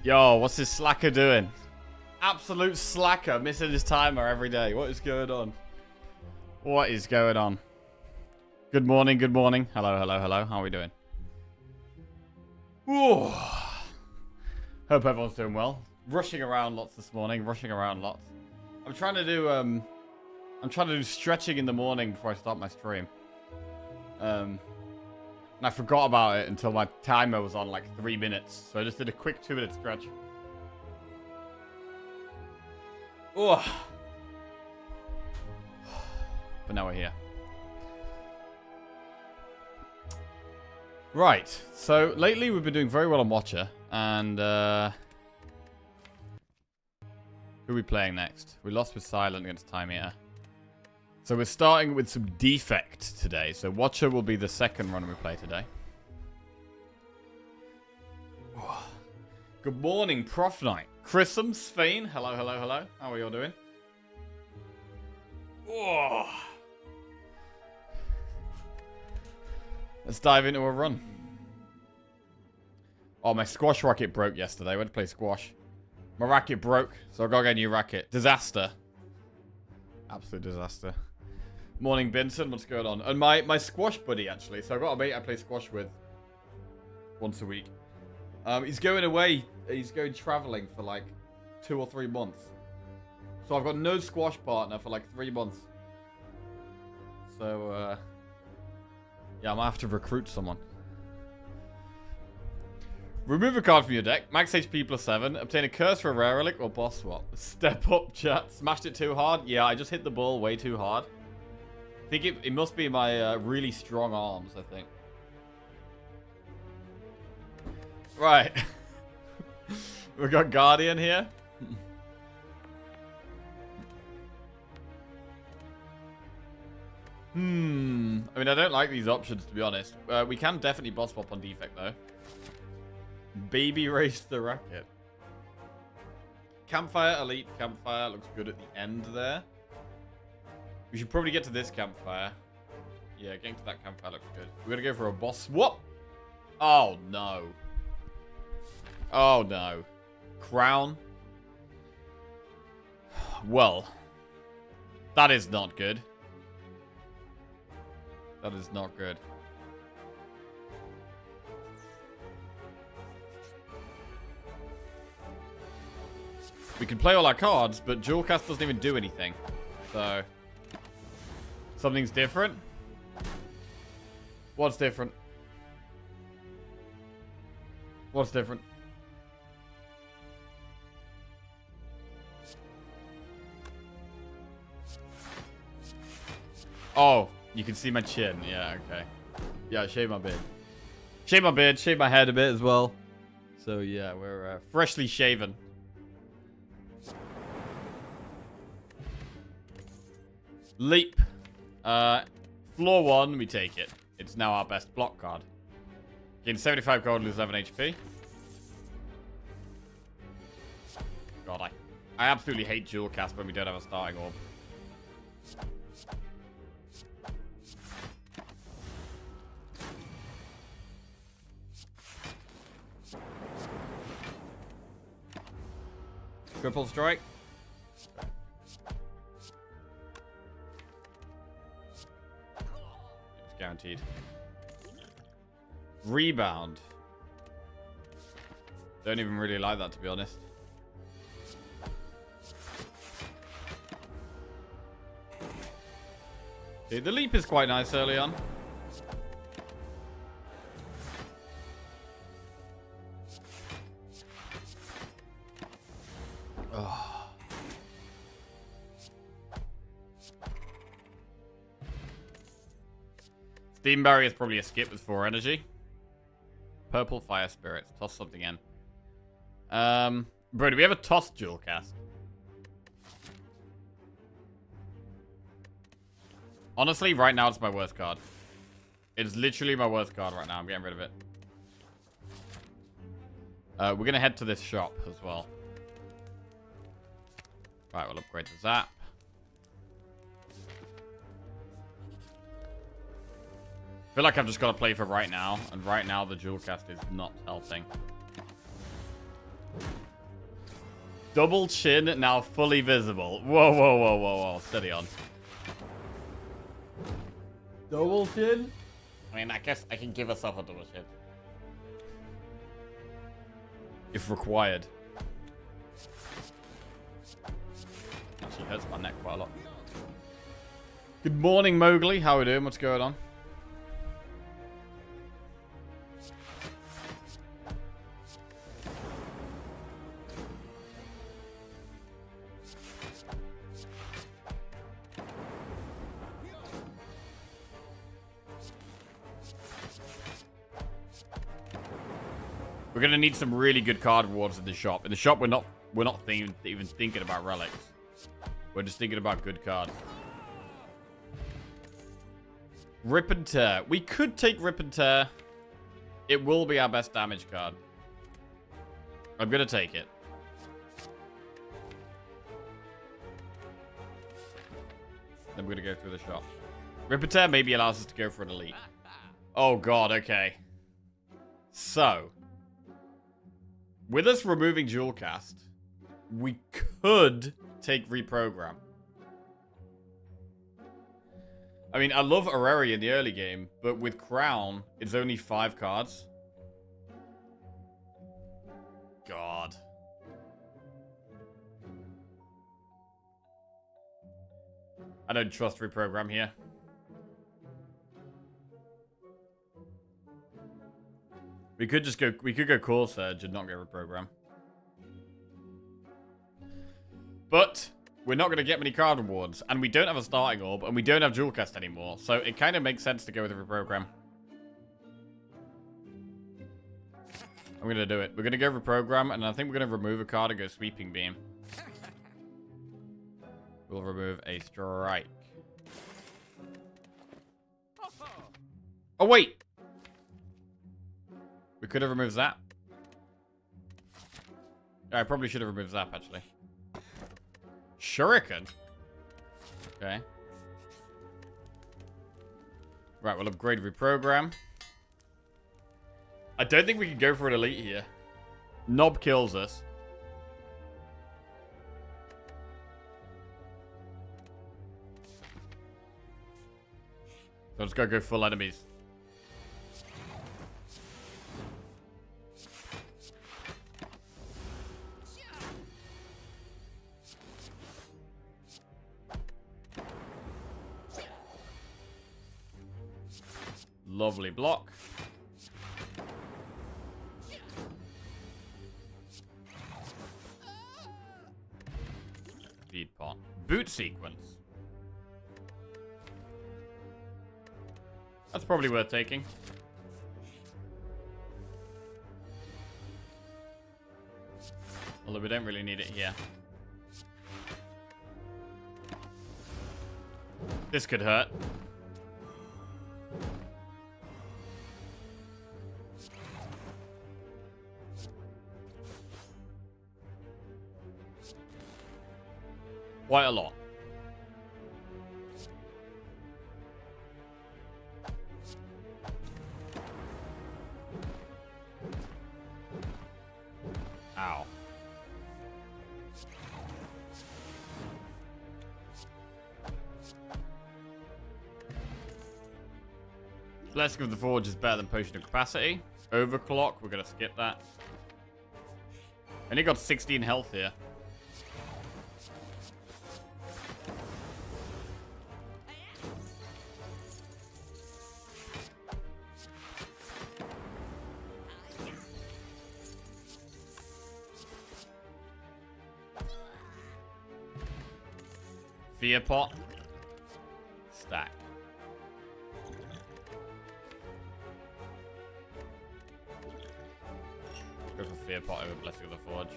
Yo, what's this slacker doing? Absolute slacker, missing his timer every day. What is going on? What is going on? Good morning, good morning. Hello, hello, hello. How are we doing? Ooh. Hope everyone's doing well. Rushing around lots this morning, rushing around lots. I'm trying to do stretching in the morning before I start my stream. And I forgot about it until my timer was on like 3 minutes. So I just did a quick 2-minute stretch. Oh. But now we're here. Right. So lately we've been doing very well on Watcher. And who are we playing next? We lost with Silent against Time Eater. So we're starting with some Defect today. So Watcher will be the second run we play today. Oh. Good morning, Prof Knight. Chrisum, Svein. Hello, hello, hello. How are you all doing? Oh. Let's dive into a run. Oh, my squash racket broke yesterday. I went to play squash. My racket broke, so I gotta get a new racket. Disaster. Absolute disaster. Morning, Benson. What's going on? And my squash buddy, actually. So I've got a mate I play squash with once a week. He's going away. He's going traveling for like 2 or 3 months. So I've got no squash partner for like 3 months. So, yeah, I'm gonna have to recruit someone. Remove a card from your deck. Max HP +7. Obtain a curse for a rare relic or boss swap. Step up, chat. Smashed it too hard? Yeah, I just hit the ball way too hard. I think it must be my really strong arms, I think. Right. We've got Guardian here. I mean, I don't like these options, to be honest. We can definitely boss swap on Defect, though. Baby race the racket. Campfire, Elite Campfire. Looks good at the end there. We should probably get to this campfire. Yeah, getting to that campfire looks good. We're going to go for a boss swap. Oh, no. Oh, no. Crown. Well. That is not good. That is not good. We can play all our cards, but Dual Cast doesn't even do anything. So... something's different? What's different? What's different? Oh, you can see my chin. Yeah, okay. Yeah, I shaved my beard. Shave my beard, shave my head a bit as well. So yeah, we're freshly shaven. Leap. Floor 1, we take it. It's now our best block card. Gain 75 gold, lose 11 HP. God, I absolutely hate dual cast when we don't have a starting orb. Triple strike. Guaranteed. Rebound. Don't even really like that, to be honest. Okay, the leap is quite nice early on. Oh. Steam Barrier is probably a skip with 4 energy. Purple Fire Spirits. Toss something in. Bro, do we have a toss dual cast? Honestly, right now it's my worst card. It's literally my worst card right now. I'm getting rid of it. We're going to head to this shop as well. Right, we'll upgrade the Zap. I feel like I've just got to play for right now. And right now, the dual cast is not helping. Double chin now fully visible. Whoa, whoa, whoa, whoa, whoa. Steady on. Double chin? I mean, I guess I can give myself a double chin. If required. Actually hurts my neck quite a lot. Good morning, Mowgli. How are we doing? What's going on? We're gonna need some really good card rewards in the shop. In the shop, we're not even thinking about relics. We're just thinking about good cards. Rip and Tear. We could take Rip and Tear. It will be our best damage card. I'm gonna take it. Then we're gonna go through the shop. Rip and Tear maybe allows us to go for an elite. Oh god, okay. So, with us removing Dual Cast, we could take Reprogram. I mean, I love Areri in the early game, but with Crown, it's only 5 cards. God. I don't trust Reprogram here. We could go Core Surge and not get Reprogram. But we're not going to get many card rewards, and we don't have a starting orb, and we don't have Dual Cast anymore, so it kind of makes sense to go with a Reprogram. I'm going to do it. We're going to go Reprogram, and I think we're going to remove a card and go Sweeping Beam. We'll remove a Strike. Oh, wait! We could have removed Zap. I probably should have removed Zap, actually. Shuriken? Okay. Right, we'll upgrade Reprogram. I don't think we can go for an elite here. Nob kills us. So let's go full enemies. Lovely block. Feed pot. Boot sequence. That's probably worth taking. Although we don't really need it here. This could hurt. Quite a lot. Ow. Blessing of the Forge is better than Potion of Capacity. Overclock, we're going to skip that. Only got 16 health here. Fear pot. Stack. Go for Fear pot over Blessing of the Forge.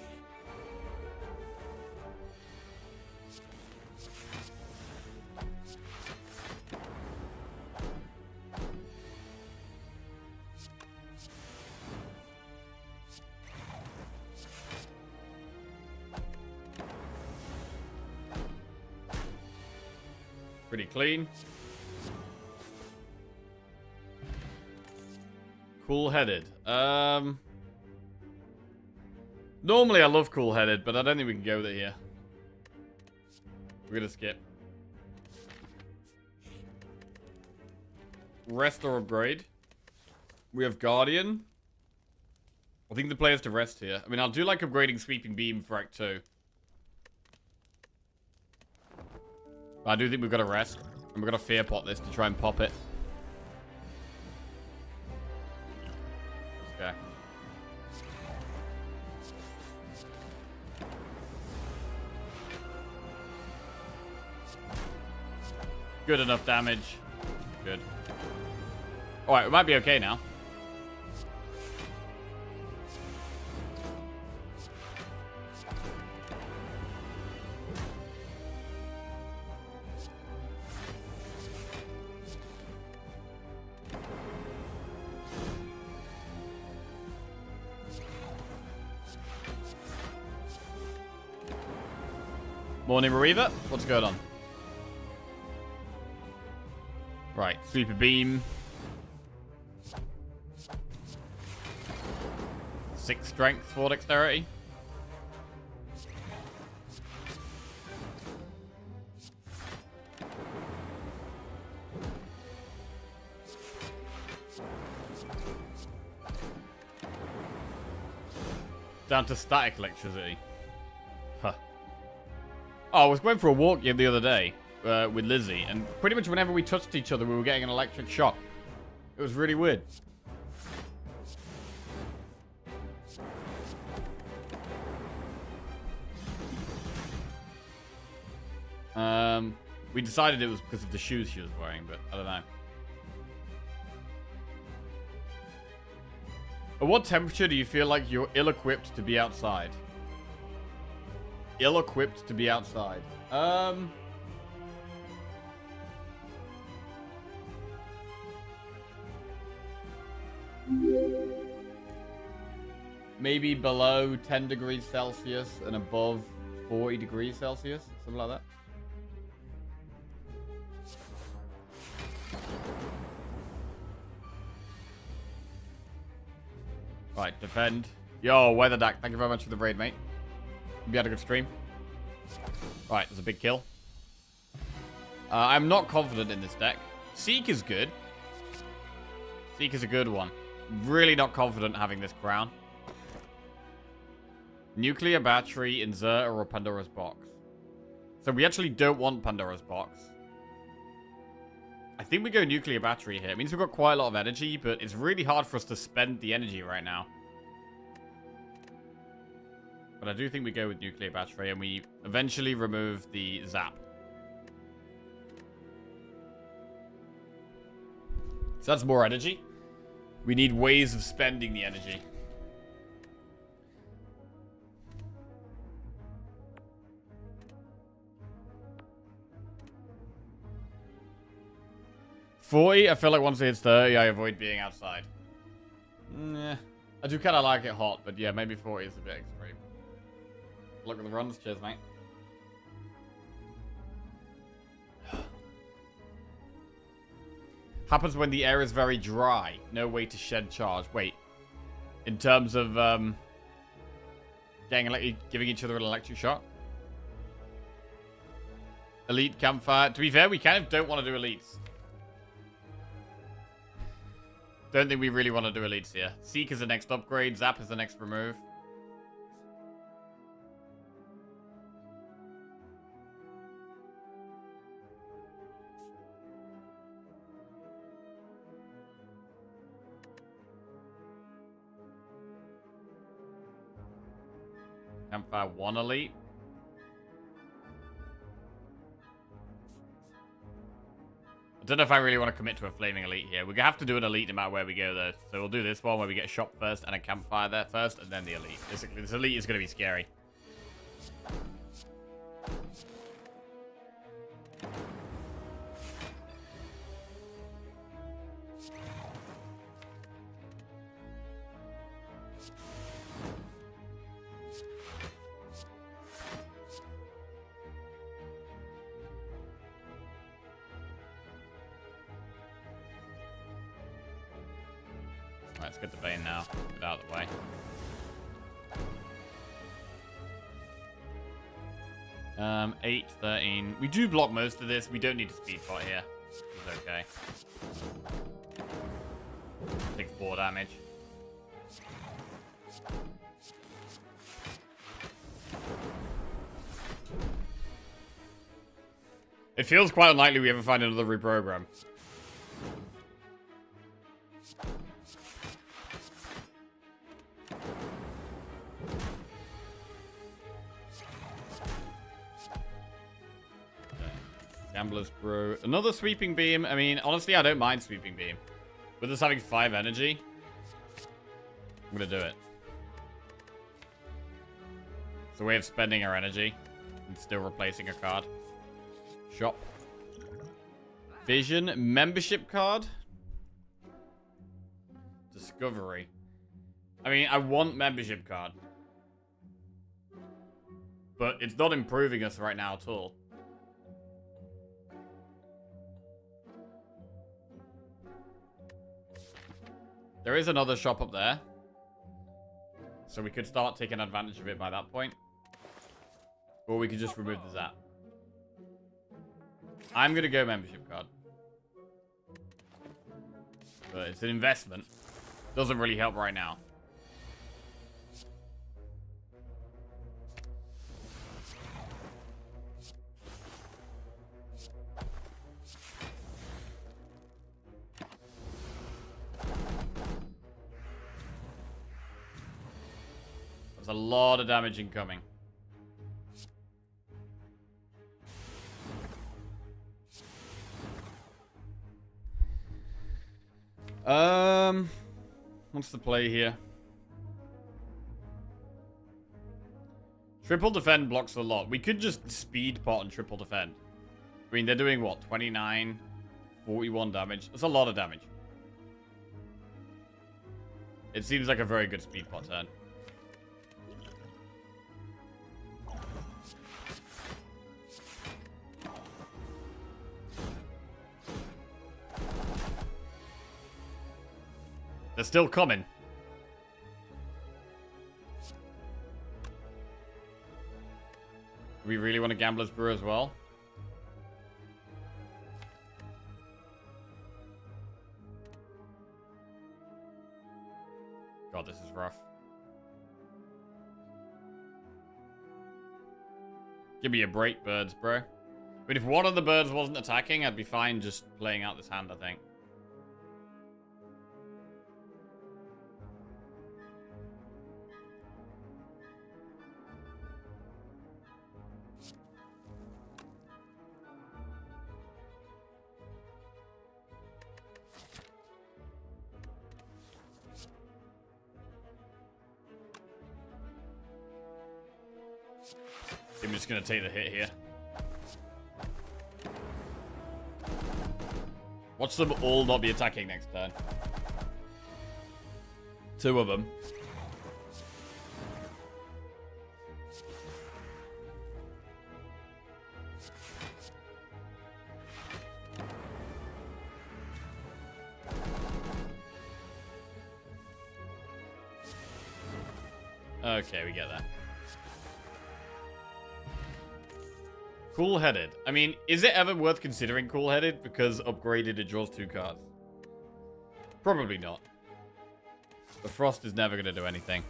Pretty clean. Cool-headed. Normally I love cool-headed, but I don't think we can go there here. We're gonna skip. Rest or upgrade. We have Guardian. I think the player's to rest here. I mean, I'll do like upgrading Sweeping Beam for Act 2. But I do think we've got to rest. And we're going to Fear Pot this to try and pop it. Okay. Good enough damage. Good. Alright, we might be okay now. Morning, Mariva. What's going on? Right, Sweeper Beam. 6 strength, 4 dexterity. Down to static electricity. Huh. Oh, I was going for a walk the other day with Lizzie, and pretty much whenever we touched each other, we were getting an electric shock. It was really weird. We decided it was because of the shoes she was wearing, but I don't know. At what temperature do you feel like you're ill-equipped to be outside? Ill-equipped to be outside. Maybe below 10 degrees Celsius and above 40 degrees Celsius, something like that. Right, defend. Yo, Weather Duck, thank you very much for the raid, mate. You had a good stream. Right, there's a big kill. I'm not confident in this deck. Seek is good. Seek is a good one. Really not confident having this crown. Nuclear battery, Inserter, or Pandora's box. So we actually don't want Pandora's box. I think we go nuclear battery here. It means we've got quite a lot of energy, but it's really hard for us to spend the energy right now. But I do think we go with nuclear battery, and we eventually remove the zap. So that's more energy. We need ways of spending the energy. I feel like once it hits 30, I avoid being outside. Nah. I do kind of like it hot, but yeah, maybe 40 is a bit extreme. Look at the runs. Cheers, mate. Happens when the air is very dry. No way to shed charge. Wait. In terms of, giving each other an electric shot? Elite campfire. To be fair, we kind of don't want to do elites. Don't think we really want to do elites here. Seek is the next upgrade. Zap is the next remove. Campfire 1 elite. I don't know if I really want to commit to a flaming elite here. We're going to have to do an elite no matter where we go, though. So we'll do this one where we get shot first and a campfire there first, and then the elite. Basically, this elite is going to be scary. Let's get the Bane now. Get out of the way. 8, 13. We do block most of this. We don't need a speed pot here. It's okay. Take 4 damage. It feels quite unlikely we ever find another reprogram. Gambler's Brew. Another Sweeping Beam. I mean, honestly, I don't mind Sweeping Beam. With us having 5 energy, I'm going to do it. It's a way of spending our energy and still replacing a card. Shop. Vision. Membership card. Discovery. I mean, I want membership card. But it's not improving us right now at all. There is another shop up there. So we could start taking advantage of it by that point. Or we could just remove the zap. I'm going to go membership card. But it's an investment. Doesn't really help right now. There's a lot of damage incoming. What's the play here? Triple defend blocks a lot. We could just speed pot and triple defend. I mean, they're doing what? 29, 41 damage. That's a lot of damage. It seems like a very good speed pot turn. They're still coming. Do we really want a Gambler's Brew as well? God, this is rough. Give me a break, birds, bro. I mean, if one of the birds wasn't attacking, I'd be fine just playing out this hand, I think. I'm just going to take the hit here. Watch them all not be attacking next turn. 2 of them. Okay, we get that. Cool-headed. I mean, is it ever worth considering cool-headed? Because upgraded, it draws 2 cards. Probably not. The Frost is never going to do anything.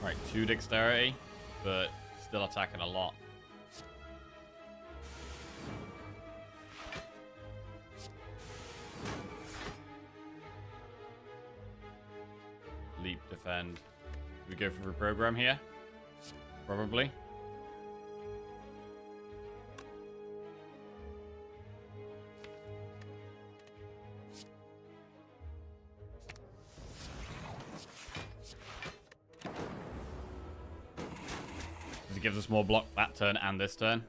Alright, 2 dexterity, but still attacking a lot. Leap, defend. Do we go for reprogram here? Probably. Because it gives us more block that turn and this turn.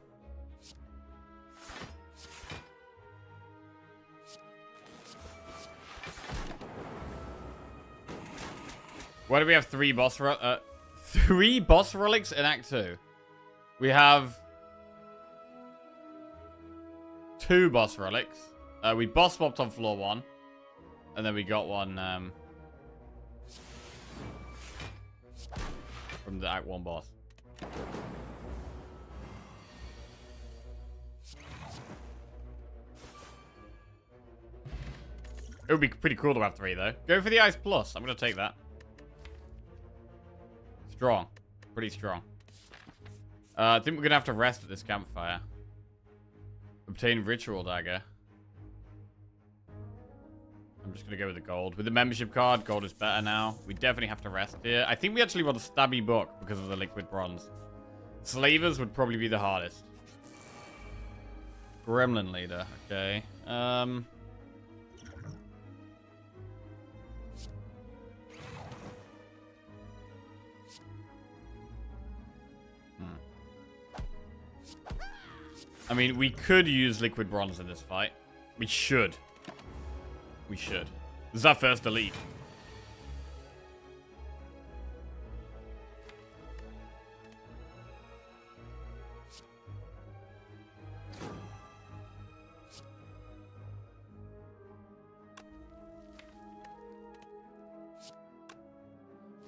Why do we have 3 boss relics in Act 2? We have 2 boss relics. We boss mopped on floor 1. And then we got one from the Act 1 boss. It would be pretty cool to have 3, though. Go for the Ice Plus. I'm going to take that. Strong. Pretty strong. I think we're going to have to rest at this campfire. Obtain Ritual Dagger. I'm just going to go with the gold. With the membership card, gold is better now. We definitely have to rest here. I think we actually want a stabby book because of the liquid bronze. Slavers would probably be the hardest. Gremlin leader. Okay. I mean, we could use liquid bronze in this fight. We should. We should. This is our first elite.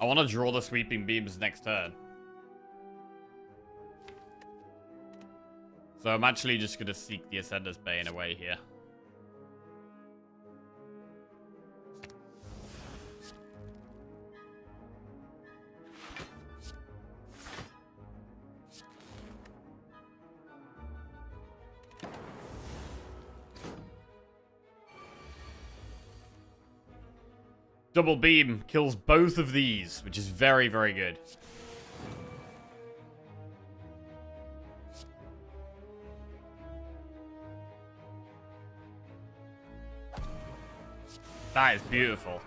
I want to draw the sweeping beams next turn. So I'm actually just going to seek the Ascender's Bane away here. Double beam kills both of these, which is very, very good. That is beautiful.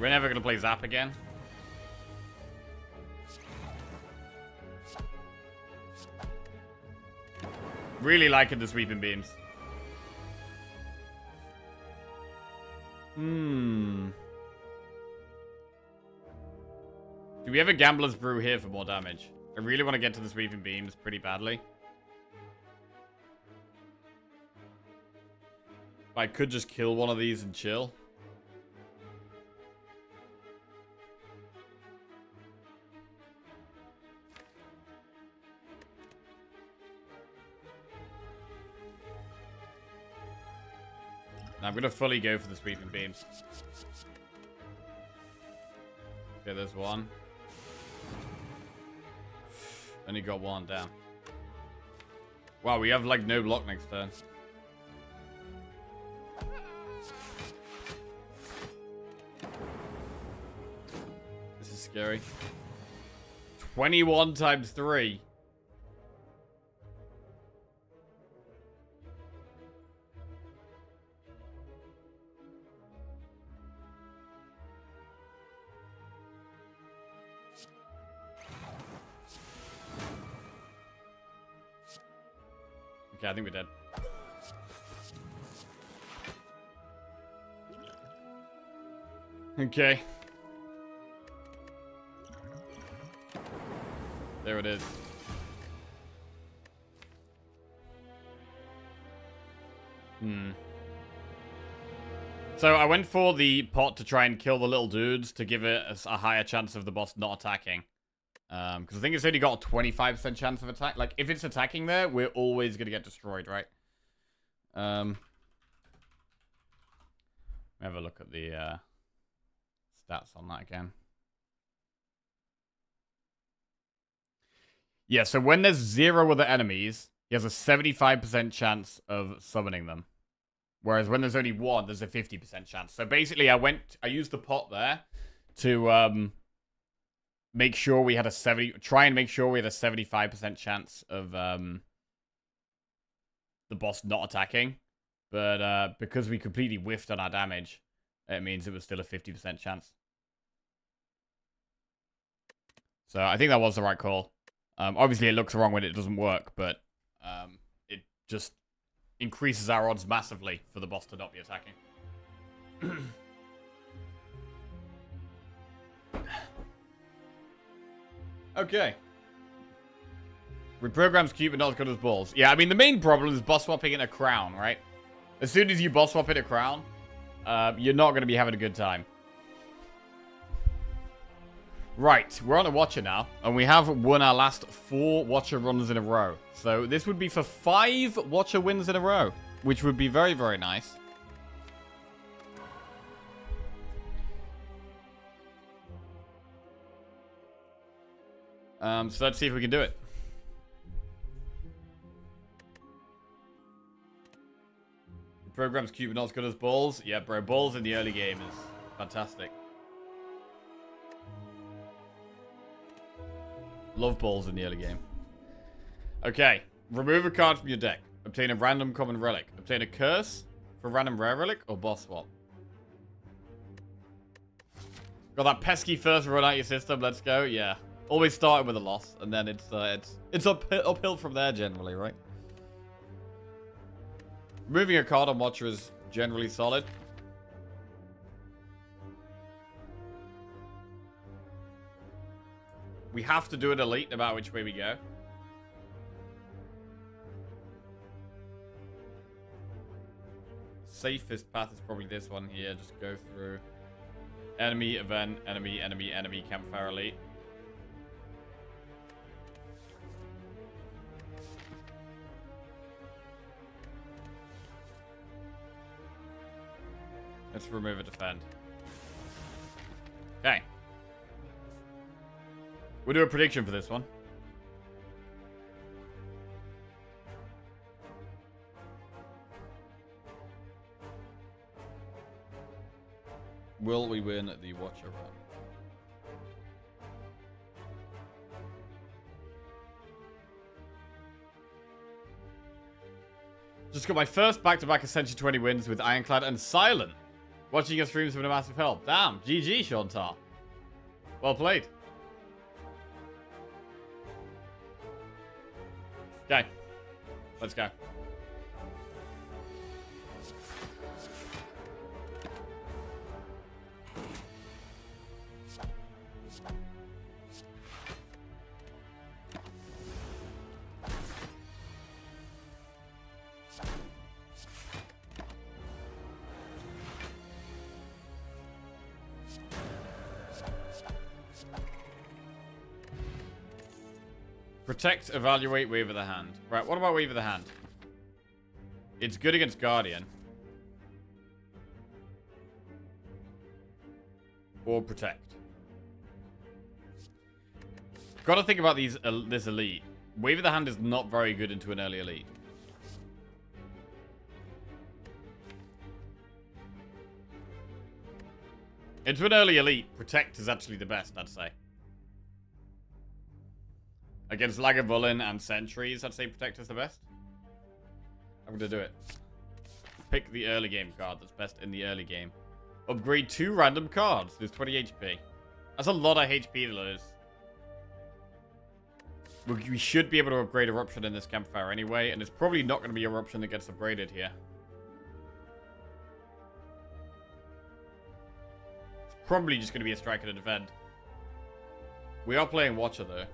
We're never going to play Zap again. Really liking the sweeping beams. Do we have a Gambler's Brew here for more damage? I really want to get to the sweeping beams pretty badly. I could just kill one of these and chill. I'm going to fully go for the sweeping beams. Okay, there's one. Only got one down. Wow, we have like no block next turn. This is scary. 21 times 3. Okay, I think we're dead. Okay. There it is. So I went for the pot to try and kill the little dudes to give it a higher chance of the boss not attacking. Because I think it's only got a 25% chance of attack. Like, if it's attacking there, we're always going to get destroyed, right? Have a look at the stats on that again. Yeah, so when there's 0 other enemies, he has a 75% chance of summoning them. Whereas when there's only 1, there's a 50% chance. So basically, I used the pot there to make sure we had try and make sure we had a 75% chance of the boss not attacking. But because we completely whiffed on our damage, it means it was still a 50% chance. So I think that was the right call. Obviously, it looks wrong when it doesn't work, but it just increases our odds massively for the boss to not be attacking. Okay. Reprograms cube but not as good as balls. Yeah, I mean, the main problem is boss swapping in a crown, right? As soon as you boss swap in a crown, you're not going to be having a good time. Right, we're on a Watcher now, and we have won our last 4 Watcher runs in a row. So this would be for 5 Watcher wins in a row, which would be very, very nice. So let's see if we can do it. The program's cube not as good as balls. Yeah, bro, balls in the early game is fantastic. Love balls in the early game. Okay, remove a card from your deck. Obtain a random common relic. Obtain a curse for random rare relic or boss swap. Got that pesky first run out your system. Let's go. Yeah. Always starting with a loss, and then it's uphill from there generally, right? Removing a card on Watcher is generally solid. We have to do an elite no matter which way we go. Safest path is probably this one here. Just go through enemy, event, enemy, enemy, enemy, campfire elite. Let's remove a defend. Okay. We'll do a prediction for this one. Will we win the Watcher run? Just got my first back-to-back Ascension 20 wins with Ironclad and Silent. Watching your streams has been a massive help. Damn, GG, Shantar. Well played. Okay, let's go. Protect, evaluate, wave of the hand. Right, what about wave of the hand? It's good against Guardian. Or protect. Gotta think about these this elite. Wave of the hand is not very good into an early elite. Into an early elite, protect is actually the best, I'd say. Against Lagavulin and Sentries, I'd say Protect is the best. I'm going to do it. Pick the early game card that's best in the early game. Upgrade 2 random cards. There's 20 HP. That's a lot of HP to lose. We should be able to upgrade Eruption in this campfire anyway, and it's probably not going to be Eruption that gets upgraded here. It's probably just going to be a Strike and a Defend. We are playing Watcher, though.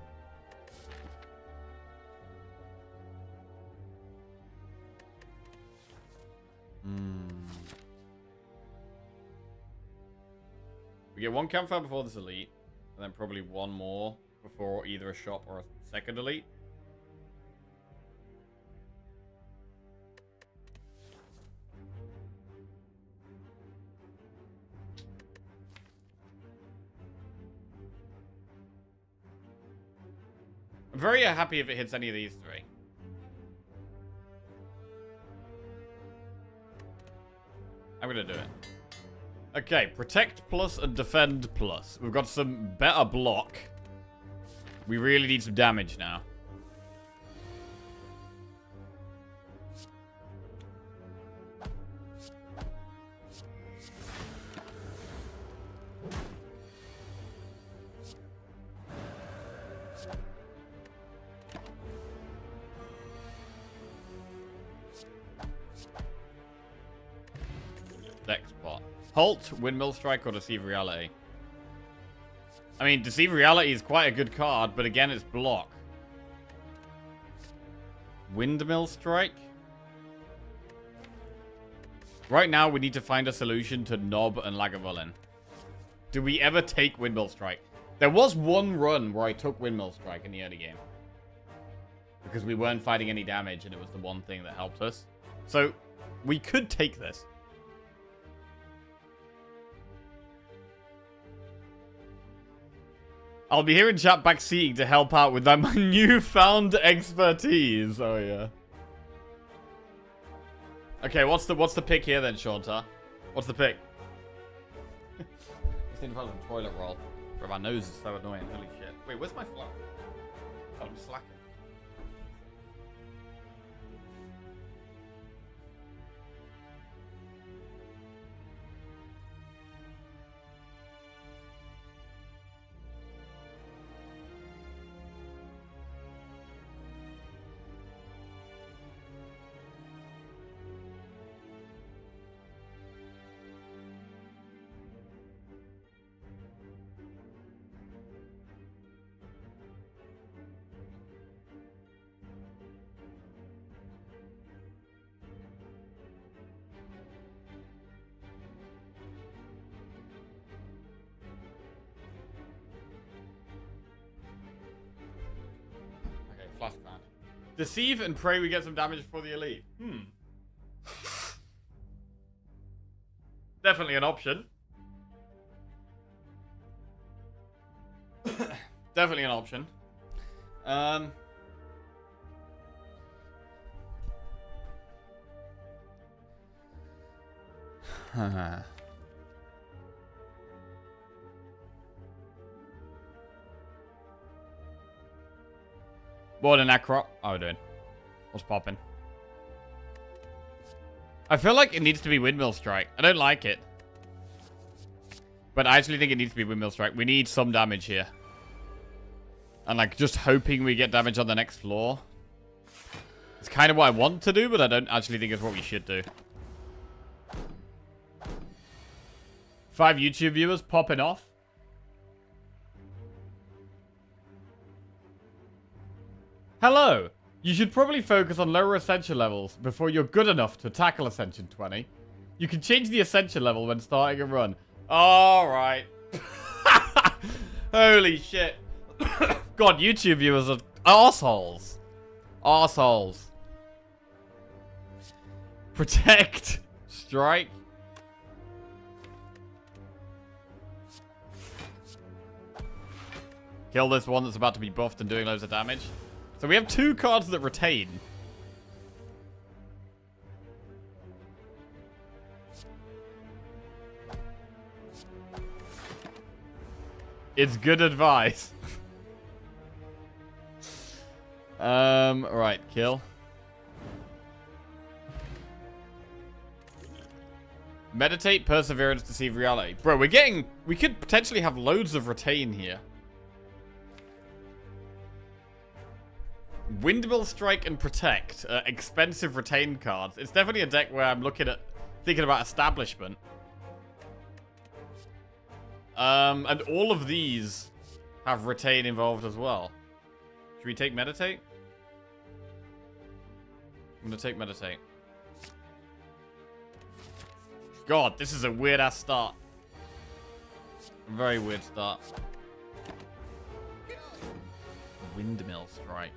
We get 1 campfire before this elite, and then probably 1 more before either a shop or a second elite. I'm very happy if it hits any of these 3. I'm gonna do it. Okay, protect plus and defend plus. We've got some better block. We really need some damage now. Deck spot. Halt, Windmill Strike, or Deceive Reality. I mean, Deceive Reality is quite a good card, but again, it's block. Windmill Strike? Right now, we need to find a solution to Nob and Lagavulin. Do we ever take Windmill Strike? There was one run where I took Windmill Strike in the early game. Because we weren't fighting any damage, and it was the one thing that helped us. So, we could take this. I'll be here in chat backseating to help out with my newfound expertise. Oh, yeah. Okay, what's the pick here then, Shanta? What's the pick? Just need to find a toilet roll. Bro, my nose is so annoying. Holy shit. Wait, where's my flower? Oh, I'm slacking. Flash fan. Deceive and pray we get some damage before the elite. Definitely an option. Definitely an option. More than that crop. Oh, dude. What's popping? I feel like it needs to be Windmill Strike. I don't like it. But I actually think it needs to be Windmill Strike. We need some damage here. And like just hoping we get damage on the next floor. It's kind of what I want to do, but I don't actually think it's what we should do. 5 YouTube viewers popping off. Hello! You should probably focus on lower Ascension levels before you're good enough to tackle Ascension 20. You can change the Ascension level when starting a run. Alright. Holy shit. God, YouTube viewers are arseholes. Arseholes. Protect. Strike. Kill this one that's about to be buffed and doing loads of damage. So we have 2 cards that retain. It's good advice. Right, kill. Meditate, Perseverance, Deceive Reality. Bro, we could potentially have loads of retain here. Windmill Strike and Protect, expensive retain cards. It's definitely a deck where I'm thinking about establishment. And all of these have retain involved as well. Should we take Meditate? I'm gonna take Meditate. God, this is a weird ass start. A very weird start. Windmill Strike.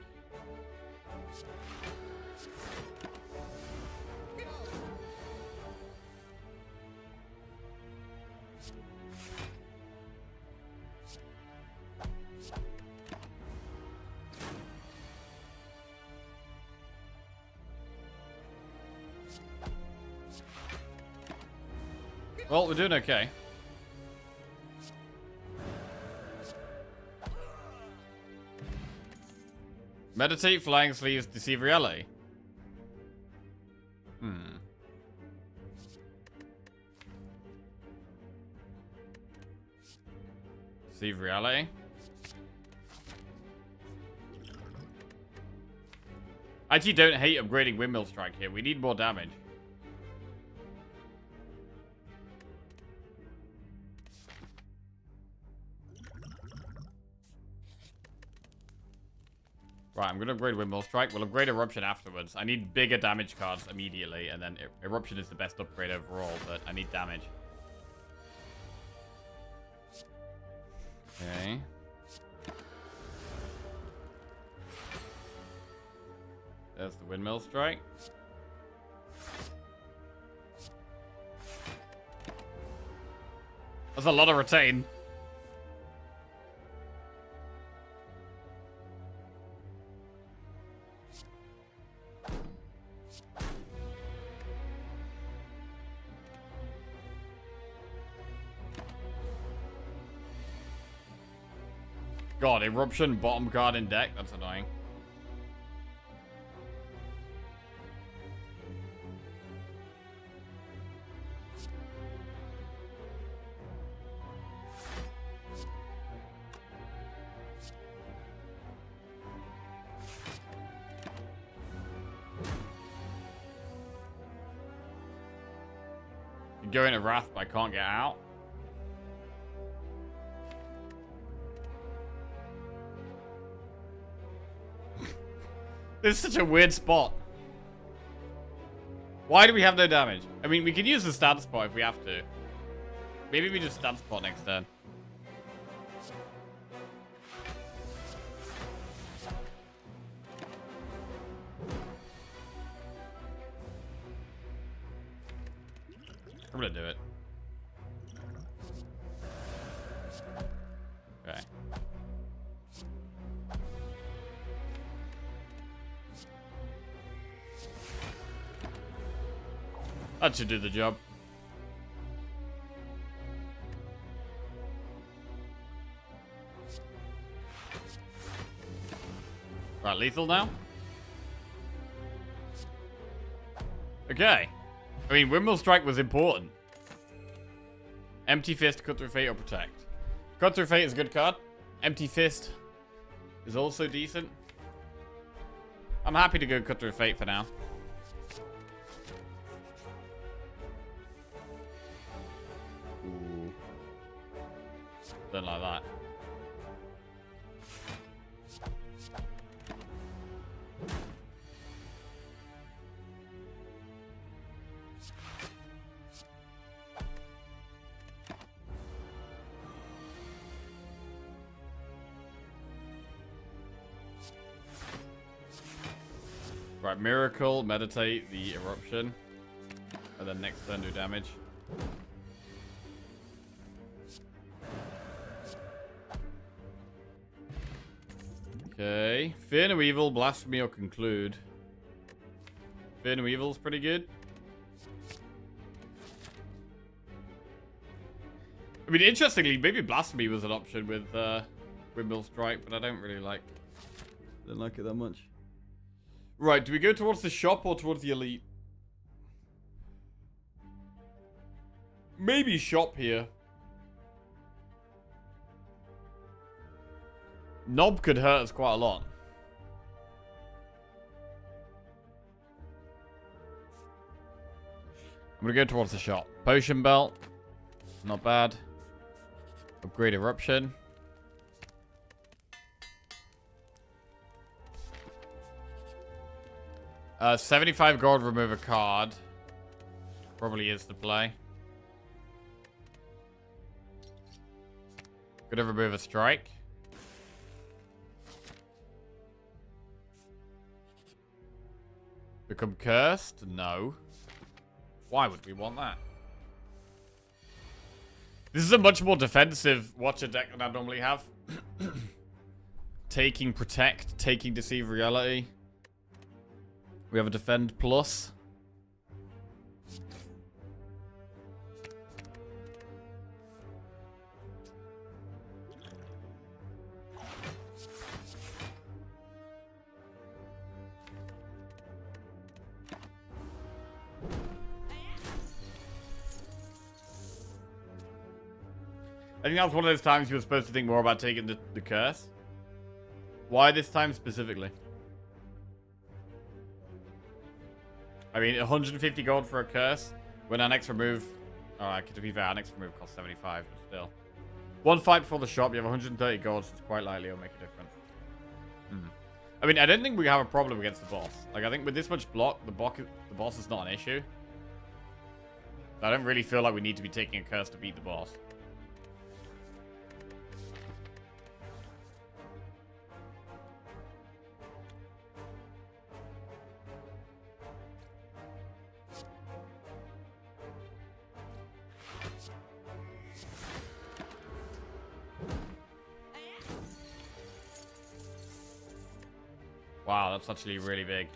Well, we're doing okay. Meditate, Flying Sleeves, Deceive Reality. Deceive Reality. I actually don't hate upgrading Windmill Strike here. We need more damage. Right, I'm going to upgrade Windmill Strike. We'll upgrade Eruption afterwards. I need bigger damage cards immediately, and then Eruption is the best upgrade overall, but I need damage. Okay. There's the Windmill Strike. That's a lot of retain. God, Eruption, bottom card in deck. That's annoying. You go into Wrath, but I can't get out. This is such a weird spot. Why do we have no damage? I mean, we can use the stat spot if we have to. Maybe we just stat spot next turn. I'm gonna do it. Okay. That should do the job. Right, lethal now? Okay. I mean, Windmill Strike was important. Empty Fist, Cut Through Fate, or Protect. Cut Through Fate is a good card. Empty Fist is also decent. I'm happy to go Cut Through Fate for now. Ooh. Don't like that. Right, Miracle, Meditate, the Eruption. And then next turn do damage. Okay. Fear No Evil, Blasphemy, or Conclude. Fear No Evil's pretty good. I mean, interestingly, maybe Blasphemy was an option with Windmill Strike, but I don't really like... Didn't like it that much. Right, do we go towards the shop or towards the elite? Maybe shop here. Knob could hurt us quite a lot. I'm gonna go towards the shop. Potion Belt. Not bad. Upgrade Eruption. 75 gold, remove a card. Probably is the play. Gonna remove a strike. Become cursed? No. Why would we want that? This is a much more defensive Watcher deck than I normally have. Taking Protect, taking Deceive Reality. We have a Defend Plus. I think that was one of those times you were supposed to think more about taking the curse. Why this time specifically? I mean, 150 gold for a curse. When our next remove... Alright, to be fair, our next remove costs 75, but still. One fight before the shop, you have 130 gold, so it's quite likely it'll make a difference. I mean, I don't think we have a problem against the boss. Like, I think with this much block, the boss is not an issue. I don't really feel like we need to be taking a curse to beat the boss. Wow, that's actually really big.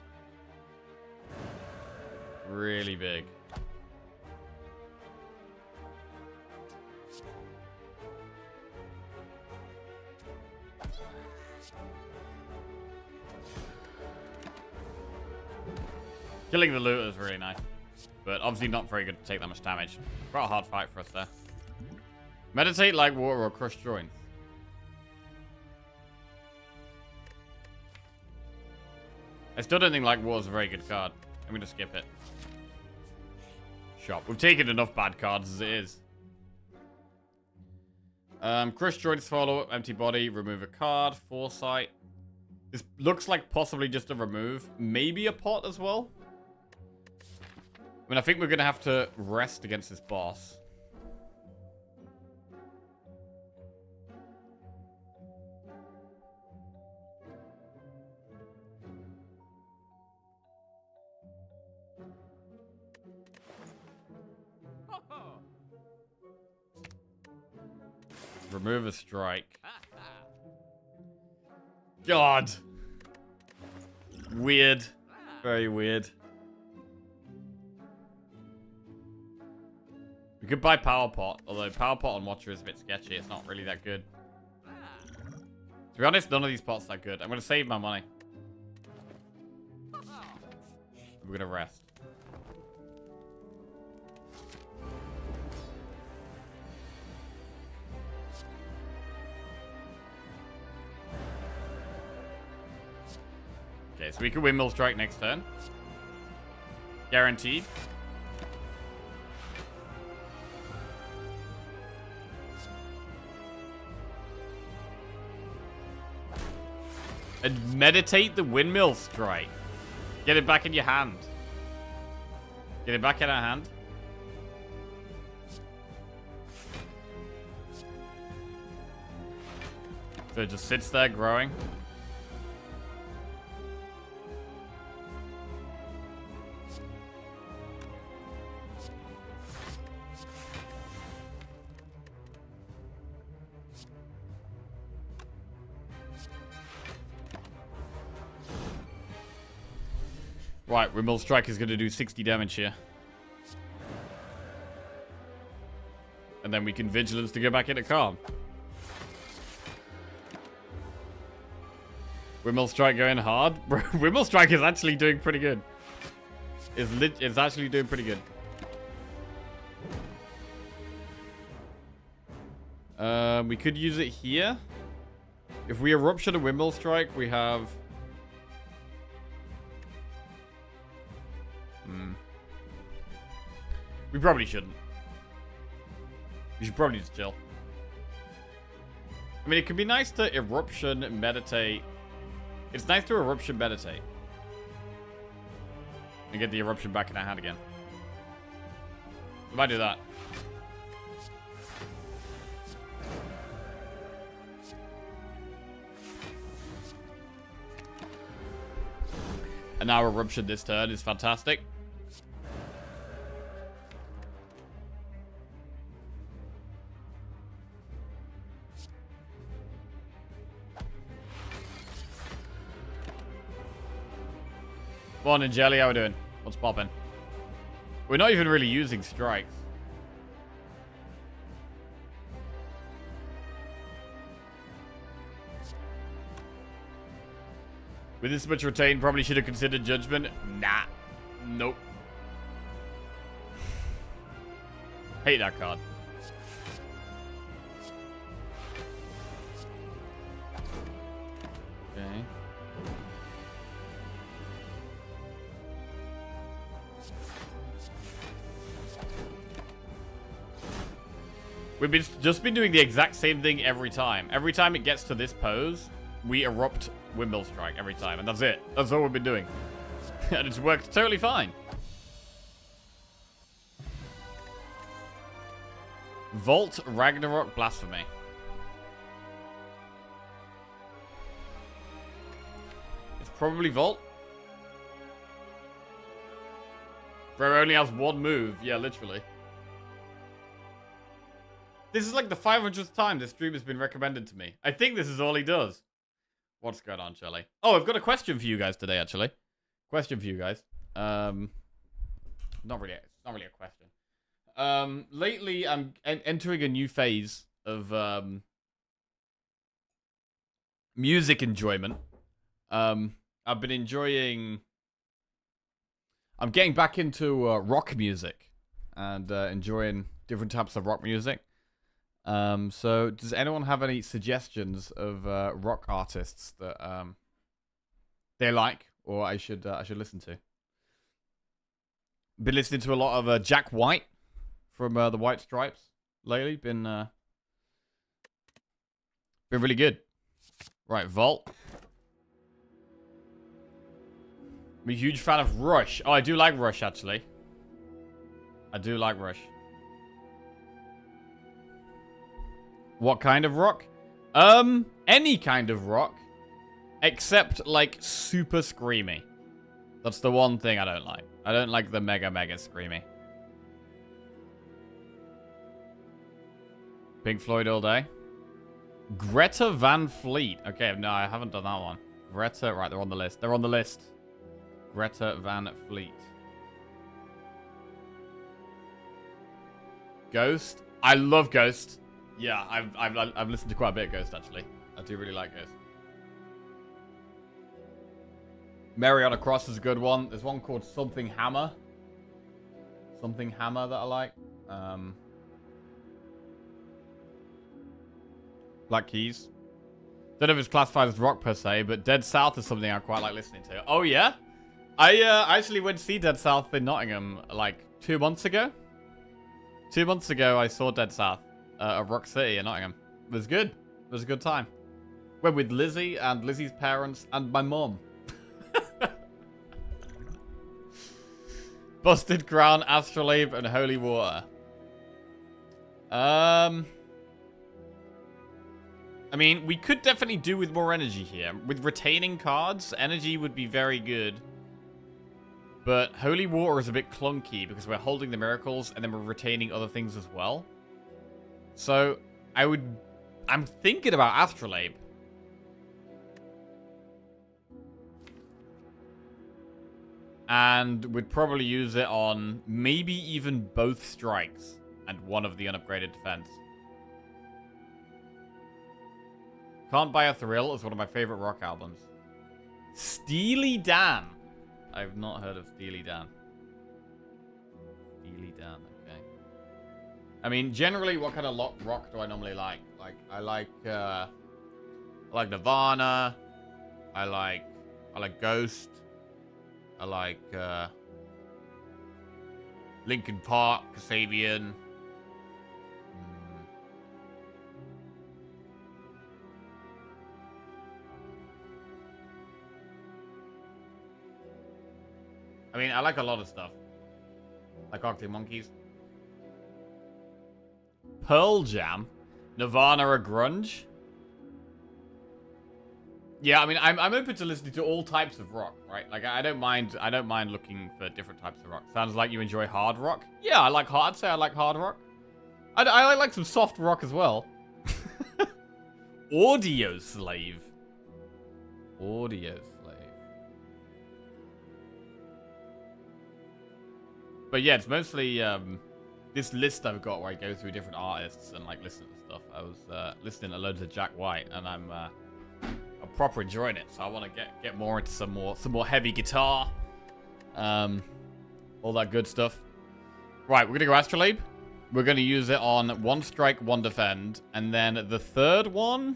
Really big. Killing the loot is really nice. But obviously not very good to take that much damage. Quite a hard fight for us there. Meditate like water or crush joints. I still don't think like water is a very good card. I'm going to skip it. Shop. We've taken enough bad cards as it is. Crush joints follow up. Empty body. Remove a card. Foresight. This looks like possibly just a remove. Maybe a pot as well. I mean, I think we're going to have to rest against this boss. Remove a strike. God. Weird. Very weird. We could buy Power Pot, although Power Pot on Watcher is a bit sketchy. It's not really that good. To be honest, none of these pots are that good. I'm going to save my money. We're going to rest. Okay, so we can Windmill Strike next turn. Guaranteed. And meditate the Windmill Strike. Get it back in your hand. Get it back in our hand. So it just sits there growing. Right, Windmill Strike is going to do 60 damage here. And then we can Vigilance to go back into Calm. Windmill Strike going hard. Windmill Strike is actually doing pretty good. It's actually doing pretty good. We could use it here. If we Eruption a Windmill Strike, we have... We probably shouldn't. We should probably just chill. I mean, it could be nice to Eruption, Meditate. It's nice to Eruption, Meditate. And get the Eruption back in our hand again. We might do that. And now Eruption this turn is fantastic. Morning, Jelly. How we doing? What's poppin'? We're not even really using strikes. With this much retained, probably should have considered Judgment. Nah. Nope. Hate that card. Okay. We've just been doing the exact same thing every time. Every time it gets to this pose, we erupt Windmill Strike every time, and that's it. That's all we've been doing. And it's worked totally fine. Volt, Ragnarok, Blasphemy. It's probably Volt. Bro only has one move. Yeah, literally. This is like the 500th time this stream has been recommended to me. I think this is all he does. What's going on, Shelly? Oh, I've got a question for you guys today, actually. Question for you guys. Not really a question. Lately, I'm entering a new phase of music enjoyment. I've been enjoying... I'm getting back into rock music and enjoying different types of rock music. So does anyone have any suggestions of rock artists that they like or I should listen to? Been listening to a lot of Jack White from the White Stripes lately. Been really good. Right, Volt. I'm a huge fan of Rush. Oh, I do like Rush, actually. I do like Rush. What kind of rock? Any kind of rock. Except, like, super screamy. That's the one thing I don't like. I don't like the mega screamy. Pink Floyd all day. Greta Van Fleet. Okay, no, I haven't done that one. Greta, right, they're on the list. They're on the list. Greta Van Fleet. Ghost. I love Ghost. Yeah, I've listened to quite a bit of Ghost, actually. I do really like Ghost. Mariana Cross is a good one. There's one called Something Hammer. Something Hammer that I like. Black Keys. Don't know if it's classified as rock per se, but Dead South is something I quite like listening to. Oh, yeah? I actually went to see Dead South in Nottingham, like, 2 months ago. 2 months ago, I saw Dead South at Rock City in Nottingham. It was good. It was a good time. Went with Lizzie and Lizzie's parents and my mum. Busted Crown, Astrolabe, and Holy Water. I mean, we could definitely do with more energy here. With retaining cards, energy would be very good. But Holy Water is a bit clunky because we're holding the miracles and then we're retaining other things as well. So, I'm thinking about Astrolabe. And we'd probably use it on maybe even both strikes and one of the unupgraded defense. Can't Buy a Thrill is one of my favorite rock albums. Steely Dan. I've not heard of Steely Dan. Steely Dan, okay. I mean, generally, what kind of rock do I normally like? Like, I like Nirvana. I like Ghost. I like Linkin Park, Kasabian. I mean, I like a lot of stuff. Like Arctic Monkeys. Pearl Jam. Nirvana or grunge. Yeah, I mean, I'm open to listening to all types of rock, right? Like, I don't mind looking for different types of rock. Sounds like you enjoy hard rock. Yeah, I'd say I like hard rock. I like some soft rock as well. Audio Slave. Audio Slave. But yeah, it's mostly this list I've got where I go through different artists and like listen to stuff. I was listening to loads of Jack White, and I'm proper enjoying it. So I want to get more into some more heavy guitar, all that good stuff. Right, we're gonna go Astrolabe. We're gonna use it on 1 strike, 1 defend, and then the third one.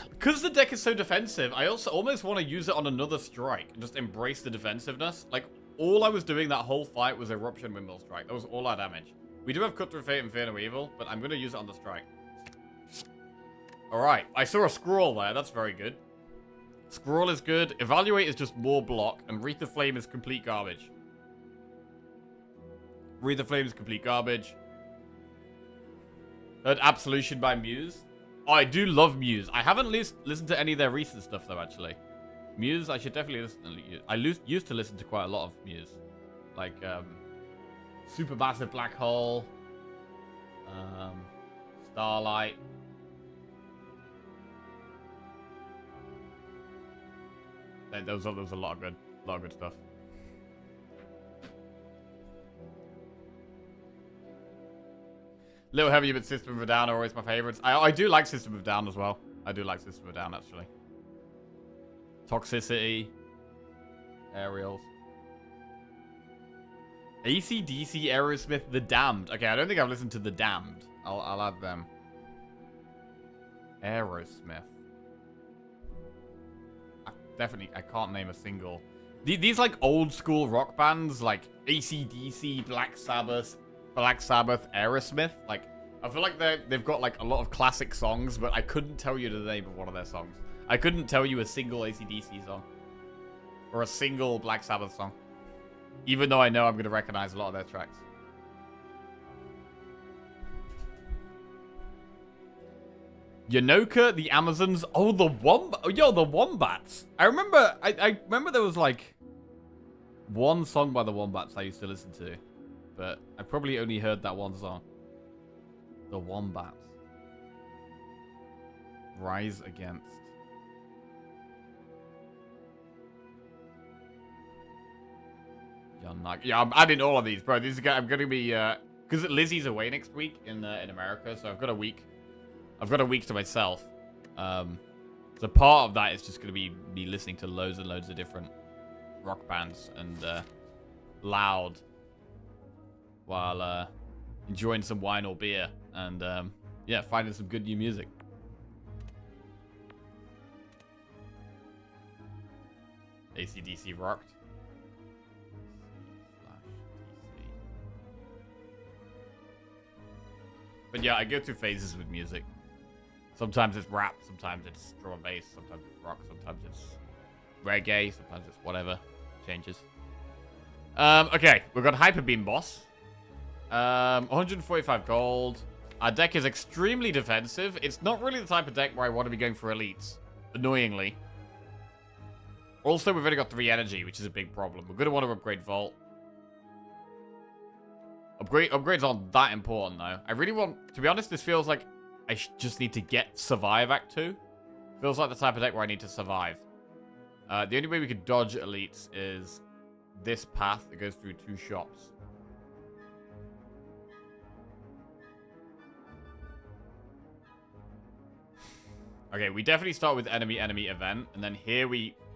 Because the deck is so defensive, I also almost want to use it on another strike and just embrace the defensiveness. Like, all I was doing that whole fight was Eruption Windmill Strike. That was all our damage. We do have Cut Through Fate and Fear No Evil, but I'm going to use it on the strike. Alright, I saw a scroll there. That's very good. Scroll is good. Evaluate is just more block. And Wreath of Flame is complete garbage. Wreath of Flame is complete garbage. Heard Absolution by Muse. Oh, I do love Muse. I haven't listened to any of their recent stuff, though, actually. Muse, I should definitely listen to. I used to listen to quite a lot of Muse. Like, Supermassive Black Hole. Starlight. There was a lot of good stuff. Little heavy, but System of a Down are always my favorites. I do like System of a Down as well. I do like System of a Down, actually. Toxicity. Aerials. AC/DC, Aerosmith, The Damned. Okay, I don't think I've listened to The Damned. I'll add them. Aerosmith. I can't name a single. These like old school rock bands, like AC/DC, Black Sabbath, Aerosmith. Like, I feel like they've got like a lot of classic songs, but I couldn't tell you the name of one of their songs. I couldn't tell you a single AC/DC song. Or a single Black Sabbath song. Even though I know I'm going to recognize a lot of their tracks. Yonoka, the Amazons. Oh, the Wombats. I remember there was like one song by the Wombats I used to listen to. But I probably only heard that one song. The Wombats. Rise Against. Yeah, I'm adding all of these, bro. I'm gonna be because Lizzie's away next week in America, so I've got a week. I've got a week to myself. So part of that is just gonna be me listening to loads and loads of different rock bands and loud while enjoying some wine or beer and yeah, finding some good new music. AC/DC rocked. But yeah, I go through phases with music. Sometimes it's rap, sometimes it's drum and bass, sometimes it's rock, sometimes it's reggae, sometimes it's whatever. Changes. Okay, we've got Hyper Beam Boss. 145 gold. Our deck is extremely defensive. It's not really the type of deck where I want to be going for elites. Annoyingly. Also, we've only got 3 energy, which is a big problem. We're going to want to upgrade Vault. Upgrades aren't that important, though. I really want... To be honest, this feels like I just need to get Survive Act 2. Feels like the type of deck where I need to survive. The only way we could dodge elites is this path that goes through 2 shops. Okay, we definitely start with enemy event, and then here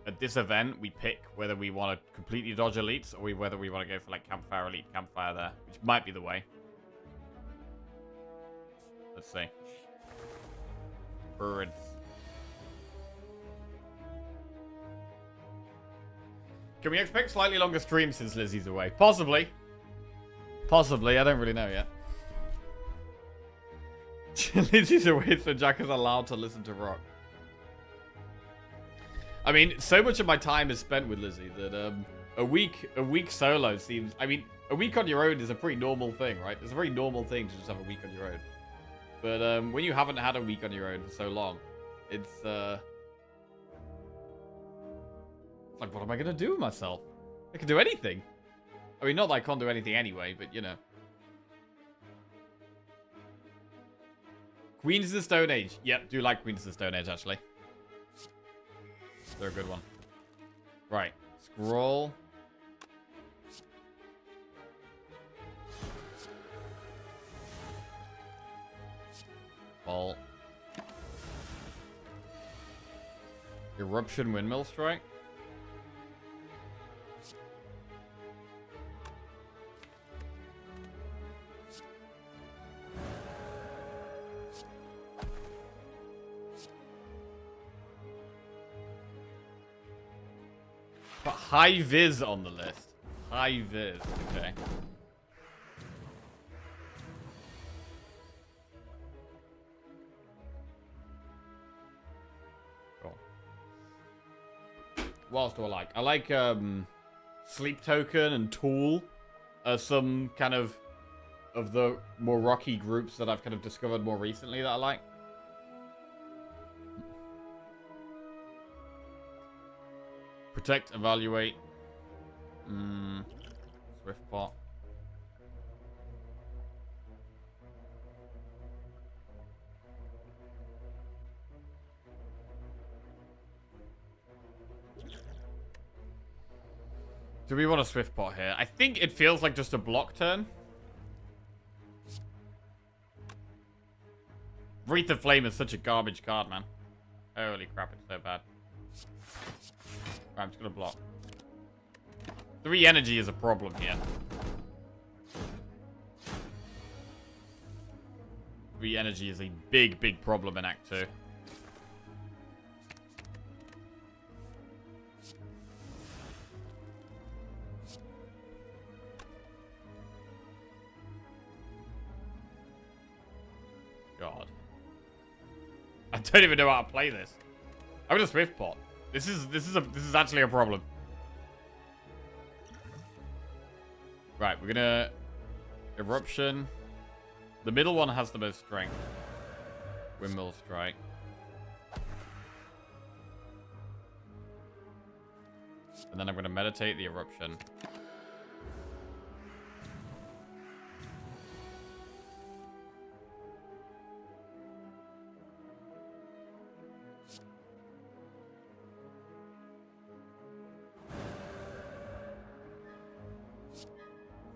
at this event, we pick whether we want to completely dodge elites or whether we want to go for like campfire elite, campfire there, which might be the way. Let's see. Birds. Can we expect slightly longer streams since Lizzie's away? Possibly. Possibly, I don't really know yet. Lizzie's away, so Jack is allowed to listen to rock. I mean, so much of my time is spent with Lizzie that a week solo seems... I mean, a week on your own is a pretty normal thing, right? It's a very normal thing to just have a week on your own. But when you haven't had a week on your own for so long, it's like, what am I going to do with myself? I can do anything. I mean, not that I can't do anything anyway, but, you know. Queens of the Stone Age. Yep, do like Queens of the Stone Age, actually. They're a good one. Right. Scroll. Bolt. Eruption Windmill Strike. But high vis on the list. High vis, okay. What else do I like? I like Sleep Token and Tool are some kind of the more rocky groups that I've kind of discovered more recently that I like. Protect, evaluate. Swift pot. Do we want a swift pot here? I think it feels like just a block turn. Wreath of Flame is such a garbage card, man. Holy crap, it's so bad. Right, I'm just gonna block. 3 energy is a problem here. 3 energy is a big, big problem in Act 2. God. I don't even know how to play this. I'm gonna swift pot. This is actually a problem. Right, we're gonna eruption. The middle one has the most strength. Windmill strike. And then I'm gonna meditate the eruption.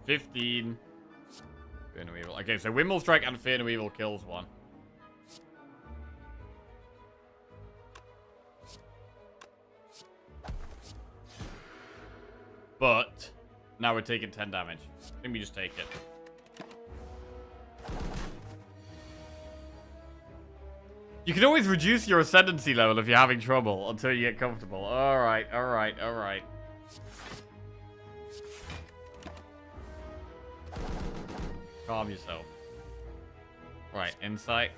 $15. Fear no evil. Okay, so Windmill Strike and Fear no evil kills one. But now we're taking 10 damage. I think we just take it. You can always reduce your ascendancy level if you're having trouble until you get comfortable. Alright, alright, alright. Calm yourself. Right, insight.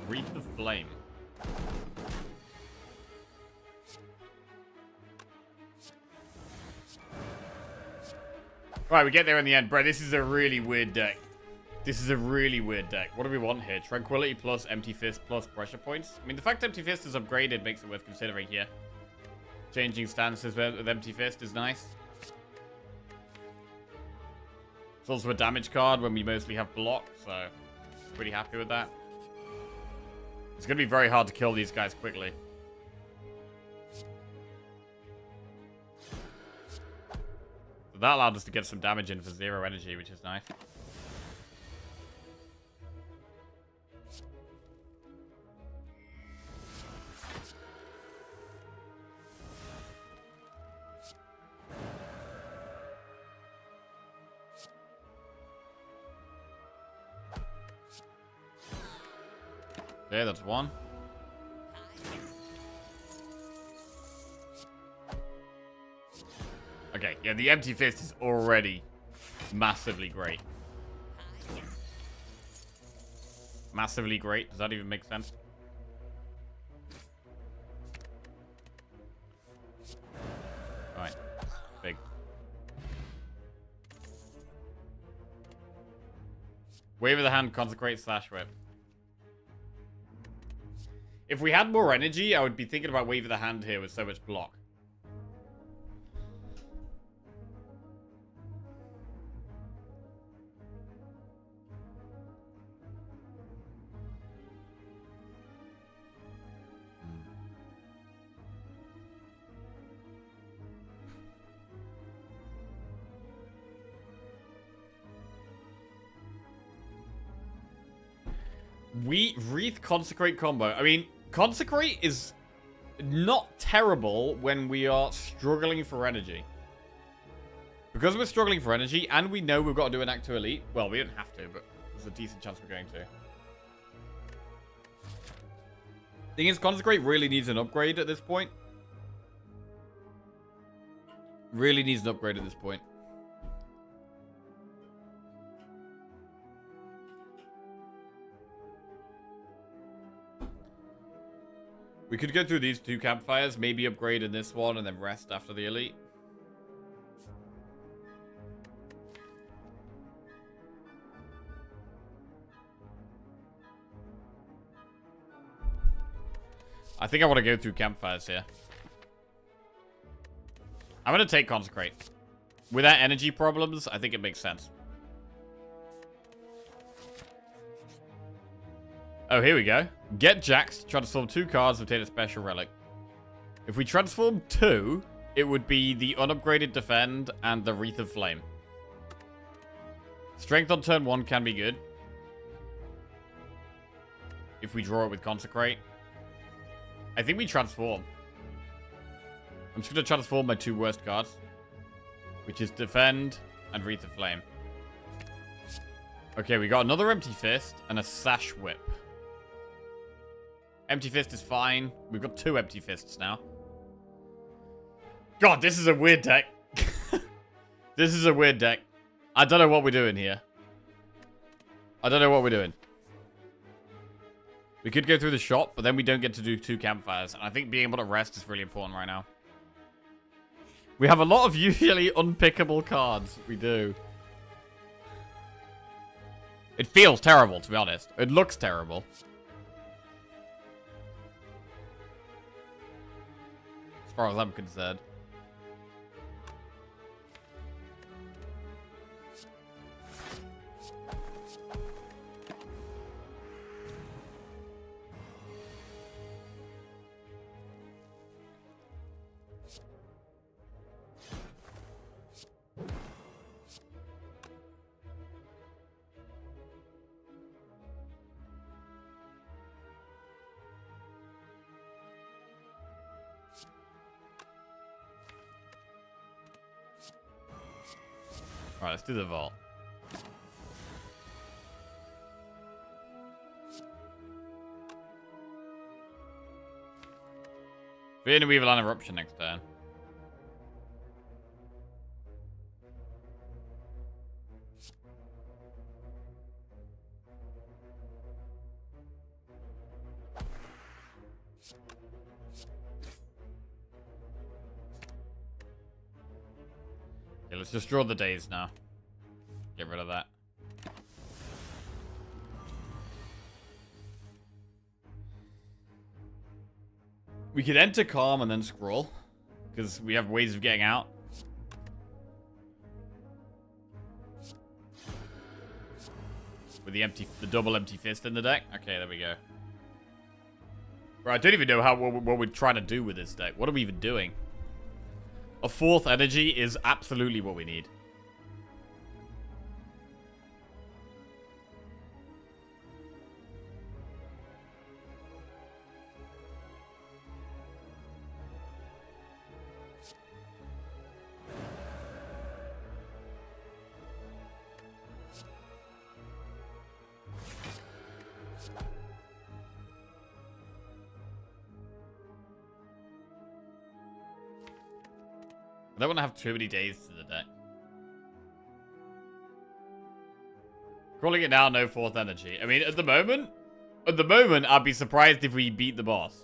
Wreath of Flame. Right, we get there in the end. Bro, this is a really weird deck. This is a really weird deck. What do we want here? Tranquility plus Empty Fist plus pressure points? I mean, the fact Empty Fist is upgraded makes it worth considering here. Changing stances with Empty Fist is nice. It's also a damage card when we mostly have block, so pretty happy with that. It's going to be very hard to kill these guys quickly. So that allowed us to get some damage in for 0 energy, which is nice. Okay, that's 1. Okay, yeah, the Empty Fist is already massively great. Massively great? Does that even make sense? Right. Big. Wave of the hand, consecrate, slash whip. If we had more energy, I would be thinking about Wave of the Hand here with so much block. Wreath Consecrate combo. I mean, Consecrate is not terrible when we are struggling for energy. Because we're struggling for energy, and we know we've got to do an Act 2 Elite. Well, we don't have to, but there's a decent chance we're going to. Thing is, Consecrate really needs an upgrade at this point. Really needs an upgrade at this point. We could go through these 2 campfires, maybe upgrade in this one, and then rest after the Elite. I think I want to go through campfires here. I'm going to take Consecrate. Without energy problems, I think it makes sense. Oh, here we go. Get Jax, transform 2 cards, obtain a special relic. If we transform 2, it would be the unupgraded Defend and the Wreath of Flame. Strength on turn 1 can be good. If we draw it with Consecrate. I think we transform. I'm just going to transform my 2 worst cards. Which is Defend and Wreath of Flame. Okay, we got another Empty Fist and a Sash Whip. Empty Fist is fine. We've got 2 Empty Fists now. God, this is a weird deck. This is a weird deck. I don't know what we're doing here. I don't know what we're doing. We could go through the shop, but then we don't get to do 2 campfires. And I think being able to rest is really important right now. We have a lot of usually unpickable cards. We do. It feels terrible, to be honest. It looks terrible. As far as I'm concerned. Alright, let's do the vault. We're gonna Weevil and Eruption next turn. Okay, let's just draw the days now. Get rid of that. We could enter Calm and then scroll, because we have ways of getting out. With the double Empty Fist in the deck. Okay, there we go. Right, I don't even know what we're trying to do with this deck. What are we even doing? A 4th energy is absolutely what we need. I don't want to have too many days to the deck. Calling it now, no 4th energy. I mean, at the moment, I'd be surprised if we beat the boss.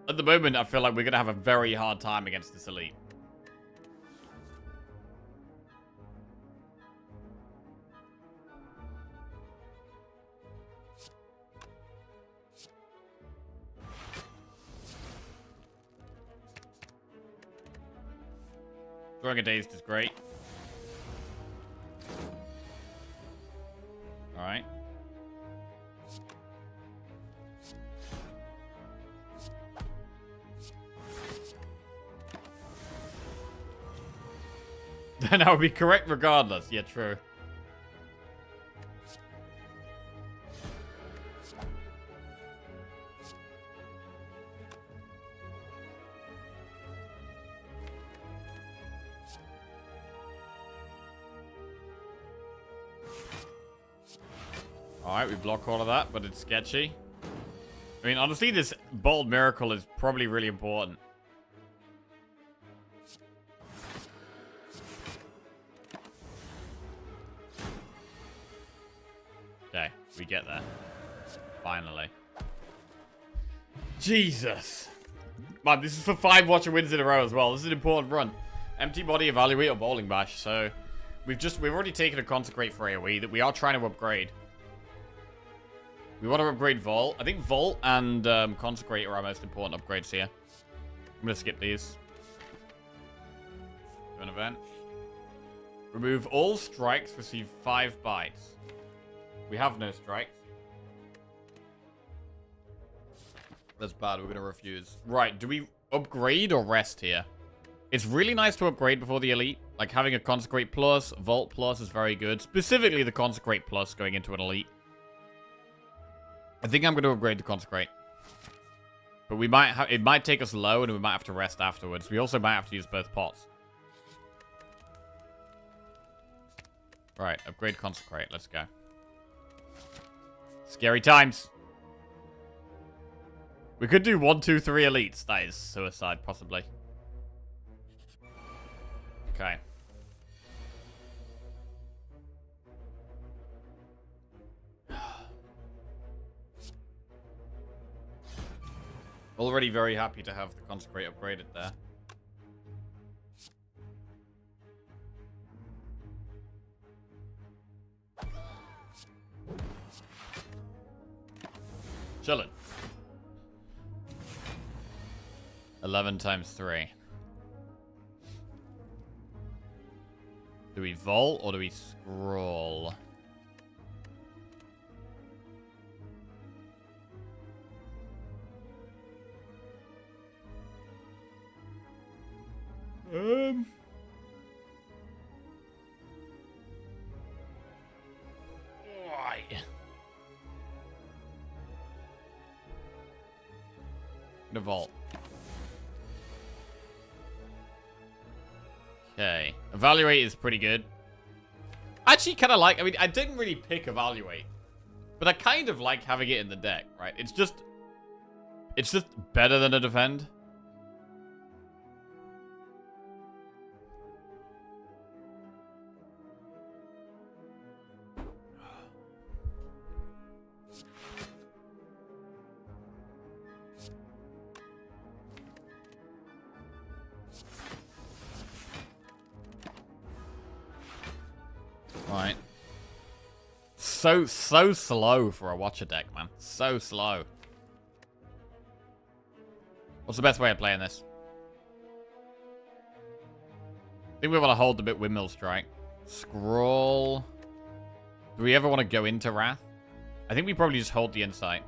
At the moment, I feel like we're going to have a very hard time against this elite. Drawing a Dazed is great. Alright. Then I would be correct regardless. Yeah, true. Alright, we block all of that, but it's sketchy. I mean, honestly, this bold miracle is probably really important. Okay, we get there. Finally. Jesus. Man, this is for 5 watcher wins in a row as well. This is an important run. Empty body, evaluate, or bowling bash. So, we've already taken a consecrate for AoE that we are trying to upgrade. We want to upgrade Vault. I think Vault and Consecrate are our most important upgrades here. I'm going to skip these. Do an event. Remove all strikes, receive 5 bites. We have no strikes. That's bad, we're going to refuse. Right, do we upgrade or rest here? It's really nice to upgrade before the Elite. Like having a Consecrate Plus, Vault Plus is very good. Specifically the Consecrate Plus going into an Elite. I think I'm going to upgrade the Consecrate. But we might it might take us low and we might have to rest afterwards. We also might have to use both pots. Right, upgrade Consecrate. Let's go. Scary times. We could do 1, 2, 3 elites. That is suicide, possibly. Okay. Already very happy to have the Consecrate upgraded there. Chillin'. 11 times 3. Do we vault or do we scroll? Why? The vault. Okay. Evaluate is pretty good. Actually, kind of like... I mean, I didn't really pick Evaluate. But I kind of like having it in the deck, right? It's just better than a Defend. Right. So slow for a Watcher deck, man. So slow. What's the best way of playing this? I think we want to hold the bit Windmill Strike. Scroll. Do we ever want to go into Wrath? I think we probably just hold the Insight.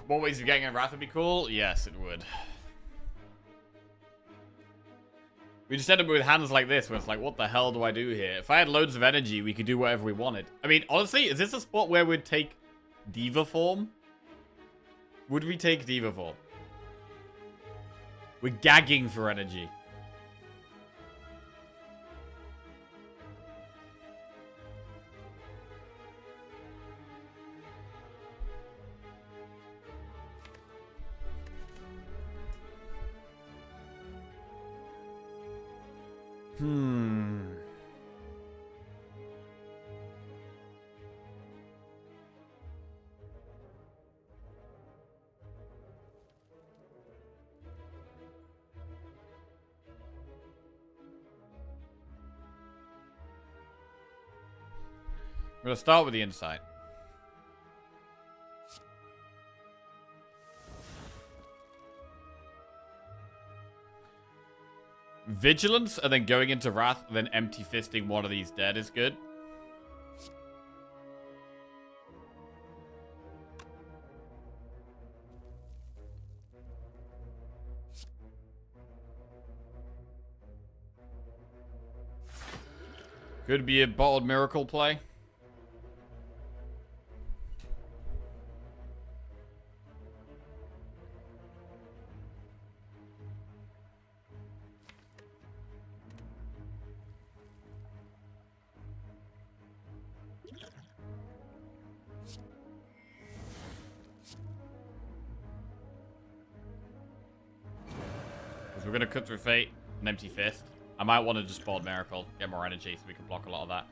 More ways of getting a Wrath would be cool? Yes, it would. We just end up with hands like this where it's like, what the hell do I do here? If I had loads of energy, we could do whatever we wanted. I mean, honestly, is this a spot where we'd take Diva form? Would we take Diva form? We're gagging for energy. I'm going to start with the Insight. Vigilance, and then going into Wrath, then empty fisting one of these dead is good. Could be a bottled miracle play. We're going to cut through Fate, an empty fist. I might want to just board Miracle, get more energy so we can block a lot of that.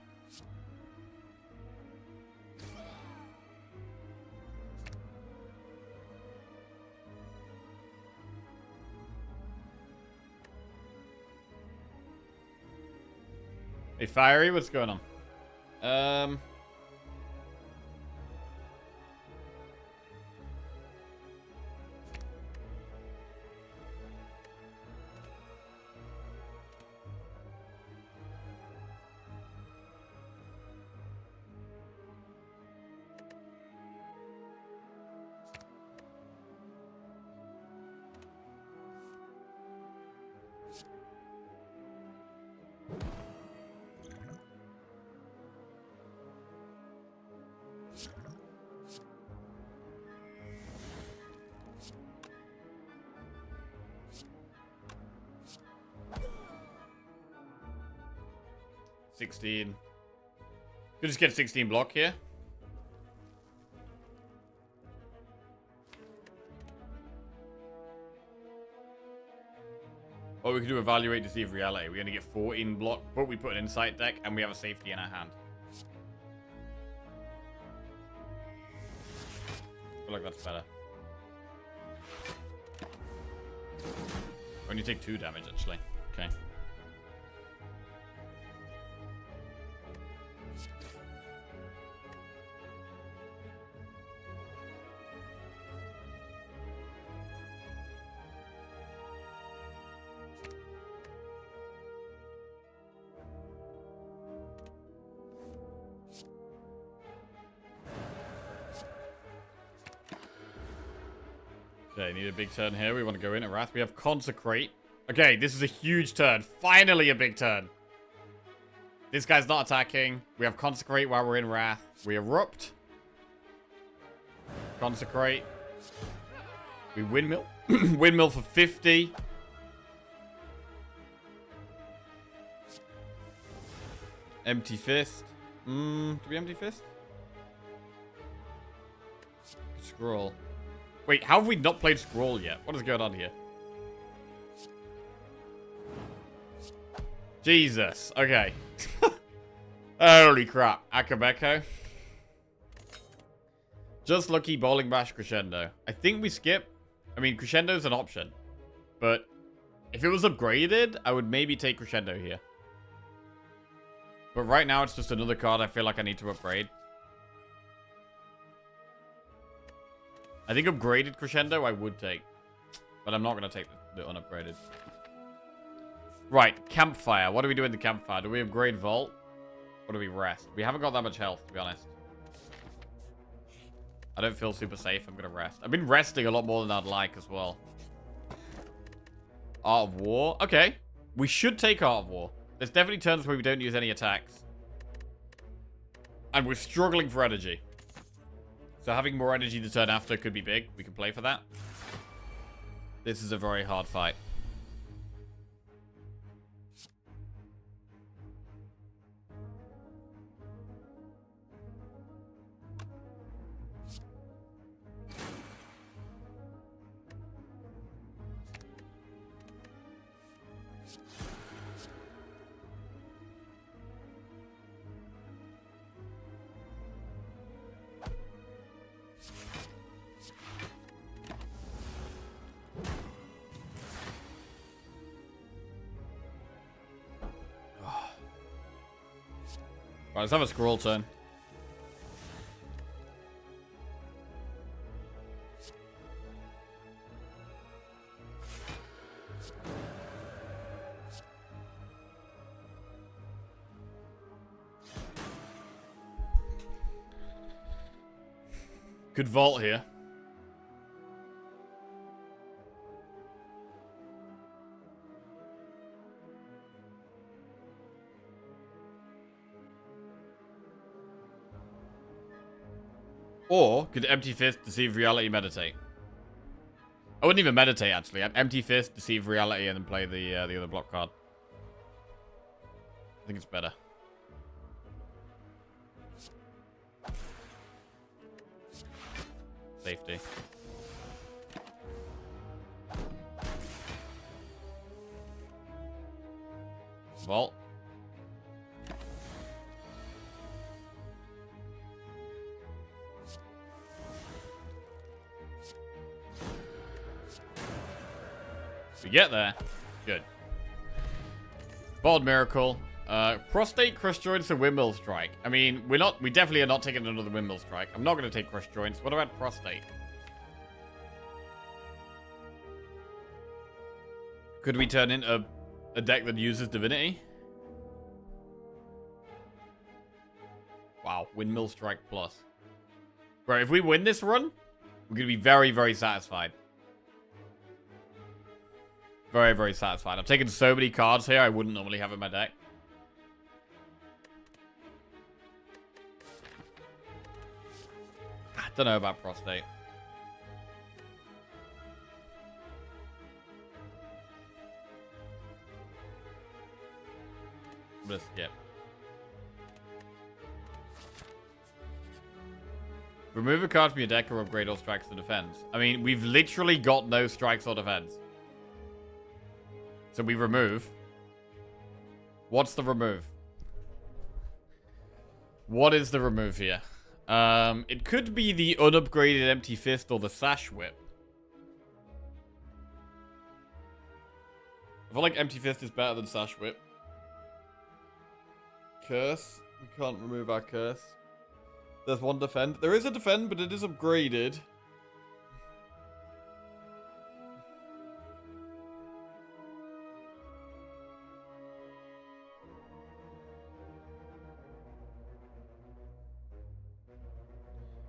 Hey, Fiery, what's going on? 16. Could just get 16 block here. Or we could do evaluate to see if reality. We're going to get 14 block, but we put an insight deck and we have a safety in our hand. I feel like that's better. Only take 2 damage, actually. Okay. Okay, need a big turn here. We want to go in at Wrath. We have Consecrate. Okay, this is a huge turn. Finally a big turn. This guy's not attacking. We have Consecrate while we're in Wrath. We Erupt. Consecrate. We Windmill. Windmill for 50. Empty Fist. Do we Empty Fist? Scroll. Wait, how have we not played Scroll yet? What is going on here? Jesus. Okay. Holy crap. Akabeko. Just Lucky, Bowling Bash, Crescendo. I think we skip. I mean, Crescendo's an option. But if it was upgraded, I would maybe take Crescendo here. But right now, it's just another card I feel like I need to upgrade. I think upgraded Crescendo I would take. But I'm not going to take the unupgraded. Right, Campfire. What do we do in the Campfire? Do we upgrade Vault? Or do we rest? We haven't got that much health, to be honest. I don't feel super safe. I'm going to rest. I've been resting a lot more than I'd like as well. Art of War. Okay. We should take Art of War. There's definitely turns where we don't use any attacks. And we're struggling for energy. So having more energy the turn after could be big. We can play for that. This is a very hard fight. Right, let's have a scroll turn. Good vault here. Or could Empty Fist, Deceive Reality, Meditate. I wouldn't even meditate, actually. I'd Empty Fist, Deceive Reality, and then play the other block card. I think it's better. Safety. Vault. We get there. Good. Bold Miracle. Prostate, Crush Joints, and Windmill Strike. I mean, we definitely are not taking another Windmill Strike. I'm not going to take Crush Joints. What about Prostate? Could we turn into a deck that uses Divinity? Wow, Windmill Strike Plus. Bro, if we win this run, we're going to be very, very satisfied. Very, very satisfied. I've taken so many cards here I wouldn't normally have in my deck. I don't know about Prostate. I'm gonna skip. Remove a card from your deck or upgrade all strikes to defense. I mean, we've literally got no strikes or defense. So we remove. What's the remove? What is the remove here? It could be the unupgraded Empty Fist or the Sash Whip. I feel like Empty Fist is better than Sash Whip. Curse. We can't remove our curse. There's one defend. There is a defend, but it is upgraded.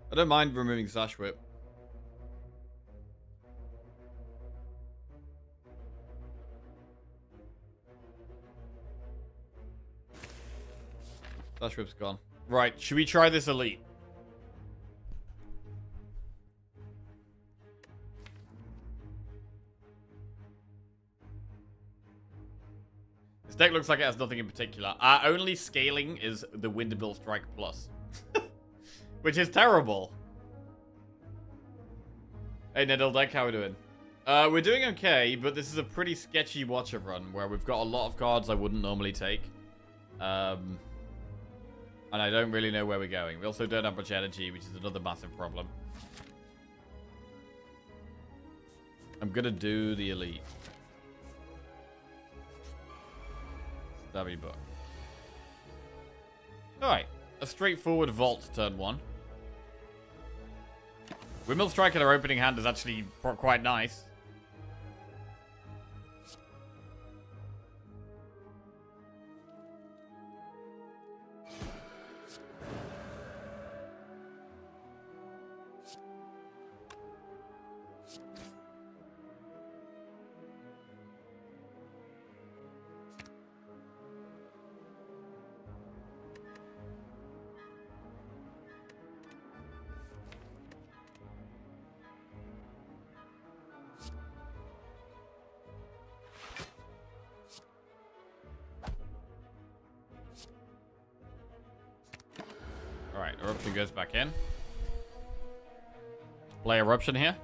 I don't mind removing Sash Whip. Sash Whip's gone. Right, should we try this Elite? This deck looks like it has nothing in particular. Our only scaling is the Windmill Strike Plus. Which is terrible. Hey, Nedal deck, how are we doing? We're doing okay, but this is a pretty sketchy watcher run where we've got a lot of cards I wouldn't normally take. And I don't really know where we're going. We also don't have much energy, which is another massive problem. I'm gonna do the Elite. Stabby book. Alright. A straightforward vault turn 1. Windmill Strike in our opening hand is actually quite nice. Alright, Eruption goes back in. Play Eruption here.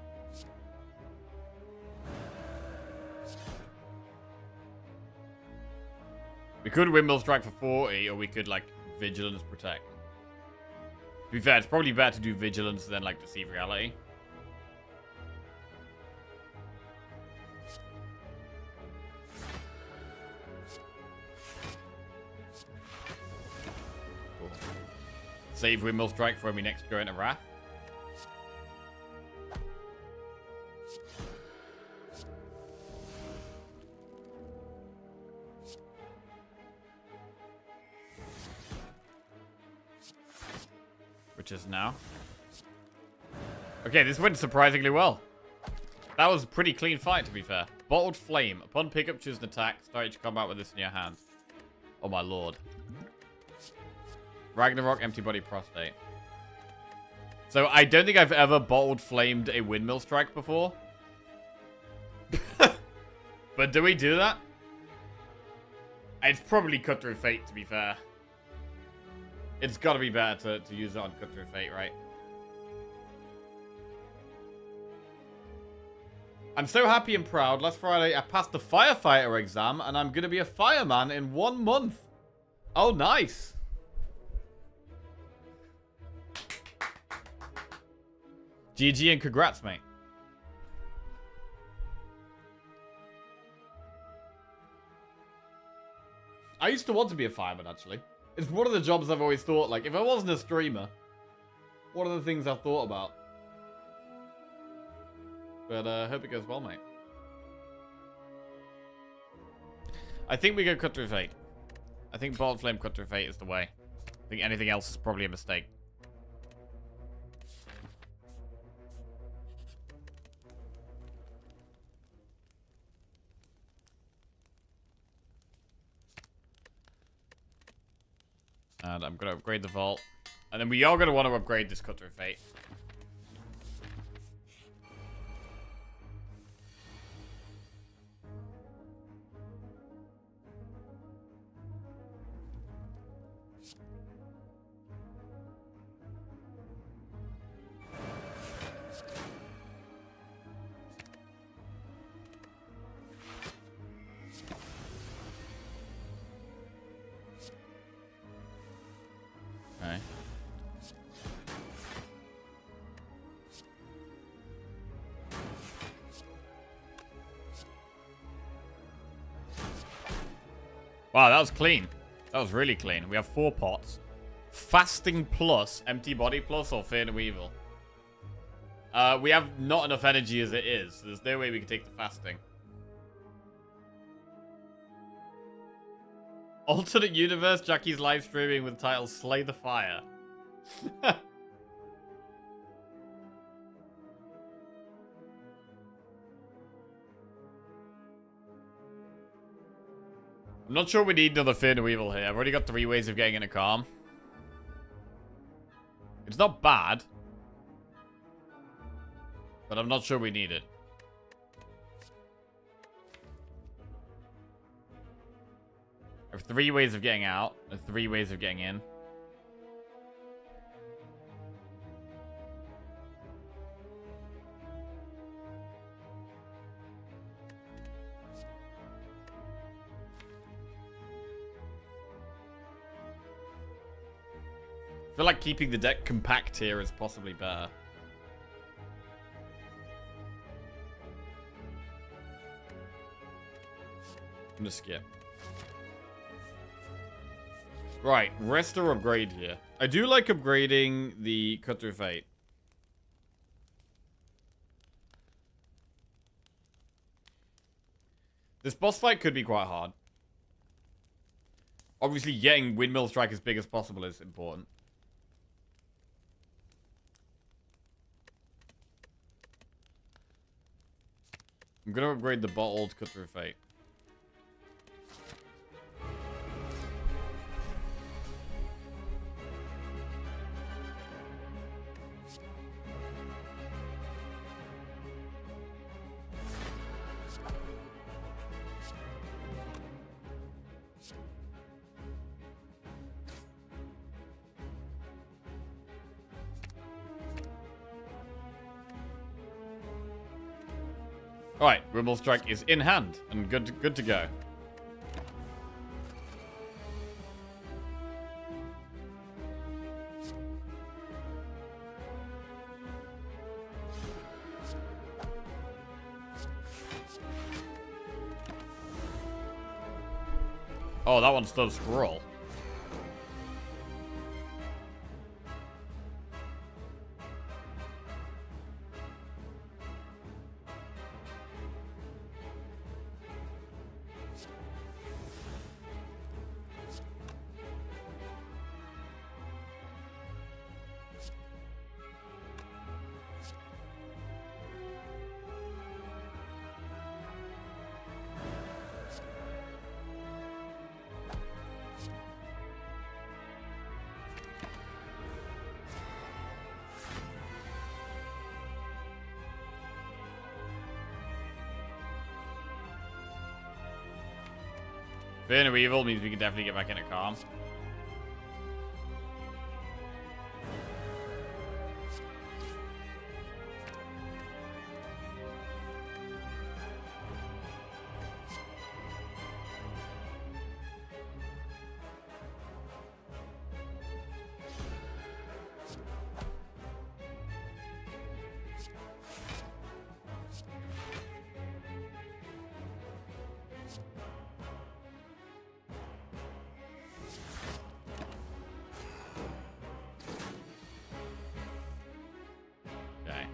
We could Windmill Strike for 40, or we could, like, Vigilance Protect. To be fair, it's probably better to do Vigilance than, like, Deceive Reality. Cool. Save Windmill Strike for when we next go into Wrath. Which is now. Okay, this went surprisingly well. That was a pretty clean fight, to be fair. Bottled Flame. Upon pickup, choose an attack. Start each combat with this in your hand. Oh my lord. Ragnarok, Empty Body, Prostate. So I don't think I've ever bottled flamed a windmill strike before. But do we do that? It's probably cut through fate, to be fair. It's got to be better to use it on cut through fate, right? I'm so happy and proud. Last Friday, I passed the firefighter exam, and I'm going to be a fireman in 1 month. Oh, nice. GG and congrats, mate. I used to want to be a fireman, actually. It's one of the jobs I've always thought, like, if I wasn't a streamer, one of the things I've thought about. But, hope it goes well, mate. I think we go cut through fate. I think Bolt Flame cut through fate is the way. I think anything else is probably a mistake. And I'm going to upgrade the vault. And then we are going to want to upgrade this cut through fate. Okay. Wow, that was clean. That was really clean. We have 4 pots. Fasting plus, empty body plus, or fear no evil. We have not enough energy as it is. So there's no way we can take the fasting. Alternate universe, Jackie's live streaming with the title Slay the Fire. I'm not sure we need another Fear no Evil here. I've already got 3 ways of getting into calm. It's not bad. But I'm not sure we need it. I have 3 ways of getting out and 3 ways of getting in. I feel like keeping the deck compact here is possibly better. I'm gonna skip. Right, rest or upgrade here. I do like upgrading the Cut Through Fate. This boss fight could be quite hard. Obviously, getting Windmill Strike as big as possible is important. I'm gonna upgrade the bottled Cut Through Fate. Alright, Windmill Strike is in hand and good to go. Oh, that one still scroll. Fear no evil means we can definitely get back into calm. Okay.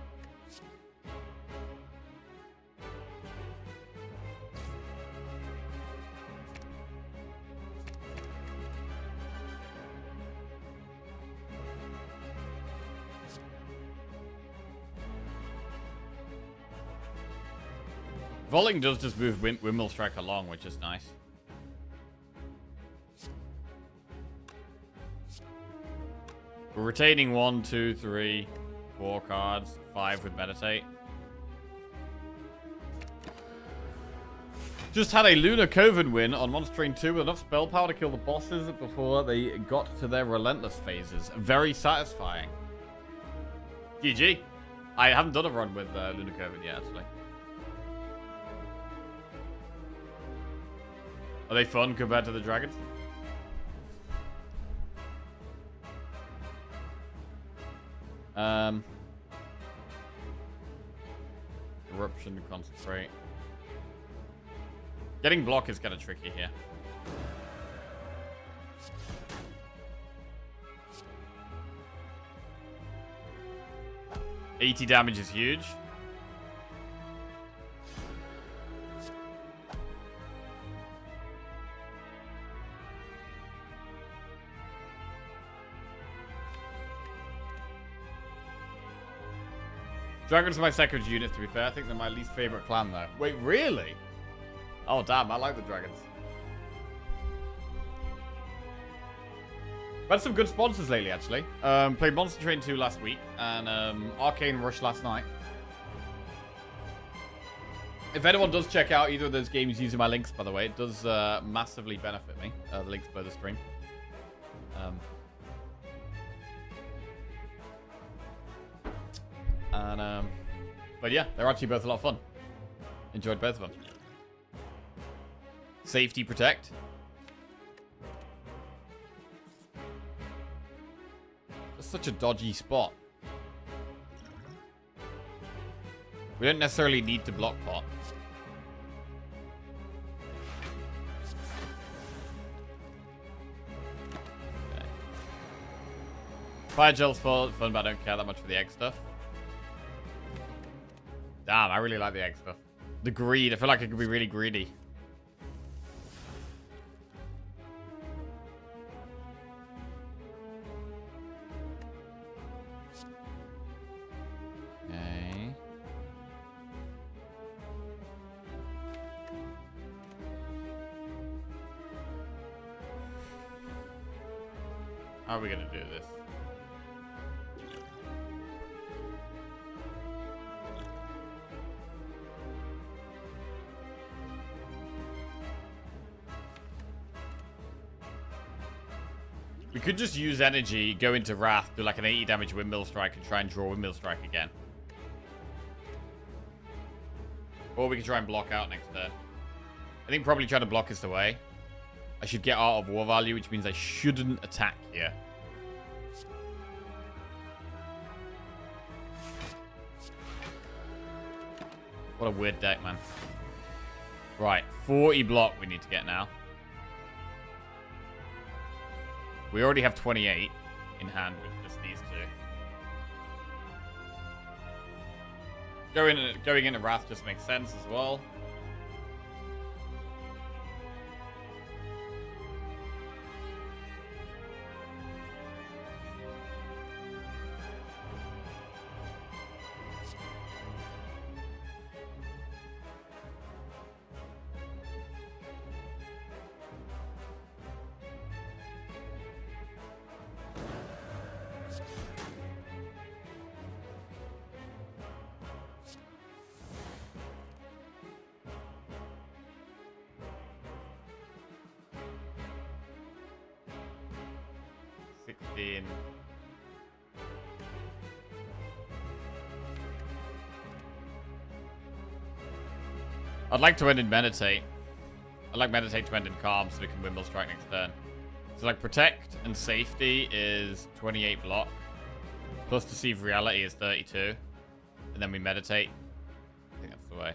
Volleying does just move Windmill Strike along, which is nice. We're retaining 1, 2, 3, 4 cards, 5 with Meditate. Just had a Lunar Coven win on Monster Train 2 with enough spell power to kill the bosses before they got to their relentless phases. Very satisfying. GG. I haven't done a run with Lunar Coven yet, actually. Are they fun compared to the dragons? Eruption, concentrate. Getting block is kind of tricky here. $80 damage is huge. Dragons are my second unit, to be fair. I think they're my least favorite clan, though. Wait, really? Oh, damn. I like the dragons. I've had some good sponsors lately, actually. Played Monster Train 2 last week, and Arcane Rush last night. If anyone does check out either of those games using my links, by the way, it does massively benefit me. The links below the stream. But yeah, they're actually both a lot of fun. Enjoyed both of them. Safety protect. That's such a dodgy spot. We don't necessarily need to block pot. Okay. Fire gel's fun, but I don't care that much for the egg stuff. Damn, I really like the egg stuff. The greed. I feel like it could be really greedy. Okay. How are we going to do this? We could just use energy, go into Wrath, do like an 80 damage Windmill Strike, and try and draw Windmill Strike again. Or we can try and block out next turn. I think probably trying to block is the way. I should get Art of War value, which means I shouldn't attack here. What a weird deck, man. Right, 40 block we need to get now. We already have 28 in hand with just these two. Going into Wrath just makes sense as well. 16. I'd like to end in meditate. I'd like meditate to end in calm so we can windmill strike next turn. So like protect and safety is 28 block. Plus deceive reality is 32. And then we meditate. I think that's the way.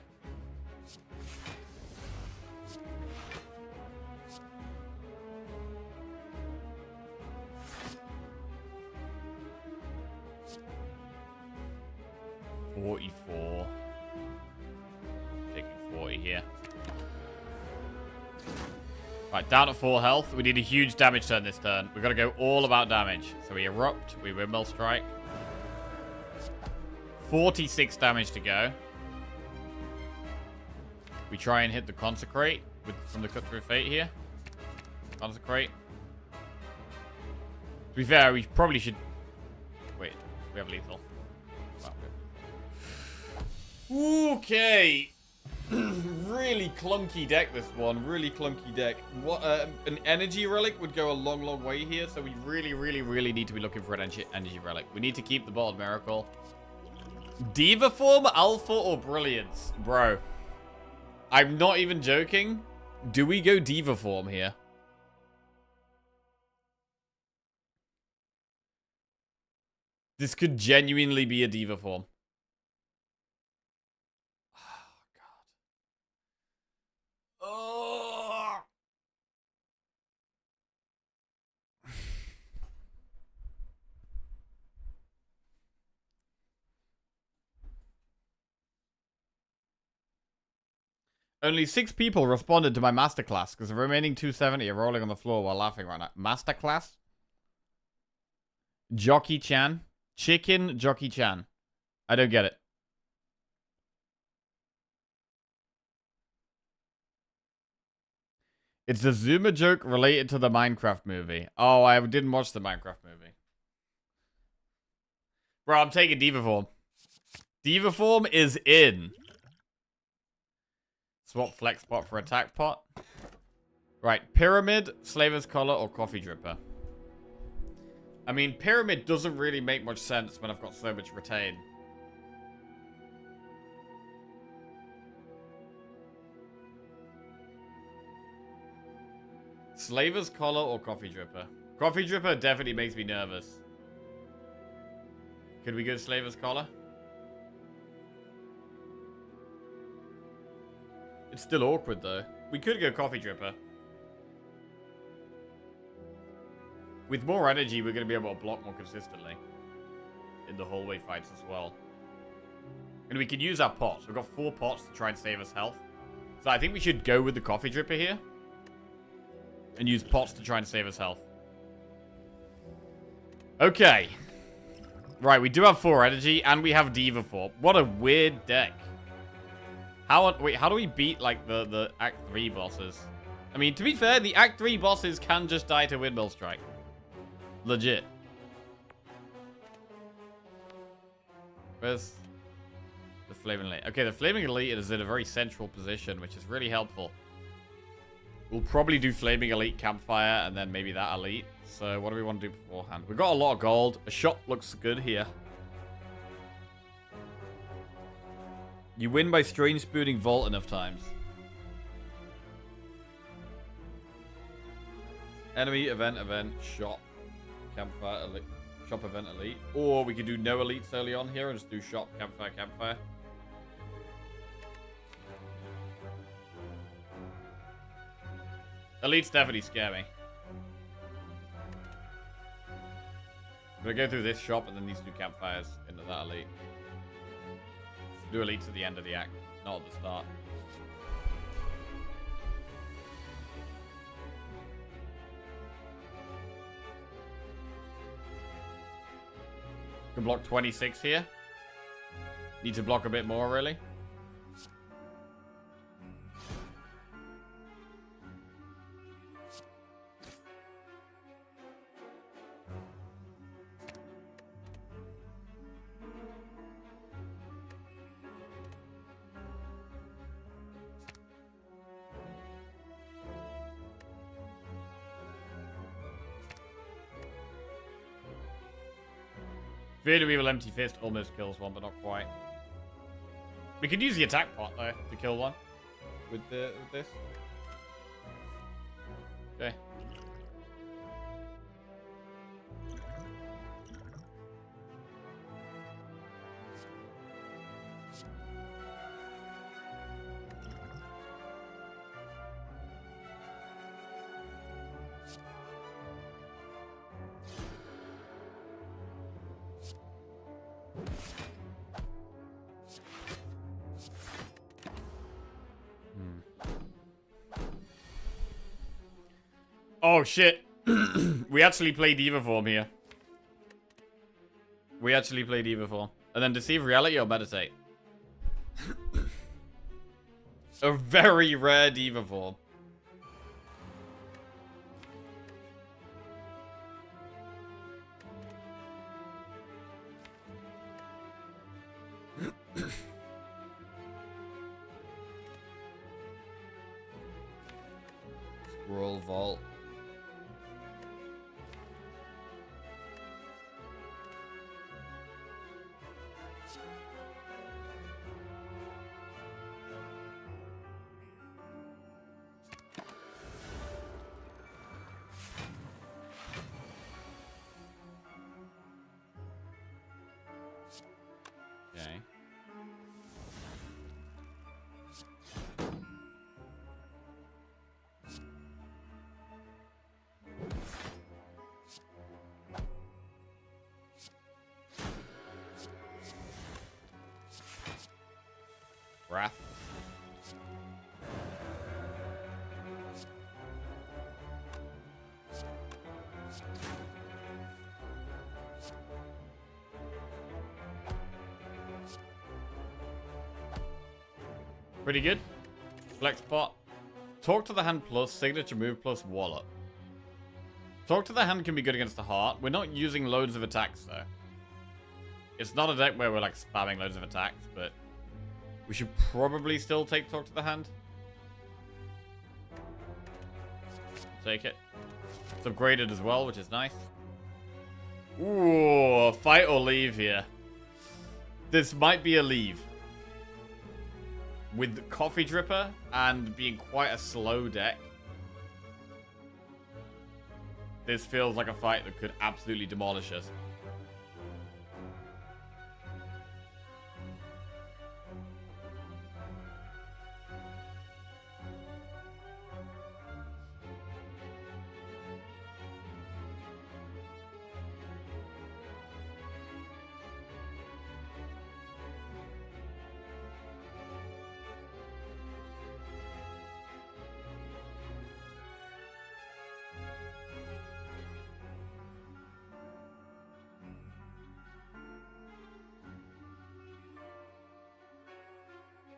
$44. Taking 40 here. Right, down to 4 health. We need a huge damage turn this turn. We've got to go all about damage. So we erupt, we windmill strike. 46 damage to go. We try and hit the consecrate from the cut through fate here. Consecrate. To be fair, we probably should... Wait, we have lethal. Wow. Okay. Really clunky deck, this one. Really clunky deck. What an energy relic would go a long, long way here. So we really, really, really need to be looking for an energy relic. We need to keep the bottled miracle. Diva form, alpha, or brilliance? Bro. I'm not even joking. Do we go diva form here? This could genuinely be a diva form. Only 6 people responded to my masterclass because the remaining 270 are rolling on the floor while laughing right now. Masterclass? Jockey Chan? Chicken Jockey Chan. I don't get it. It's a Zuma joke related to the Minecraft movie. Oh, I didn't watch the Minecraft movie. Bro, I'm taking Diva Form. Diva Form is in. Swap Flex Pot for Attack Pot. Right, Pyramid, Slaver's Collar, or Coffee Dripper. I mean, Pyramid doesn't really make much sense when I've got so much Retain. Slaver's Collar or Coffee Dripper? Coffee Dripper definitely makes me nervous. Could we go Slaver's Collar? It's still awkward, though. We could go Coffee Dripper. With more energy, we're going to be able to block more consistently. In the hallway fights as well. And we can use our pots. We've got 4 pots to try and save us health. So I think we should go with the Coffee Dripper here. And use pots to try and save us health. Okay. Right, we do have 4 energy, and we have Diva Form. What a weird deck. Wait, how do we beat, like, the Act 3 bosses? I mean, to be fair, the Act 3 bosses can just die to Windmill Strike. Legit. Where's the Flaming Elite? Okay, the Flaming Elite is in a very central position, which is really helpful. We'll probably do Flaming Elite Campfire, and then maybe that Elite. So, what do we want to do beforehand? We've got a lot of gold. A shot looks good here. You win by strange spooning Vault enough times. Enemy, event, shop. Campfire, elite. Shop, event, elite. Or we could do no elites early on here and just do shop, campfire, campfire. Elites definitely scare me. I'm gonna go through this shop and then these 2 campfires into that elite. Do elites at the end of the act, not at the start. Can block 26 here. Need to block a bit more, really. Fear of Evil Empty Fist almost kills one, but not quite. We could use the attack pot, though, to kill one with this. Okay. Oh, shit. We actually played Eva Form here. We actually played Eva Form. And then Deceive Reality or Meditate. A very rare Diva Form. Scroll Vault. Okay. Wrath. Pretty good. Flex pot. Talk to the hand plus, signature move plus wallop. Talk to the hand can be good against the heart. We're not using loads of attacks though. It's not a deck where we're like spamming loads of attacks, but we should probably still take Talk to the Hand. Take it. It's upgraded as well, which is nice. Ooh, fight or leave here. This might be a leave. With Coffee Dripper and being quite a slow deck, this feels like a fight that could absolutely demolish us.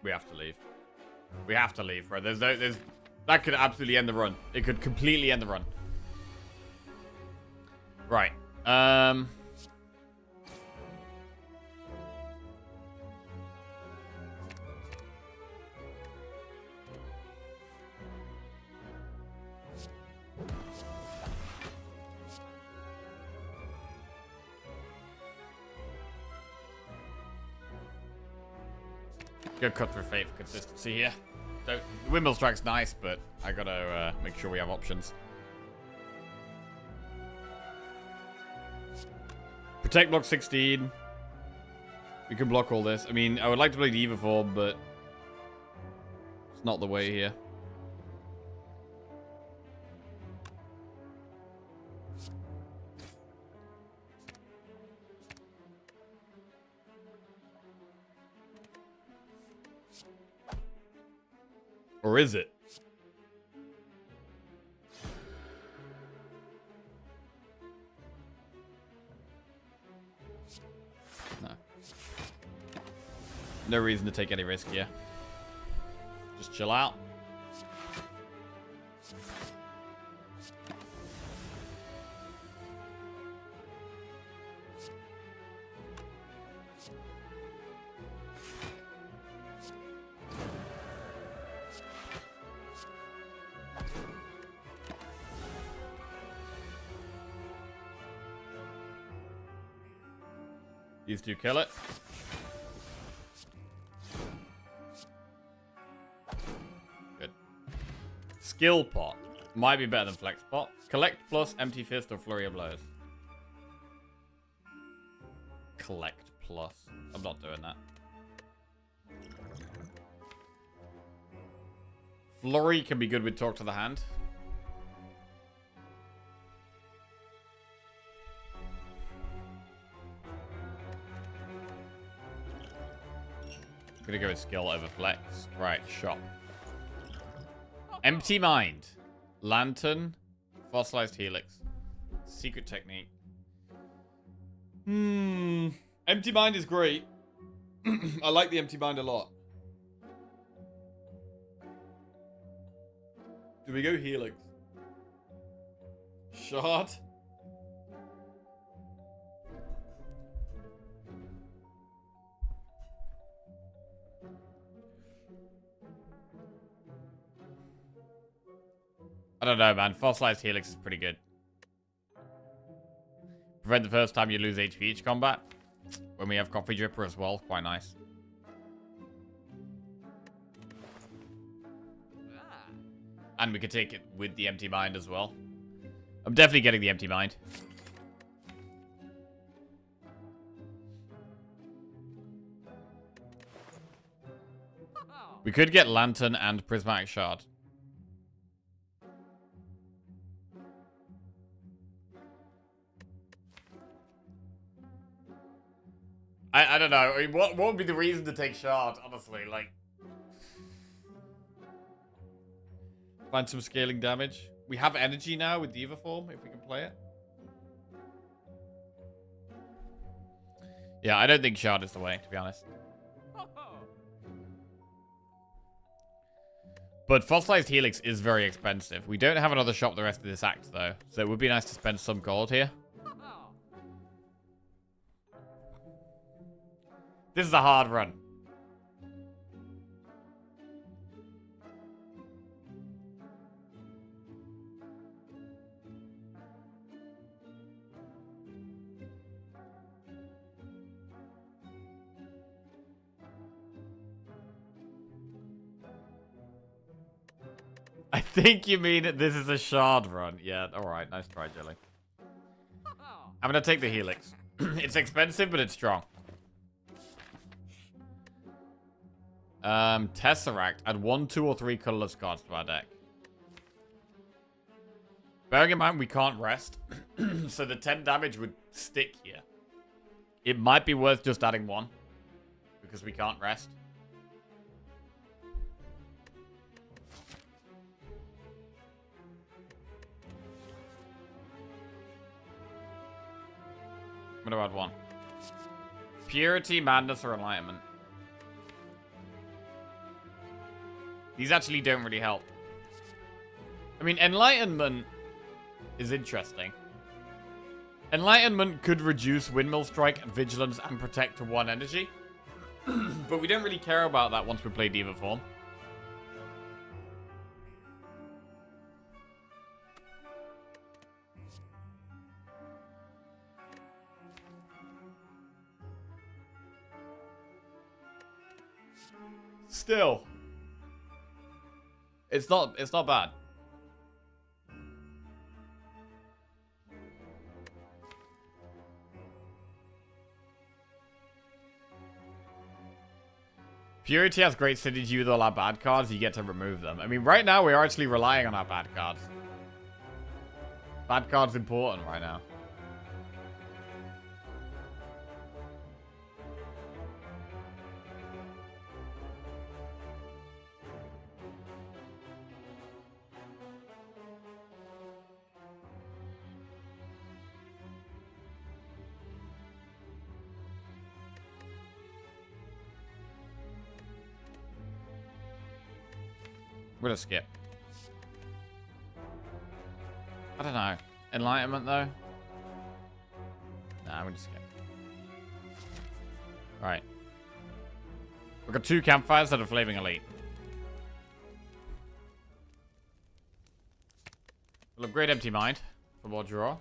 We have to leave. We have to leave, bro. That could absolutely end the run. It could completely end the run. Right. Go cut through fate for consistency here. So, the windmill strike's nice, but I gotta make sure we have options. Protect block 16. We can block all this. I mean, I would like to play the Eva form, but it's not the way here. Or is it? No. No reason to take any risk here. Just chill out. These two kill it. Good. Skill pot. Might be better than flex pot. Collect plus, empty fist, or flurry of blows. Collect plus. I'm not doing that. Flurry can be good with talk to the hand. I'm gonna go with skill over flex. Right, shop. Empty mind. Lantern. Fossilized helix. Secret technique. Empty mind is great. I like the empty mind a lot. Do we go helix? Shard? I don't know, man. Fossilized helix is pretty good. Prevent the first time you lose HP each combat. When we have coffee dripper as well, quite nice. And we could take it with the empty mind as well. I'm definitely getting the empty mind. We could get lantern and prismatic shard. I don't know. I mean, what would be the reason to take shard, honestly? Like, find some scaling damage. We have energy now with Diva form, if we can play it. Yeah, I don't think shard is the way, to be honest. But fossilized helix is very expensive. We don't have another shop the rest of this act, though. So it would be nice to spend some gold here. This is a hard run. I think you mean this is a shard run. Yeah, alright. Nice try, Jelly. I'm gonna take the helix. It's expensive, but it's strong. Tesseract. Add 1, 2, or 3 colorless cards to our deck. Bearing in mind we can't rest, so the 10 damage would stick here. It might be worth just adding 1, because we can't rest. I'm gonna add 1. Purity, Madness, or Enlightenment. These actually don't really help. I mean, Enlightenment is interesting. Enlightenment could reduce Windmill Strike, Vigilance, and Protect to 1 energy. But we don't really care about that once we play Diva form. Still. It's not bad. Purity has great synergy with all our bad cards. You get to remove them. I mean, right now we're actually relying on our bad cards. Bad cards important right now. We're gonna skip. I don't know. Enlightenment, though? Nah, I'm gonna skip. Alright. We've got 2 campfires that are Flaming Elite. We'll upgrade Empty Mind for more draw.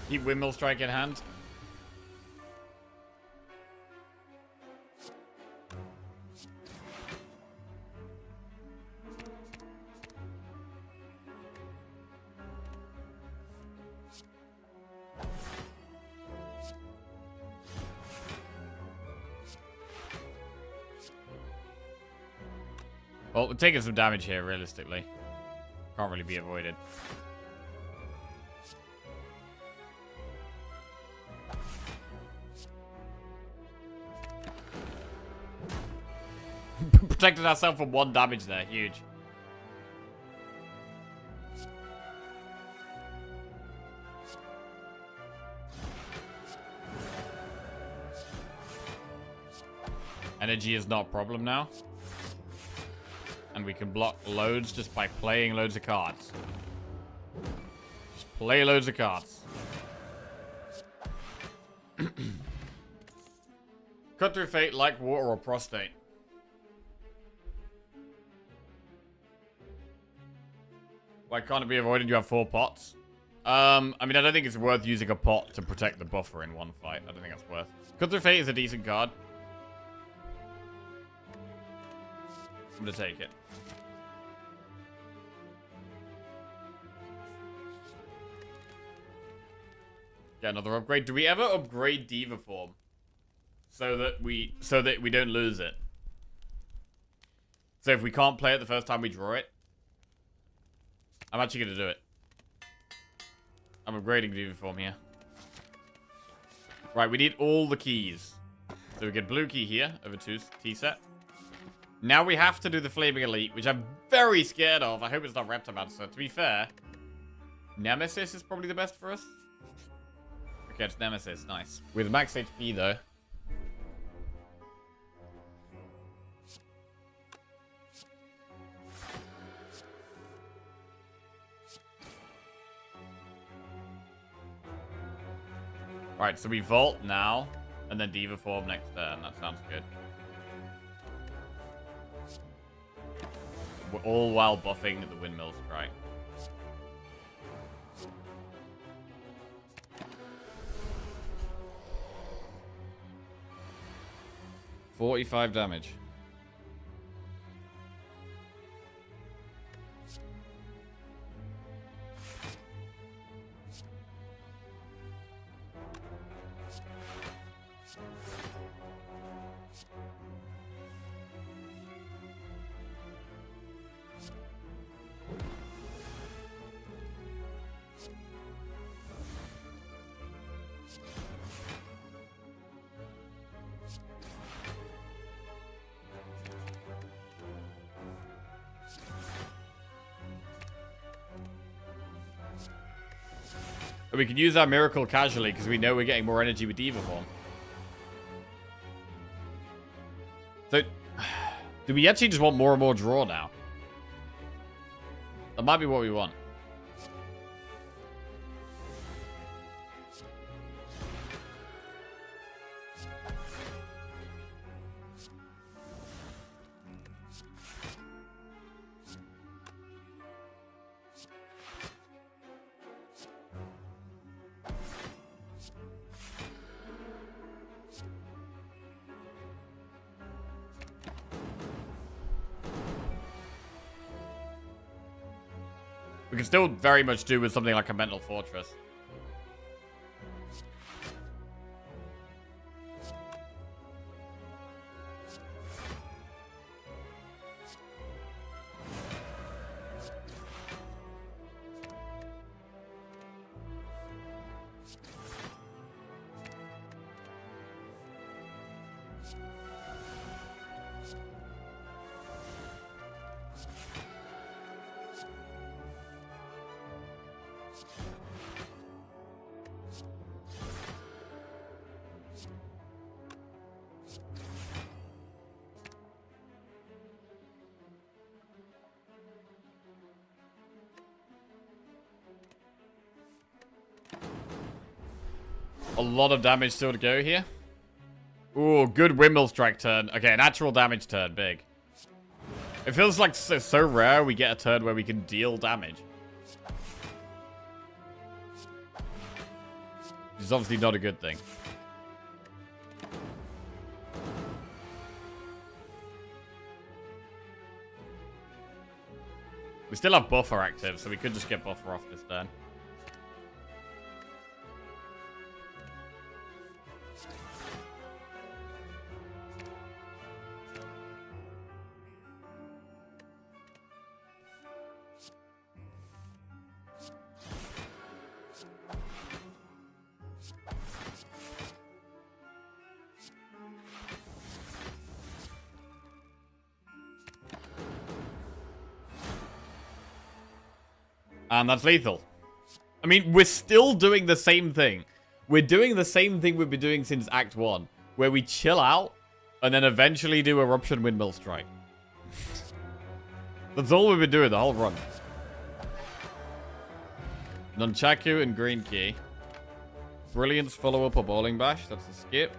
Keep Windmill Strike in hand. Well, we're taking some damage here, realistically. Can't really be avoided. Protected ourselves from 1 damage there. Huge. Energy is not a problem now. And we can block loads just by playing loads of cards. Just play loads of cards. Cut through fate like water or prostate. Why can't it be avoided? You have 4 pots. I mean, I don't think it's worth using a pot to protect the buffer in one fight. I don't think that's worth. Cut through fate is a decent card. I'm gonna take it. Get another upgrade. Do we ever upgrade Diva form so that we don't lose it? So if we can't play it the first time we draw it, I'm actually gonna do it. I'm upgrading Diva form here. Right, we need all the keys. So we get blue key here over 2 key set. Now we have to do the Flaming Elite, which I'm very scared of. I hope it's not Reptomancer. To be fair, Nemesis is probably the best for us. Okay, it's Nemesis. Nice. With max HP, though. Alright, so we Vault now, and then Diva form next turn. That sounds good. We're all while buffing the Windmill Strike. $45 damage. We can use our Miracle casually because we know we're getting more energy with Diva form. So, do we actually just want more and more draw now? That might be what we want. We can still very much do with something like a Mental Fortress. A lot of damage still to go here. Ooh, good Windmill Strike turn. Okay, natural damage turn. Big. It feels like so rare we get a turn where we can deal damage. Which is obviously not a good thing. We still have buffer active, so we could just get buffer off this turn. And that's lethal. I mean, we're still doing the same thing. We're doing the same thing we've been doing since Act 1. Where we chill out, and then eventually do Eruption Windmill Strike. That's all we've been doing the whole run. Nunchaku and Green Key. Brilliance, follow-up, or Bowling Bash. That's a skip.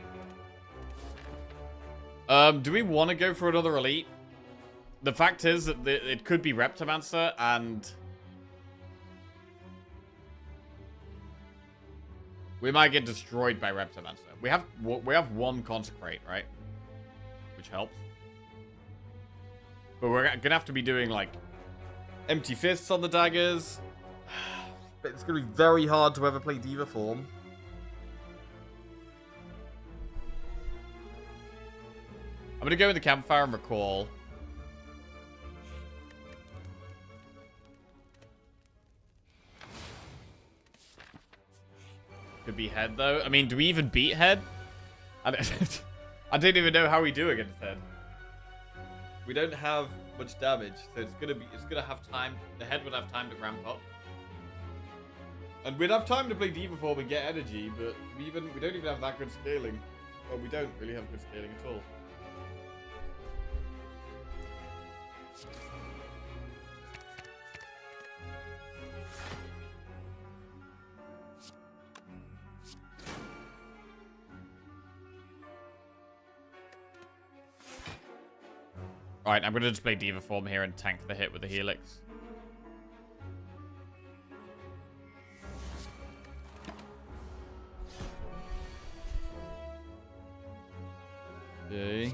Do we want to go for another Elite? The fact is that it could be Reptomancer, and... we might get destroyed by Reptomancer. We have one Consecrate, right? Which helps. But we're gonna have to be doing, like, Empty Fists on the daggers. It's gonna be very hard to ever play Diva form. I'm gonna go with the Campfire and Recall. Could be Head, though. I mean, do we even beat Head? I don't even know how we do against Head. We don't have much damage, so it's gonna have time. The Head would have time to ramp up. And we'd have time to play Diva form and get energy, but we don't even have that good scaling. Well, we don't really have good scaling at all. Alright, I'm going to just play Diva form here and tank the hit with the Helix. Okay.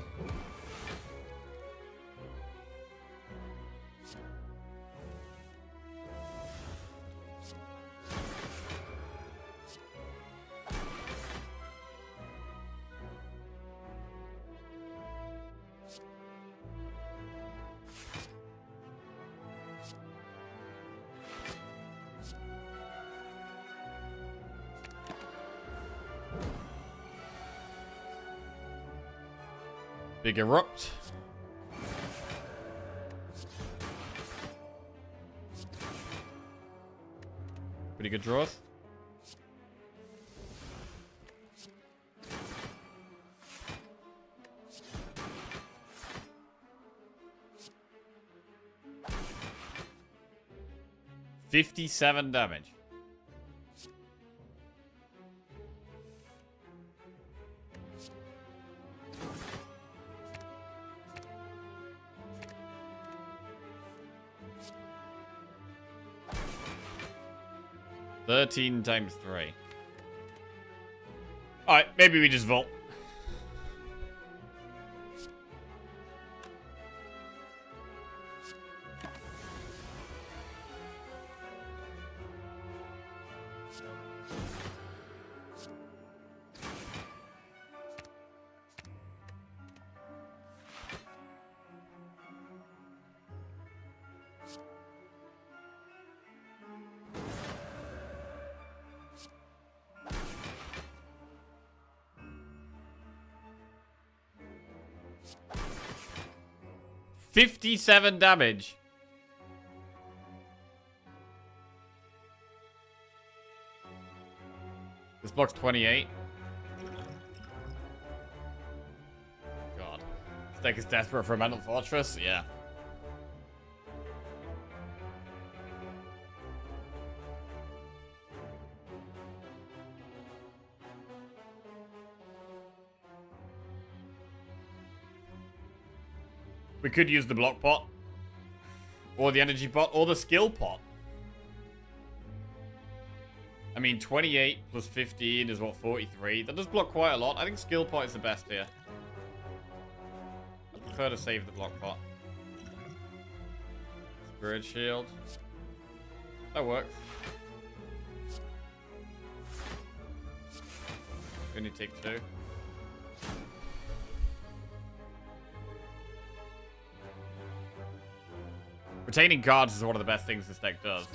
Big Erupt. Pretty good draws. $57 damage. $13 times 3. Alright, maybe we just vault. $57 damage. This block's 28. God. This deck is desperate for a Mental Fortress? Yeah. We could use the block pot. Or the energy pot. Or the skill pot. I mean, 28 plus 15 is what, 43? That does block quite a lot. I think skill pot is the best here. I prefer to save the block pot. Spirit shield. That works. We only take 2. Retaining cards is one of the best things this deck does.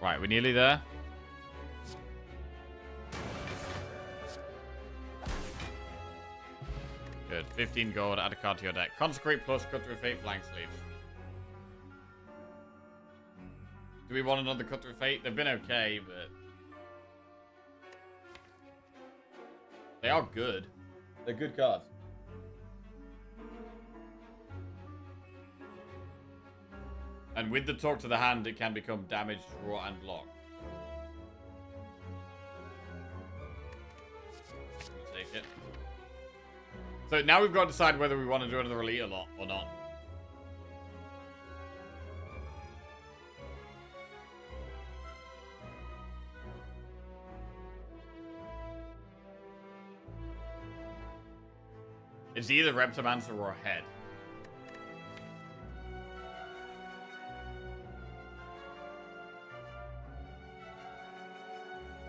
Right, we're nearly there. Good. 15 gold, add a card to your deck. Consecrate plus cut through fate flank sleeves. Do we want another cut through fate? They've been okay, but they are good. They're good cards. And with the talk to the hand, it can become damage, draw, and block. We'll take it. So now we've got to decide whether we want to do another elite or not. It's either Reptomancer or Head.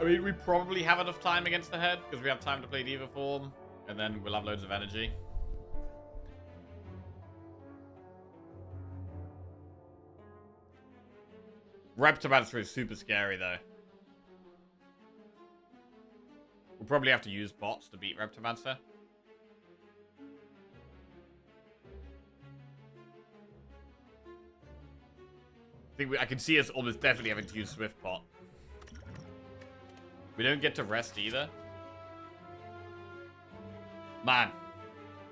I mean, we probably have enough time against the Head, because we have time to play Diva form, and then we'll have loads of energy. Reptomancer is super scary, though. We'll probably have to use bots to beat Reptomancer. I can see us almost definitely having to use Swift Pot. We don't get to rest either. Man,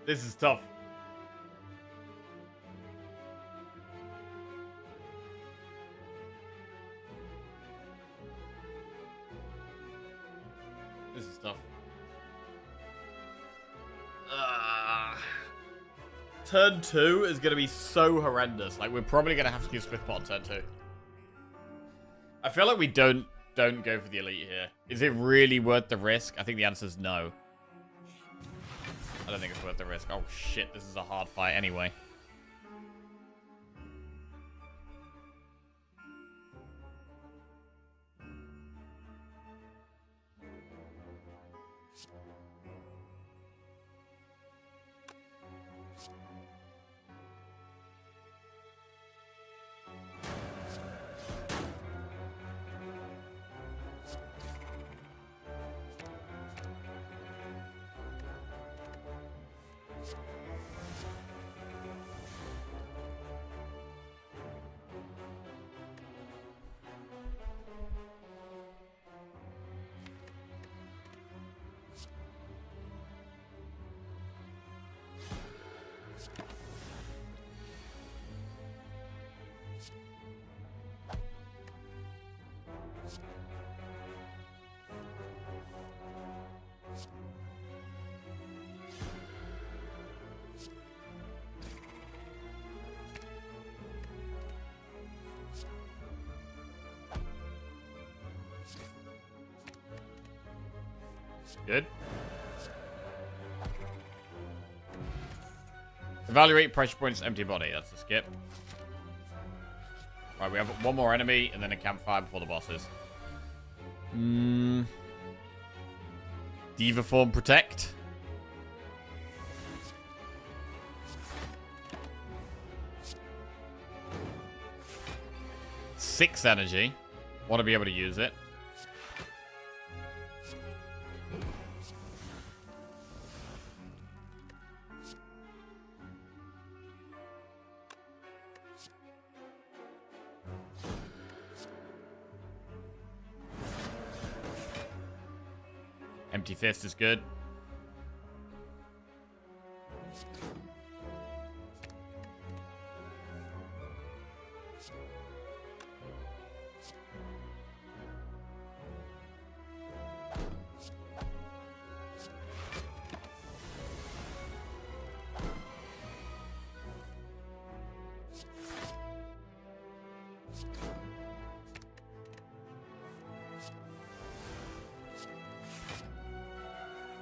this is tough. This is tough. Turn 2 is going to be so horrendous. Like, we're probably going to have to use Swift Pot on turn 2. I feel like we don't go for the elite here. Is it really worth the risk? I think the answer is no. I don't think it's worth the risk. Oh shit, this is a hard fight anyway. Good. Evaluate pressure points, empty body. That's a skip. Right, we have one more enemy and then a campfire before the bosses. Diva form protect. Six energy. Want to be able to use it. Empty fist is good.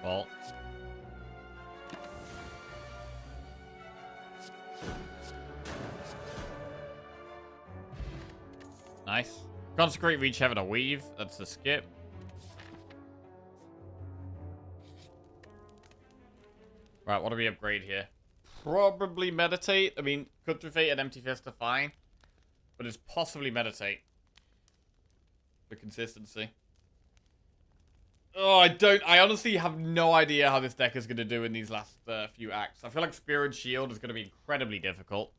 Well. Nice. Consecrate, reach heaven, or weave. That's the skip. Right, what do we upgrade here? Probably meditate. I mean, Cultivate and Empty Fist are fine. But it's possibly meditate. For consistency. Oh, I honestly have no idea how this deck is going to do in these last few acts. I feel like Spirit Shield is going to be incredibly difficult.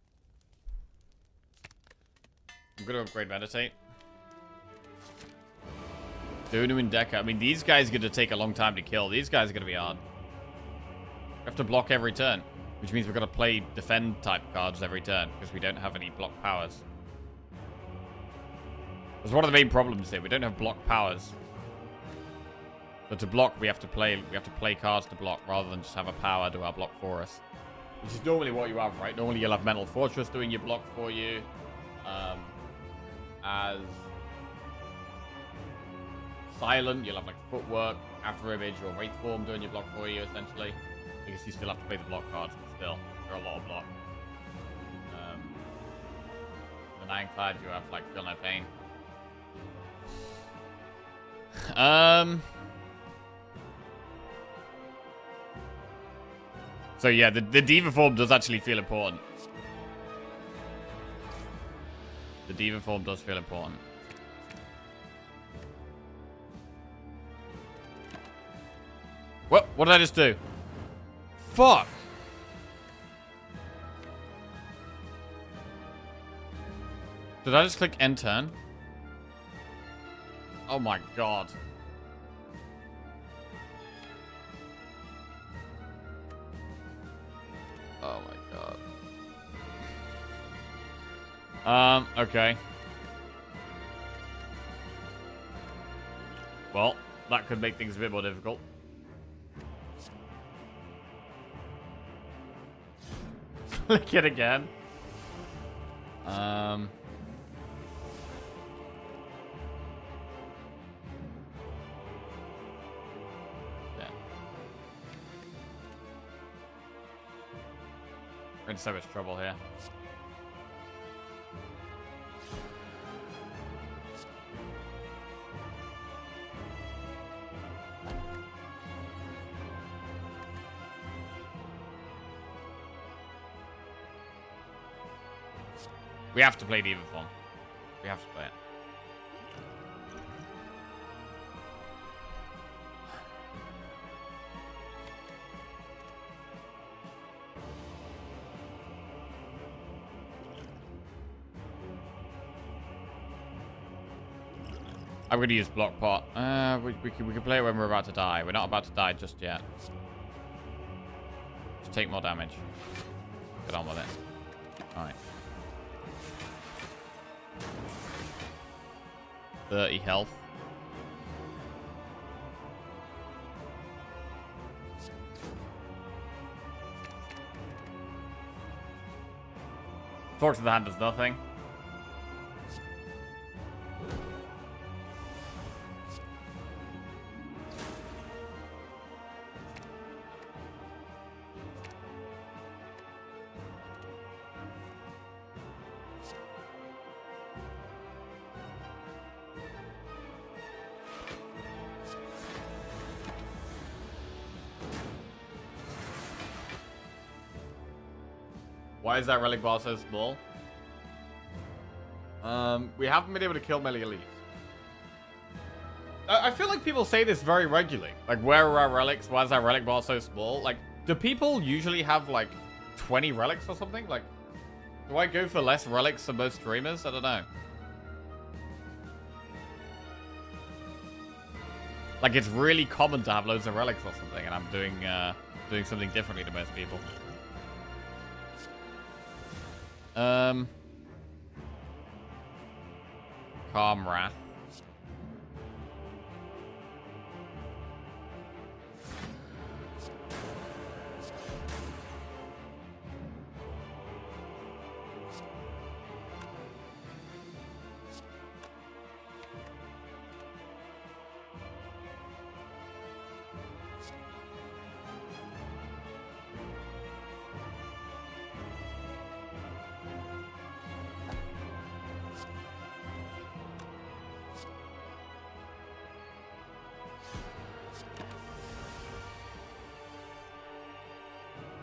I'm going to upgrade Meditate. Dunu and Deca. I mean, these guys are going to take a long time to kill. These guys are going to be hard. We have to block every turn. Which means we're going to play defend type cards every turn. Because we don't have any block powers. That's one of the main problems here. We don't have block powers. So to block, we have to play cards to block rather than just have a power do our block for us. Which is normally what you have, right? Normally you'll have Mental Fortress doing your block for you. As Silent, you'll have like Footwork, After Image, or Wraith Form doing your block for you, essentially. Because you still have to play the block cards, but still, there are a lot of block. The Ironclad, you have like Feel No Pain. So yeah, the Diva form does actually feel important. The Diva form does feel important. What did I just do? Fuck! Did I just click end turn? Oh my god. Oh my god. Okay. Well, that could make things a bit more difficult. Click it again. Yeah. We're in so much trouble here. We have to play Diva form. We have to play it. I'm going to use Block Pot. We can play it when we're about to die. We're not about to die just yet. Just take more damage. Get on with it. Alright. 30 health. Talk to the hand does nothing. Why is that relic bar so small? We haven't been able to kill many elites. I feel like people say this very regularly. Like, where are our relics? Why is our relic bar so small? Like, do people usually have, like, 20 relics or something? Like, do I go for less relics than most streamers? I don't know. Like, it's really common to have loads of relics or something, and I'm doing something differently to most people. Calm Wrath.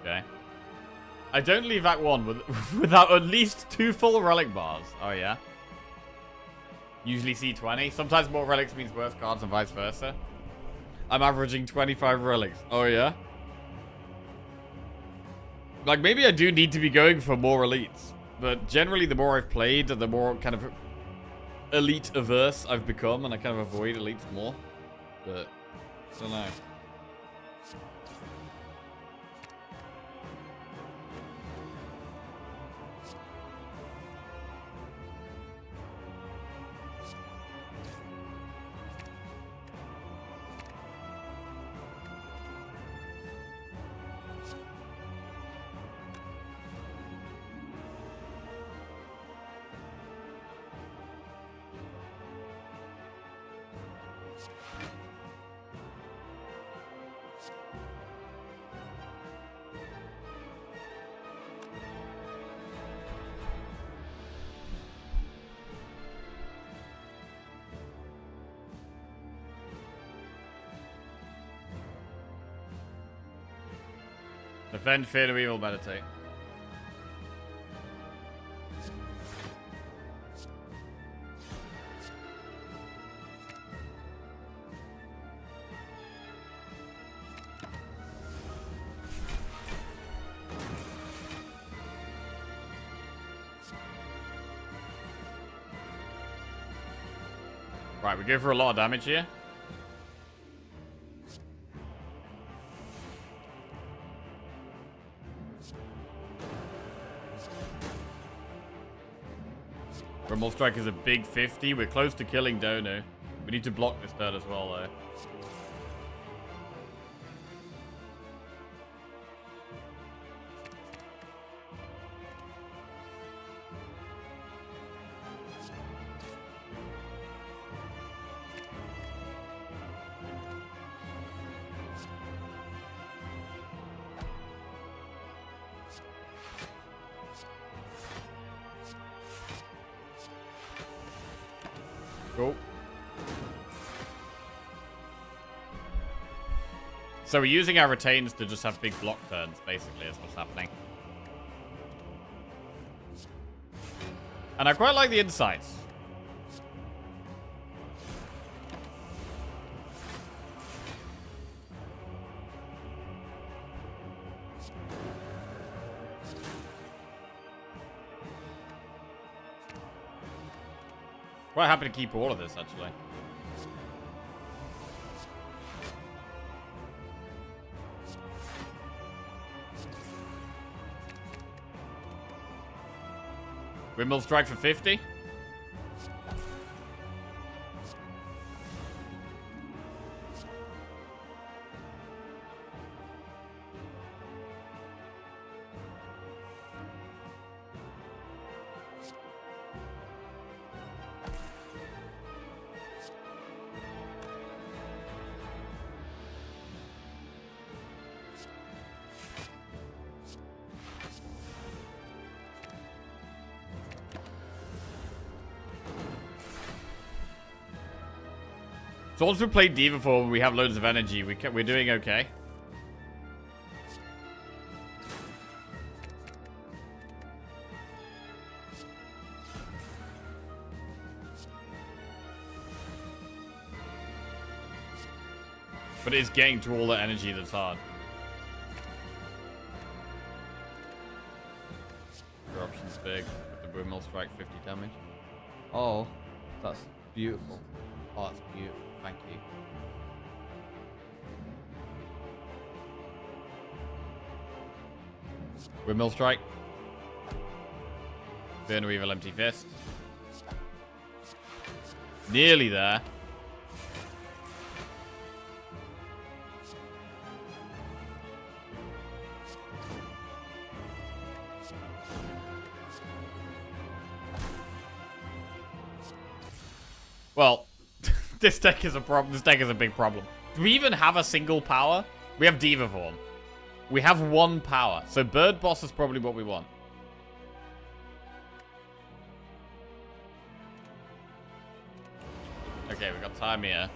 Okay. I don't leave Act 1 without at least 2 full relic bars. Oh, yeah? Usually C20. Sometimes more relics means worse cards and vice versa. I'm averaging 25 relics. Oh, yeah? Like, maybe I do need to be going for more elites. But generally, the more I've played, the more kind of elite-averse I've become. And I kind of avoid elites more. But, I don't know. Defend, fear, no evil, meditate. Right, we go for a lot of damage here. Rumble Strike is a big 50. We're close to killing Dono. We need to block this turn as well, though. Cool. So we're using our retains to just have big block turns, basically, is what's happening. And I quite like the insights. Quite happy to keep all of this, actually. Windmill Strike for 50. So once we play Diva form, we have loads of energy. We're doing okay. But it's getting to all the energy that's hard. Corruption's big. With the Windmill Strike, 50 damage. Oh, that's beautiful. Oh, that's beautiful. Thank you. Windmill Strike. Burn a Evil Empty Fist. Nearly there. Well, this deck is a problem. This deck is a big problem. Do we even have a single power? We have Diva form. We have one power. So Bird Boss is probably what we want. Okay, we got time here.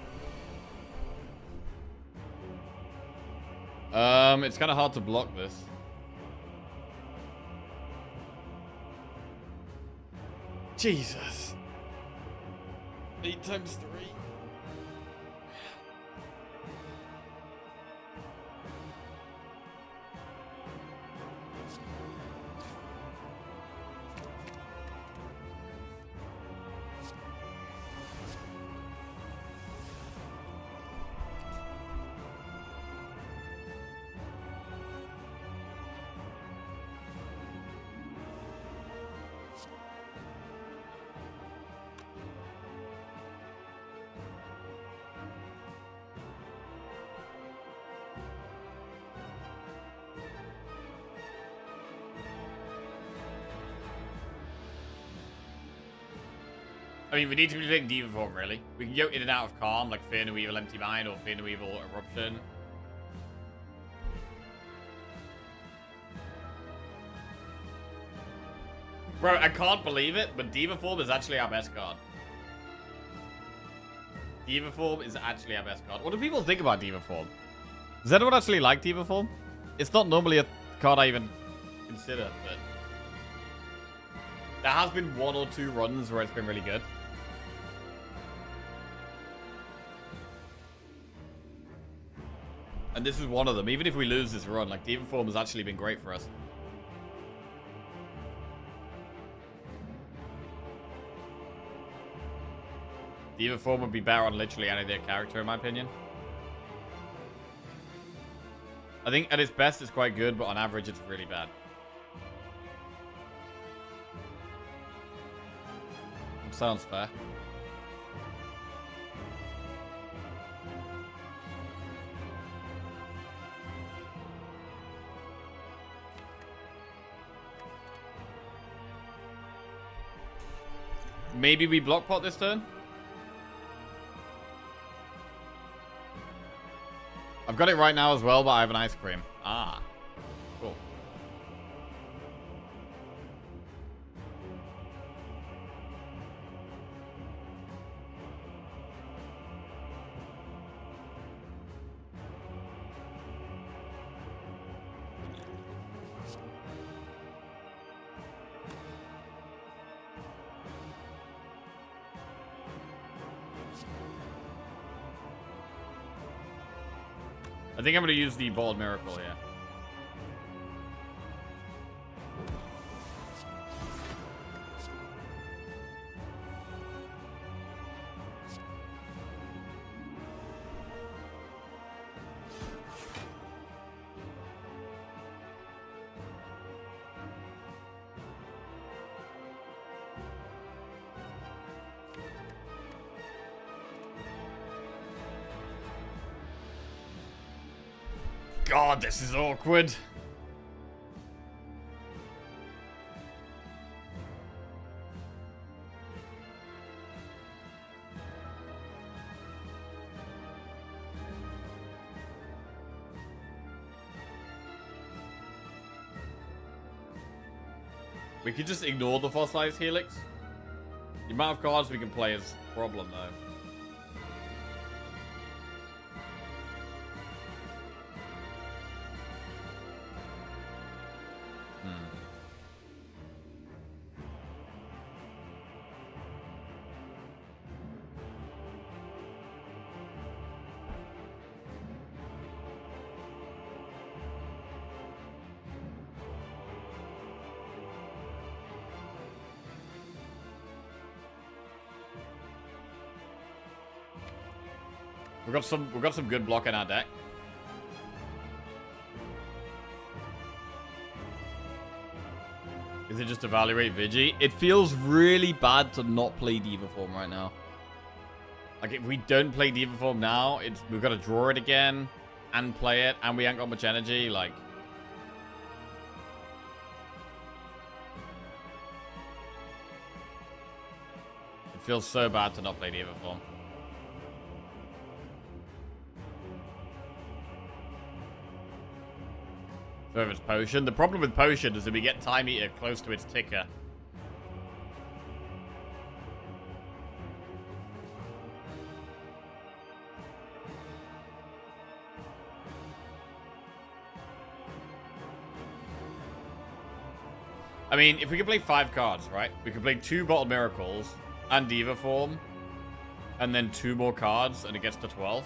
It's kind of hard to block this. Jesus. 8 times 3. I mean, we need to be playing Diva form, really. We can go in and out of Calm, like Fear No Evil Empty Mind or Fear No Evil Eruption. Bro, I can't believe it, but Diva form is actually our best card. Diva form is actually our best card. What do people think about Diva form? Does anyone actually like Diva form? It's not normally a card I even consider, but there has been 1 or 2 runs where it's been really good. And this is one of them. Even if we lose this run, like, Diva form has actually been great for us. Diva form would be better on literally any other character, in my opinion. I think at its best it's quite good, but on average it's really bad. Sounds fair. Maybe we block pot this turn? I've got it right now as well, but I have an ice cream. Ah. Cool. I think I'm going to use the Bald Miracle here. God, this is awkward. We could just ignore the Fossilized Helix. The amount of cards we can play is a problem, though. We've got some good block in our deck. Is it just evaluate Vigi? It feels really bad to not play Diva form right now. Like, if we don't play Diva form now, we've got to draw it again and play it, and we ain't got much energy. Like, it feels so bad to not play Diva form. So if it's Potion. The problem with Potion is that we get Time Eater close to its ticker. I mean, if we could play 5 cards, right? We could play 2 Bottled Miracles and Diva Form, and then 2 more cards, and it gets to 12.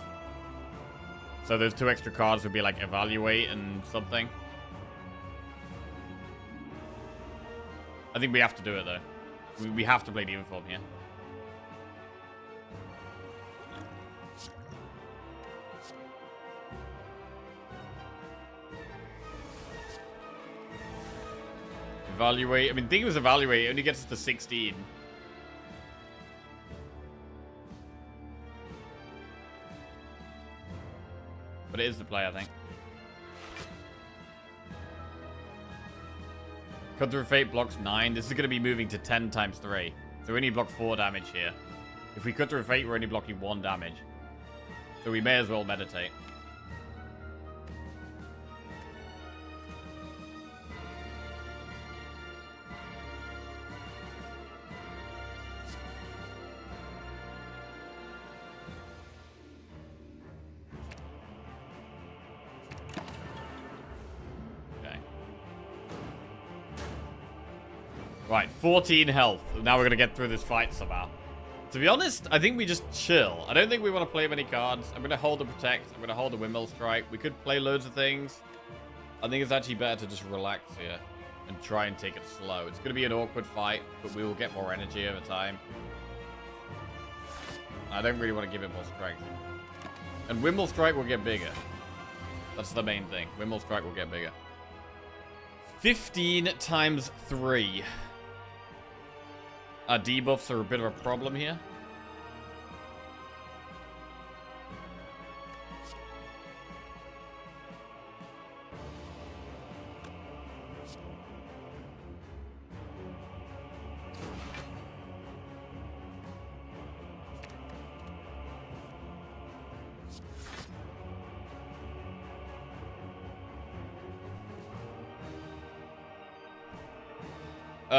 So those 2 extra cards would be like Evaluate and something. I think we have to do it, though. We have to play Diva Form here. Evaluate. I mean, the thing was Evaluate. It only gets us to 16. But it is the play, I think. Cut Through Fate blocks 9. This is going to be moving to 10 times 3. So we only block 4 damage here. If we Cut Through Fate, we're only blocking 1 damage. So we may as well meditate. Right, 14 health. Now we're going to get through this fight somehow. To be honest, I think we just chill. I don't think we want to play many cards. I'm going to hold the Protect. I'm going to hold the Windmill Strike. We could play loads of things. I think it's actually better to just relax here and try and take it slow. It's going to be an awkward fight, but we will get more energy over time. I don't really want to give it more strength. And Windmill Strike will get bigger. That's the main thing. Windmill Strike will get bigger. 15 times 3. Our debuffs are a bit of a problem here.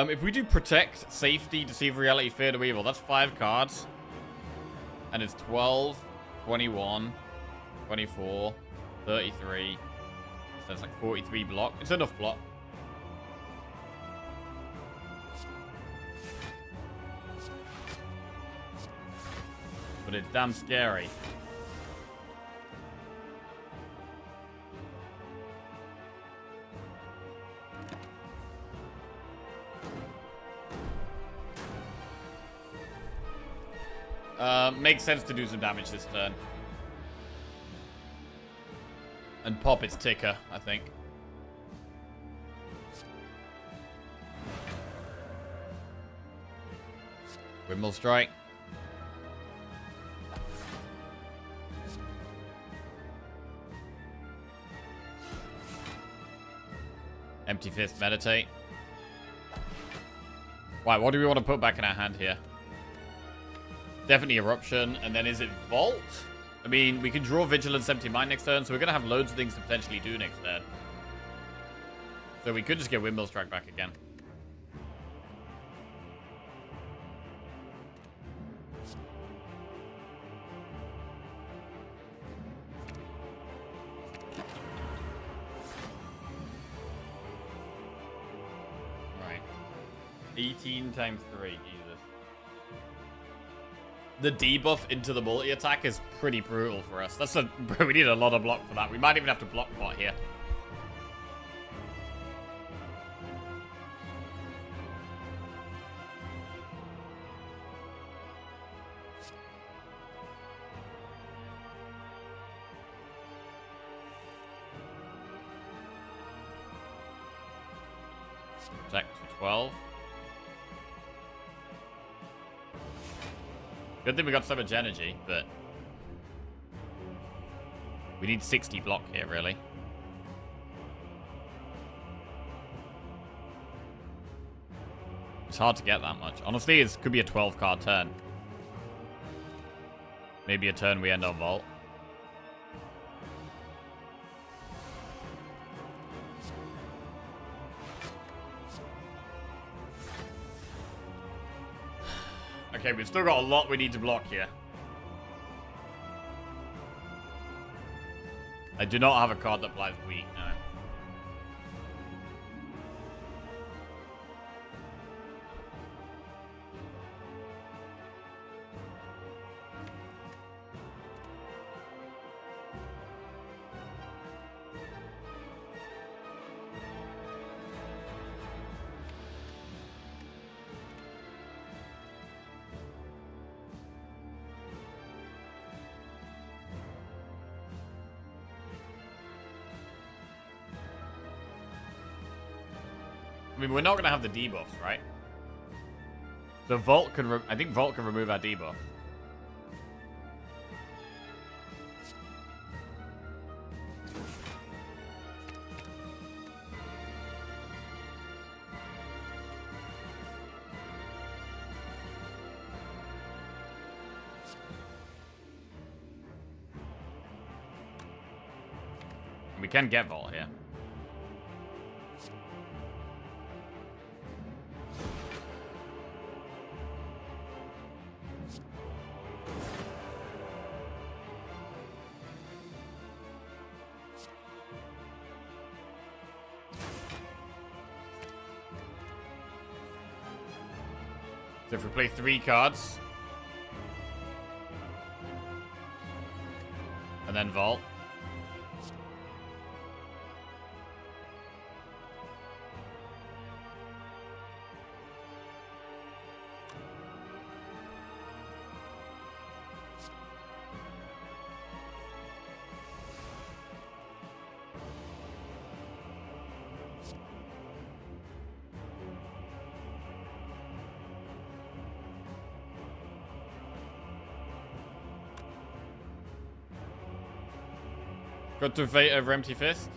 If we do Protect, Safety, Deceive Reality, Fear to Evil, that's 5 cards. And it's 12, 21, 24, 33. So that's like 43 block. It's enough block. But it's damn scary. Makes sense to do some damage this turn. And pop its ticker, I think. Windmill Strike. Empty Fist, Meditate. Right, what do we want to put back in our hand here? Definitely Eruption, and then is it Vault? I mean, we can draw Vigilance, Empty Mind next turn, so we're going to have loads of things to potentially do next turn. So we could just get Windmill Strike back again. Right. 18 times 3, Jesus. The debuff into the multi-attack is pretty brutal for us. That's a... we need a lot of block for that. We might even have to block pot here. Protect for 12. Good thing we got so much energy, but we need 60 block here, really. It's hard to get that much. Honestly, it could be a 12-card turn. Maybe a turn we end on Vault. Okay, we've still got a lot we need to block here. I do not have a card that applies weak, no. I mean, we're not going to have the debuffs, right? So Vault can... I think Vault can remove our debuff. We can get Vault here. So if we play 3 cards and then Vault. Got to Fate over Empty Fist.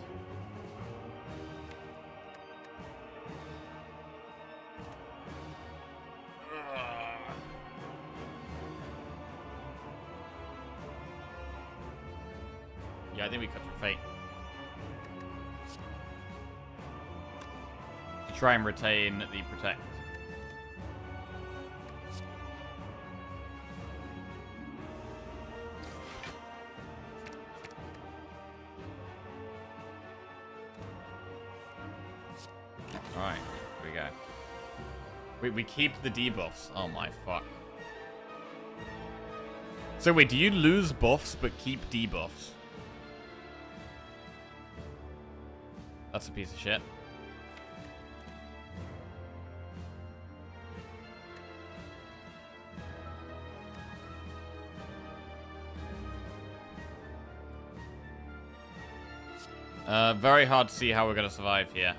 Yeah, I think we cut through Fate. To try and retain the Protect. Alright, here we go. Wait, we keep the debuffs. Oh my fuck. So wait, do you lose buffs but keep debuffs? That's a piece of shit. Very hard to see how we're gonna survive here.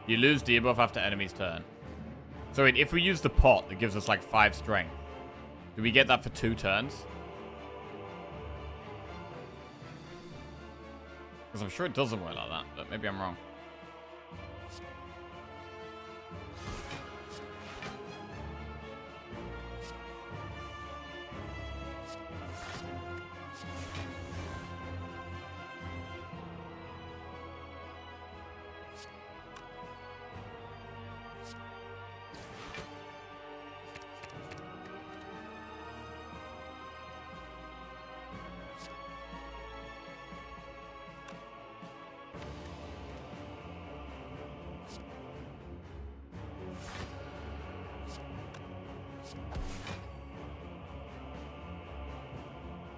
You lose debuff after enemy's turn. So wait, if we use the pot that gives us like 5 strength, do we get that for 2 turns? Because I'm sure it doesn't work like that, but maybe I'm wrong.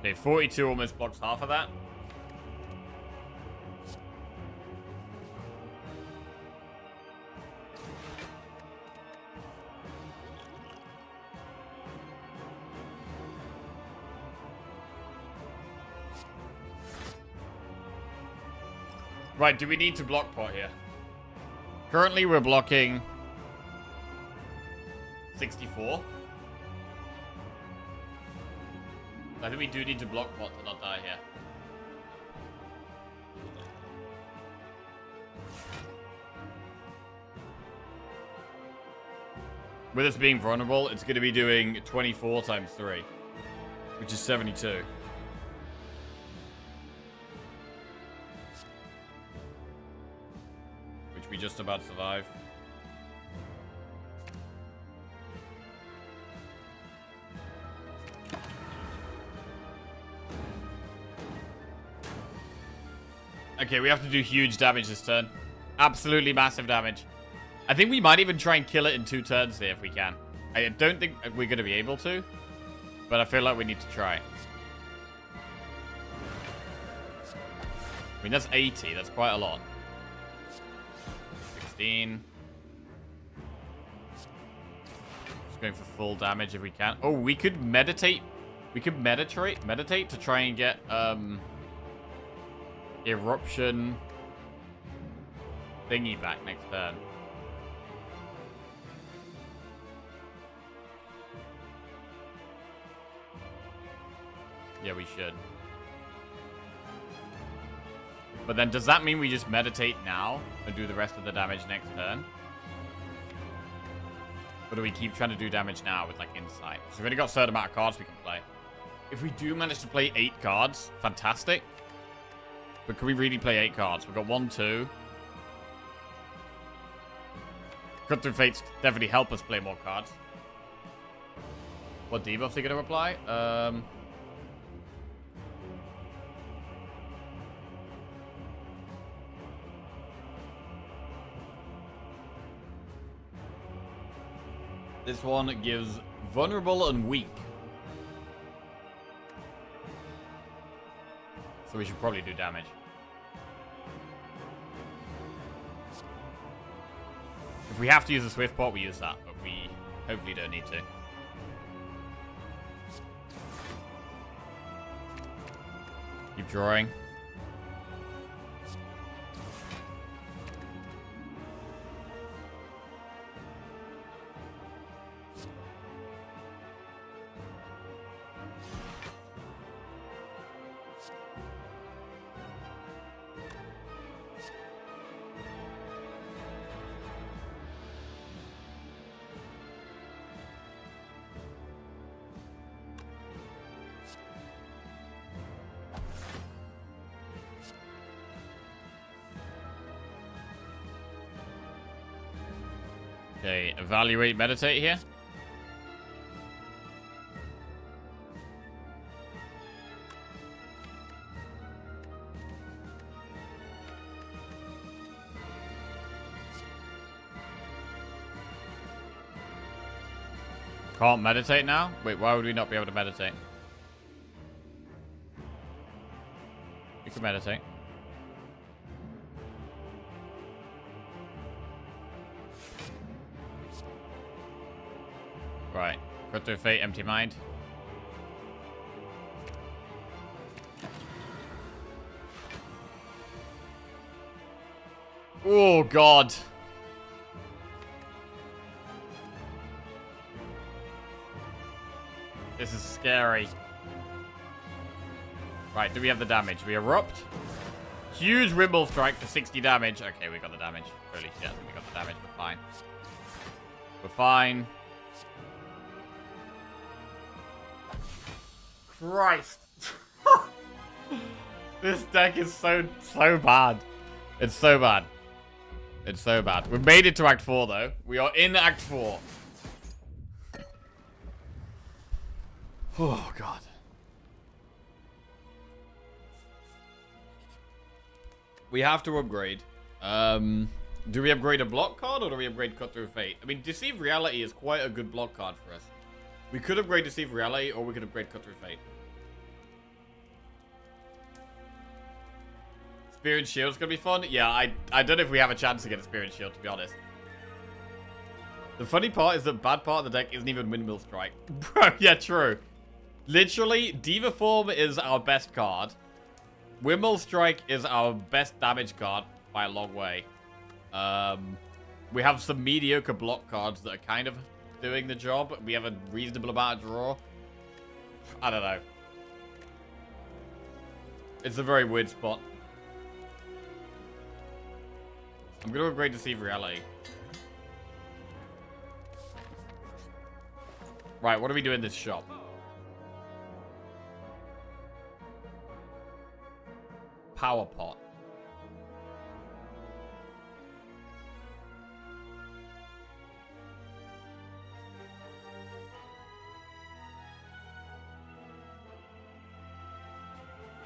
Okay, 42 almost blocks half of that. Right, do we need to block pot here? Currently we're blocking 64. I think we do need to block pot to not die here. With us being vulnerable, it's going to be doing 24 times 3, which is 72. Which we just about survive. Okay, we have to do huge damage this turn. Absolutely massive damage. I think we might even try and kill it in 2 turns here if we can. I don't think we're going to be able to, but I feel like we need to try. mean, that's 80. That's quite a lot. 16. Just going for full damage if we can. Oh, we could meditate. We could meditate to try and get eruption thingy back next turn. Yeah, we should. But then does that mean we just meditate now and do the rest of the damage next turn? Or do we keep trying to do damage now with, like, insight? So we've only got a certain amount of cards we can play. If we do manage to play 8 cards, fantastic. But can we really play 8 cards? We've got 1, 2. Cut Through Fates definitely help us play more cards. What debuffs are you going to apply? This one gives vulnerable and weak. So we should probably do damage. If we have to use a Swift Pot, we use that. But we hopefully don't need to. Keep drawing. Okay, evaluate, meditate here. Can't meditate now? Wait, why would we not be able to meditate? We can meditate. Right. Cut Through Fate, empty mind. Oh, God. This is scary. Right, do we have the damage? We erupt. Huge Rimble Strike for 60 damage. Okay, we got the damage. Holy shit, we got the damage. We're fine. We're fine. Christ. This deck is so bad. It's so bad. It's so bad. We've made it to Act 4, though. We are in Act 4. Oh, God. We have to upgrade. Do we upgrade a block card or do we upgrade Cut Through Fate? I mean, Deceive Reality is quite a good block card for us. We could upgrade Deceive Reality or we could upgrade Cut Through Fate. Spear and Shield's gonna be fun. Yeah, I don't know if we have a chance to get a Spear and Shield, to be honest. The funny part is that bad part of the deck isn't even Windmill Strike. Bro, yeah, true. Literally, Diva Form is our best card. Windmill Strike is our best damage card by a long way. We have some mediocre block cards that are kind of doing the job. We have a reasonable amount of draw. I don't know. It's a very weird spot. I'm going to upgrade Deceive Reality. Right, what do we do in this shop? Power Pot.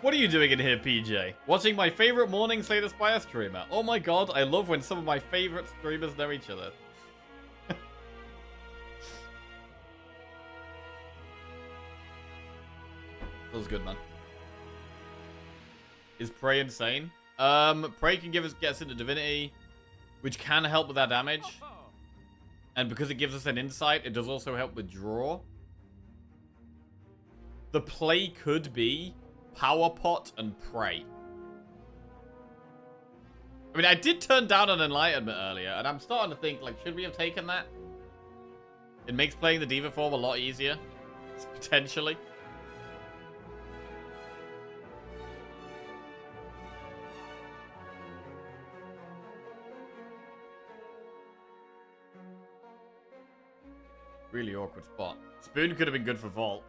What are you doing in here, PJ? Watching my favorite morning Slay the Spire streamer. Oh my god, I love when some of my favorite streamers know each other. Feels good, man. Is Prey insane? Prey can get us into Divinity, which can help with our damage. And because it gives us an insight, it does also help with draw. The play could be Power Pot and Prey. I mean, I did turn down an Enlightenment earlier, and I'm starting to think, like, should we have taken that? It makes playing the Diva form a lot easier. Potentially. Really awkward spot. Spoon could have been good for Vault.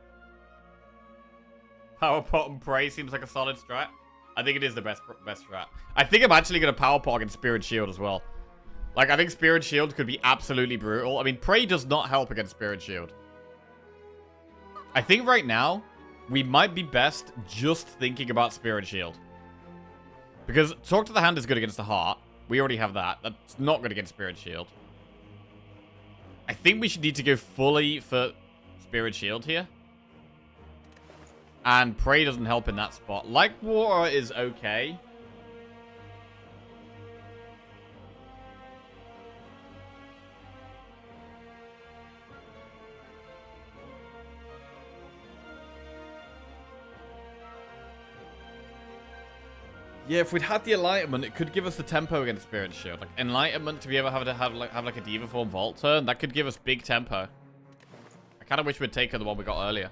Power Pot and Prey seems like a solid strat. I think it is the best strat. I think I'm actually going to Power Pot against Spirit Shield as well. Like, I think Spirit Shield could be absolutely brutal. I mean, Prey does not help against Spirit Shield. I think right now, we might be best just thinking about Spirit Shield. Because Talk to the Hand is good against the Heart. We already have that. That's not good against Spirit Shield. I think we should need to go fully for Spirit Shield here. And Prey doesn't help in that spot. Like Water is okay. Yeah, if we'd had the Enlightenment, it could give us the tempo against Spirit Shield. Like, Enlightenment to be able to have like a Diva form Vault turn, that could give us big tempo. I kind of wish we'd taken the one we got earlier.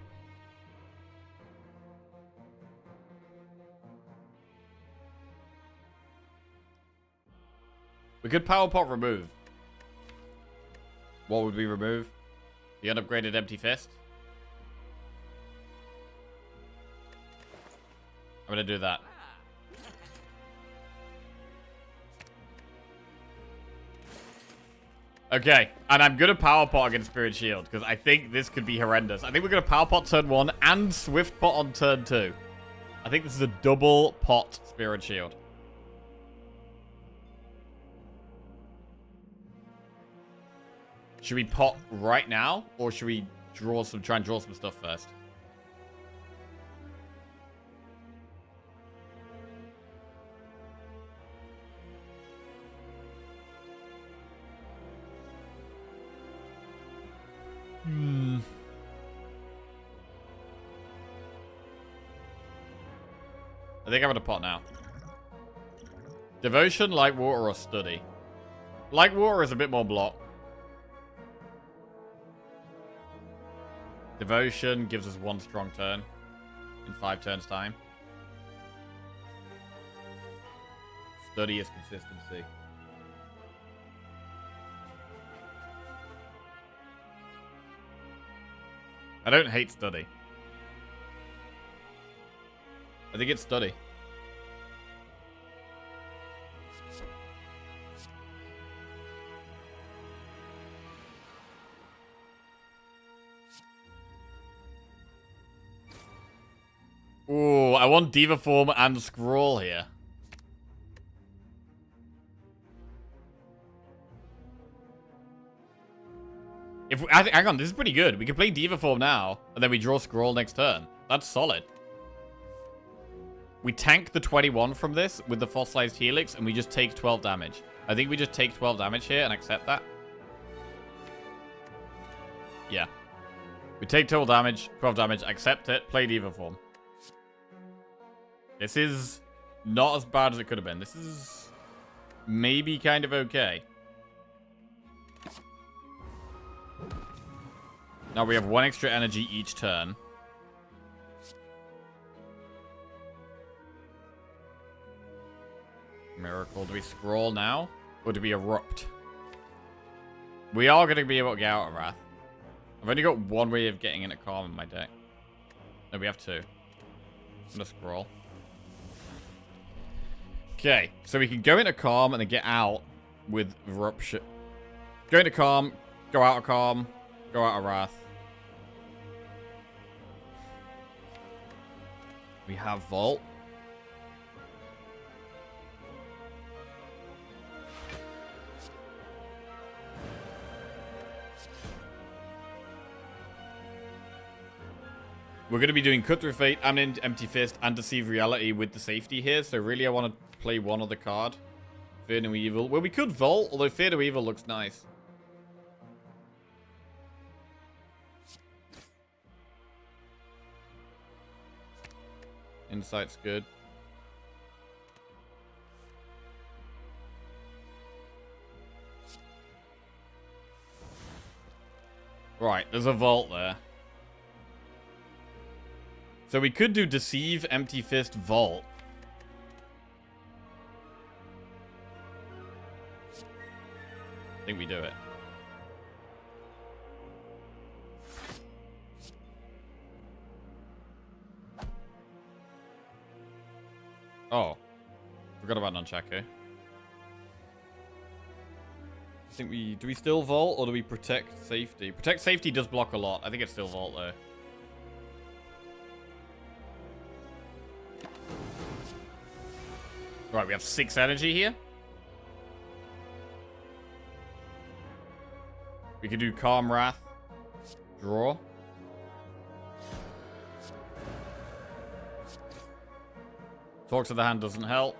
We could Power Pot remove. What would we remove? The unupgraded Empty Fist. I'm gonna do that. Okay, and I'm gonna Power Pot against Spirit Shield, because I think this could be horrendous. I think we're gonna Power Pot turn 1 and Swift Pot on turn 2. I think this is a double pot Spirit Shield. Should we pot right now, or should we try and draw some stuff first? I think I'm gonna pot now. Devotion, Light Water, or Study? Light Water is a bit more block. Devotion gives us 1 strong turn in 5 turns time. Study is consistency. I don't hate Study. I think it's Study. Ooh, I want Diva Form and Scroll here. Hang on, this is pretty good. We can play Diva Form now, and then we draw Scroll next turn. That's solid. We tank the 21 from this with the Fossilized Helix, and we just take 12 damage. I think we just take 12 damage here and accept that. Yeah. We take 12 damage, accept it, play Diva Form. This is not as bad as it could have been. This is maybe kind of okay. Now we have 1 extra energy each turn. Miracle. Do we Scroll now? Or do we Erupt? We are going to be able to get out of Wrath. I've only got 1 way of getting into Calm in my deck. No, we have 2. I'm going to Scroll. Okay, so we can go into Calm and then get out with Eruption. Go into Calm, go out of Calm, go out of Wrath. We have Vault. We're going to be doing Cut Through Fate and Empty Fist and Deceive Reality with the safety here. So really, I want to play one other card. Fear No Evil. Well, we could Vault, although Fear No Evil looks nice. Insight's good. Right, there's a Vault there. So we could do Deceive, Empty Fist, Vault. I think we do it. Oh. Forgot about Nunchaku. I think we... Do we still Vault or do we Protect Safety? Protect Safety does block a lot. I think it's still Vault though. Right, we have 6 energy here. We could do Calm Wrath. Draw. Talk to the hand doesn't help.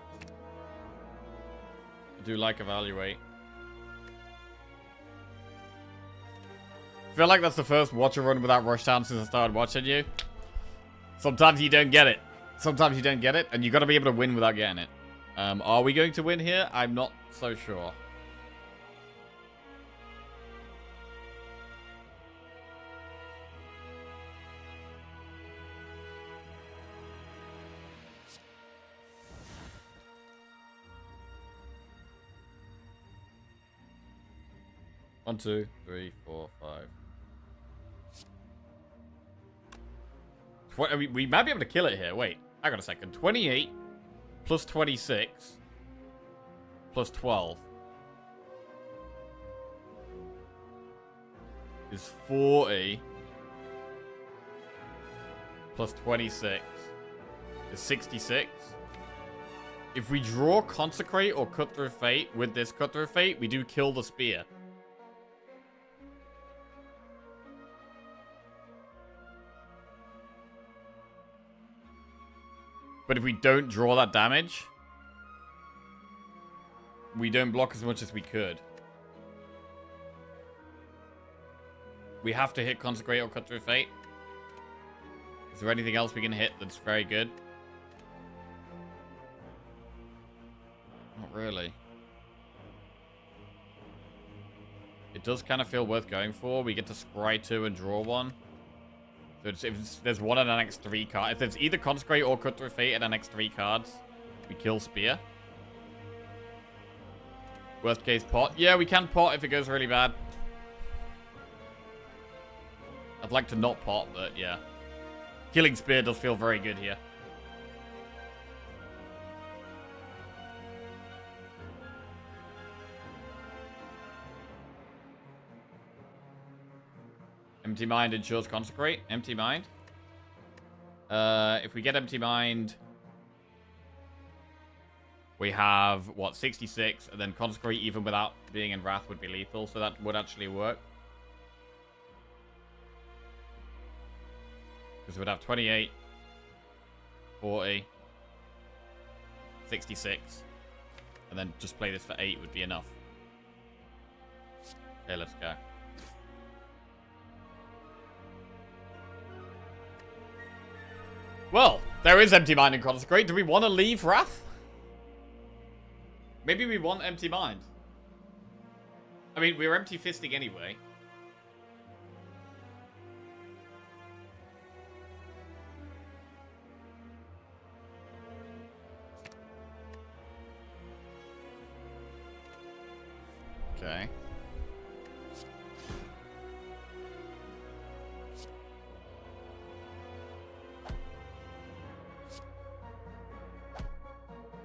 I do like Evaluate. I feel like that's the first Watcher run without Rush Down since I started watching you. Sometimes you don't get it. Sometimes you don't get it, and you got to be able to win without getting it. Are we going to win here? I'm not so sure. One, two, three, four, five. We might be able to kill it here. Wait, hang on a second. 28 plus 26 plus 12 is 40 plus 26 is 66. If we draw Consecrate or Cut Through Fate with this Cut Through Fate, we do kill the spear. But if we don't draw that damage, we don't block as much as we could. We have to hit Consecrate or Cut Through Fate. Is there anything else we can hit that's very good? Not really. It does kind of feel worth going for. We get to scry 2 and draw 1. So if there's one and an next 3 card. If there's either Consecrate or Cut Through Fate and an next 3 cards, we kill Spear. Worst case pot. Yeah, we can pot if it goes really bad. I'd like to not pot, but yeah. Killing Spear does feel very good here. Empty Mind ensures Consecrate. Empty Mind. If we get Empty Mind, we have, what, 66, and then Consecrate even without being in Wrath would be lethal, so that would actually work. Because we'd have 28, 40, 66, and then just play this for 8 would be enough. Okay, let's go. Well, there is Empty Mind and Consecrate. Do we want to leave Wrath? Maybe we want Empty Mind. I mean, we're empty fisting anyway. Okay.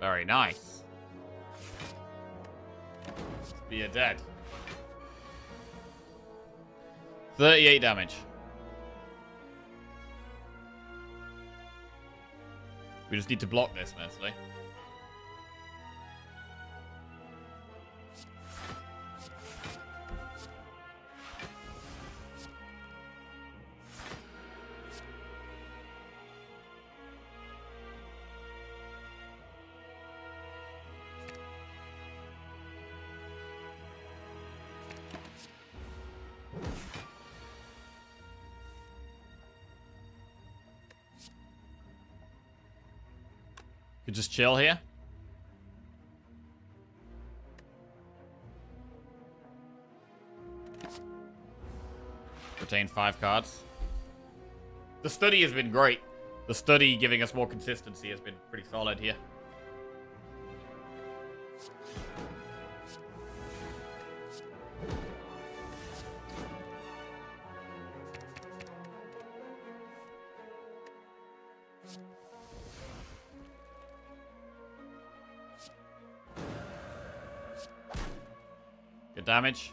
Very nice. Spear dead. 38 damage. We just need to block this, mostly. Could just chill here. Retain 5 cards. The study has been great. The study giving us more consistency has been pretty solid here. Good damage.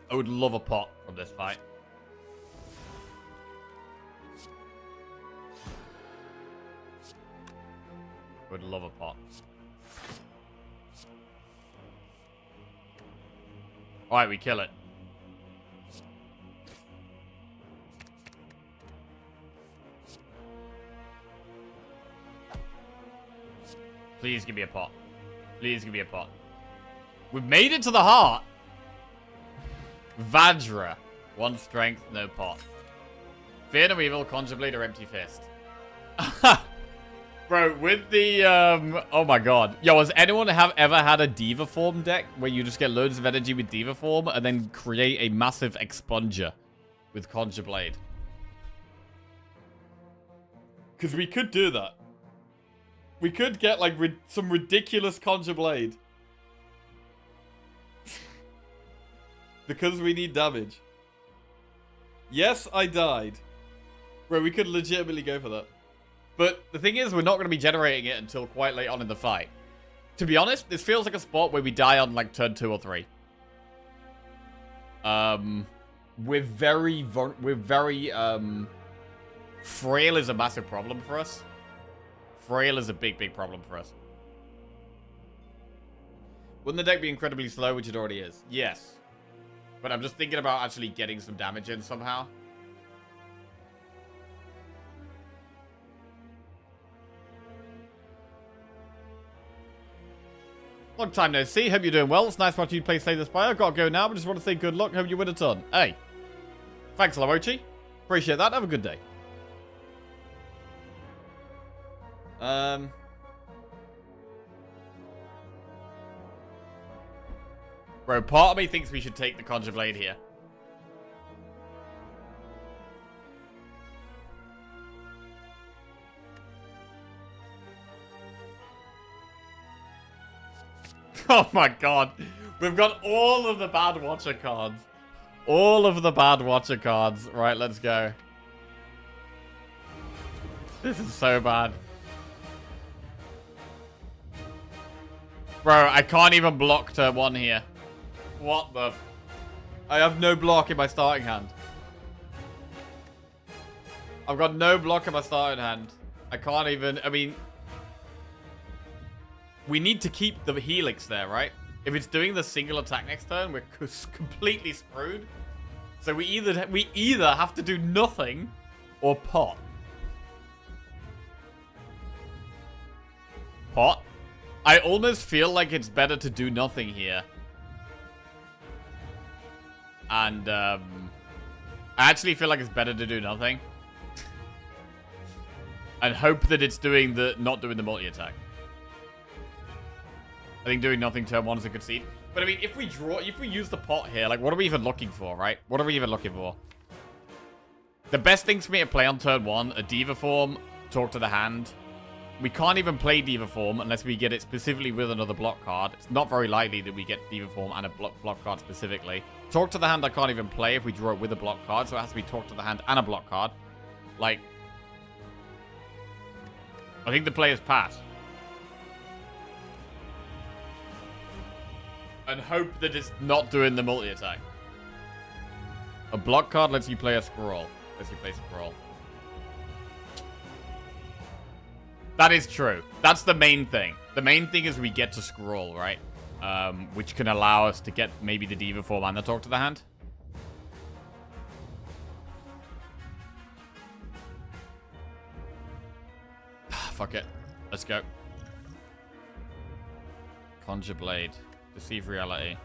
I would love a pot from this fight. Would love a pot. Alright, we kill it. Please give me a pot. Please give me a pot. We've made it to the heart. Vajra. 1 strength, no pot. Fear no evil, Conjure Blade, or Empty Fist. Bro, with the, oh my god. Yo, has anyone ever had a Diva Form deck where you just get loads of energy with Diva Form and then create a massive Expunger with Conjure Blade? Because we could do that. We could get, like, some ridiculous Conjure Blade. Because we need damage. Yes, I died. Bro, we could legitimately go for that. But the thing is, we're not going to be generating it until quite late on in the fight. To be honest, this feels like a spot where we die on, like, turn 2 or 3. We're very, frail is a massive problem for us. Frail is a big, big problem for us. Wouldn't the deck be incredibly slow, which it already is? Yes. But I'm just thinking about actually getting some damage in somehow. Long time no see. Hope you're doing well. It's nice watching you play Slay the Spire. Gotta go now, but just want to say good luck. Hope you win a ton. Hey. Thanks, Lamochi. Appreciate that. Have a good day. Bro, part of me thinks we should take the Conjure Blade here. Oh my god. We've got all of the bad Watcher cards. All of the bad Watcher cards. Right, let's go. This is so bad. Bro, I can't even block turn 1 here. What the... I have no block in my starting hand. I've got no block in my starting hand. I can't even... I mean... We need to keep the Helix there, right? If it's doing the single attack next turn, we're completely screwed. So we either have to do nothing or pot. Pot? I almost feel like it's better to do nothing here. And, I actually feel like it's better to do nothing. And hope that it's doing not doing the multi-attack. I think doing nothing turn 1 is a good seed. But I mean, if we use the pot here, like, what are we even looking for, right? What are we even looking for? The best things for me to play on turn 1 are Diva Form, Talk to the Hand. We can't even play Diva Form unless we get it specifically with another block card. It's not very likely that we get Diva Form and a block card specifically. Talk to the Hand I can't even play if we draw it with a block card, so it has to be Talk to the Hand and a block card. Like, I think the play is pass. And hope that it's not doing the multi-attack. A block card lets you play a scroll. Lets you play scroll. That is true. That's the main thing. The main thing is we get to scroll, right? Which can allow us to get maybe the Diva Form and the Talk to the Hand. Fuck it. Let's go. Conjure Blade. Deceive Reality.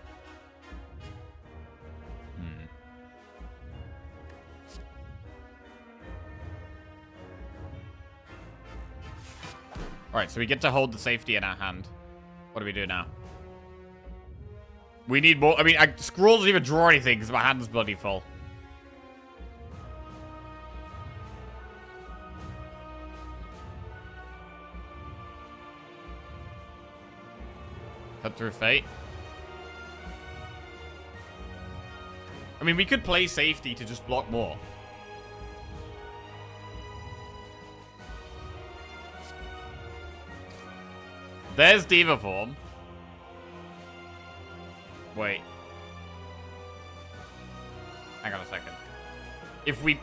Alright, so we get to hold the safety in our hand. What do we do now? We need more. I mean, Scroll doesn't even draw anything because my hand's bloody full. Cut through fate. I mean, we could play safety to just block more. There's Diva form. Wait. Hang on a second. If we...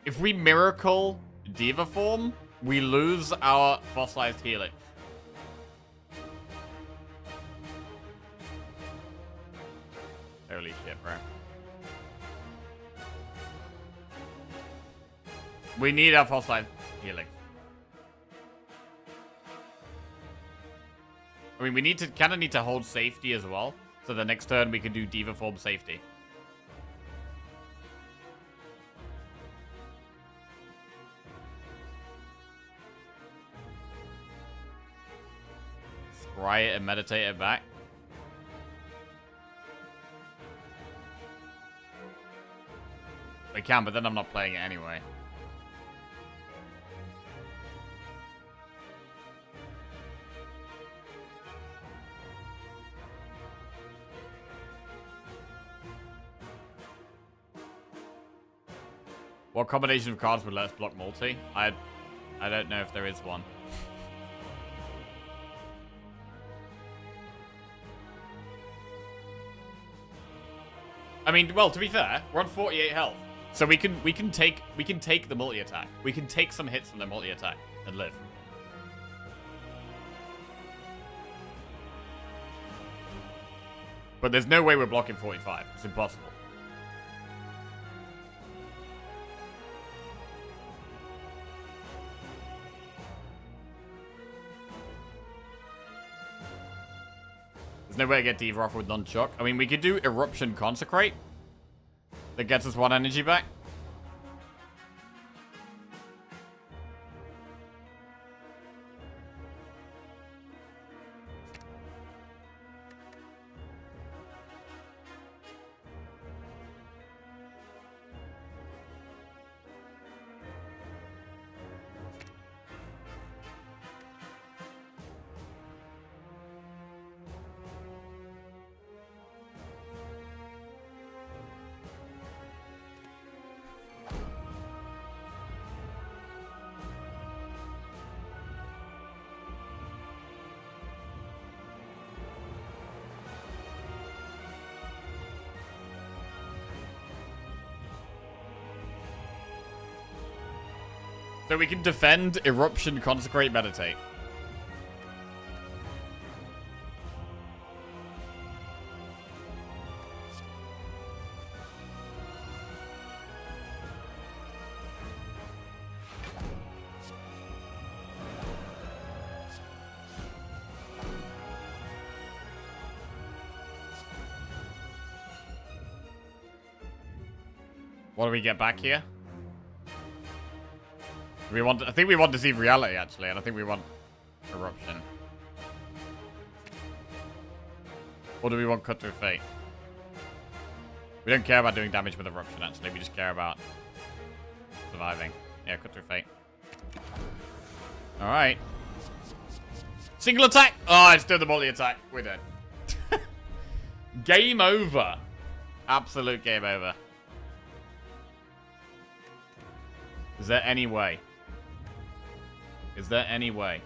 If we miracle Diva form, we lose our fossilized helix. Holy shit, bro. We need our fossilized helix. I mean, we need to kind of need to hold safety as well. So the next turn we can do Diva form safety. Scry it and meditate it back. We can, but then I'm not playing it anyway. What combination of cards would let us block multi? I don't know if there is one. I mean, well, to be fair, we're on 48 health. So we can take the multi attack. We can take some hits from the multi attack and live. But there's no way we're blocking 45. It's impossible. There's no way to get Diva off with Nunchuck. I mean, we could do Eruption Consecrate. That gets us 1 energy back. So we can defend, Eruption, Consecrate, Meditate. What do we get back here? I think we want Deceive Reality, actually, and I think we want Eruption. Or do we want Cut Through Fate? We don't care about doing damage with Eruption, actually. We just care about surviving. Yeah, Cut Through Fate. Alright. Single attack! Oh, it's still the multi-attack. We're dead. Game over. Absolute game over. Is there any way? Is there any way?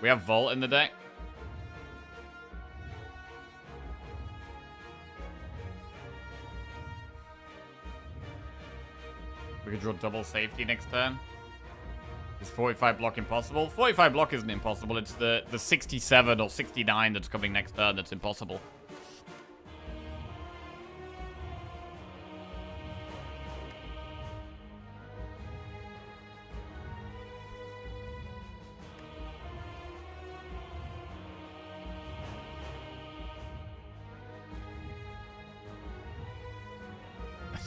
We have Volt in the deck. We could draw double safety next turn. Is 45 block impossible? 45 block isn't impossible. It's the 67 or 69 that's coming next turn that's impossible.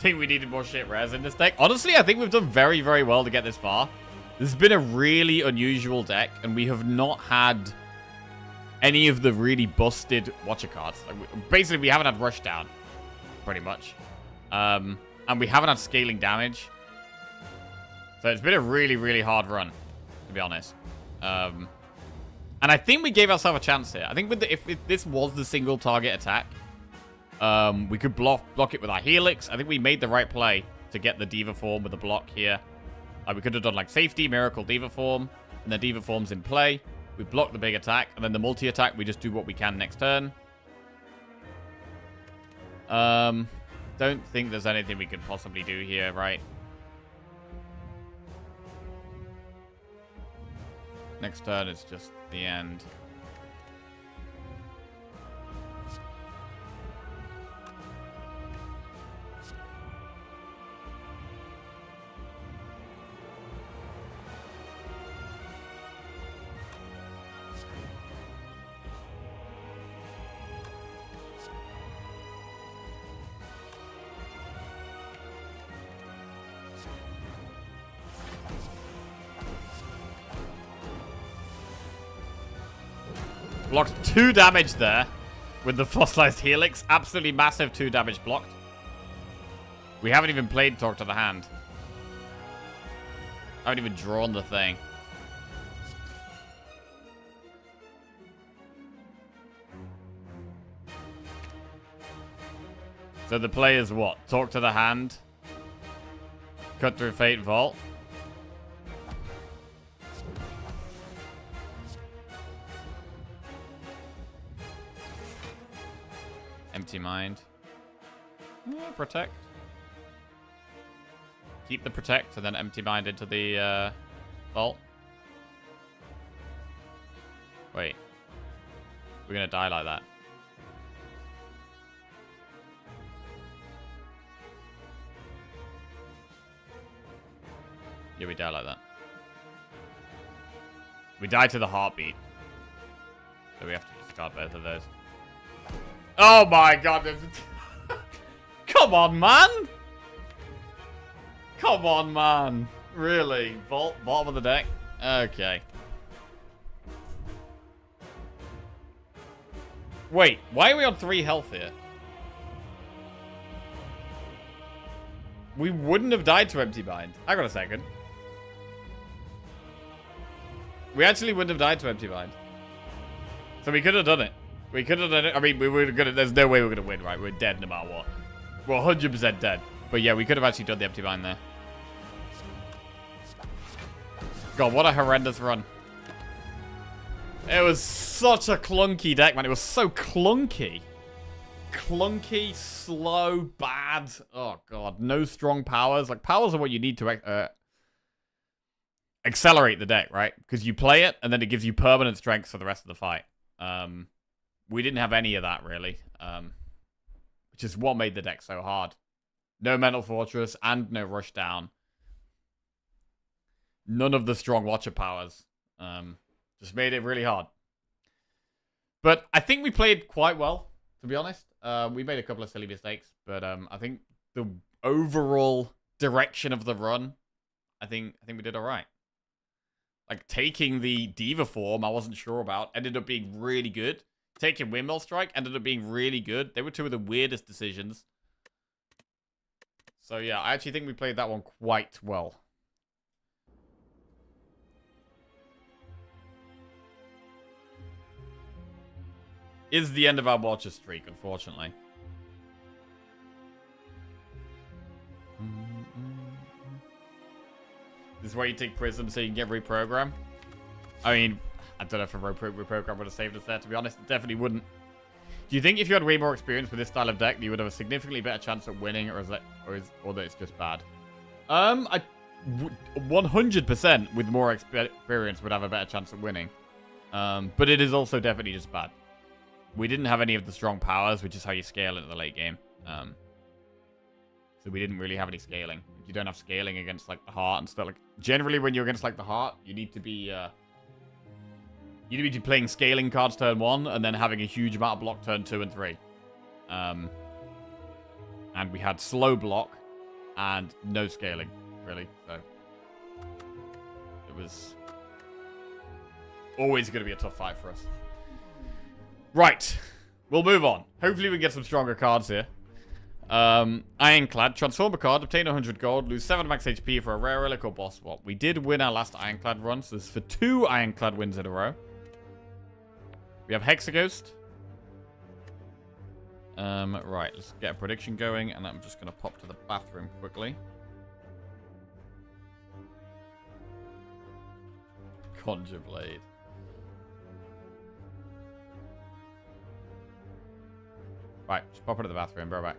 think we needed more shit rares in this deck. Honestly, I think we've done very, very well to get this far. This has been a really unusual deck, and we have not had any of the really busted Watcher cards. Like, basically, we haven't had Rush Down, pretty much. And we haven't had scaling damage. So it's been a really, really hard run, to be honest. And I think we gave ourselves a chance here. I think with if this was the single target attack, we could block it with our Helix. I think we made the right play to get the Diva form with the block here. We could have done like safety, miracle, Diva form, and the Diva form's in play. We block the big attack, and then the multi-attack, we just do what we can next turn. Don't think there's anything we could possibly do here, right? Next turn is just the end. Blocked 2 damage there with the fossilized Helix. Absolutely massive 2 damage blocked. We haven't even played Talk to the Hand. I haven't even drawn the thing. So the play is what? Talk to the Hand. Cut through Fate Vault. Empty Mind. Protect. Keep the Protect and then Empty Mind into the vault. Wait. We're gonna die like that. Yeah, we die like that. We die to the heartbeat. So we have to discard both of those. Oh my god. Come on, man. Come on, man. Really? Vault, bottom of the deck? Okay. Wait, why are we on 3 health here? We wouldn't have died to Empty Mind. Hang on a second. We actually wouldn't have died to Empty Mind. So we could have done it. We could have done it. I mean, we were gonna. There's no way we're gonna win, right? We're dead no matter what. We're 100% dead. But yeah, we could have actually done the Empty Mind there. God, what a horrendous run. It was such a clunky deck, man. It was so clunky. Clunky, slow, bad. Oh, God. No strong powers. Like, powers are what you need to accelerate the deck, right? Because you play it, and then it gives you permanent strength for the rest of the fight. We didn't have any of that, really. Which is what made the deck so hard. No Mental Fortress and no Rush Down. None of the strong Watcher powers. Just made it really hard. But I think we played quite well, to be honest. We made a couple of silly mistakes. But I think the overall direction of the run, I think we did all right. Like, taking the Diva form, I wasn't sure about. Ended up being really good. Taking Windmill Strike ended up being really good. They were 2 of the weirdest decisions. So, yeah, I actually think we played that one quite well. Is the end of our Watcher streak, unfortunately. This is why you take Prism so you can get reprogrammed. I mean, I don't know if a reprogram would have saved us there, to be honest. It definitely wouldn't. Do you think if you had way more experience with this style of deck, you would have a significantly better chance at winning, or that it's just bad? 100% with more experience would have a better chance at winning. But it is also definitely just bad. We didn't have any of the strong powers, which is how you scale in the late game. So we didn't really have any scaling. You don't have scaling against, like, the heart and stuff. Like, generally, when you're against, like, the heart, you need to be playing scaling cards turn 1 and then having a huge amount of block turn 2 and 3. And we had slow block and no scaling, really. So it was always going to be a tough fight for us. Right. We'll move on. Hopefully we can get some stronger cards here. Ironclad. Transform a card. Obtain 100 gold. Lose 7 max HP for a rare relic or boss swap. We did win our last Ironclad run, so this is for 2 Ironclad wins in a row. We have Hexaghost. Right. Let's get a prediction going, and I'm just going to pop to the bathroom quickly. Conjure Blade. Right, just pop into the bathroom, bro, back.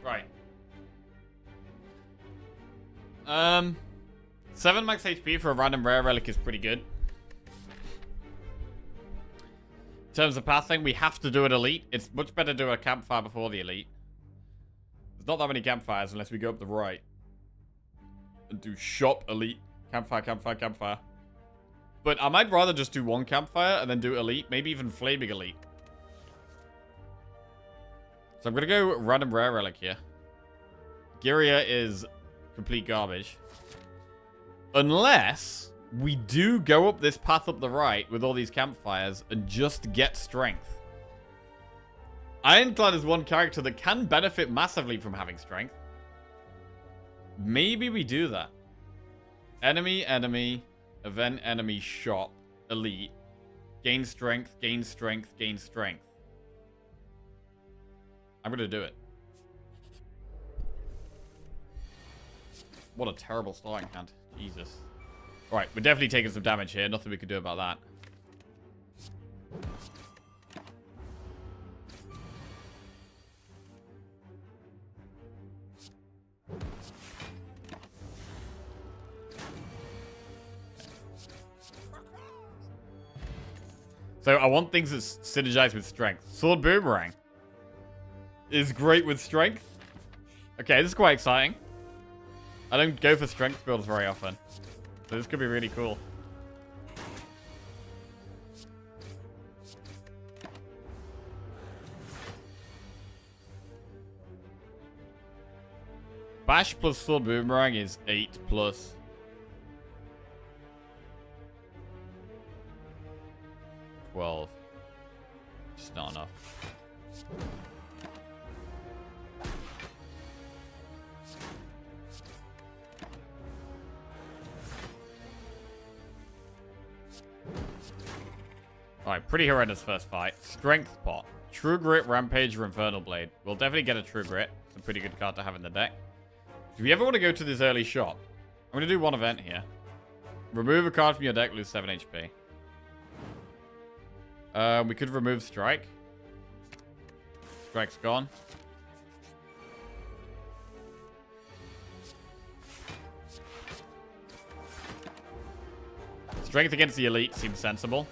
Right. 7 max HP for a random rare relic is pretty good. In terms of pathing, we have to do an elite. It's much better to do a campfire before the elite. There's not that many campfires unless we go up the right. And do shop elite. Campfire, campfire, campfire. But I might rather just do one campfire and then do elite. Maybe even flaming elite. So I'm going to go random rare relic here. Gyria is complete garbage. Unless we do go up this path up the right with all these campfires and just get strength. Ironclad is one character that can benefit massively from having strength. Maybe we do that. Enemy, enemy, event, enemy, shop, elite. Gain strength, gain strength, gain strength. I'm going to do it. What a terrible starting hand. Jesus. Alright, we're definitely taking some damage here. Nothing we can do about that. So I want things that synergize with strength. Sword Boomerang is great with strength. Okay, this is quite exciting. I don't go for strength builds very often. So this could be really cool. Bash plus Sword Boomerang is 8 plus. $12. Just not enough. Alright, pretty horrendous first fight. Strength pot. True Grit, Rampage, or Infernal Blade. We'll definitely get a True Grit. It's a pretty good card to have in the deck. Do we ever want to go to this early shop? I'm going to do one event here. Remove a card from your deck, lose 7 HP. We could remove Strike. Strike's gone. Strength against the elite seems sensible.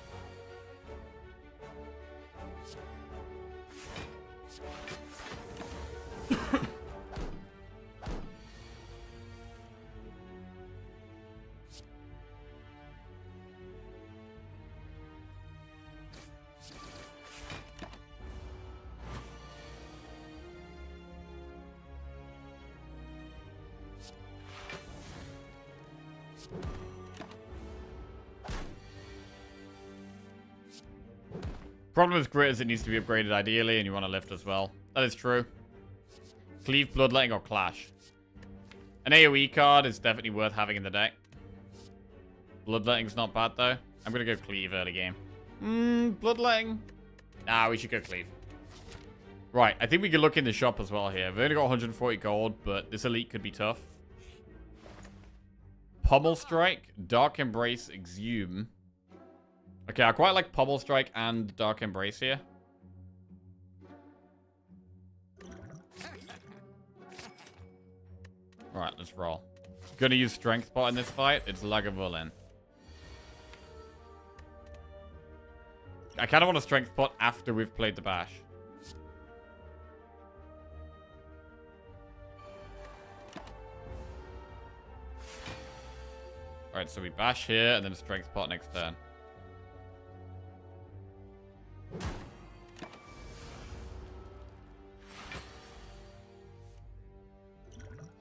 Problem with Grit is it needs to be upgraded ideally, and you want to lift as well. That is true. Cleave, Bloodletting, or Clash. An AoE card is definitely worth having in the deck. Bloodletting's not bad, though. I'm going to go Cleave early game. Bloodletting. Nah, we should go Cleave. Right, I think we can look in the shop as well here. We've only got 140 gold, but this elite could be tough. Pommel Strike, Dark Embrace, Exhume. Okay, I quite like Pommel Strike and Dark Embrace here. Alright, let's roll. Gonna use Strength Pot in this fight. It's Lagavulin. I kind of want a Strength Pot after we've played the Bash. Alright, so we Bash here and then a Strength Pot next turn.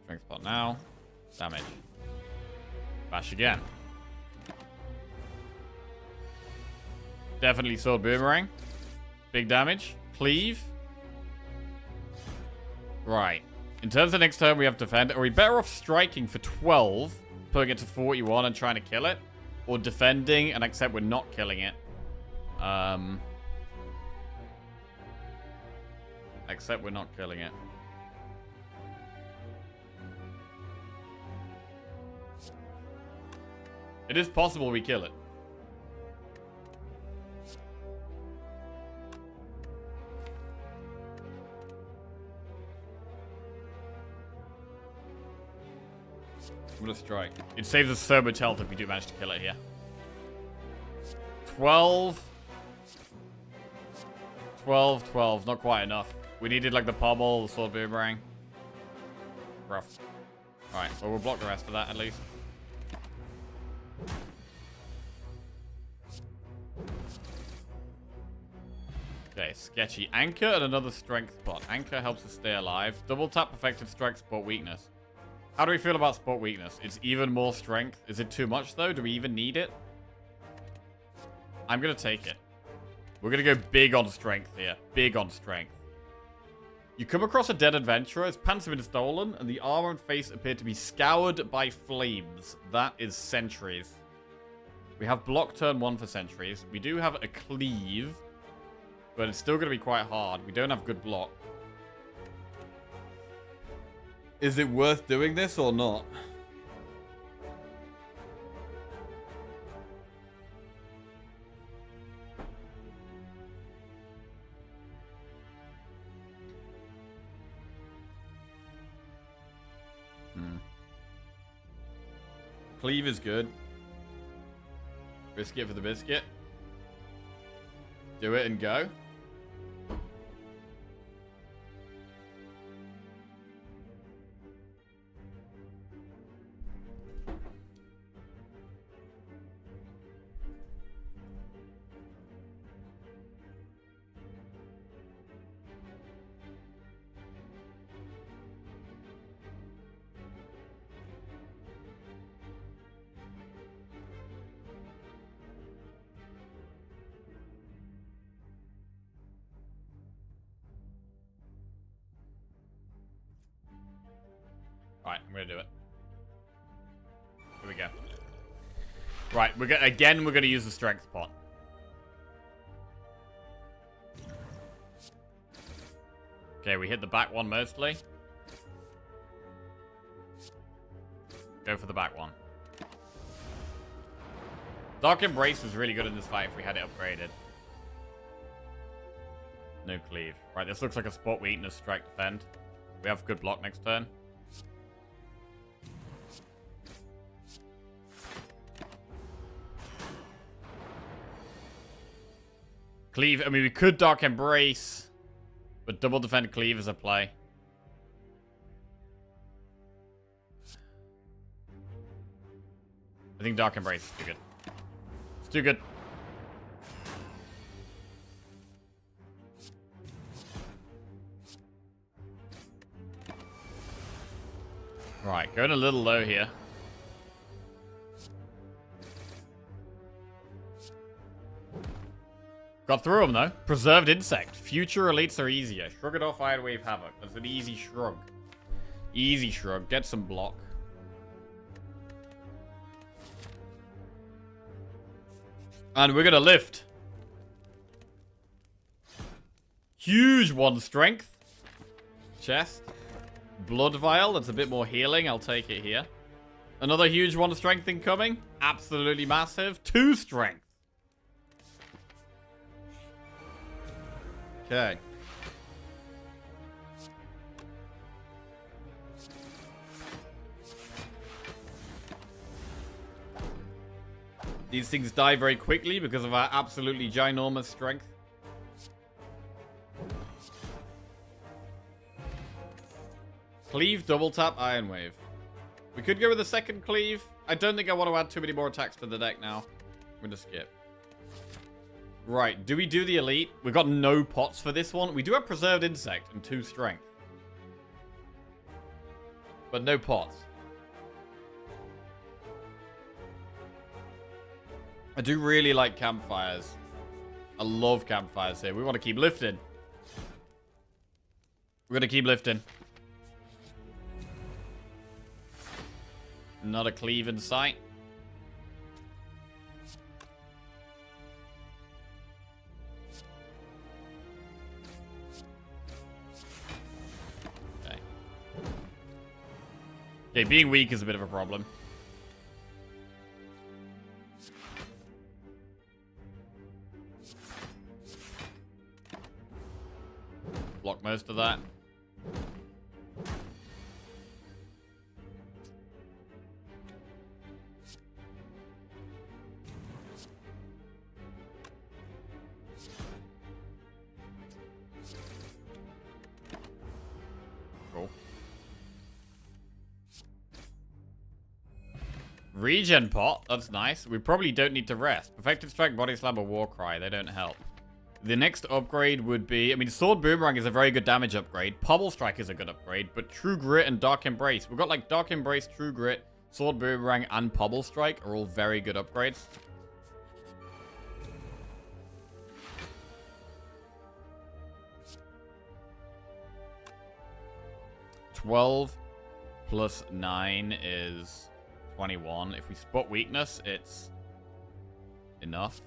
Strength Pot now. Damage. Bash again. Definitely Sword Boomerang. Big damage. Cleave. Right. In terms of next turn, we have Defend. Are we better off striking for 12, putting it to 41 and trying to kill it? Or defending and accept we're not killing it? Except we're not killing it. It is possible we kill it. I'm gonna strike. It saves us so much health if we do manage to kill it here. 12. 12, 12. Not quite enough. We needed like the pommel, the sword boomerang. Rough. Alright, well we'll block the rest of that at least. Okay, sketchy. Anchor and another strength pot. Anchor helps us stay alive. Double tap perfected strike, sport weakness. How do we feel about sport weakness? It's even more strength. Is it too much though? Do we even need it? I'm gonna take it. We're gonna go big on strength here. Big on strength. You come across a dead adventurer. His pants have been stolen, and the armor and face appear to be scoured by flames. That is sentries. We have block turn 1 for sentries. We do have a cleave, but it's still gonna be quite hard. We don't have good block. Is it worth doing this or not? Cleave is good. Risk it for the biscuit. Do it and go. Alright, I'm gonna do it. Here we go. Right, we're gonna use the strength pot. Okay, we hit the back one mostly. Go for the back one. Dark Embrace was really good in this fight if we had it upgraded. No cleave. Right, this looks like a spot weakness, strike defend. We have good block next turn. Cleave. I mean, we could Dark Embrace, but double defend Cleave is a play. I think Dark Embrace is too good. It's too good. Right, going a little low here. Got through them, though. Preserved Insect. Future elites are easier. Shrug it off, Iron Wave Havoc. That's an easy shrug. Easy shrug. Get some block. And we're gonna lift. Huge 1 strength. Chest. Blood Vial. That's a bit more healing. I'll take it here. Another huge 1 strength incoming. Absolutely massive. 2 strength. Okay. These things die very quickly because of our absolutely ginormous strength. Cleave, double tap, Iron Wave. We could go with a second cleave. I don't think I want to add too many more attacks to the deck now. I'm going to skip. Right, do we do the elite? We've got no pots for this one. We do have Preserved Insect and 2 strength. But no pots. I do really like campfires. I love campfires here. We want to keep lifting. We're going to keep lifting. Not a cleave in sight. Okay, being weak is a bit of a problem. Block most of that. Cool. Regen pot, that's nice. We probably don't need to rest. Perfected Strike, Body Slam, or War Cry, they don't help. The next upgrade would be... I mean, Sword Boomerang is a very good damage upgrade. Pommel Strike is a good upgrade. But True Grit and Dark Embrace. We've got like Dark Embrace, True Grit, Sword Boomerang, and Pommel Strike are all very good upgrades. $12 plus 9 is 21. If we spot weakness, it's enough.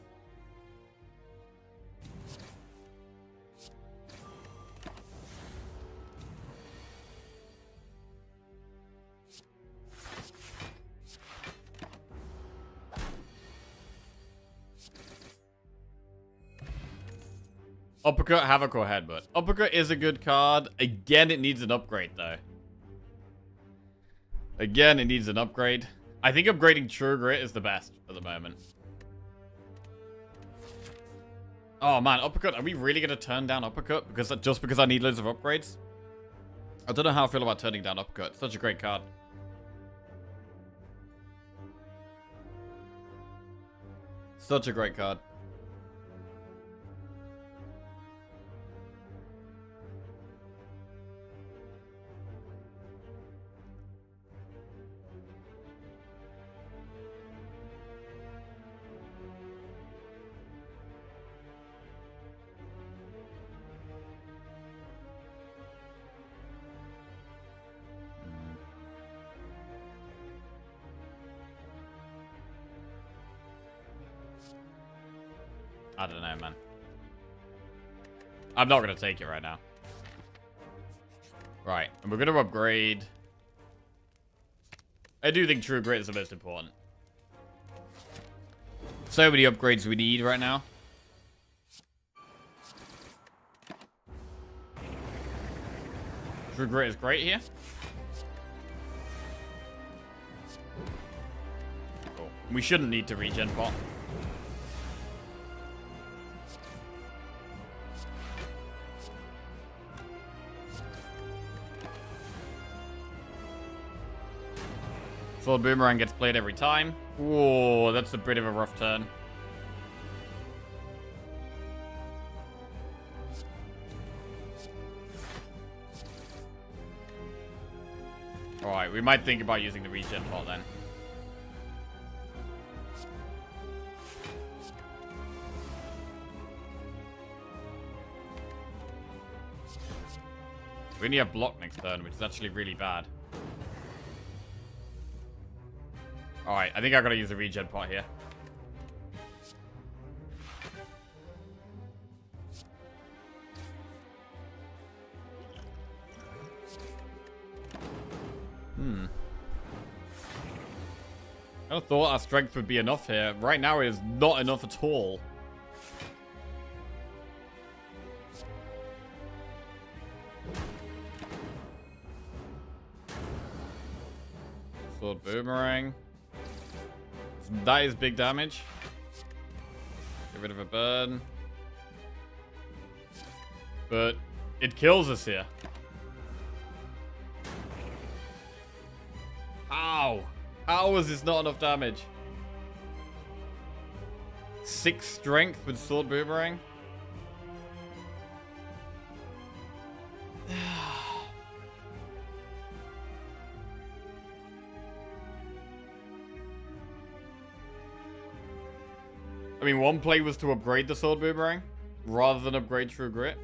Uppercut, Havoc, or Headbutt. Uppercut is a good card. Again, it needs an upgrade, though. Again, it needs an upgrade. I think upgrading True Grit is the best at the moment. Oh, man, Uppercut. Are we really going to turn down Uppercut? Just because I need loads of upgrades? I don't know how I feel about turning down Uppercut. It's such a great card. Such a great card. I don't know, man. I'm not going to take it right now. Right, and we're going to upgrade. I do think True Grit is the most important. So many upgrades we need right now. True Grit is great here. Cool. We shouldn't need to regen pot. Sword Boomerang gets played every time. Whoa, that's a bit of a rough turn. Alright, we might think about using the regen pot then. We only have block next turn, which is actually really bad. Alright, I think I gotta use the regen pot here. I thought our strength would be enough here. Right now it is not enough at all. Sword Boomerang. That is big damage. Get rid of a burn. But it kills us here. Ow! How is this not enough damage? 6 strength with Sword Boomerang? I mean, one play was to upgrade the Sword Boomerang rather than upgrade True Grit.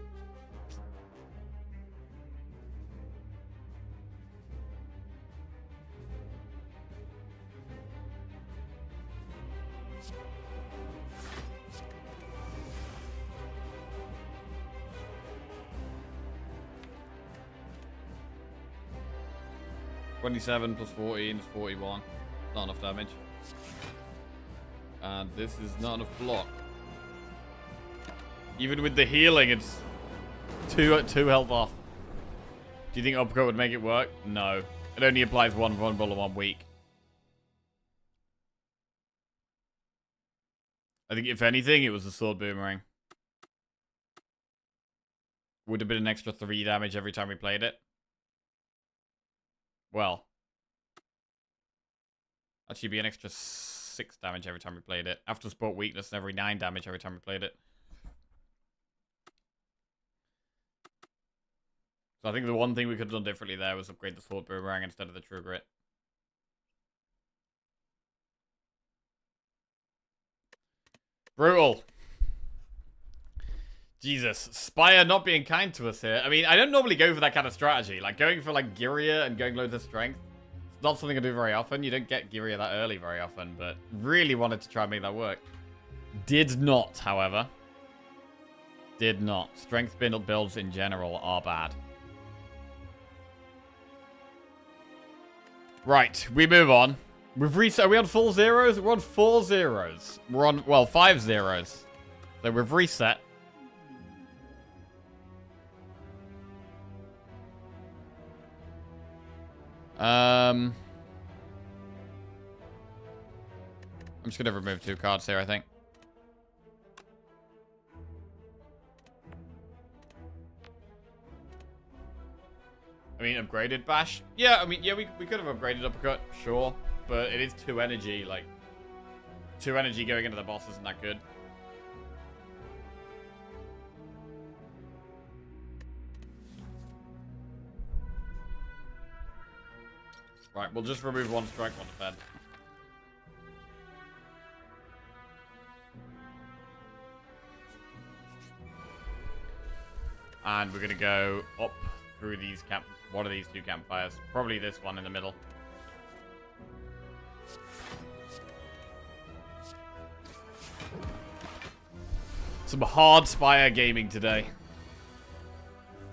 $27 plus 14 is 41. Not enough damage. And this is not enough block. Even with the healing, it's two health off. Do you think uppercut would make it work? No. It only applies one vulnerable and 1 weak. I think if anything, it was the Sword Boomerang. Would have been an extra 3 damage every time we played it. Well. Actually be an extra 6 damage every time we played it. After sport weakness and every 9 damage every time we played it. So I think the one thing we could have done differently there was upgrade the Sword Boomerang instead of the True Grit. Brutal. Jesus. Spire not being kind to us here. I mean, I don't normally go for that kind of strategy. Like, going for, like, Giria and going loads of strength. It's not something I do very often. You don't get Giria that early very often, but really wanted to try and make that work. Did not, however. Did not. Strength builds in general are bad. Right, we move on. We've reset. Are we on full zeros? We're on 4 zeros. We're on, well, 5 zeros. So we've reset. I'm just gonna remove 2 cards here, I think. I mean, upgraded bash? Yeah, I mean, yeah, we could have upgraded uppercut, sure. But it is 2 energy, like... 2 energy going into the boss isn't that good. Right, we'll just remove 1 strike, 1 defend. And we're gonna go up through these one of these 2 campfires. Probably this one in the middle. Some hard Spire gaming today.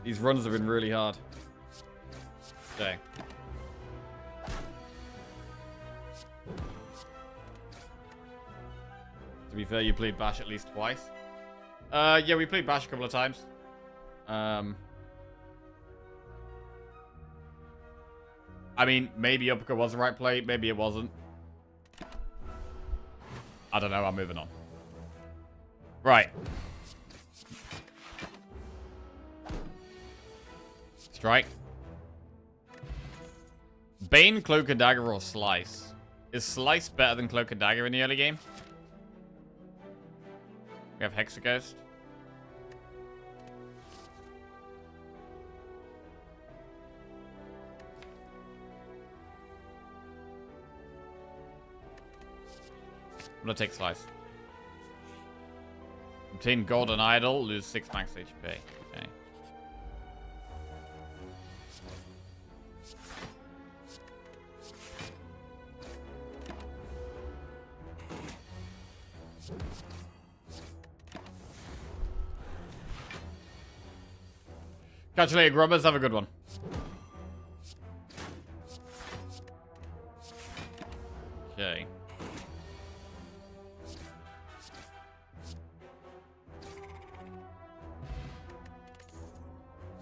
These runs have been really hard. Okay. To be fair, you played Bash at least twice. Yeah, we played Bash a couple of times. I mean, maybe uppercut was the right play, maybe it wasn't. I don't know, I'm moving on. Right. Strike. Bane, Cloak and Dagger, or Slice? Is Slice better than Cloak and Dagger in the early game? We have Hexaghost. I'm gonna take Slice. Obtain Golden Idol, lose 6 max HP. Okay. Catch you later, grubbers. Have a good one. Okay.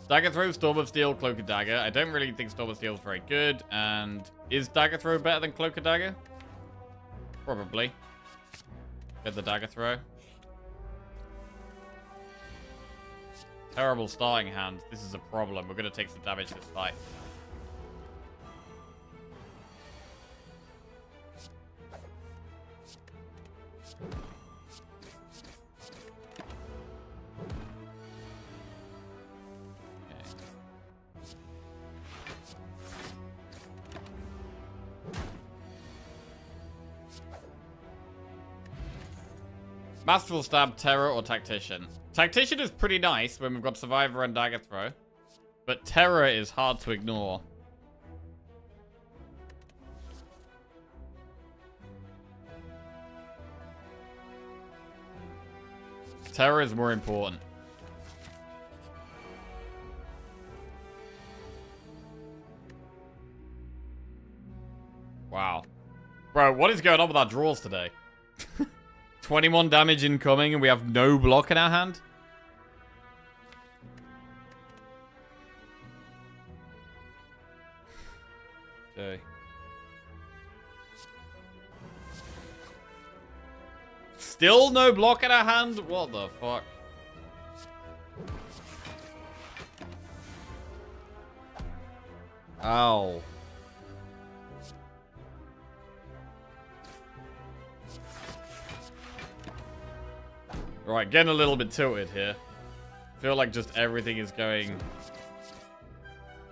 Dagger Throw, Storm of Steel, Cloak and Dagger. I don't really think Storm of Steel is very good. And is Dagger Throw better than Cloak and Dagger? Probably. Get the Dagger Throw. Terrible starting hand. This is a problem. We're going to take some damage this fight. Masterful Stab, Terror, or Tactician? Tactician is pretty nice when we've got Survivor and Dagger Throw. But Terror is hard to ignore. Terror is more important. Wow. Bro, what is going on with our draws today? 21 damage incoming and we have no block in our hand? Okay. Still no block in our hand? What the fuck? Ow. Right, getting a little bit tilted here. Feel like just everything is going...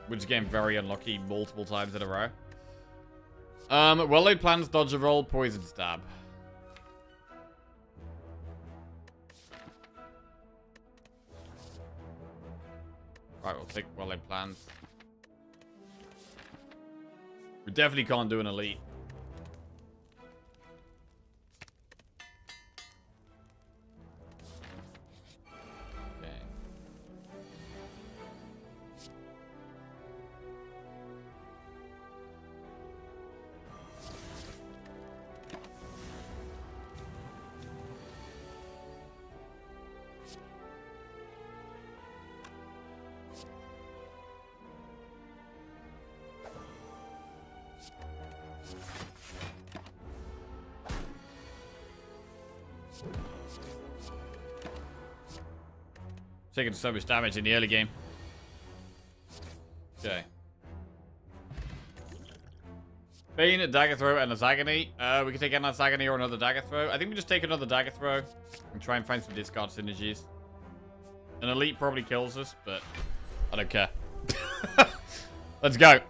We're just getting very unlucky multiple times in a row. Well-laid plans, dodge a roll, poison stab. Right, we'll take well-laid plans. We definitely can't do an elite. Taking so much damage in the early game. Okay. Bane, Dagger Throw, and a Zagony. We can take another Zagony or another Dagger Throw. I think we just take another Dagger Throw and try and find some discard synergies. An elite probably kills us, but I don't care. Let's go.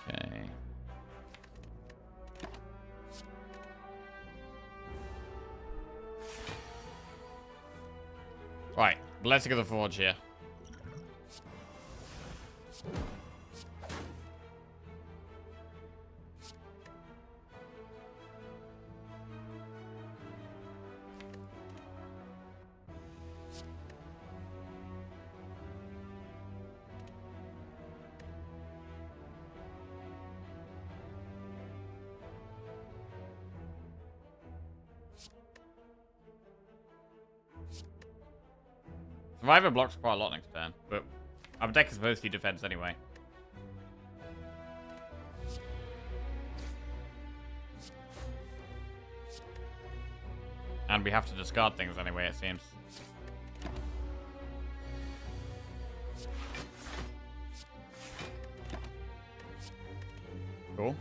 Okay. Right, Blessing of the Forge here. Survivor blocks quite a lot next turn, but our deck is mostly defense anyway. And we have to discard things anyway, it seems. Cool.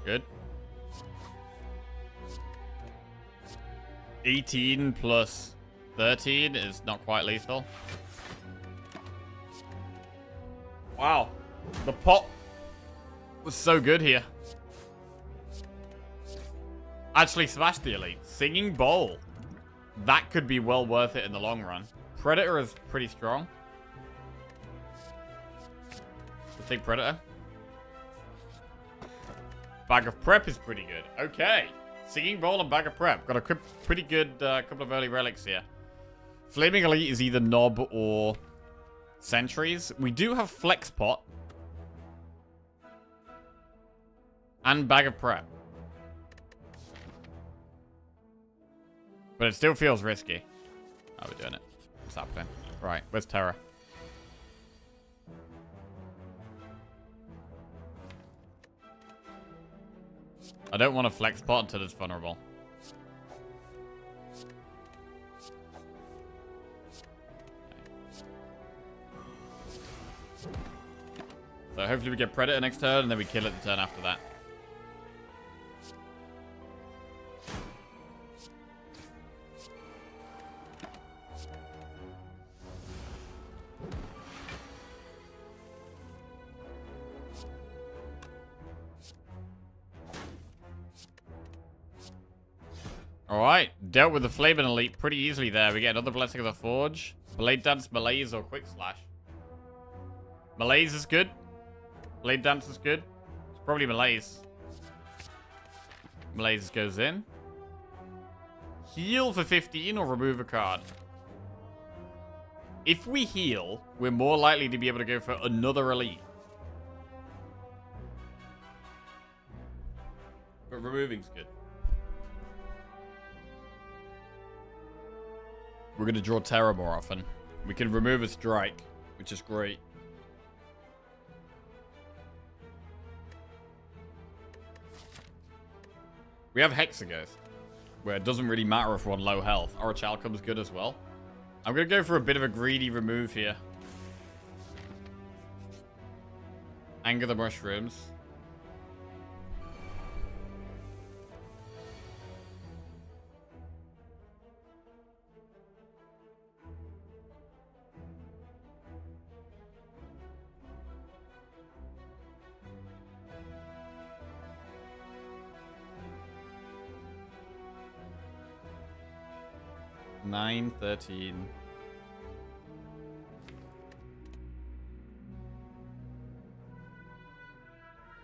Good. 18 plus 13 is not quite lethal. Wow. The pot was so good here. Actually smashed the elite. Singing Bowl. That could be well worth it in the long run. Predator is pretty strong. Let's take Predator. Bag of Prep is pretty good. Okay. Singing Bowl and Bag of Prep. Got a pretty good couple of early relics here. Flaming Elite is either Knob or Sentries. We do have Flex Pot. And Bag of Prep. But it still feels risky. How are we doing it? What's happening? Right, where's Terra? I don't want to Flex Pot until it's vulnerable. So hopefully we get Predator next turn, and then we kill it the turn after that. Alright, dealt with the Flaming Elite pretty easily there. We get another Blessing of the Forge. Blade Dance, Malaise, or Quick Slash. Malaise is good. Blade Dance is good. It's probably Malaise. Malaise goes in. Heal for 15 or remove a card. If we heal, we're more likely to be able to go for another Elite. But removing's good. We're going to draw Terror more often. We can remove a strike, which is great. We have Hexaghost, where it doesn't really matter if we're on low health. Orichalcum's good as well. I'm going to go for a bit of a greedy remove here. Anger the Mushrooms. Nine, 13.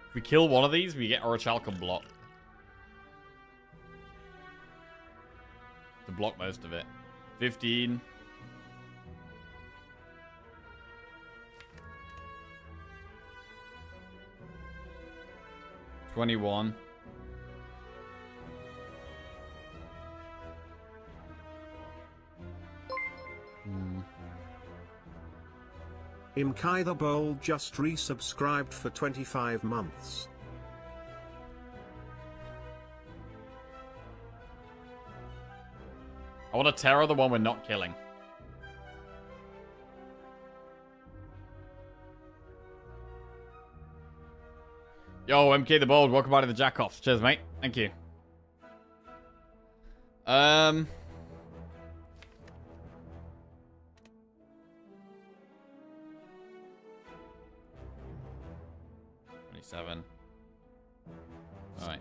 If we kill one of these, we get Orichalcum block. To block most of it. 15. $21. Imkai the Bold just resubscribed for 25 months. I want to Terror the one we're not killing. Yo, MK the Bold, welcome back to the Jackoffs. Cheers, mate. Thank you. 27. Alright.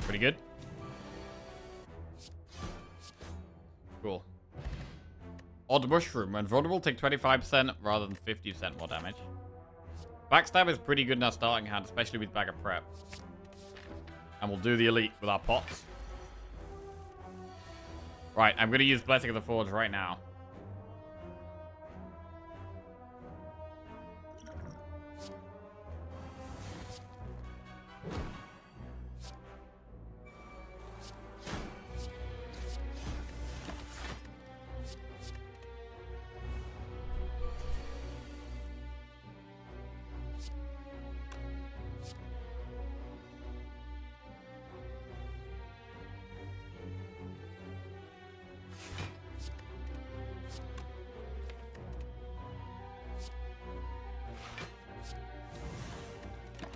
Pretty good. Cool. Odd Mushroom. When vulnerable, take 25% rather than 50% more damage. Backstab is pretty good in our starting hand, especially with Bag of Prep. And we'll do the Elite with our pots. Right, I'm going to use Blessing of the Forge right now.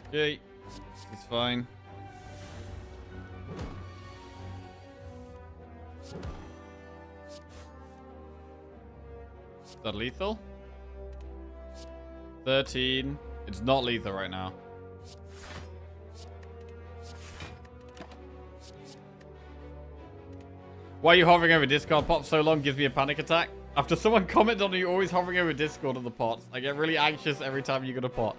Okay. He's fine. Is that lethal? 13. It's not lethal right now. Why are you hovering over Discord pot so long gives me a panic attack? After someone commented on you always hovering over Discord on the pots, I get really anxious every time you get a pot.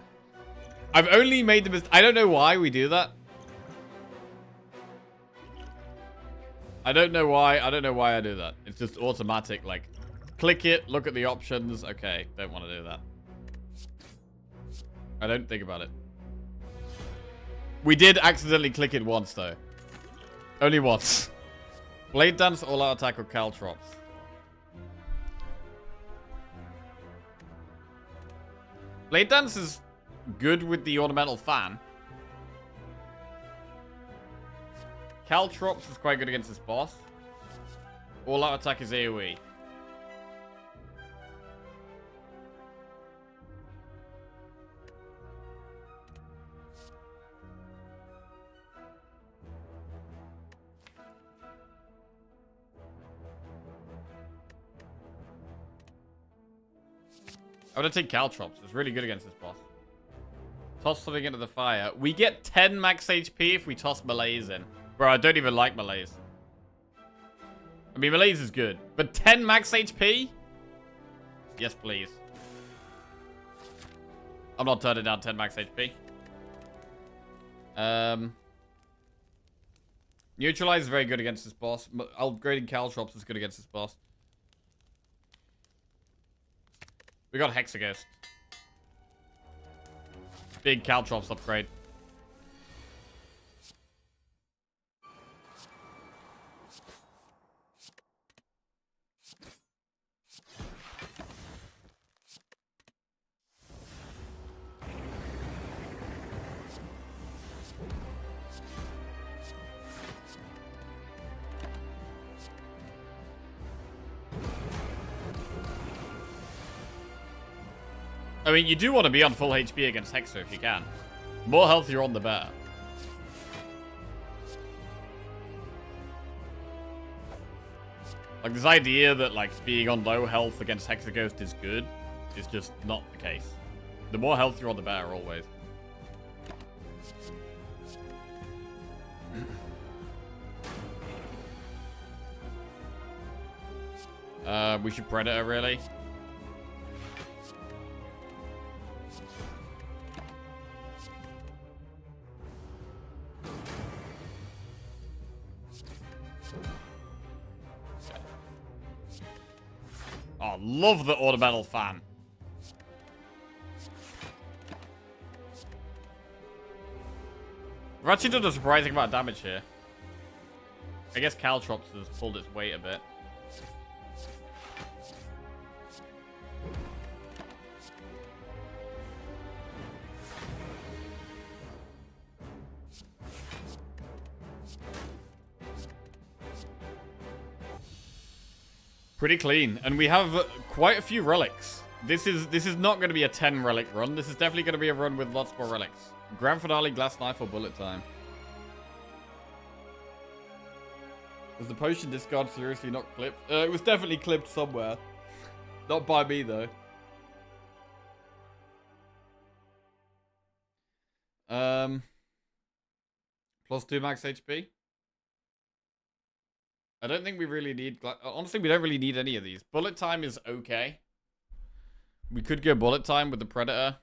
I've only made the mistake. I don't know why we do that. I don't know why. I don't know why I do that. It's just automatic. Like, click it, look at the options. Okay, don't want to do that. I don't think about it. We did accidentally click it once, though. Only once. Blade Dance, All Out Attack, or Caltrops. Blade Dance is good with the ornamental fan. Caltrops is quite good against this boss. All Out Attack is AoE. I'm gonna take Caltrops. It's really good against this boss. Toss something into the fire. We get 10 max HP if we toss melees in. Bro, I don't even like melees. I mean, melees is good. But 10 max HP? Yes, please. I'm not turning down 10 max HP. Neutralize is very good against this boss. Upgrading Caltrops is good against this boss. We got Hexaghost. Big Caltrops upgrade. I mean, you do want to be on full HP against Hexer if you can. The more health you're on, the better. Like, this idea that, like, being on low health against Hexaghost is good is just not the case. The more health you're on, the better, always. We should Predator, really. Oh, love the ornamental fan. We've actually done a surprising amount of damage here. I guess Caltrops has pulled its weight a bit. Pretty clean, and we have quite a few relics. This is not going to be a 10 relic run. This is definitely going to be a run with lots more relics. Grand finale, glass knife, or bullet time. Was the potion discard seriously not clipped? It was definitely clipped somewhere. Not by me though. Plus 2 max HP. I don't think we really need... Honestly, we don't really need any of these. Bullet time is okay. We could go bullet time with the Predator.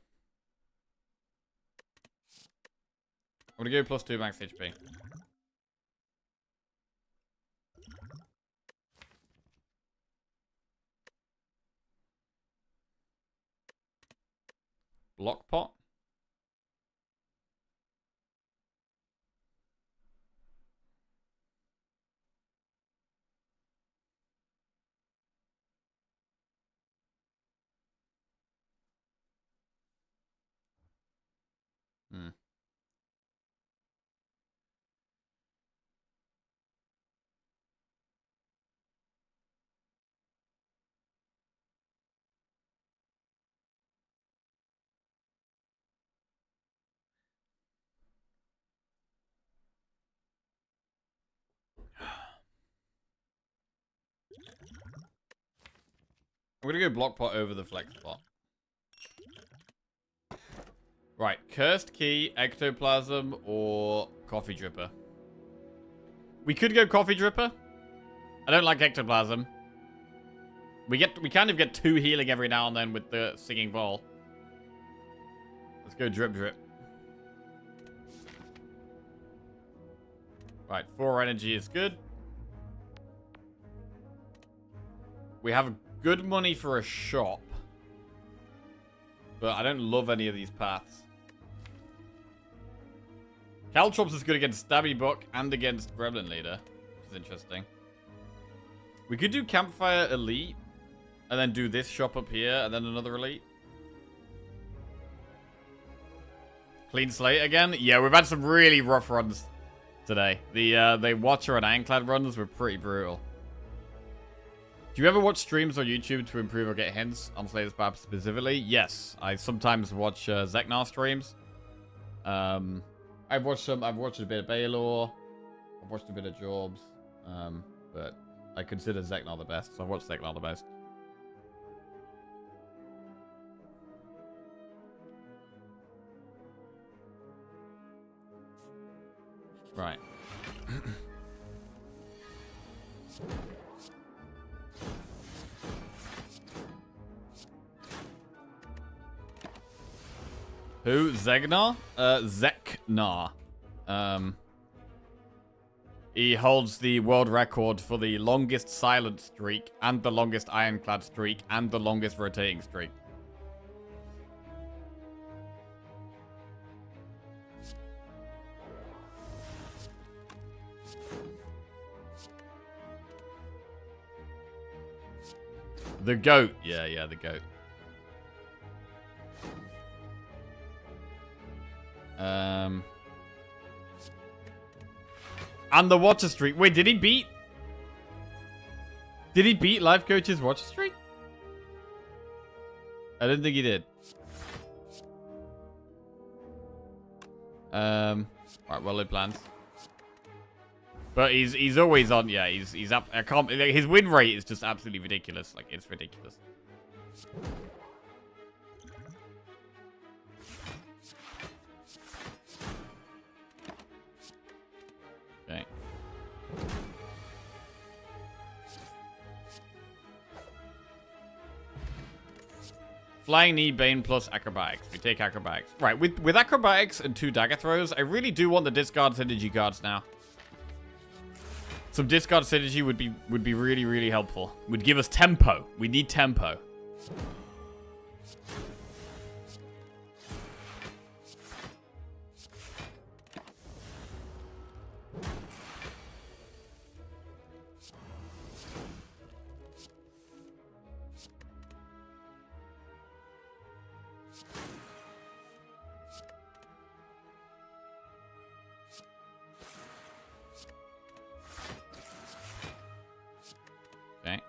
I'm gonna go plus 2 max HP. Block pot. Hmm. I'm gonna go block pot over the flex pot. Right, cursed key, ectoplasm, or coffee dripper. We could go coffee dripper. I don't like ectoplasm. We kind of get 2 healing every now and then with the singing ball. Let's go drip drip. Right, 4 energy is good. We have good money for a shop. But I don't love any of these paths. Caltrops is good against Stabby Buck and against Gremlin Leader, which is interesting. We could do Campfire Elite, and then do this shop up here, and then another Elite. Clean slate again? Yeah, we've had some really rough runs today. The Watcher and Ironclad runs were pretty brutal. Do you ever watch streams on YouTube to improve or get hints on Slayer's Path specifically? Yes, I sometimes watch Zeknar streams. I've watched a bit of Baylor. I've watched a bit of Jobs. But I consider Zeknar the best, so I've watched Zeknar the most. Right. Who? Zegnar? Zeknar. He holds the world record for the longest silent streak, and the longest ironclad streak, and the longest rotating streak. The goat. Yeah, the goat. And the Watcher streak. Wait, did he beat? Did he beat Life Coach's Watcher streak? I didn't think he did. Right, well laid plans. But he's always on. Yeah, he's up. I can't. His win rate is just absolutely ridiculous. Like, it's ridiculous. Okay. Flying Knee, Bane plus Acrobatics. We take Acrobatics. Right, with Acrobatics and 2 Dagger Throws, I really do want the discard synergy cards now. Some discard synergy would be really, really helpful. Would give us tempo. We need tempo. Okay.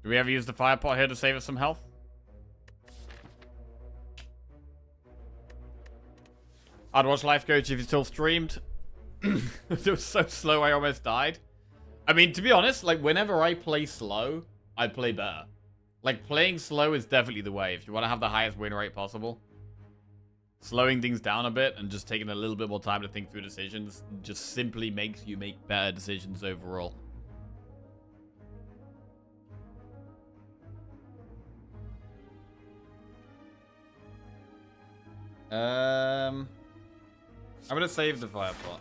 Do we ever use the fire pot here to save us some health? I'd watch Life Coach if he still streamed. It was so slow I almost died. I mean, to be honest, like, whenever I play slow, I play better. Like, playing slow is definitely the way if you want to have the highest win rate possible. Slowing things down a bit and just taking a little bit more time to think through decisions just simply makes you make better decisions overall. I'm gonna save the fire pot.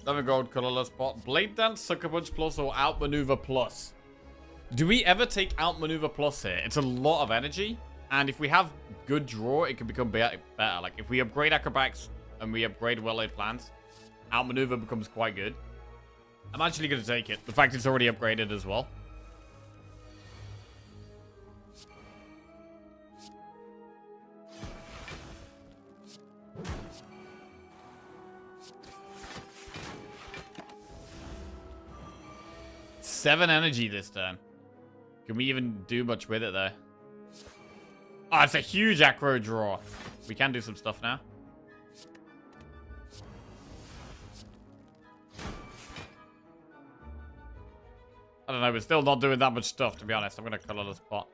Another gold colorless pot. Blade Dance, Sucker Punch Plus, or Outmaneuver Plus. Do we ever take Outmaneuver Plus here? It's a lot of energy, and if we have good draw, it can become better. Like, if we upgrade Acrobatics and we upgrade well-laid plans, Outmaneuver becomes quite good. I'm actually going to take it. The fact it's already upgraded as well. 7 energy this turn. Can we even do much with it, though? Oh, it's a huge aggro draw. We can do some stuff now. I don't know, we're still not doing that much stuff, to be honest. I'm going to color this pot.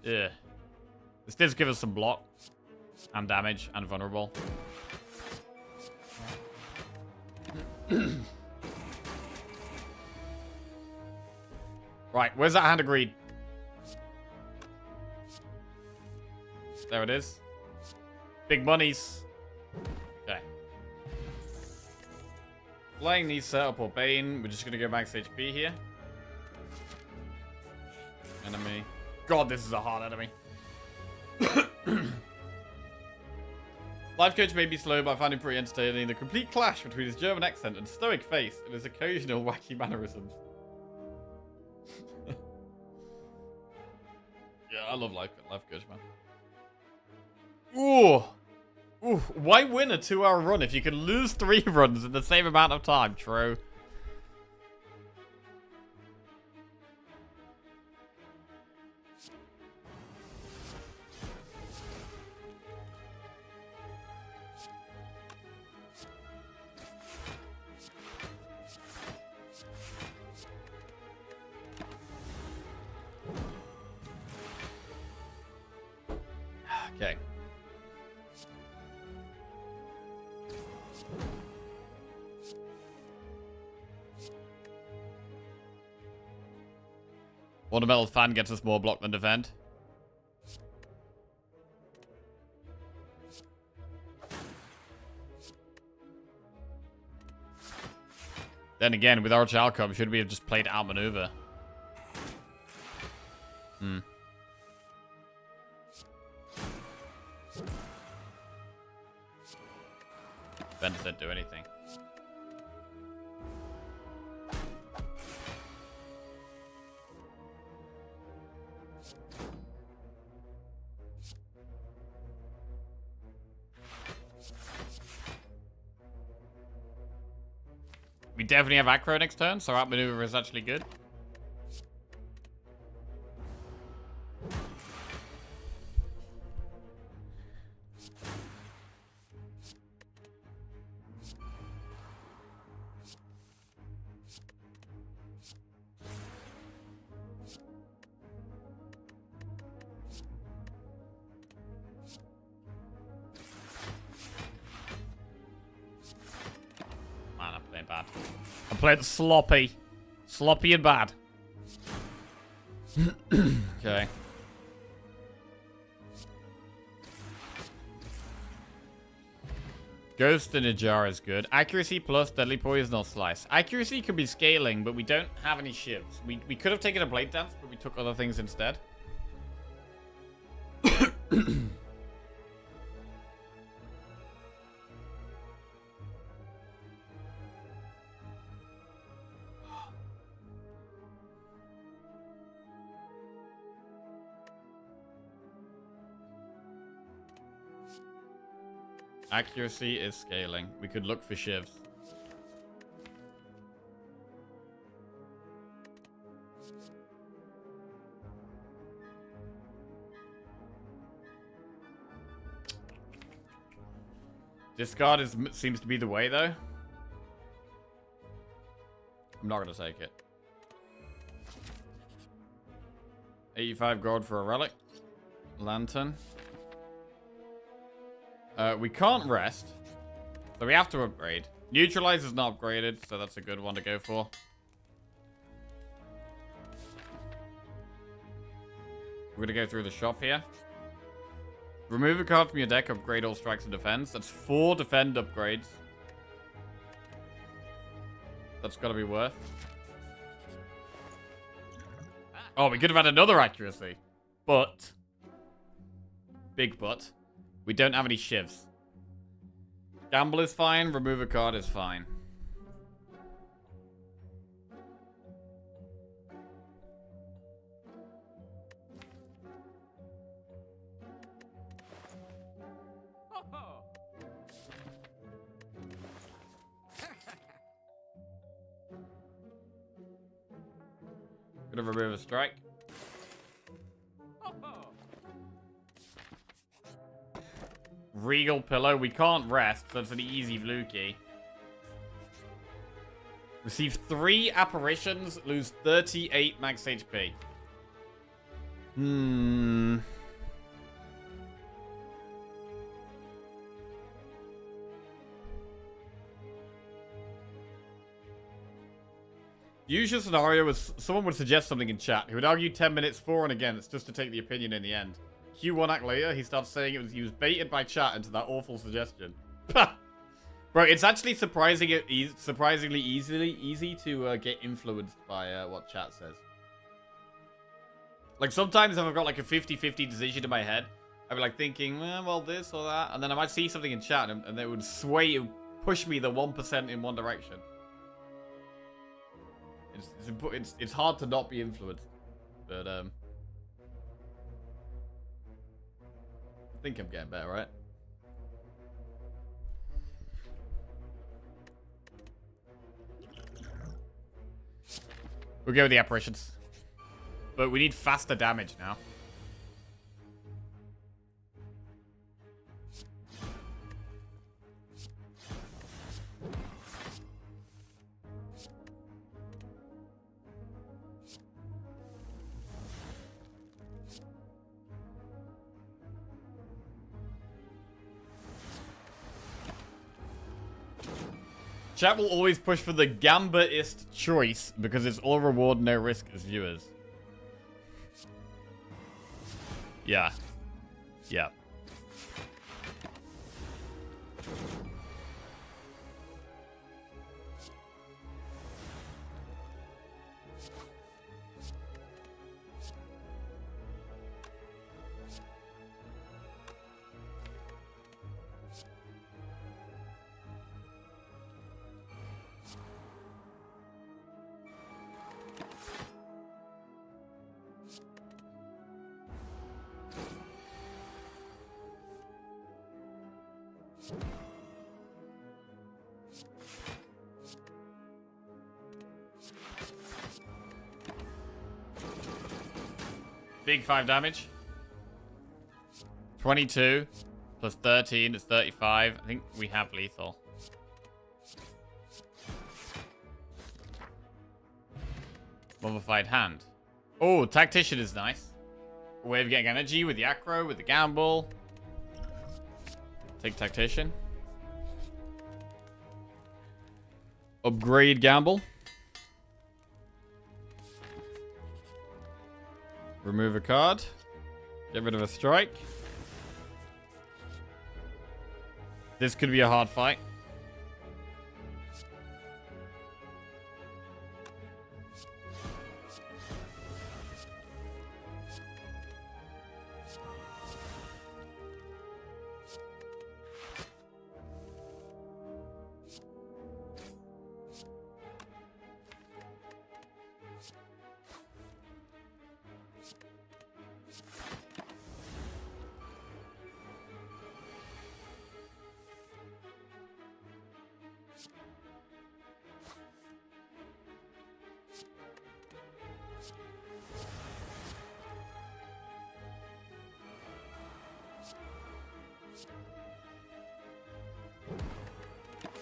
Yeah. This does give us some block. And damage. And vulnerable. Right, where's that hand of greed? There it is. Big monies. Okay. Playing these setup or Bane. We're just gonna go max HP here. Enemy. God, this is a hard enemy. Life coach may be slow, but I find him pretty entertaining. The complete clash between his German accent and stoic face and his occasional wacky mannerisms. Yeah, I love life coach, man. Ooh. Ooh. Why win a 2-hour run if you can lose 3 runs in the same amount of time? True. Okay. Watermelon fan gets us more block than defend. Then again, with Arch outcome, should we have just played outmaneuver? Hmm. Defenders don't do anything. We definitely have Acro next turn, so outmaneuver is actually good. Man, I'm playing bad. I'm playing sloppy. Sloppy and bad. Okay. Ghost in a jar is good. Accuracy plus deadly poison or slice. Accuracy could be scaling, but we don't have any shivs. We could have taken a blade dance, but we took other things instead. Accuracy is scaling. We could look for shivs. Discard seems to be the way, though. I'm not going to take it. 85 gold for a relic. Lantern. We can't rest. So we have to upgrade. Neutralize is not upgraded, so that's a good one to go for. We're going to go through the shop here. Remove a card from your deck, upgrade all strikes and defense. That's 4 defend upgrades. That's got to be worth. Oh, we could have had another accuracy. But. Big but. We don't have any shivs. Gamble is fine. Remove a card is fine. Gonna remove a strike. Regal Pillow. We can't rest, so it's an easy blue key. Receive 3 apparitions, lose 38 max HP. Usual scenario was someone would suggest something in chat. He would argue 10 minutes for and against just to take the opinion in the end. Q1 act later, he starts saying he was baited by chat into that awful suggestion. Bro, it's actually surprisingly easy to get influenced by what chat says. Like, sometimes if I've got like a 50-50 decision in my head, I'd be like thinking, well, this or that, and then I might see something in chat and it would push me the 1% in one direction. It's hard to not be influenced, but I think I'm getting better, right? We'll go with the apparitions, but we need faster damage now. Chat will always push for the Gambitist choice because it's all reward, no risk as viewers. Yeah. Yeah. Big 5 damage. 22 plus 13 is 35. I think we have lethal. Mummified hand. Oh, Tactician is nice. Way of getting energy with the acro, with the gamble. Take Tactician. Upgrade gamble. Remove a card. Get rid of a strike. This could be a hard fight.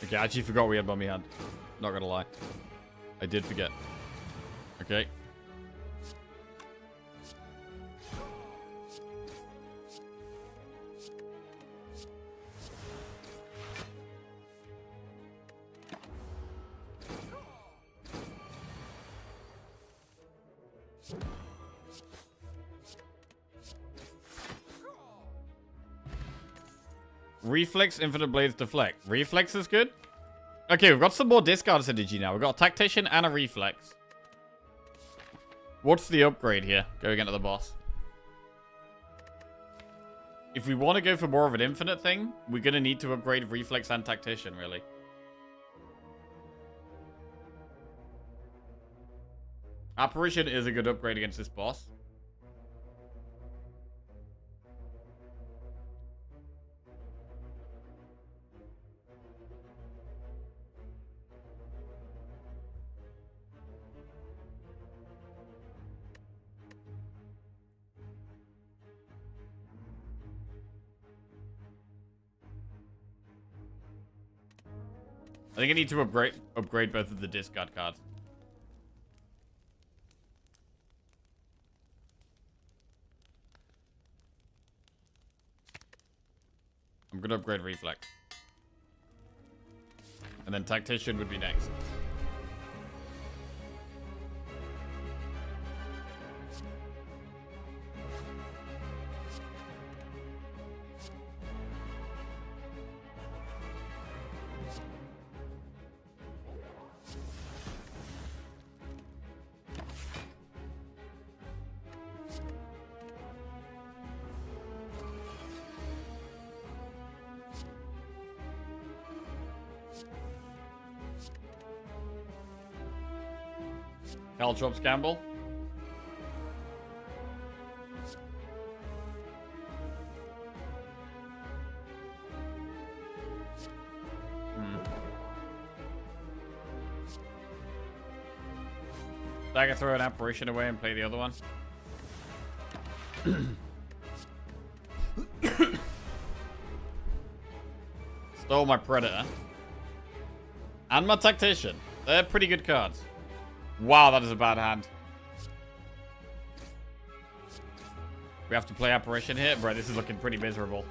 Okay, I actually forgot we had Mummy Hand. Not gonna lie. I did forget. Okay. Reflex, Infinite Blades, Deflect. Reflex is good. Okay, we've got some more discard synergy now. We've got a Tactician and a Reflex. What's the upgrade here? Going into the boss. If we want to go for more of an infinite thing, we're going to need to upgrade Reflex and Tactician, really. Apparition is a good upgrade against this boss. think I need to upgrade both of the discard cards. I'm gonna upgrade Reflex. And then Tactician would be next. Caltrops Gamble. I can throw an apparition away and play the other one. Stole my Predator. And my Tactician. They're pretty good cards. Wow, that is a bad hand. We have to play Apparition here? Bro, this is looking pretty miserable.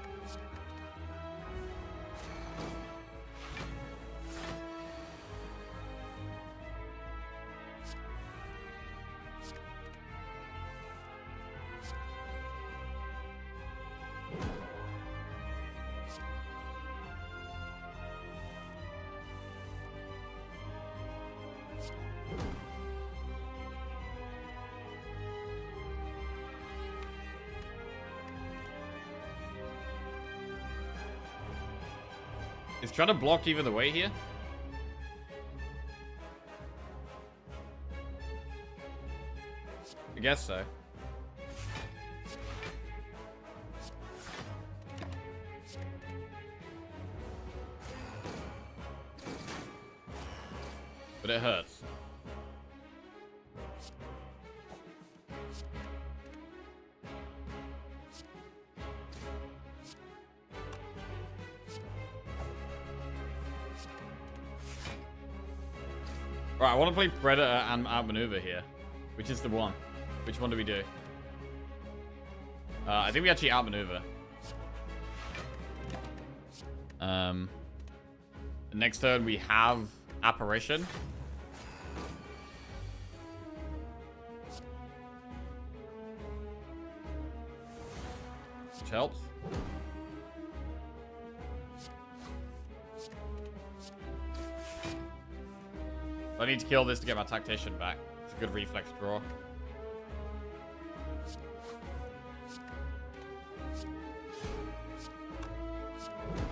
Is trying to block either the way here? I guess so. But it hurts. Right, I want to play Predator and outmaneuver here. Which is the one? Which one do we do? I think we actually outmaneuver. The next turn we have Apparition. Which helps. I need to kill this to get my Tactician back. It's a good reflex draw.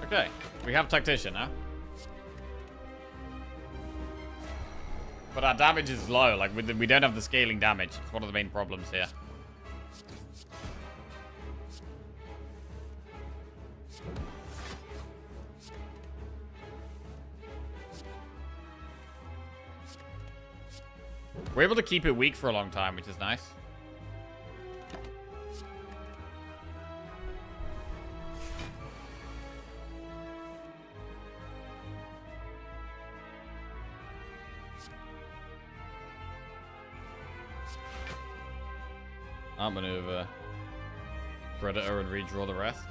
Okay, we have Tactician now. But our damage is low. Like, we don't have the scaling damage. It's one of the main problems here. We're able to keep it weak for a long time, which is nice. Outmaneuver Predator and redraw the rest.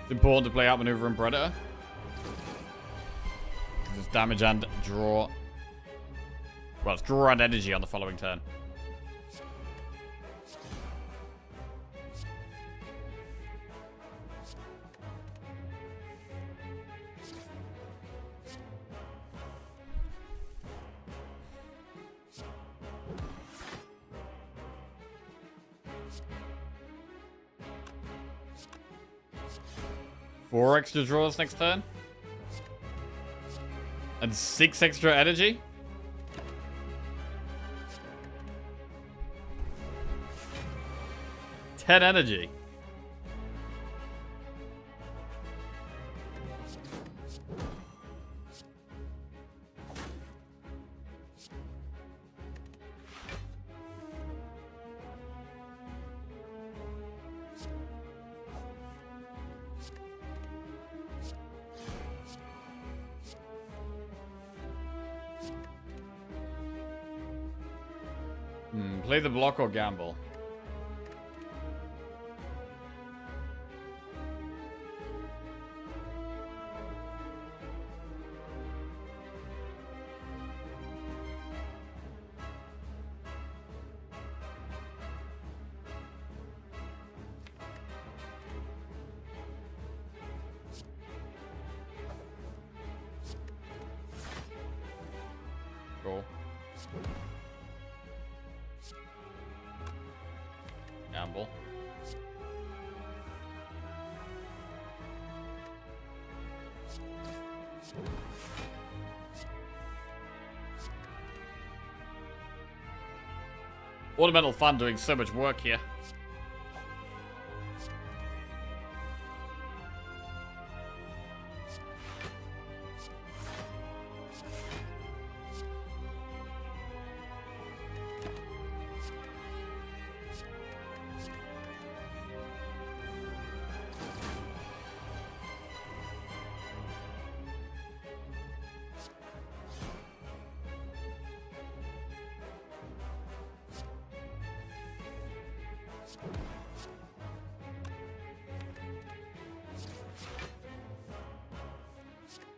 It's important to play outmaneuver and Predator. It's damage and draw. Well, it's draw and energy on the following turn. Four extra draws next turn. And 6 extra energy. Ten energy. Play the block or gamble? Cool. Gamble. Ornamental Fan doing so much work here.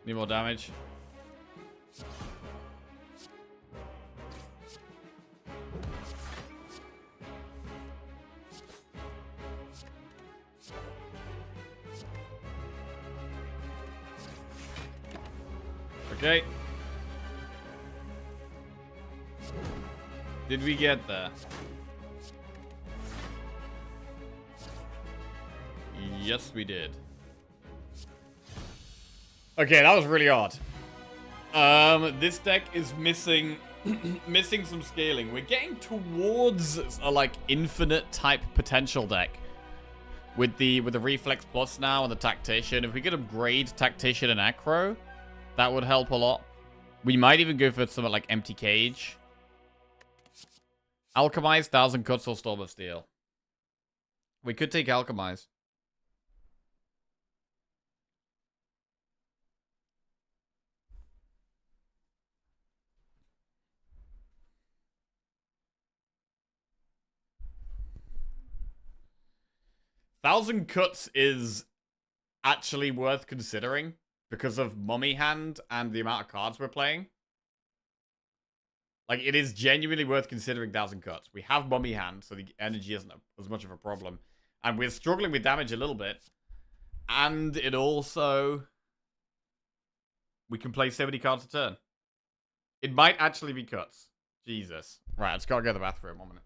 Need more damage. Okay. Did we get there? Yes, we did. Okay, that was really odd. This deck is missing missing some scaling. We're getting towards a like infinite type potential deck with the Reflex Plus now and the Tactician. If we could upgrade Tactician and Acro, that would help a lot. We might even go for something like Empty Cage. Alchemize, 1,000 Cuts, or Storm of Steel. We could take Alchemize. Thousand Cuts is actually worth considering because of Mummy Hand and the amount of cards we're playing. Like, it is genuinely worth considering 1,000 Cuts. We have Mummy Hand, so the energy isn't as much of a problem. And we're struggling with damage a little bit. And it also... we can play so many cards a turn. It might actually be Cuts. Jesus. Right, I just gotta go to the bathroom. 1 minute.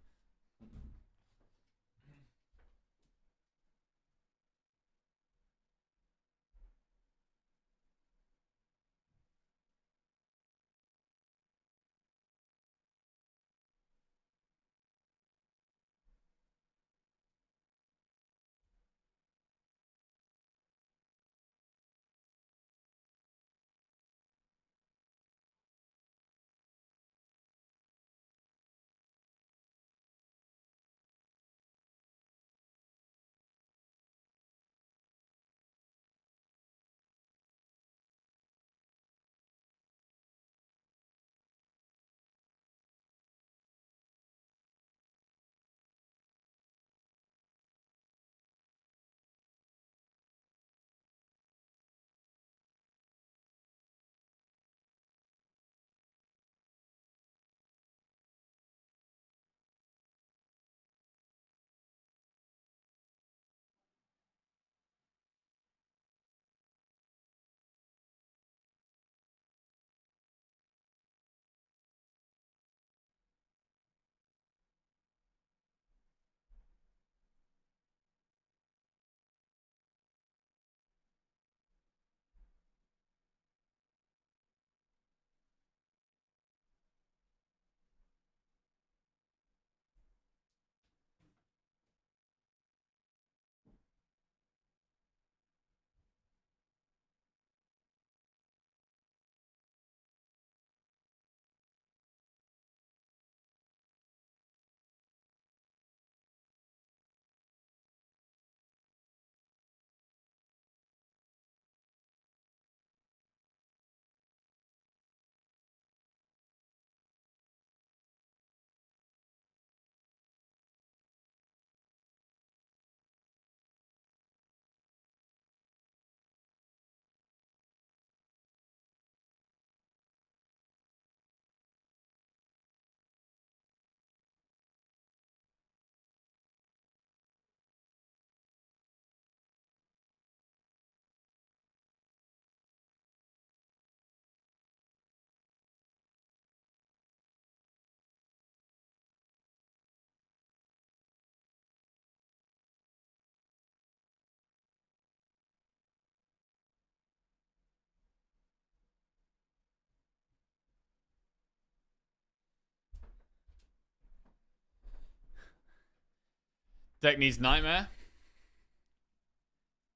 Deck needs Nightmare.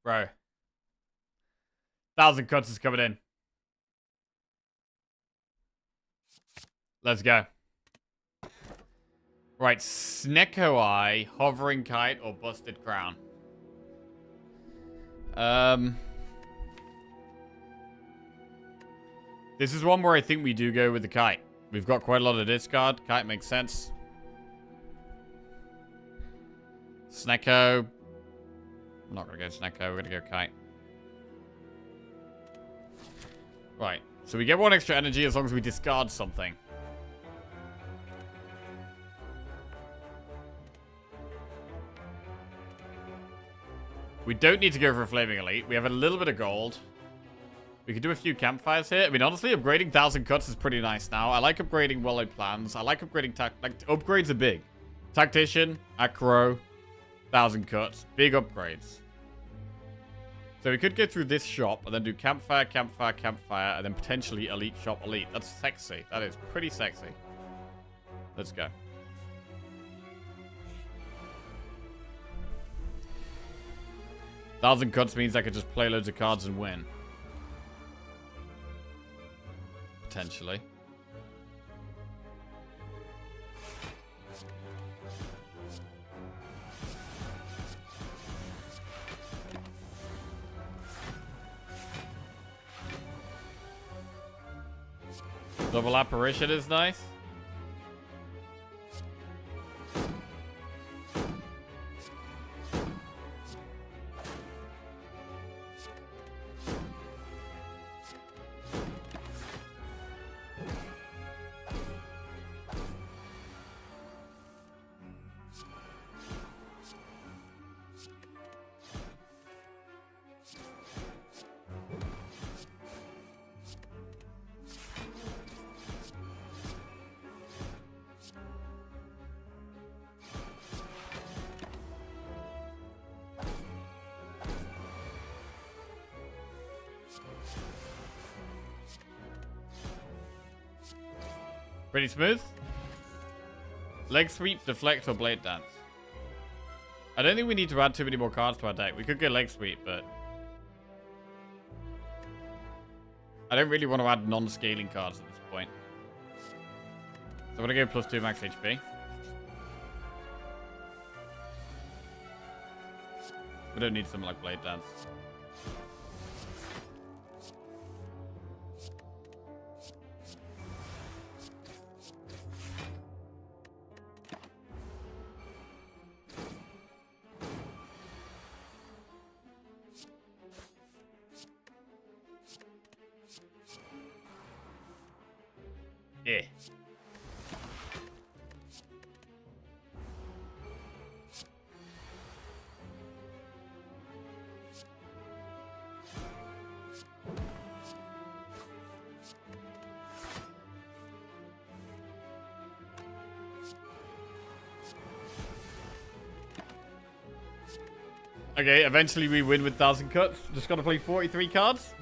Bro. 1,000 cuts is coming in. Let's go. Right, Snecko Eye, Hovering Kite, or Busted Crown. This is one where I think we do go with the Kite. We've got quite a lot of discard. Kite makes sense. Snecko. I'm not going to go Snecko. We're going to go Kite. Right. So we get 1 extra energy as long as we discard something. We don't need to go for a Flaming Elite. We have a little bit of gold. We could do a few campfires here. I mean, honestly, upgrading 1,000 cuts is pretty nice now. I like upgrading well-laid plans. I like upgrading upgrades are big. Tactician, Acro, 1,000 cuts. Big upgrades. So we could go through this shop and then do campfire, campfire, campfire, and then potentially elite shop, elite. That's sexy. That is pretty sexy. Let's go. Thousand cuts means I could just play loads of cards and win. Potentially. Double apparition is nice. Pretty smooth. Leg sweep, deflect, or blade dance. I don't think we need to add too many more cards to our deck. We could go leg sweep, but I don't really want to add non-scaling cards at this point. So I'm going to go +2 max HP. We don't need something like blade dance. Yeah. Okay, eventually we win with 1,000 cuts. Just gotta play 43 cards.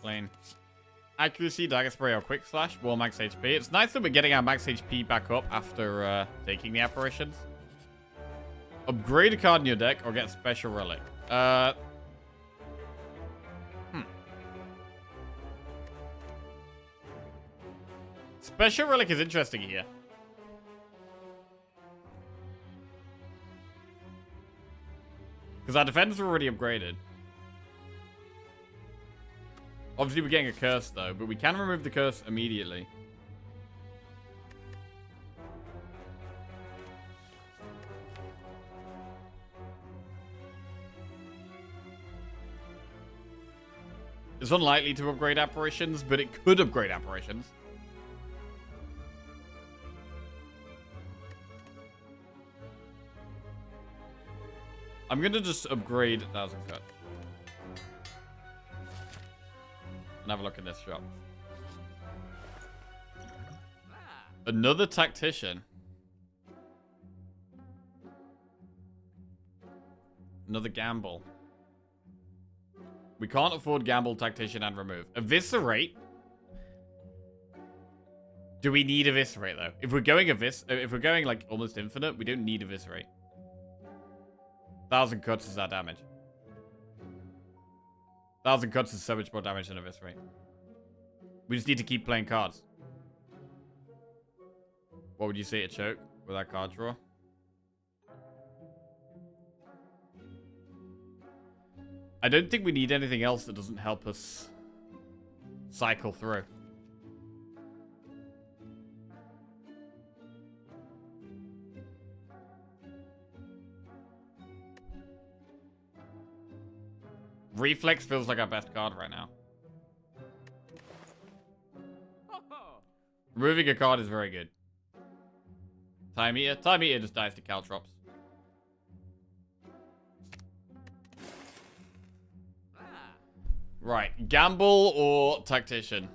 Plain. Accuracy, dagger spray, or quick slash, more max HP. It's nice that we're getting our max HP back up after taking the apparitions. Upgrade a card in your deck or get special relic. Special relic is interesting here. Because our defenders are already upgraded. Obviously, we're getting a curse, though, but we can remove the curse immediately. It's unlikely to upgrade apparitions, but it could upgrade apparitions. I'm gonna just upgrade 1,000 cut. And have a look in this shop. Another tactician. Another gamble. We can't afford gamble, tactician, and remove. Eviscerate? Do we need eviscerate though? If we're going like almost infinite, we don't need eviscerate. 1,000 cuts is our damage. 1,000 cuts is so much more damage than eviscerate. We just need to keep playing cards. What would you say to choke with our card draw? I don't think we need anything else that doesn't help us cycle through. Reflex feels like our best card right now. Removing a card is very good. Time Eater. Time Eater just dies to Caltrops. Right. Gamble or Tactician?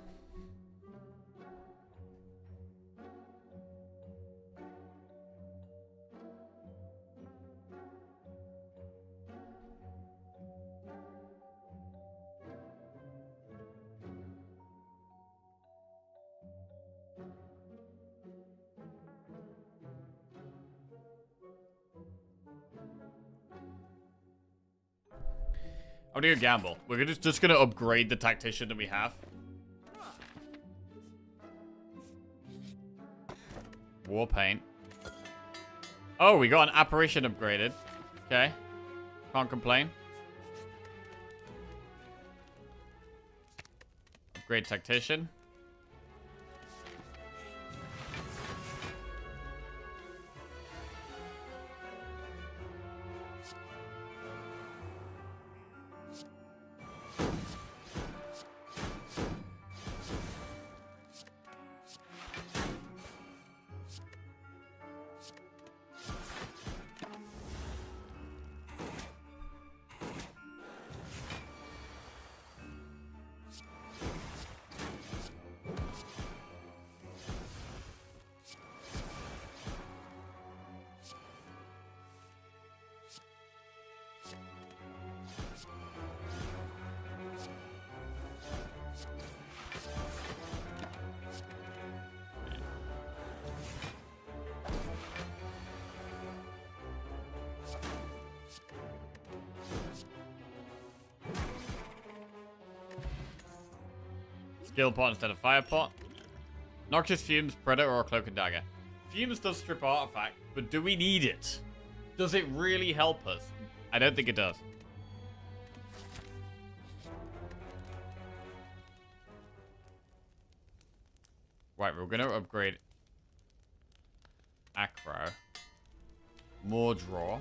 I'm gonna gamble. We're just gonna upgrade the tactician that we have. War Paint. Oh, we got an apparition upgraded. Okay. Can't complain. Upgrade tactician. Skill pot instead of fire pot. Noxious Fumes, Predator, or Cloak and Dagger. Fumes does strip artifact, but do we need it? Does it really help us? I don't think it does. Right, we're gonna upgrade Acro. More draw.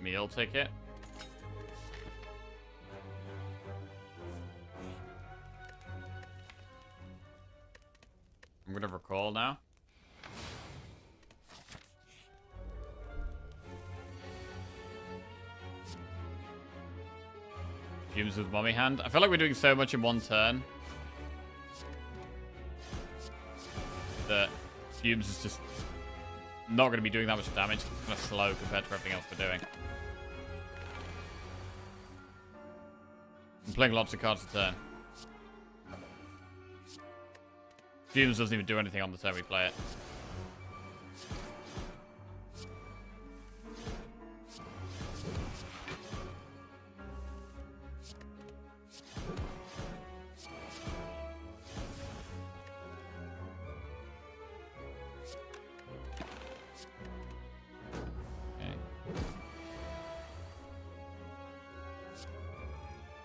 Meal ticket. I'm gonna recall now. Fumes with Mummy Hand. I feel like we're doing so much in one turn that Fumes is just not going to be doing that much damage. It's kind of slow compared to everything else we're doing. I'm playing lots of cards a turn. Fumes doesn't even do anything on the turn we play it.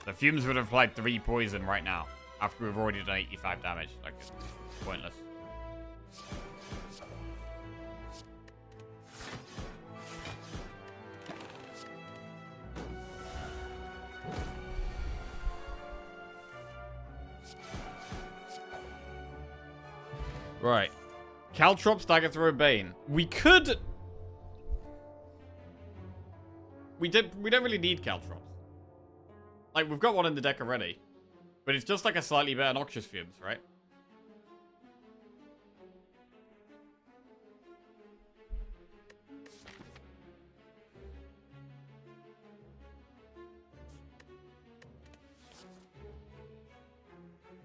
The Fumes would have applied 3 poison right now, after we've already done 85 damage. Like, it's pointless. Right. Caltrops, Dagger Throw, Bane. We could... We don't really need Caltrops. Like, we've got one in the deck already. But it's just like a slightly better Noxious Fumes, right?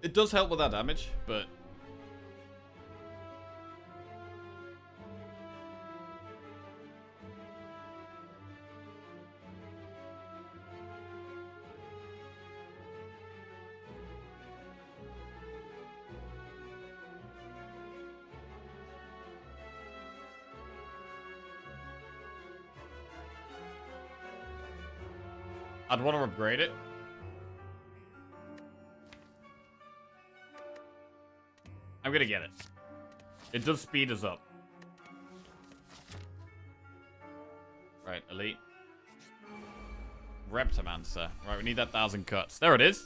It does help with our damage, but... I'd want to upgrade it. I'm gonna get it. It does speed us up. Right, elite. Reptomancer. Right, we need that 1,000 cuts. There it is.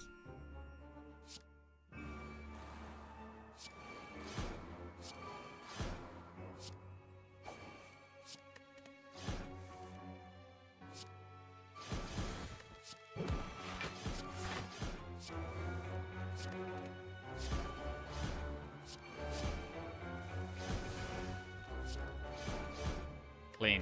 Clean.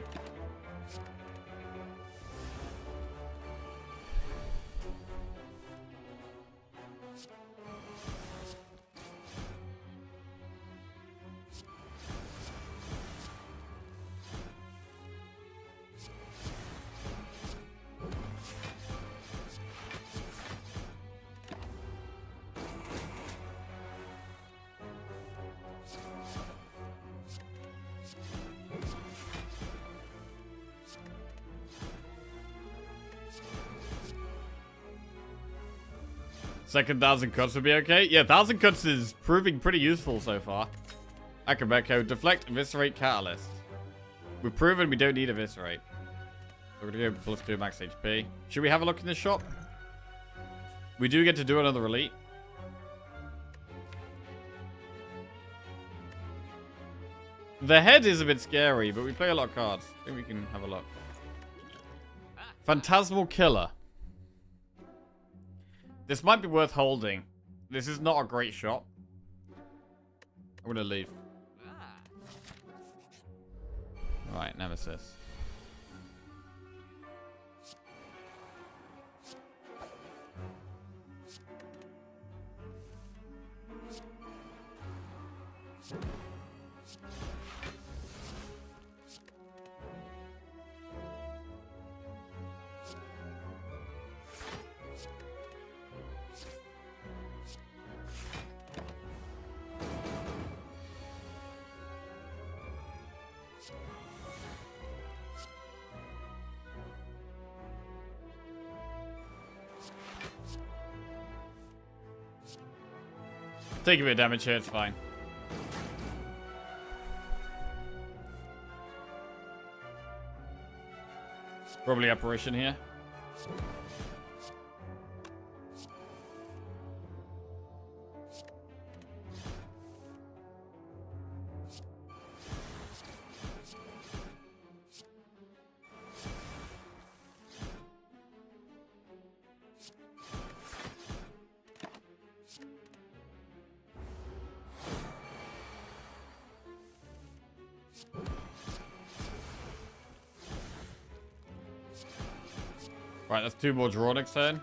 Second 1,000 cuts would be okay. Yeah, 1,000 cuts is proving pretty useful so far. Akabeko, deflect, eviscerate, catalyst. We've proven we don't need eviscerate. We're gonna go plus 2 max HP. Should we have a look in the shop? We do get to do another elite. The head is a bit scary, but we play a lot of cards. I think we can have a look. Phantasmal Killer. This might be worth holding. This is not a great shot. I'm gonna leave. Right, Nemesis. Take a bit of damage here, it's fine. Probably apparition here. Right, that's 2 more draw next turn.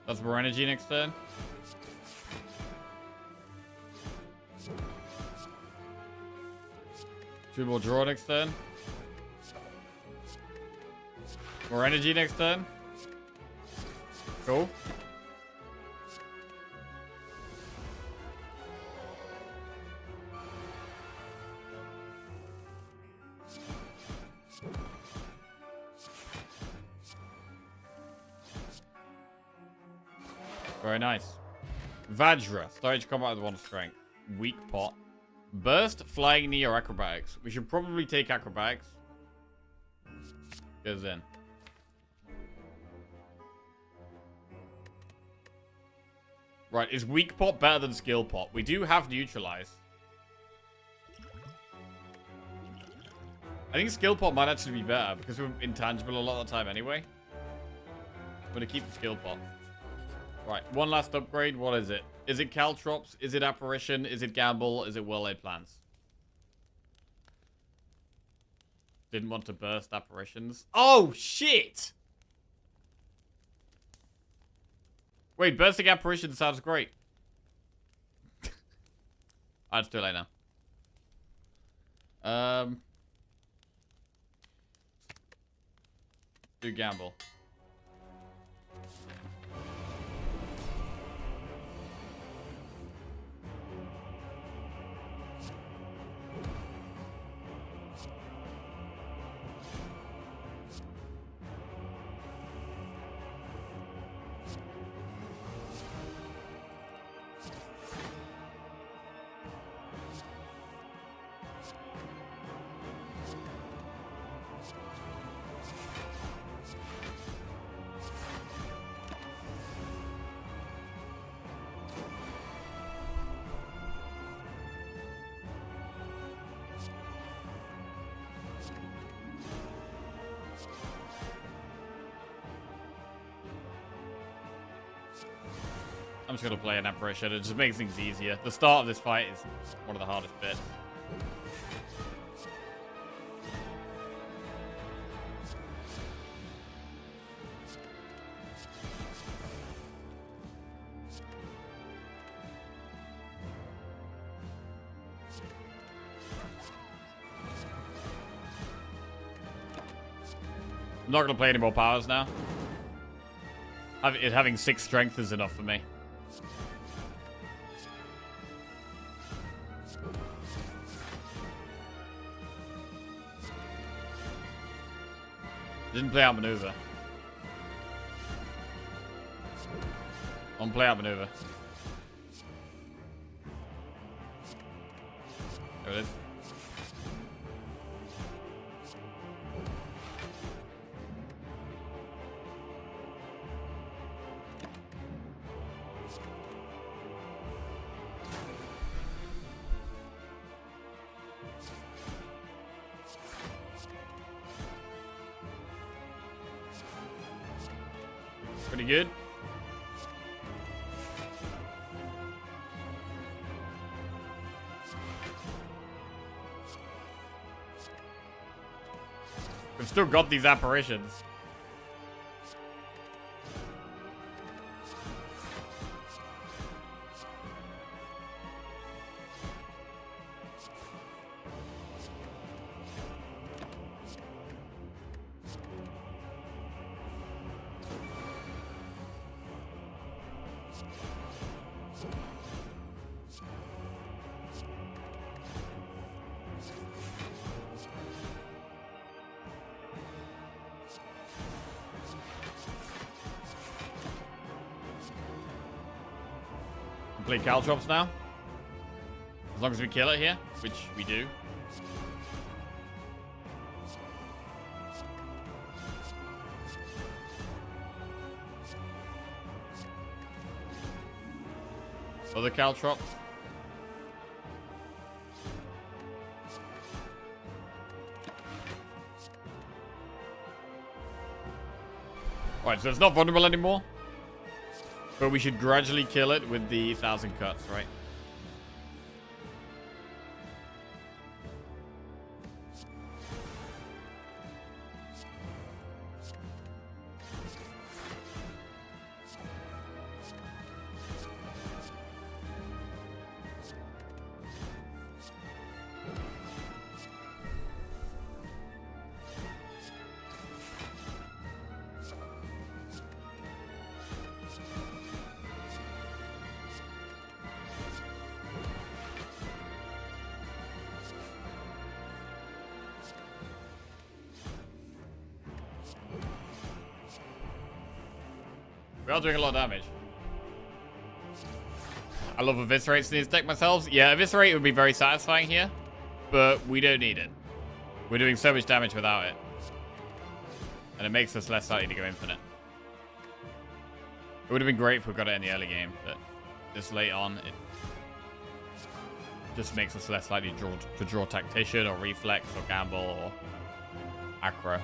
That's more energy next turn. Two more draw next turn. More energy next turn. Cool. Very nice. Vajra. Storage combat with 1 strength. Weak pot. Burst, flying knee, or acrobatics. We should probably take acrobatics. Goes in. Right, is weak pot better than skill pot? We do have neutralize. I think skill pot might actually be better because we're intangible a lot of the time anyway. I'm going to keep the skill pot. Right, one last upgrade. What is it? Is it Caltrops? Is it Apparition? Is it Gamble? Is it Well-Laid Plans? Didn't want to burst Apparitions. Oh, shit! Wait, bursting Apparitions sounds great. It's too late now. Do Gamble. I'm just going to play an Apparition. It just makes things easier. The start of this fight is one of the hardest bits. I'm not going to play any more powers now. Having 6 strength is enough for me. Didn't play out maneuver. On play out maneuver. There it is. Pretty good. We've still got these apparitions. Play Caltrops now. As long as we kill it here, which we do. Other Caltrops. Alright, so it's not vulnerable anymore. But we should gradually kill it with the 1,000 cuts, right? We are doing a lot of damage. I love Eviscerates in this deck myself. Yeah, Eviscerate would be very satisfying here, but we don't need it. We're doing so much damage without it. And it makes us less likely to go infinite. It would have been great if we got it in the early game, but this late on, it just makes us less likely to draw Tactician or Reflex or Gamble or Acro.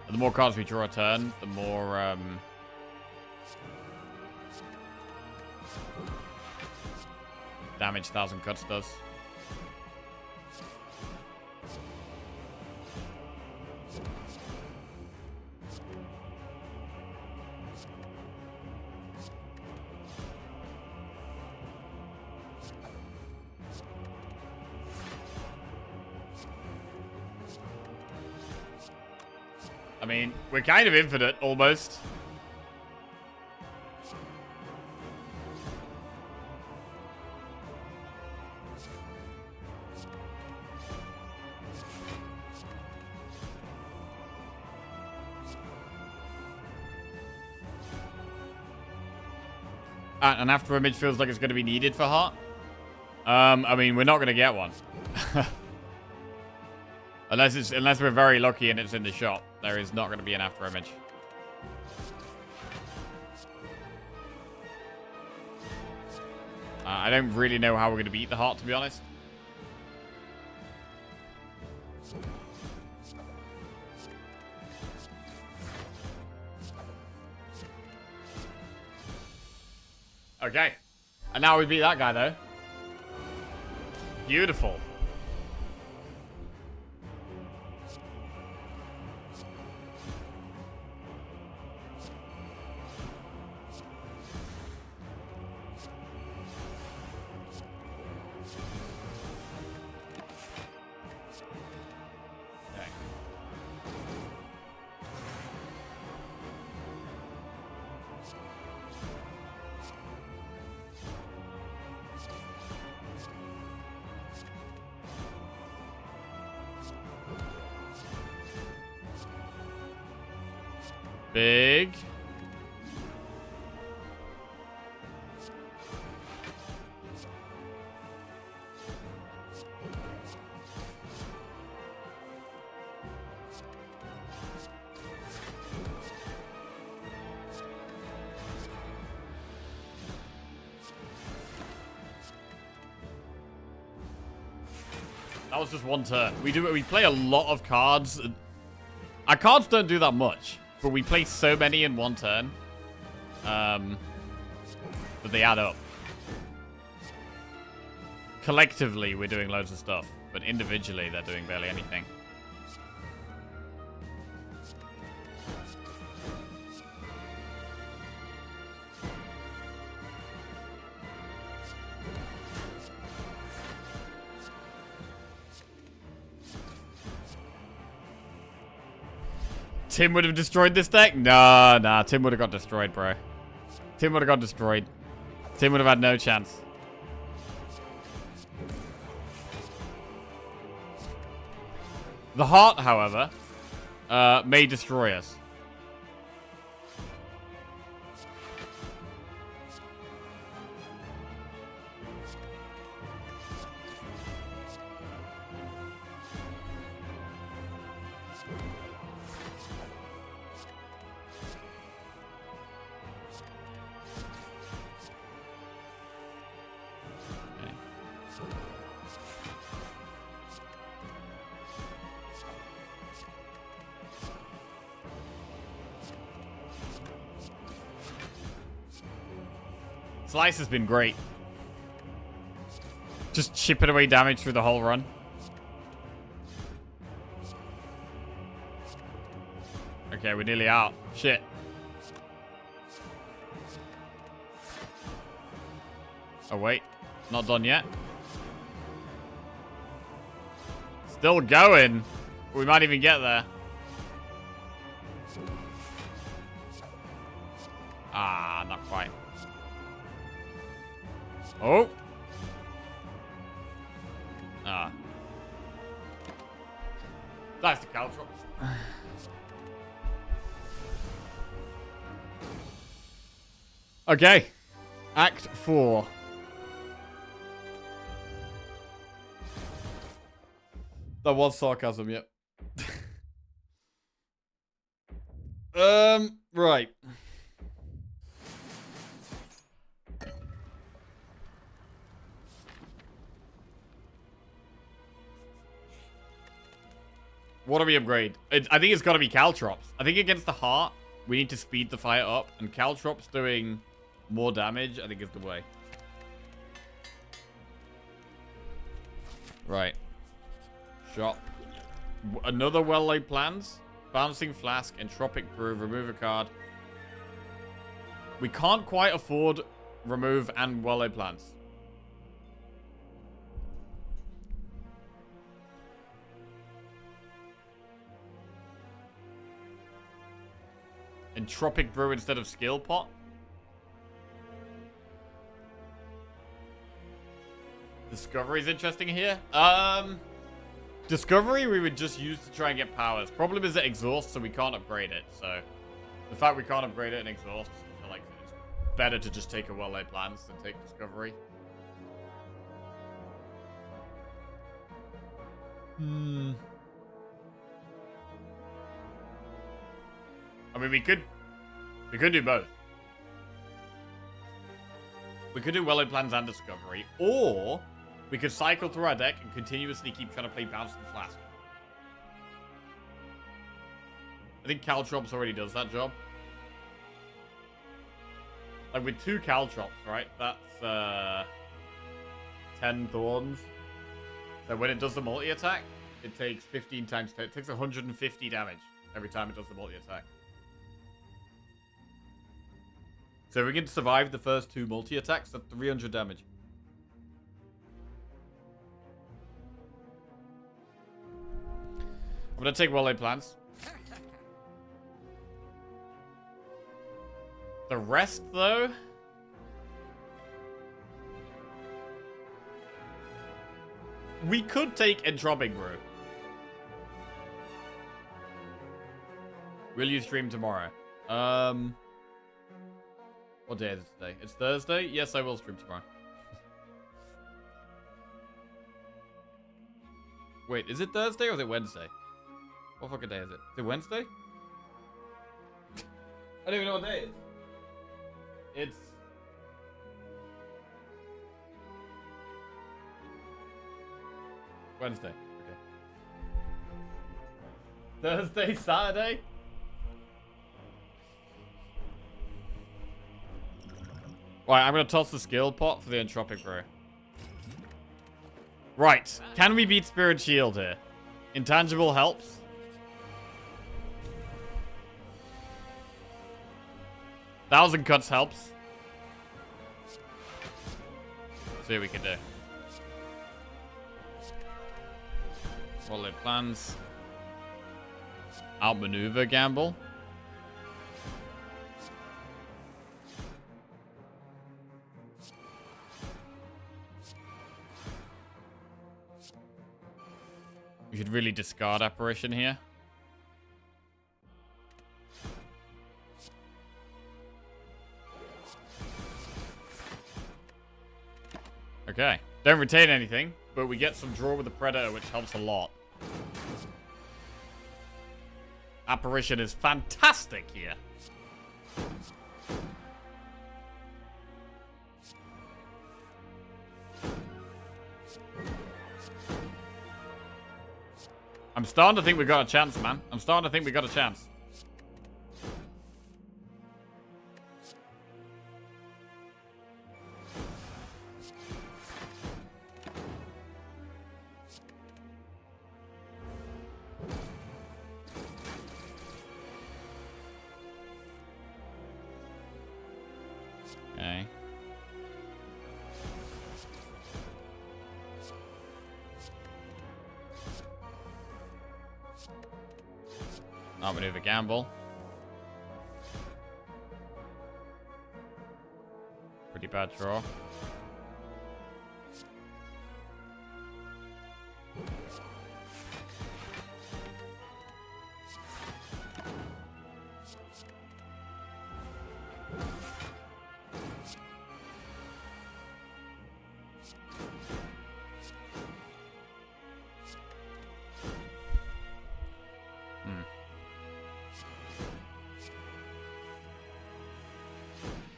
The more cards we draw a turn, the more damage 1,000 Cuts does. I mean, we're kind of infinite, almost. An after image feels like it's going to be needed for Heart. I mean, we're not going to get one. Unless we're very lucky and it's in the shop. There is not going to be an after image. I don't really know how we're going to beat the Heart, to be honest. Okay. And now we beat that guy, though. Beautiful. Big. That was just one turn. We play a lot of cards. Our cards don't do that much. But we play so many in one turn that they add up. Collectively, we're doing loads of stuff. But individually, they're doing barely anything. Tim would have destroyed this deck? Nah. Tim would have got destroyed, bro. Tim would have got destroyed. Tim would have had no chance. The Heart, however, may destroy us. Slice has been great. Just chipping away damage through the whole run. Okay, we're nearly out. Shit. Oh, wait. Not done yet. Still going. We might even get there. Ah, not quite. Oh. Ah. That's the Caltrops. Okay. Act 4. That was sarcasm, yep. Right. What do we upgrade? I think it's got to be Caltrops. I think against the heart, we need to speed the fight up. And Caltrops doing more damage, I think is the way. Right. Shop. Another well-laid plans. Bouncing Flask, Entropic Brew, remove a card. We can't quite afford remove and well-laid plans. Entropic Brew instead of Skill Pot. Discovery's interesting here. Discovery we would just use to try and get powers. Problem is it exhausts, so we can't upgrade it. So the fact we can't upgrade it and exhaust, I feel like it's better to just take a well-laid plans than take Discovery. I mean, we could do both. We could do well-laid plans and Discovery, or we could cycle through our deck and continuously keep trying to play Bouncing Flask. I think Caltrops already does that job. Like with 2 Caltrops, right? That's 10 Thorns. So when it does the multi-attack, it takes 15 times 10. It takes 150 damage every time it does the multi-attack. So if we can survive the first 2 multi-attacks, that's 300 damage. I'm gonna take well-laid plans. The rest, though... we could take Entropic Brew. Will you stream tomorrow? What day is it today? It's Thursday? Yes, I will stream tomorrow. Wait, is it Thursday or is it Wednesday? What fucking day is it? Is it Wednesday? I don't even know what day it is. It's... Wednesday. Okay. Thursday, Saturday? Right, I'm going to toss the skill pot for the Entropic Brew. Right. Can we beat Spirit Shield here? Intangible helps. Thousand Cuts helps. See what we can do. Well-laid plans. Outmaneuver gamble. We should really discard Apparition here. Okay. Don't retain anything, but we get some draw with the Predator, which helps a lot. Apparition is fantastic here. I'm starting to think we got a chance, man. I'm starting to think we got a chance. Okay. Outmaneuver gamble. Pretty bad draw.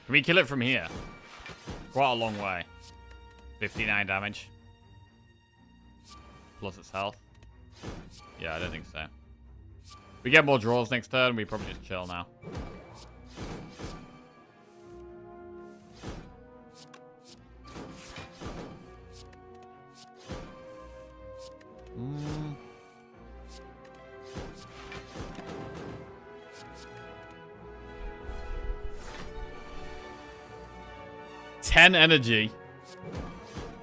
Can we kill it from here? Quite a long way. 59 damage. Plus its health. Yeah, I don't think so. We get more draws next turn, we probably just chill now. Mm. 10 energy.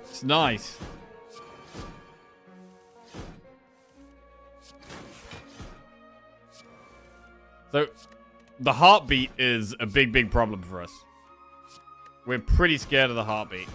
It's nice. So, the heartbeat is a big problem for us. We're pretty scared of the heartbeat.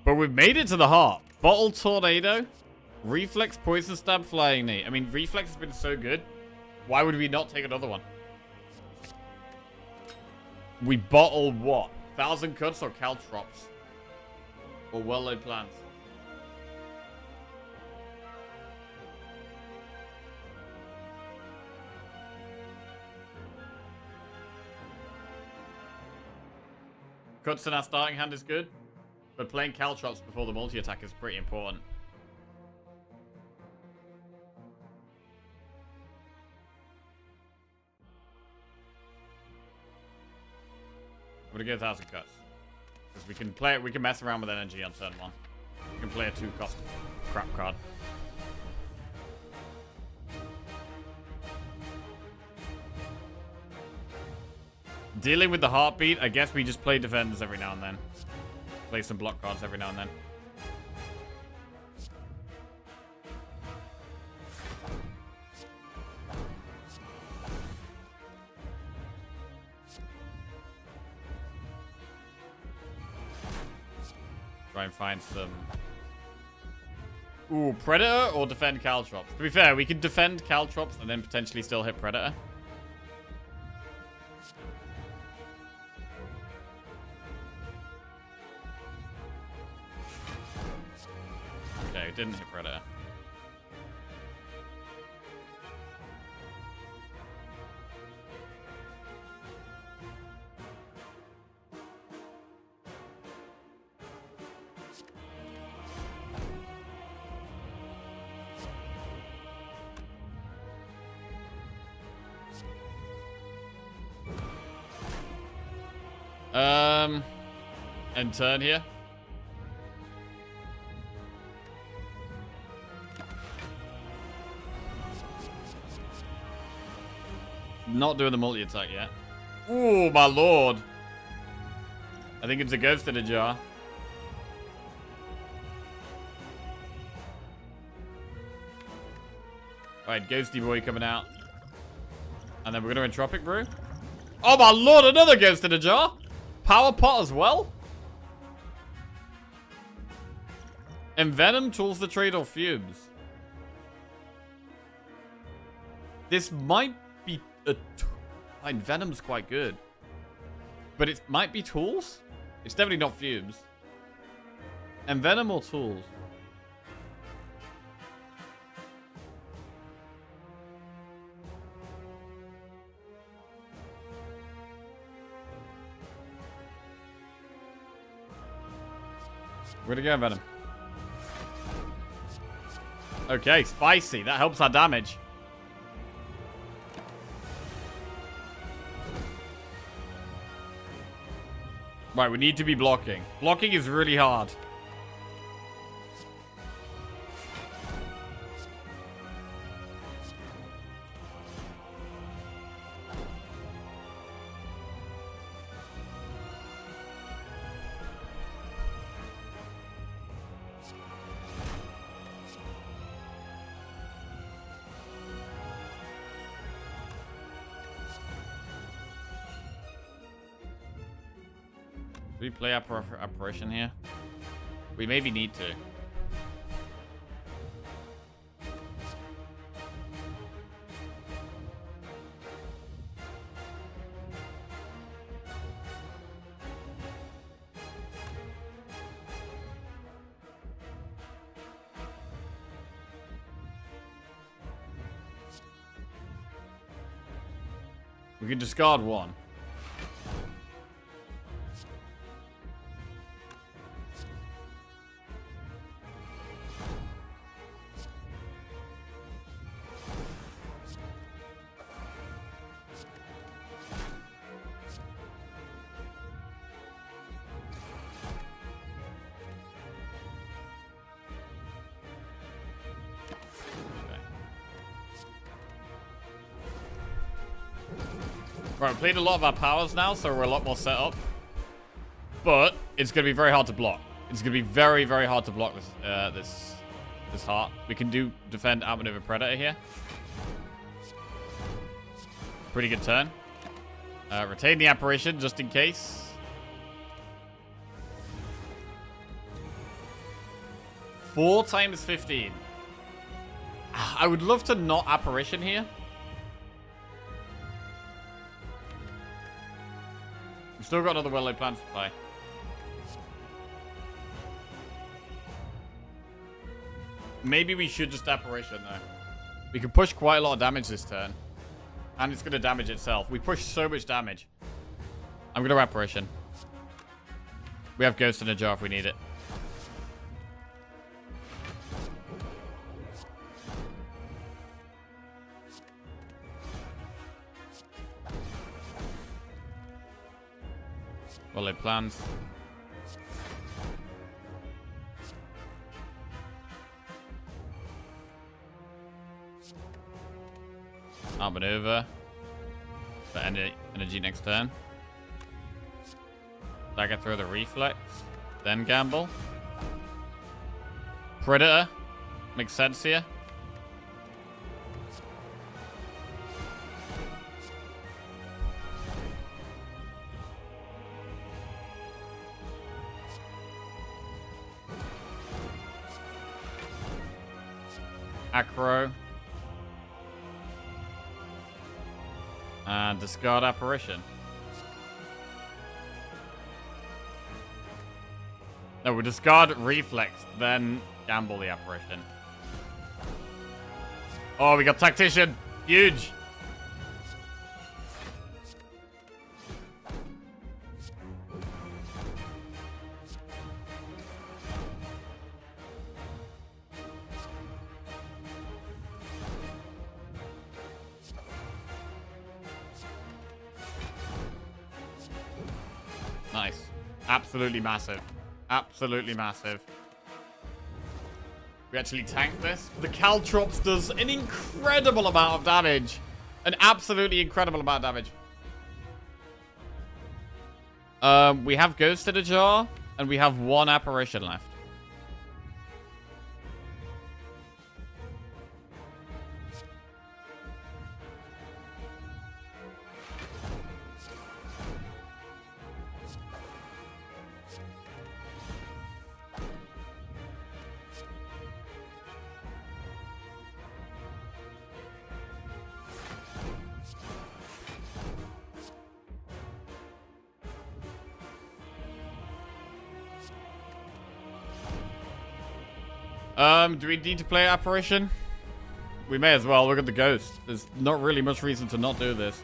But we've made it to the heart. Bottle Tornado. Reflex, Poison Stab, Flying Knee. I mean, Reflex has been so good. Why would we not take another one? We bottle what? 1,000 Cuts or Caltrops? Or Well-Laid Plans? Cuts in our starting hand is good. But playing Caltrops before the multi-attack is pretty important. I'm gonna go 1,000 Cuts. Because we can play it, we can mess around with energy on turn 1. We can play a 2-cost crap card. Dealing with the heartbeat, I guess we just play defenders every now and then. Play some block cards every now and then. Try and find some... Ooh, Predator or defend Caltrops? To be fair, we can defend Caltrops and then potentially still hit Predator. Okay, it didn't hit Predator. And turn here. Not doing the multi-attack yet. Ooh, my lord. I think it's a ghost in a jar. Alright, Ghosty Boy coming out. And then we're going to Entropic Brew. Oh my lord, another ghost in a jar. Power Pot as well. Envenom, Tools the Trade, or Fumes. This might be a... Envenom's quite good. But it might be Tools? It's definitely not Fumes. Envenom or Tools? We're gonna go Envenom. Okay, spicy. That helps our damage. Right, we need to be blocking. Blocking is really hard. Do we play Apparition here? We maybe need to. We can discard one. Right, we played a lot of our powers now, so we're a lot more set up. But it's going to be very hard to block. It's going to be very, very hard to block this heart. We can defend outmaneuver Predator here. Pretty good turn. Retain the apparition just in case. Four times 15. I would love to not apparition here. We've still got another well-laid plan to play. Maybe we should just apparition though. We can push quite a lot of damage this turn. And it's going to damage itself. We push so much damage. I'm going to apparition. We have Ghost in a jar if we need it. Well-laid plans. Outmaneuver. For energy next turn. Dagger throw the reflex. Then gamble. Predator. Makes sense here. Acro. And discard apparition. No, we discard reflex, then gamble the apparition. Oh, we got tactician. Huge. Nice. Absolutely massive. Absolutely massive. We actually tanked this. The Caltrops does an incredible amount of damage. An absolutely incredible amount of damage. We have Ghost in a jar, and we have one apparition left. Do we need to play apparition? We may as well. Look at the ghost. There's not really much reason to not do this.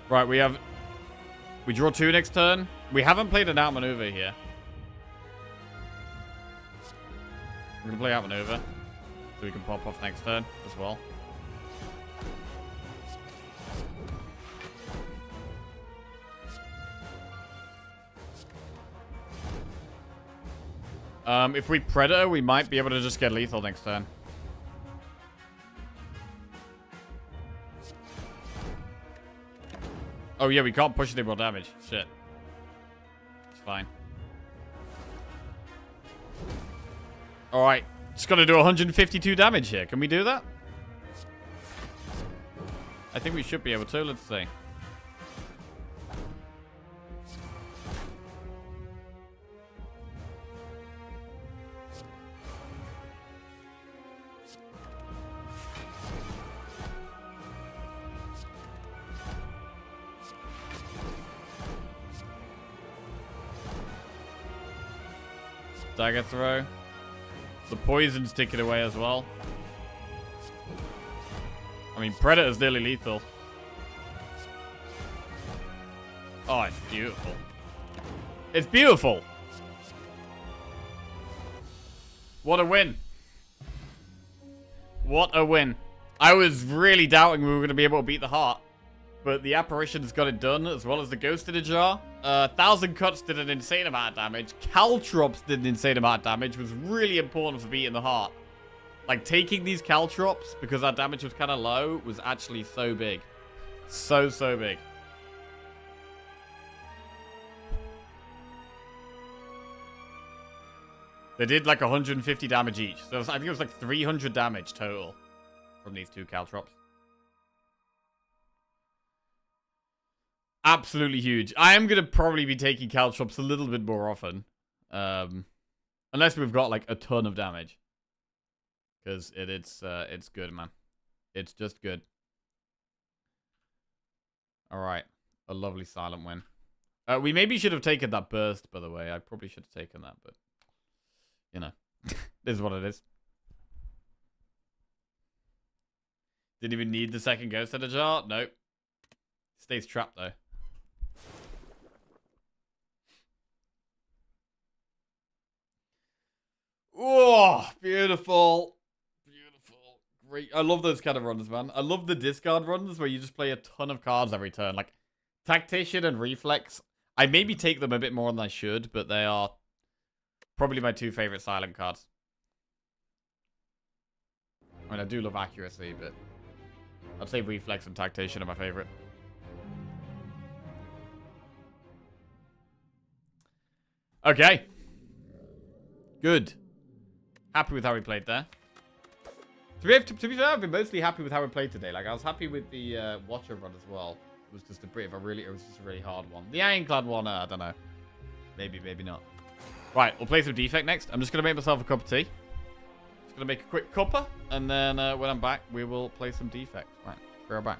Right, we draw 2 next turn. We haven't played an outmaneuver here. We're gonna play outmaneuver, so we can pop off next turn as well. If we Predator, we might be able to just get lethal next turn. Oh yeah, we can't push any more damage. Shit. It's fine. Alright. Just gotta do 152 damage here. Can we do that? I think we should be able to. Let's see. Dagger throw. The poison's ticking away as well. I mean, Predator's nearly lethal. Oh, it's beautiful. It's beautiful. What a win. What a win. I was really doubting we were going to be able to beat the heart. But the apparitions got it done, as well as the ghost in a jar. 1,000 cuts did an insane amount of damage. Caltrops did an insane amount of damage. Was really important for beating the heart. Like, taking these Caltrops, because our damage was kind of low, was actually so big. So big. They did like 150 damage each. So I think it was like 300 damage total from these two Caltrops. Absolutely huge. I am going to probably be taking Caltrops a little bit more often. Unless we've got like a ton of damage. Because it's good, man. It's just good. Alright. A lovely silent win. We maybe should have taken that burst, by the way. I probably should have taken that, but... You know. This is what it is. Didn't even need the second ghost in a jar? Nope. Stays trapped, though. Oh, beautiful. Beautiful. Great. I love those kind of runs, man. I love the discard runs where you just play a ton of cards every turn. Like, Tactician and Reflex. I maybe take them a bit more than I should, but they are probably my two favorite silent cards. I mean, I do love Accuracy, but I'd say Reflex and Tactician are my favorite. Okay. Good. Happy with how we played there. To be fair, I've been mostly happy with how we played today. Like, I was happy with the Watcher run as well. It was just a bit of a really, it was just a really hard one. The Ironclad one, I don't know. Maybe, maybe not. Right, we'll play some Defect next. I'm just going to make myself a cup of tea. Just going to make a quick cuppa. And then when I'm back, we will play some Defect. Right, be right back.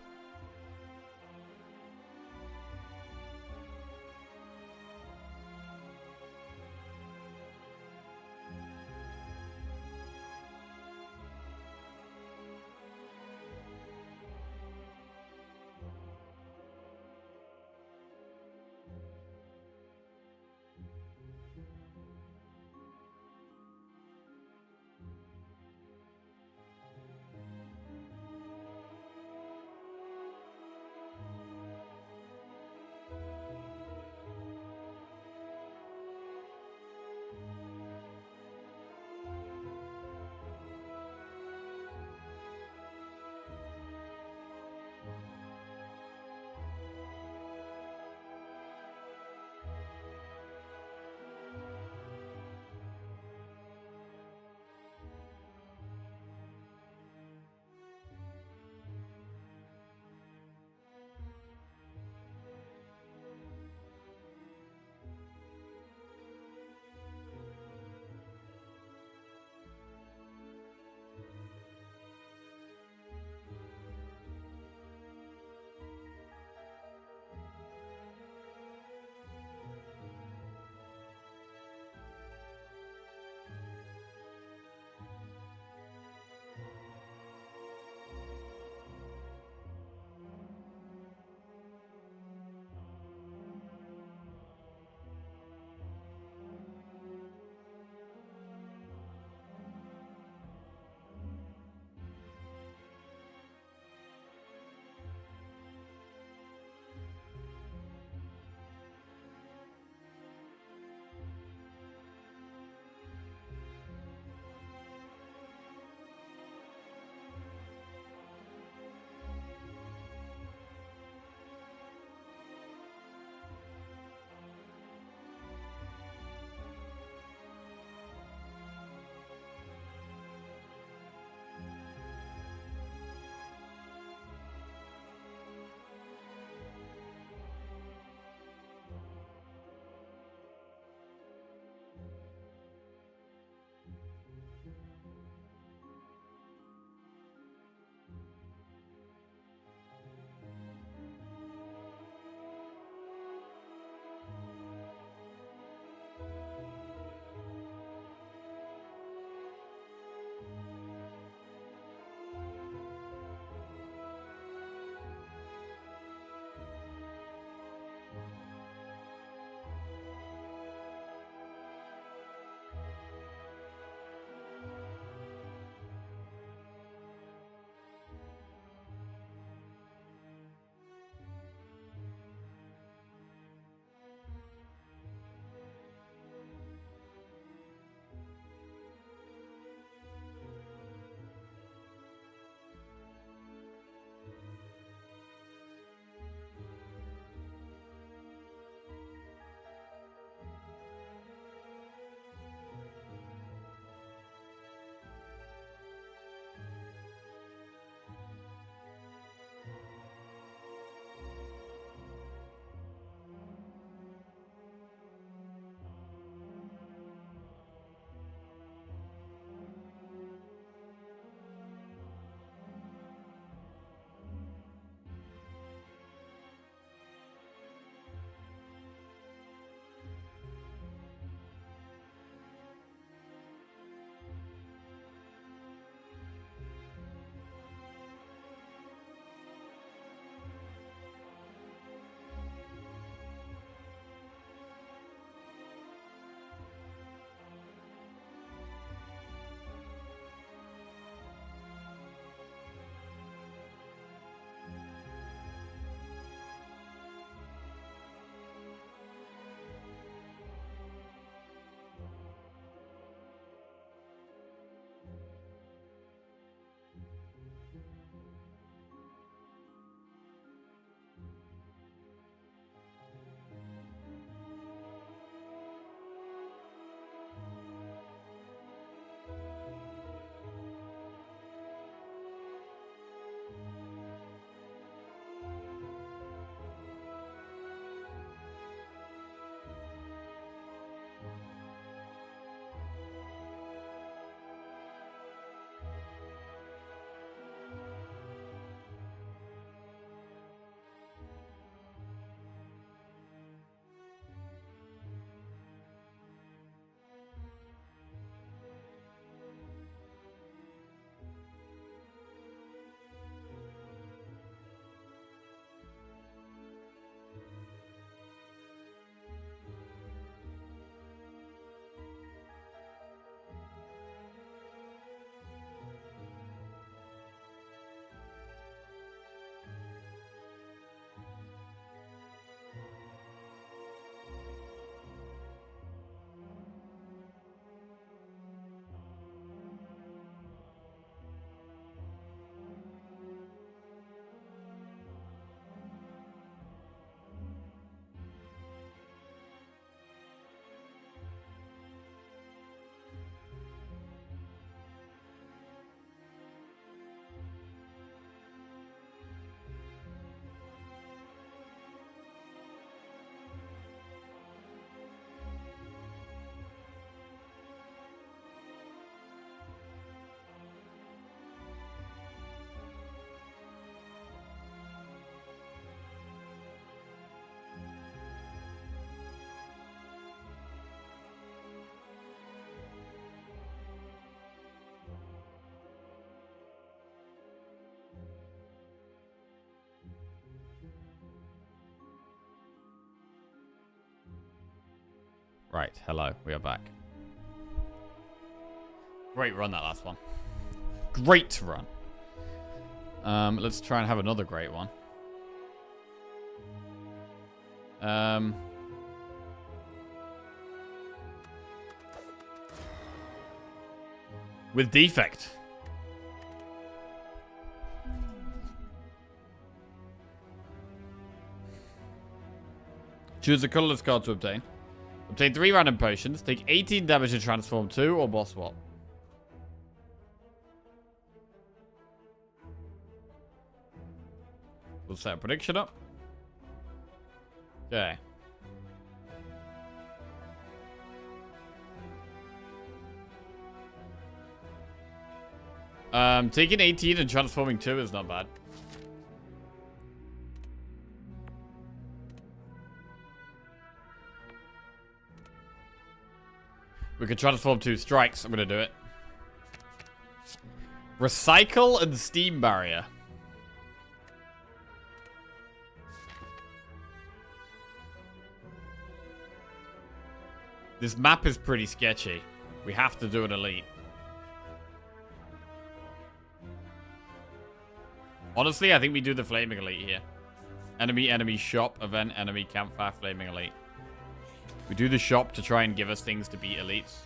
Right, hello. We are back. Great run, that last one. Great run. Let's try and have another great one. With defect. Choose a colorless card to obtain. Obtain 3 random potions. Take 18 damage to transform 2 or boss swap. We'll set a prediction up. Okay. Taking 18 and transforming 2 is not bad. We could transform 2 strikes. I'm going to do it. Recycle and Steam Barrier. This map is pretty sketchy. We have to do an elite. Honestly, I think we do the Flaming Elite here. Enemy shop, event, enemy campfire, Flaming Elite. We do the shop to try and give us things to beat elites.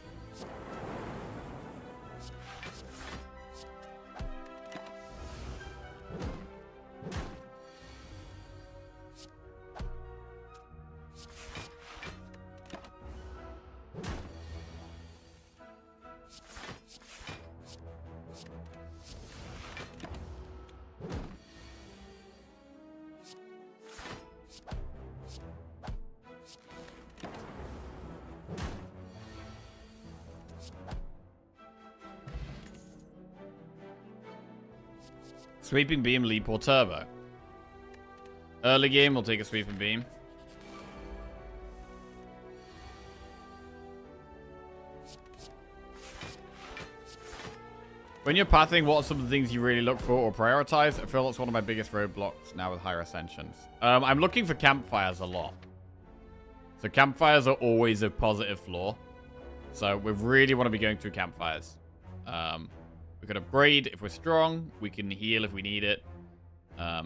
Sweeping Beam, Leap, or Turbo. Early game, we'll take a Sweeping Beam. When you're pathing, what are some of the things you really look for or prioritize? I feel that's one of my biggest roadblocks now with higher ascensions. I'm looking for campfires a lot. So campfires are always a positive flaw. So we really want to be going through campfires. We can upgrade if we're strong. We can heal if we need it. I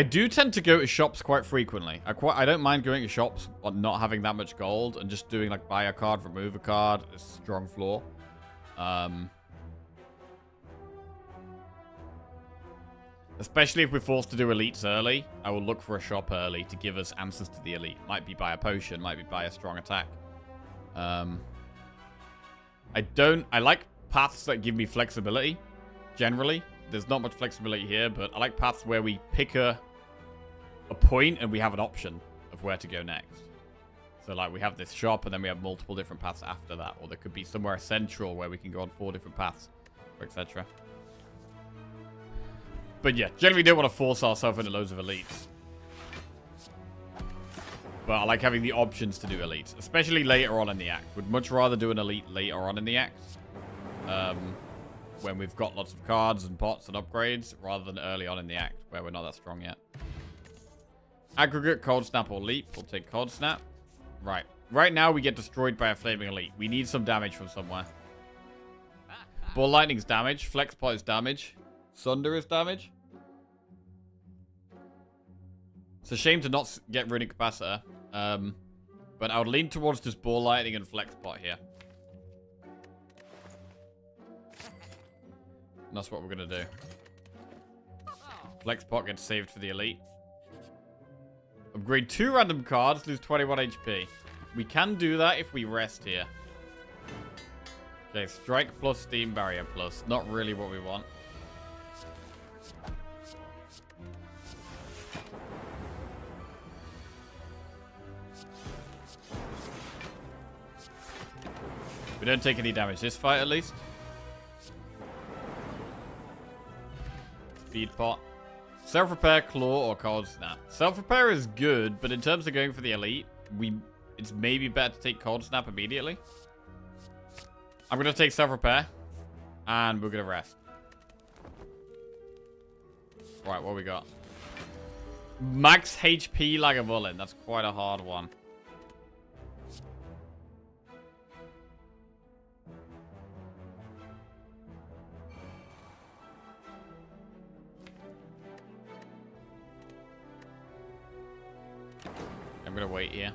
do tend to go to shops quite frequently. I don't mind going to shops but not having that much gold and just doing like buy a card, remove a card. It's a strong flaw. Especially if we're forced to do elites early, I will look for a shop early to give us answers to the elite. Might be buy a potion, might be buy a strong attack. I like paths that give me flexibility, generally. There's not much flexibility here, but I like paths where we pick a point and we have an option of where to go next. So, like, we have this shop and then we have multiple different paths after that. Or there could be somewhere central where we can go on 4 different paths, etc. But yeah, generally don't want to force ourselves into loads of elites. But I like having the options to do elites, especially later on in the act. Would much rather do an elite later on in the act. When we've got lots of cards and pots and upgrades, rather than early on in the act, where we're not that strong yet. Aggregate, Cold Snap, or Leap. We'll take Cold Snap. Right. Right now, we get destroyed by a Flaming Elite. We need some damage from somewhere. Ball Lightning's damage. Flex Pot is damage. Sunder is damage. It's a shame to not get Runic Capacitor. But I would lean towards just Ball Lightning and Flex Pot here. And that's what we're going to do. Flex Pot gets saved for the Elite. Upgrade 2 random cards, lose 21 HP. We can do that if we rest here. Okay, Strike plus Steam Barrier plus. Not really what we want. We don't take any damage this fight, at least. Speed Pot. Self-Repair, Claw, or Cold Snap. Self-Repair is good, but in terms of going for the Elite, it's maybe better to take Cold Snap immediately. I'm going to take Self-Repair, and we're going to rest. Right, what we got? Max HP Lagavulin. That's quite a hard one. I'm gonna wait here.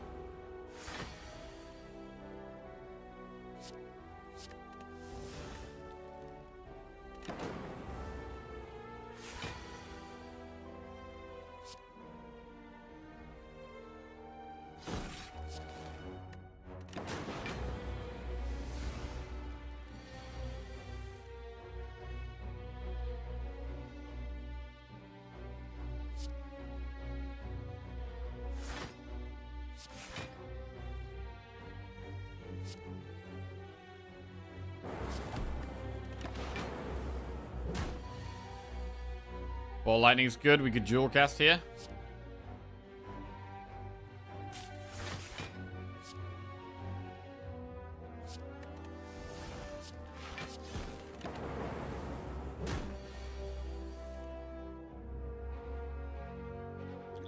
Ball lightning's good. We could dual cast here.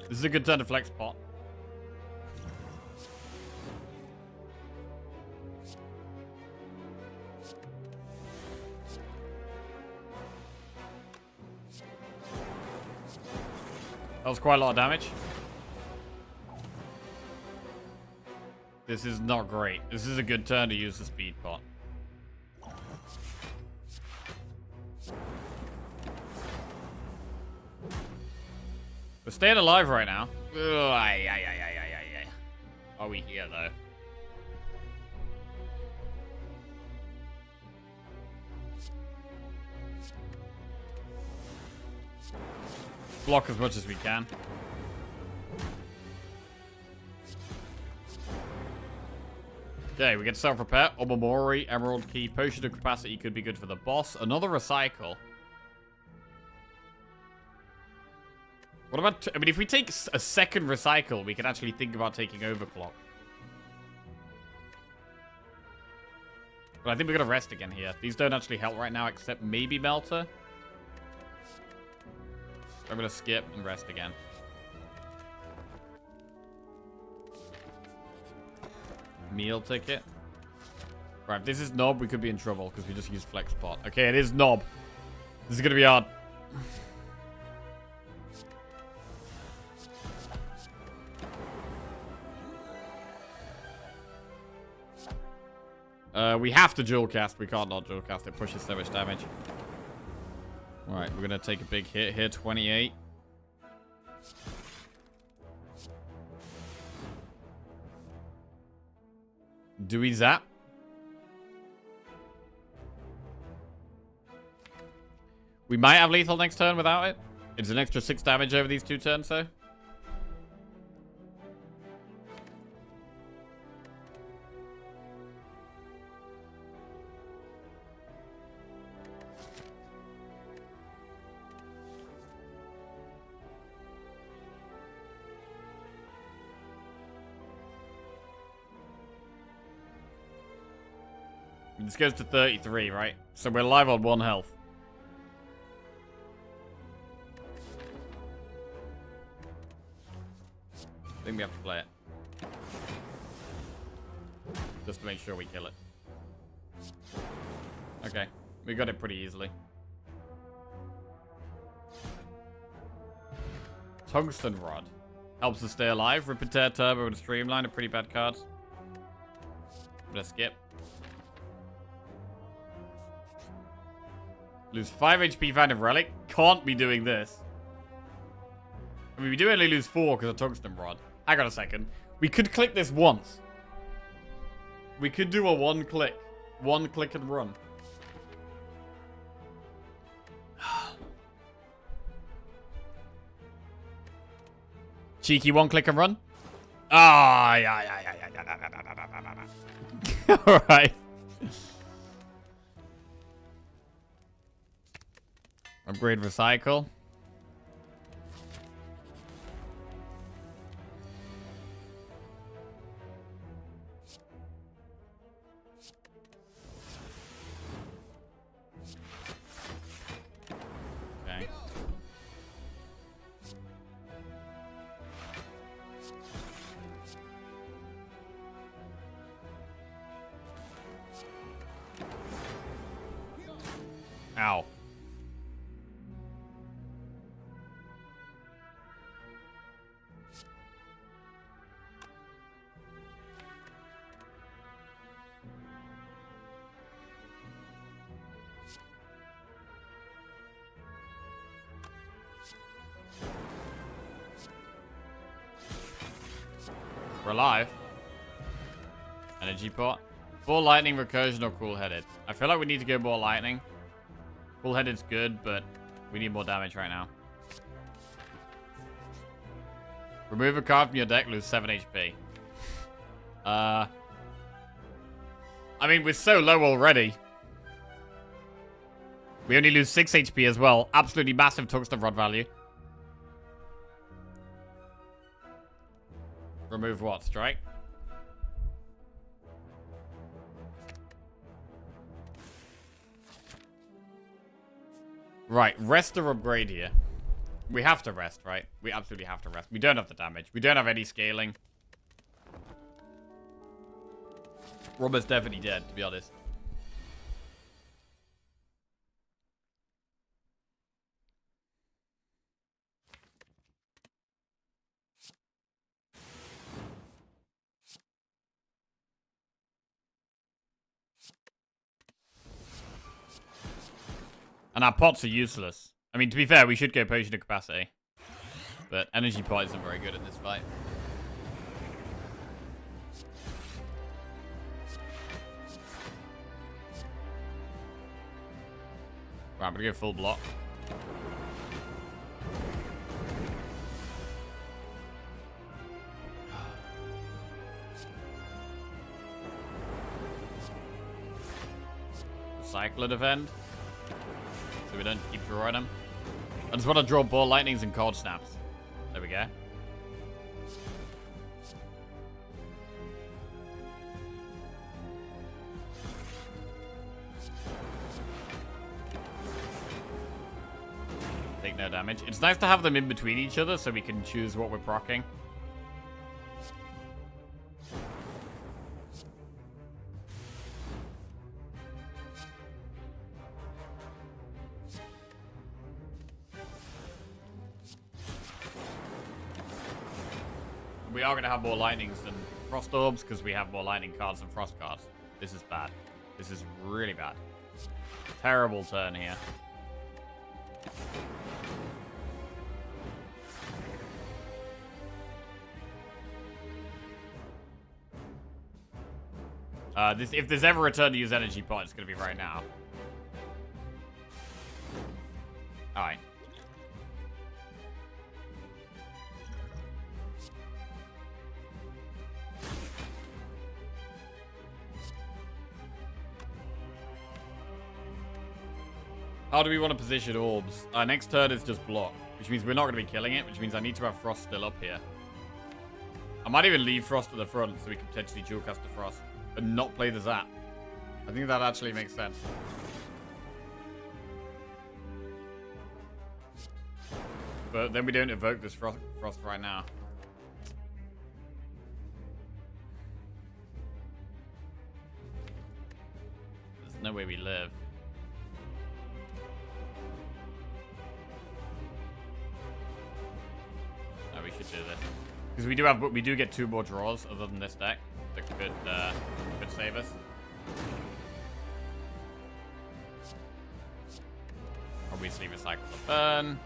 This is a good turn to flex pot. That was quite a lot of damage. This is not great. This is a good turn to use the speed pot. We're staying alive right now. Are we here, though? Block as much as we can. Okay, we get self-repair, Omamori, Emerald Key, Potion of Capacity could be good for the boss. Another Recycle. What about... I mean, if we take a second Recycle, we can actually think about taking Overclock. But I think we're going to rest again here. These don't actually help right now, except maybe Melter. I'm going to skip and rest again. Meal ticket. Right, if this is Knob, we could be in trouble because we just used Flex Pot. Okay, it is Knob. This is going to be hard. We have to dual cast. We can't not dual cast. It pushes so much damage. Alright, we're going to take a big hit here. 28. Do we zap? We might have lethal next turn without it. It's an extra 6 damage over these 2 turns, though. This goes to 33, right? So we're live on 1 health. I think we have to play it. Just to make sure we kill it. Okay. We got it pretty easily. Tungsten Rod. Helps us stay alive. Repair Turbo and Streamline are pretty bad cards. I'm gonna skip. Lose 5 HP Phantom Relic. Can't be doing this. I mean, we do only lose 4 because of Tungsten Rod. Hang on a second. We could click this once. We could do a 1 click. 1 click and run. Cheeky 1 click and run. Ah, yeah. Alright. Upgrade Recycle. Okay. Ow. We're alive. Energy pot. Ball lightning, recursion, or cool-headed. I feel like we need to go more lightning. Cool-headed's good, but we need more damage right now. Remove a card from your deck, lose 7 HP. I mean, we're so low already. We only lose 6 HP as well. Absolutely massive tungsten rod value. Remove what? Strike? Right, rest or upgrade here. We have to rest, right? We absolutely have to rest. We don't have the damage. We don't have any scaling. Robber's definitely dead, to be honest. And our pots are useless. I mean, to be fair, we should go potion of capacity. But energy pot isn't very good in this fight. Right, I'm gonna go full block. Cycler defend. So we don't keep drawing them. I just want to draw ball lightnings and cold snaps. There we go. Take no damage. It's nice to have them in between each other so we can choose what we're proccing. We are going to have more lightnings than frost orbs because we have more lightning cards than frost cards. This is bad. This is really bad. Terrible turn here. If there's ever a turn to use energy pot, it's going to be right now. Alright. How do we want to position orbs? Our next turn is just block, which means we're not going to be killing it, which means I need to have Frost still up here. I might even leave Frost at the front so we can potentially dual cast the Frost and not play the Zap. I think that actually makes sense. But then we don't evoke this Frost right now. There's no way we live. We should do this because we do get 2 more draws other than this deck that could save us. Obviously, recycle the burn.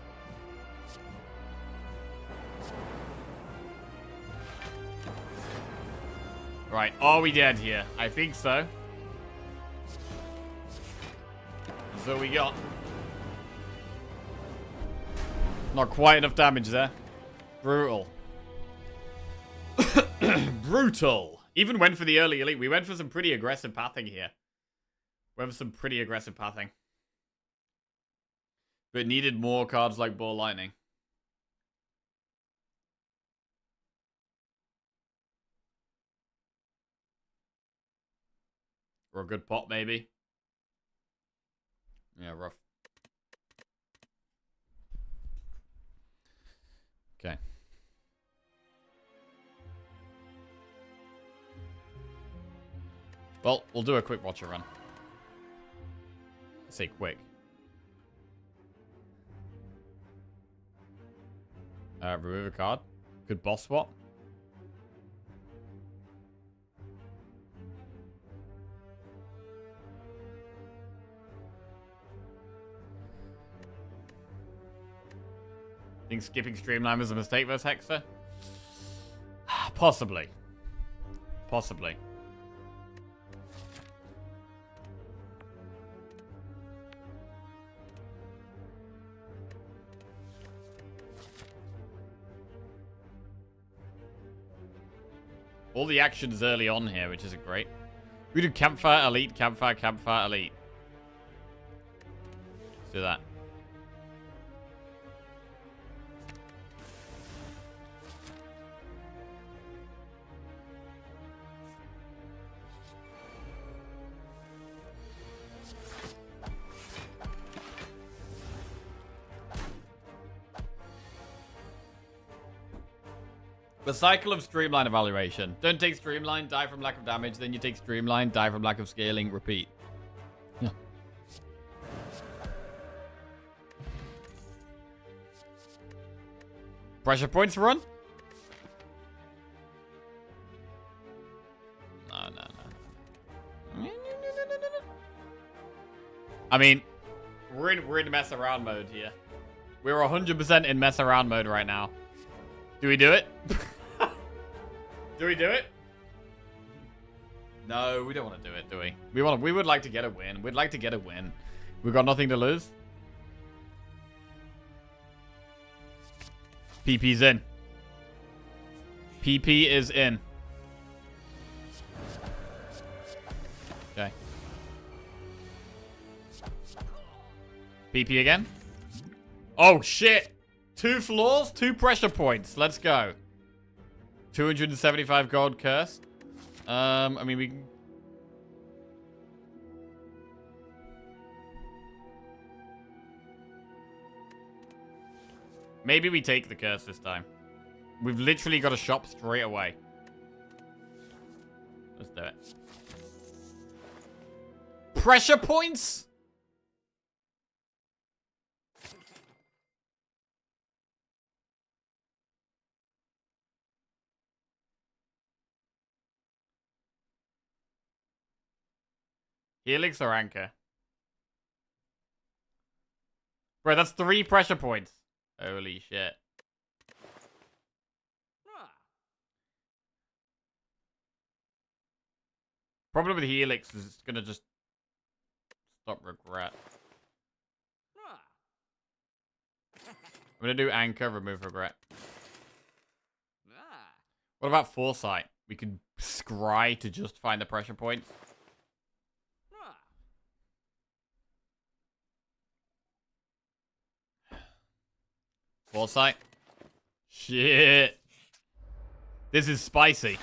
Right, are we dead here? I think so. That's all we got. Not quite enough damage there. Brutal. Brutal. Even went for the early elite. We went for some pretty aggressive pathing here. Went for some pretty aggressive pathing. But needed more cards like Ball Lightning. Or a good pot, maybe. Yeah, rough. Okay. Well, we'll do a quick watcher run. I say quick. Remove a card. Good boss swap. Think skipping Streamline was a mistake versus Hexer? Possibly. Possibly. All the action's early on here, which isn't great. We do campfire, elite, campfire, campfire, elite. Let's do that. The cycle of streamline evaluation. Don't take streamline, die from lack of damage. Then you take streamline, die from lack of scaling, repeat. Yeah. Pressure points run? No. I mean, we're in mess around mode here. We're 100% in mess around mode right now. Do we do it? Do we do it? No, we don't want to do it, do we? We would like to get a win. We'd like to get a win. We've got nothing to lose. PP's in. PP is in. Okay. PP again. Oh, shit. 2 floors, 2 pressure points. Let's go. 275 gold curse. I mean, we can... Maybe we take the curse this time. We've literally got a shop straight away. Let's do it. Pressure points? Helix or Anchor? Bro, that's 3 pressure points. Holy shit. Problem with Helix is it's gonna just stop regret. I'm gonna do Anchor, remove regret. What about Foresight? We could scry to just find the pressure points. Foresight. Shit. This is spicy.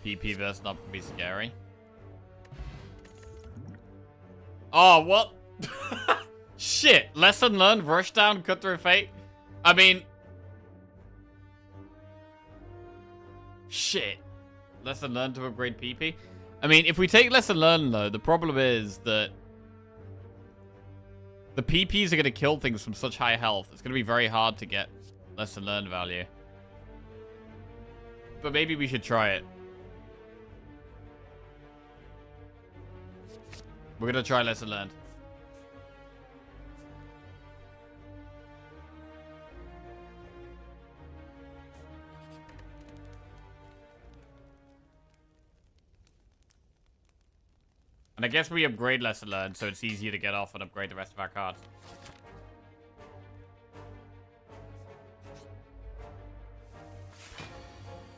PP versus not be scary. Oh, what? Shit. Lesson learned. Rush down. Cut through fate. I mean. Shit. Lesson learned to upgrade PP. I mean, if we take lesson learned, though, the problem is that the PPs are going to kill things from such high health. It's going to be very hard to get lesson learned value. But maybe we should try it. We're going to try lesson learned. And I guess we upgrade lesson learned, so it's easier to get off and upgrade the rest of our cards.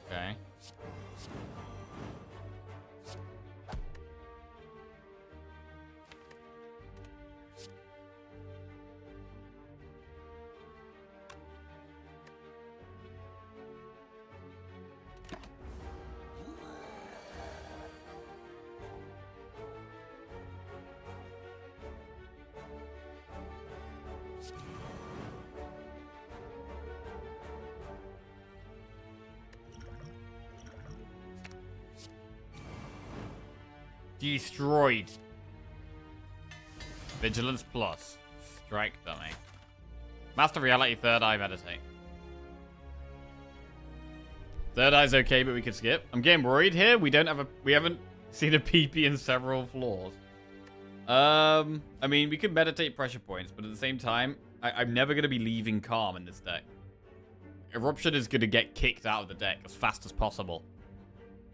Okay. Destroyed. Vigilance plus. Strike dummy. Master reality, third eye, meditate. Third eye's okay, but we could skip. I'm getting worried here. We haven't seen a PP in several floors. I mean, we could meditate pressure points, but at the same time, I'm never going to be leaving Calm in this deck. Eruption is going to get kicked out of the deck as fast as possible.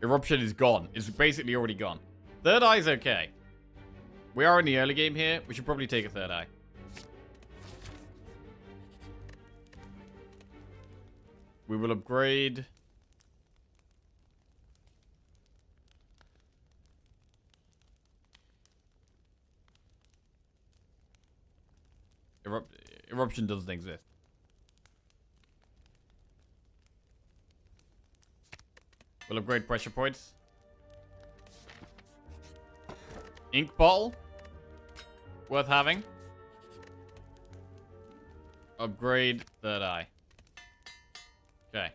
Eruption is gone. It's basically already gone. Third Eye's okay. We are in the early game here. We should probably take a Third Eye. We will upgrade... Eruption doesn't exist. We'll upgrade pressure points. Ink bottle. Worth having. Upgrade Third Eye. Okay.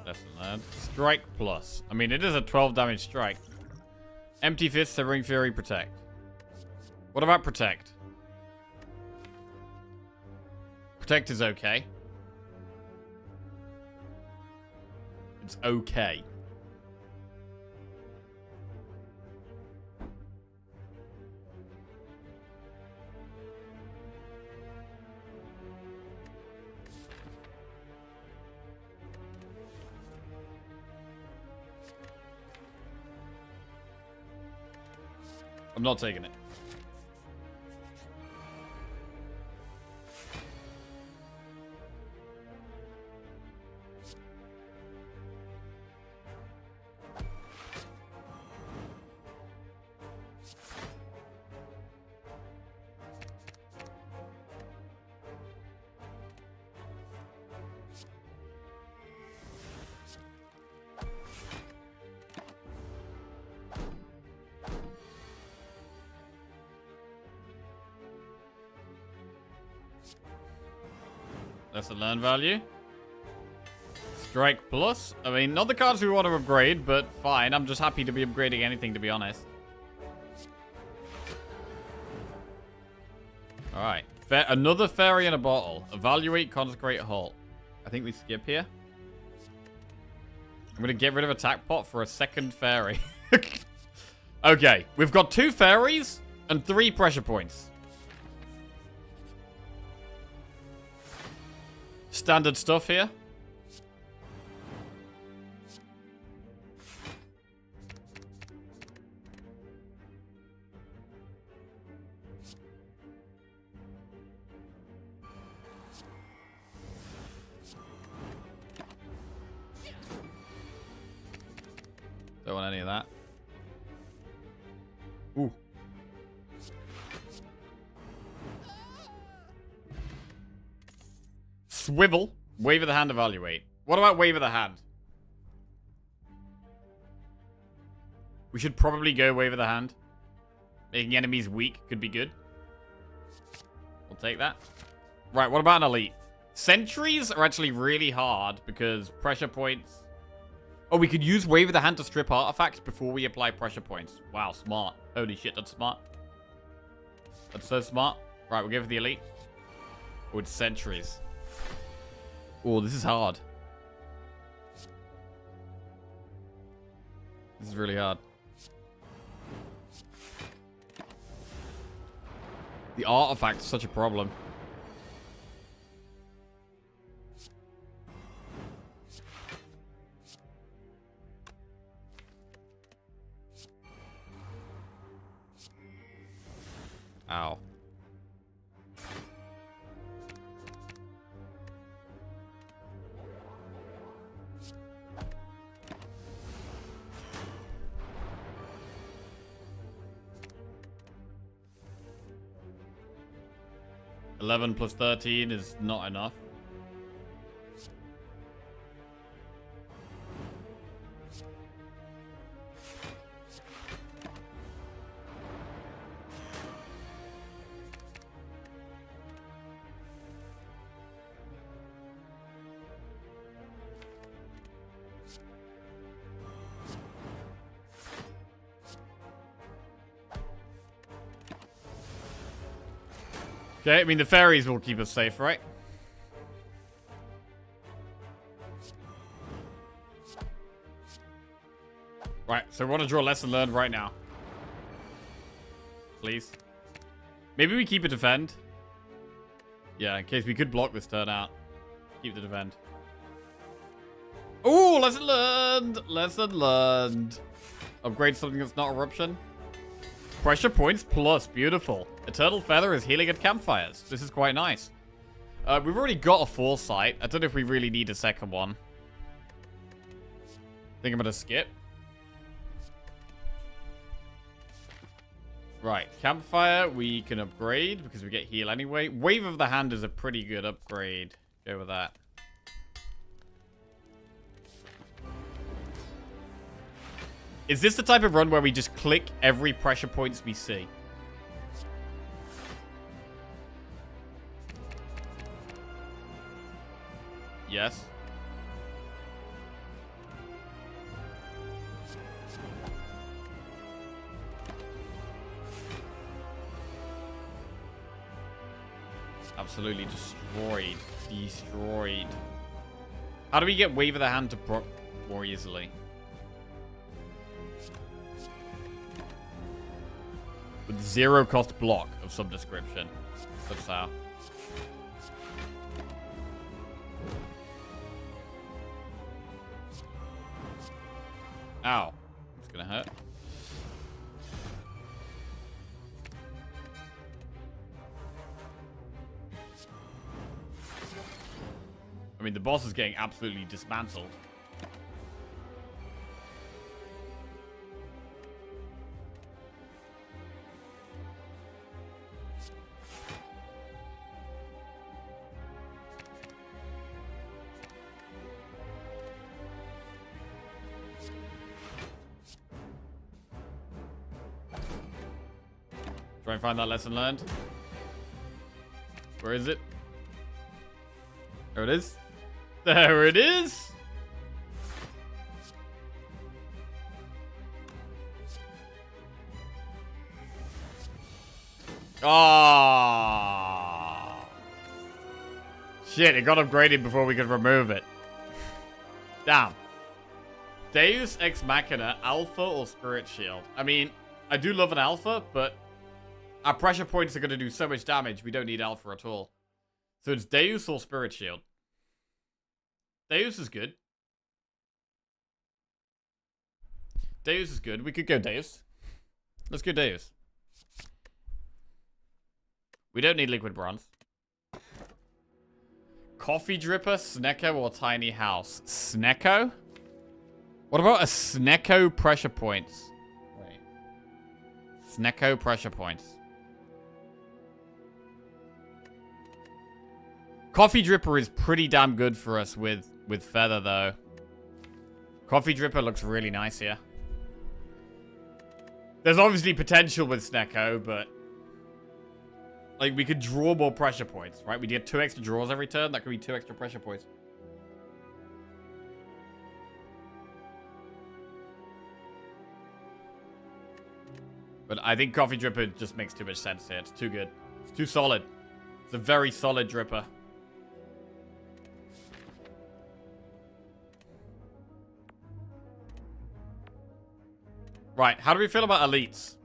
Less than that. Strike plus. I mean, it is a 12 damage strike. Empty Fist, Severing Fury, Protect. What about Protect? Protect is okay. It's okay. I'm not taking it. That's the learn value. Strike plus. I mean, not the cards we want to upgrade, but fine. I'm just happy to be upgrading anything, to be honest. Alright. Another fairy in a bottle. Evaluate, consecrate, halt. I think we skip here. I'm going to get rid of attack pot for a second fairy. Okay. We've got 2 fairies and 3 pressure points. Standard stuff here. Don't want any of that. Ooh. Swivel. Wave of the hand, evaluate. What about wave of the hand? We should probably go wave of the hand. Making enemies weak could be good. We'll take that. Right, what about an elite? Sentries are actually really hard because pressure points... Oh, we could use wave of the hand to strip artifacts before we apply pressure points. Wow, smart. Holy shit, that's smart. That's so smart. Right, we'll go for the elite. Oh, it's sentries. Oh, this is hard. This is really hard. The artifact is such a problem. Ow. 11 plus 13 is not enough. Okay, I mean, the fairies will keep us safe, right? Right, so we want to draw lesson learned right now. Please. Maybe we keep a defend. Yeah, in case we could block this turn out. Keep the defend. Ooh, lesson learned! Lesson learned. Upgrade something that's not eruption. Pressure points plus. Beautiful. Eternal Feather is healing at campfires. This is quite nice. We've already got a foresight. I don't know if we really need a second one. I think I'm going to skip. Right. Campfire, we can upgrade because we get heal anyway. Wave of the Hand is a pretty good upgrade. Go with that. Is this the type of run where we just click every pressure points we see? Yes. Absolutely destroyed. Destroyed. How do we get Wave of the Hand to proc more easily? With zero cost block of some description. That's how. Ow. It's gonna hurt. I mean, the boss is getting absolutely dismantled. Try and find that lesson learned. Where is it? There it is. There it is. Ah. Shit, it got upgraded before we could remove it. Damn. Deus Ex Machina, Alpha or Spirit Shield? I mean, I do love an Alpha, but our pressure points are going to do so much damage, we don't need Alpha at all. So it's Deus or Spirit Shield. Deus is good. Deus is good. We could go Deus. Let's go Deus. We don't need Liquid Bronze. Coffee Dripper, Snecko, or Tiny House? Snecko? What about a Snecko pressure points? Wait. Snecko pressure points. Coffee Dripper is pretty damn good for us with Feather, though. Coffee Dripper looks really nice here. There's obviously potential with Snecko, but like, we could draw more pressure points, right? We get 2 extra draws every turn. That could be 2 extra pressure points. But I think Coffee Dripper just makes too much sense here. It's too good. It's too solid. It's a very solid dripper. Right, how do we feel about elites?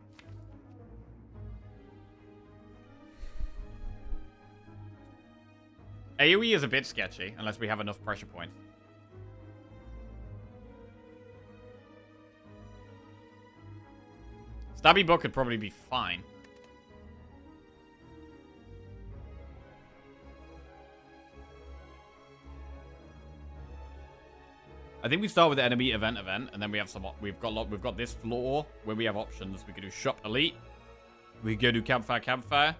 AoE is a bit sketchy, unless we have enough pressure points. Stabby Book could probably be fine. I think we start with enemy event, and then we have some. We've got this floor where we have options. We could do shop elite. We could go do campfire.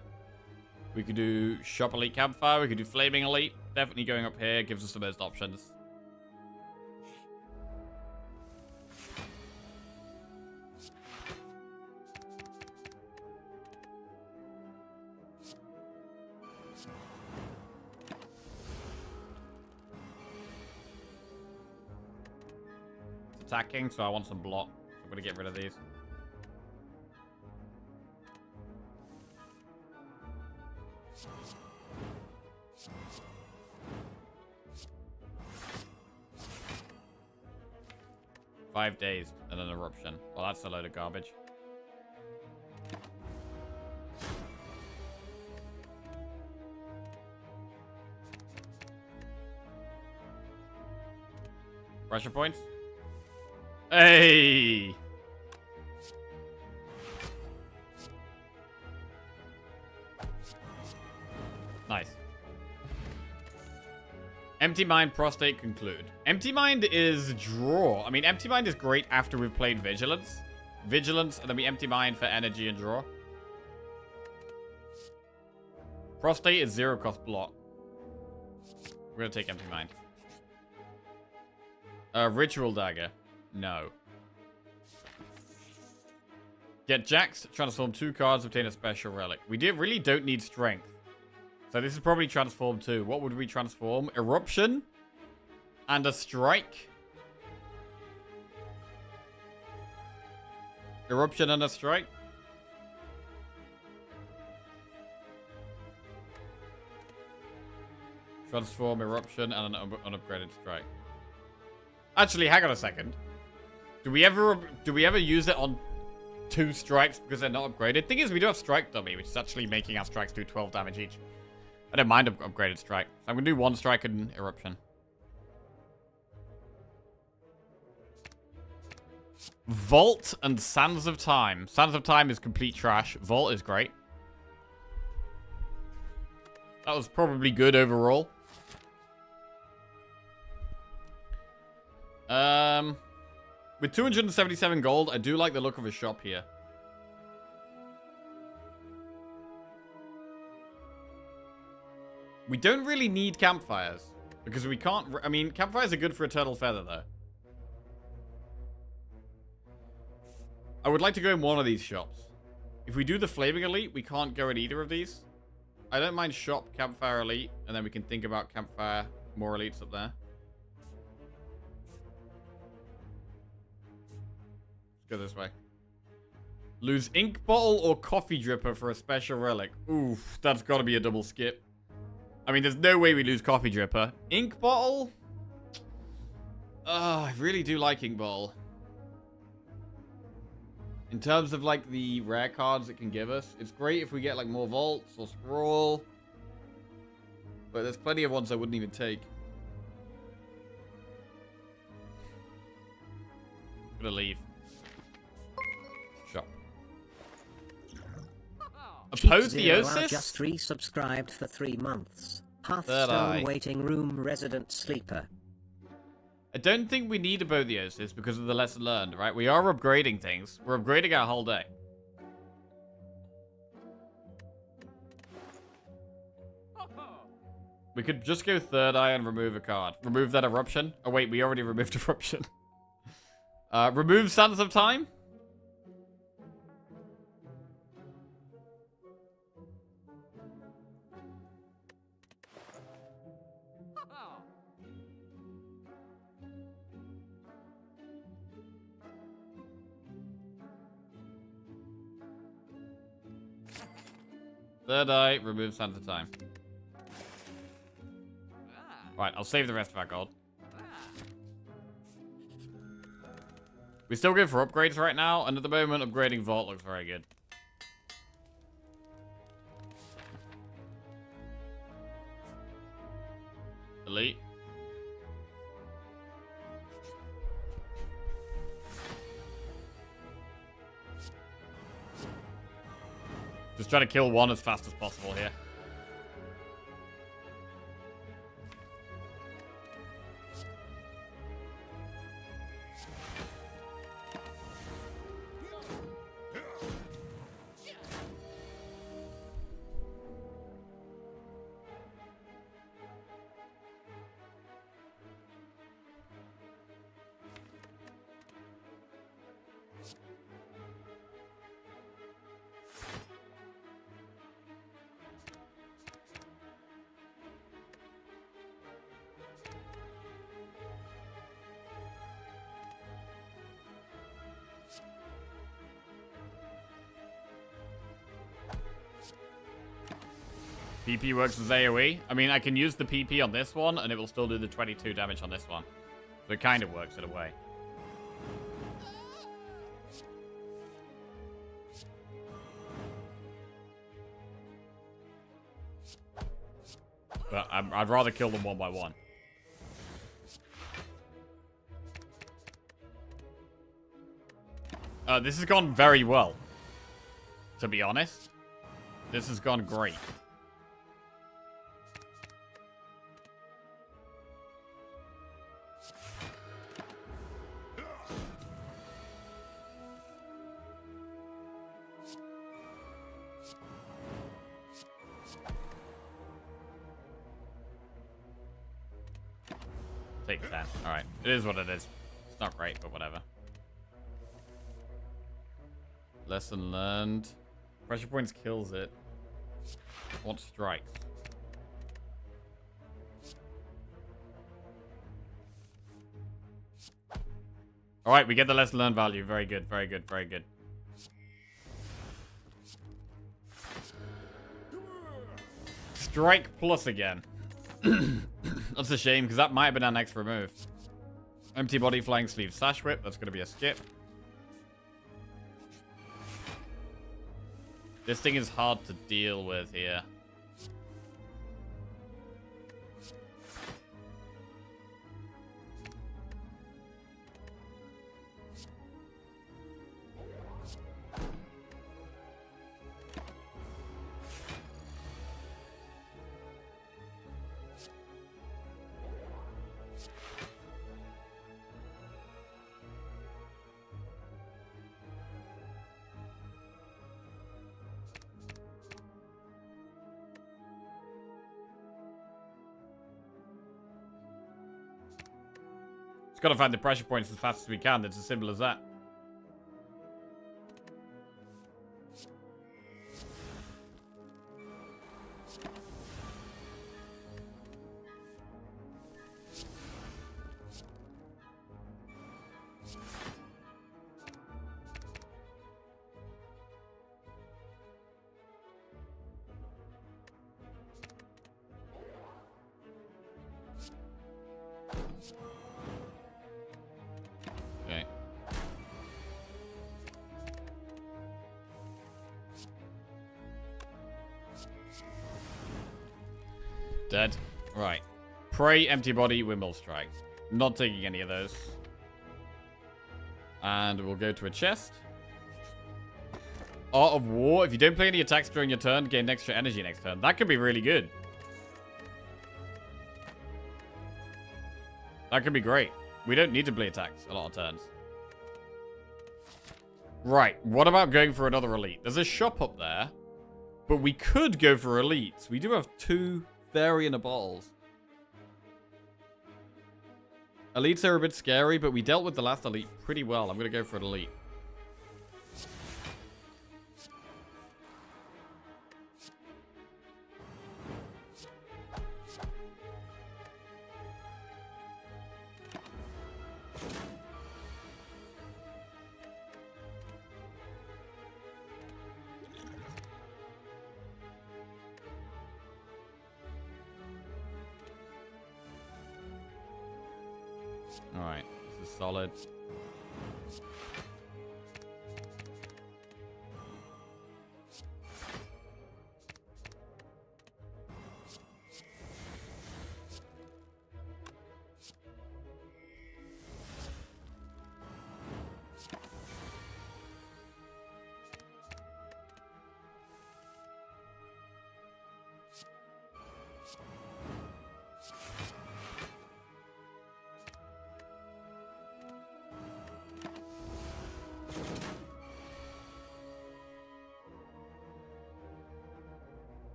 We could do Shop Elite Campfire. We could do Flaming Elite. Definitely going up here gives us the most options. It's attacking, so I want some block. I'm going to get rid of these. Five days and an eruption. Well, that's a load of garbage. Pressure points. Hey! Nice. Empty Mind, Prostate, Conclude. Empty Mind is draw. I mean, Empty Mind is great after we've played Vigilance. Vigilance, and then we Empty Mind for energy and draw. Prostate is 0 cost block. We're going to take Empty Mind. Ritual Dagger. No. Get Jax, transform 2 cards, obtain a special relic. We really don't need strength. So this is probably transform 2. What would we transform? Eruption? And a strike? Eruption and a strike? Transform, eruption, and an unupgraded strike. Actually, hang on a second. Do we ever use it on 2 strikes because they're not upgraded? Thing is, we do have strike dummy, which is actually making our strikes do 12 damage each. I don't mind upgraded strike. So I'm gonna do 1 strike and eruption. Vault and Sands of Time. Sands of Time is complete trash. Vault is great. That was probably good overall. With 277 gold, I do like the look of a shop here. We don't really need campfires. Because we can't... I mean, campfires are good for Eternal Feather, though. I would like to go in one of these shops. If we do the Flaming Elite, we can't go in either of these. I don't mind shop, Campfire Elite, and then we can think about Campfire, more elites up there. Let's go this way. Lose ink bottle or coffee dripper for a special relic. Oof, that's got to be a double skip. I mean, there's no way we lose coffee dripper. Ink bottle? I really do like ink bottle. In terms of, like, the rare cards it can give us, it's great if we get, like, more vaults or scroll. But there's plenty of ones I wouldn't even take. I'm gonna leave. Shop. Apotheosis? Just resubscribed for 3 months. Hearthstone waiting room resident sleeper. I don't think we need Apotheosis because of the lesson learned, right? We are upgrading things. We're upgrading our whole day. We could just go Third Eye and remove a card. Remove that Eruption. Oh, wait, we already removed Eruption. Remove Sands of Time. Third Eye, remove Sands of Time. Right, I'll save the rest of our gold. We still go for upgrades right now, and at the moment, upgrading Vault looks very good. Elite. Just try to kill one as fast as possible here. PP works as AoE. I mean, I can use the PP on this one, and it will still do the 22 damage on this one. So it kind of works in a way. But I'd rather kill them one by one. This has gone very well. To be honest. This has gone great. Take 10. Alright. It is what it is. It's not great, but whatever. Lesson learned. Pressure points kills it. What strikes? Alright, we get the lesson learned value. Very good, very good, very good. Strike plus again. That's a shame, because that might have been our next remove. Empty body, flying sleeve, sash whip. That's going to be a skip. This thing is hard to deal with here. Just gotta find the pressure points as fast as we can. It's as simple as that. Dead. Right. Prey, empty body, windmill strike. Not taking any of those. And we'll go to a chest. Art of War. If you don't play any attacks during your turn, gain extra energy next turn. That could be really good. That could be great. We don't need to play attacks a lot of turns. Right. What about going for another elite? There's a shop up there. But we could go for elites. We do have 2 variant balls. Elites are a bit scary, but we dealt with the last elite pretty well. I'm going to go for an elite. Alright, this is solid.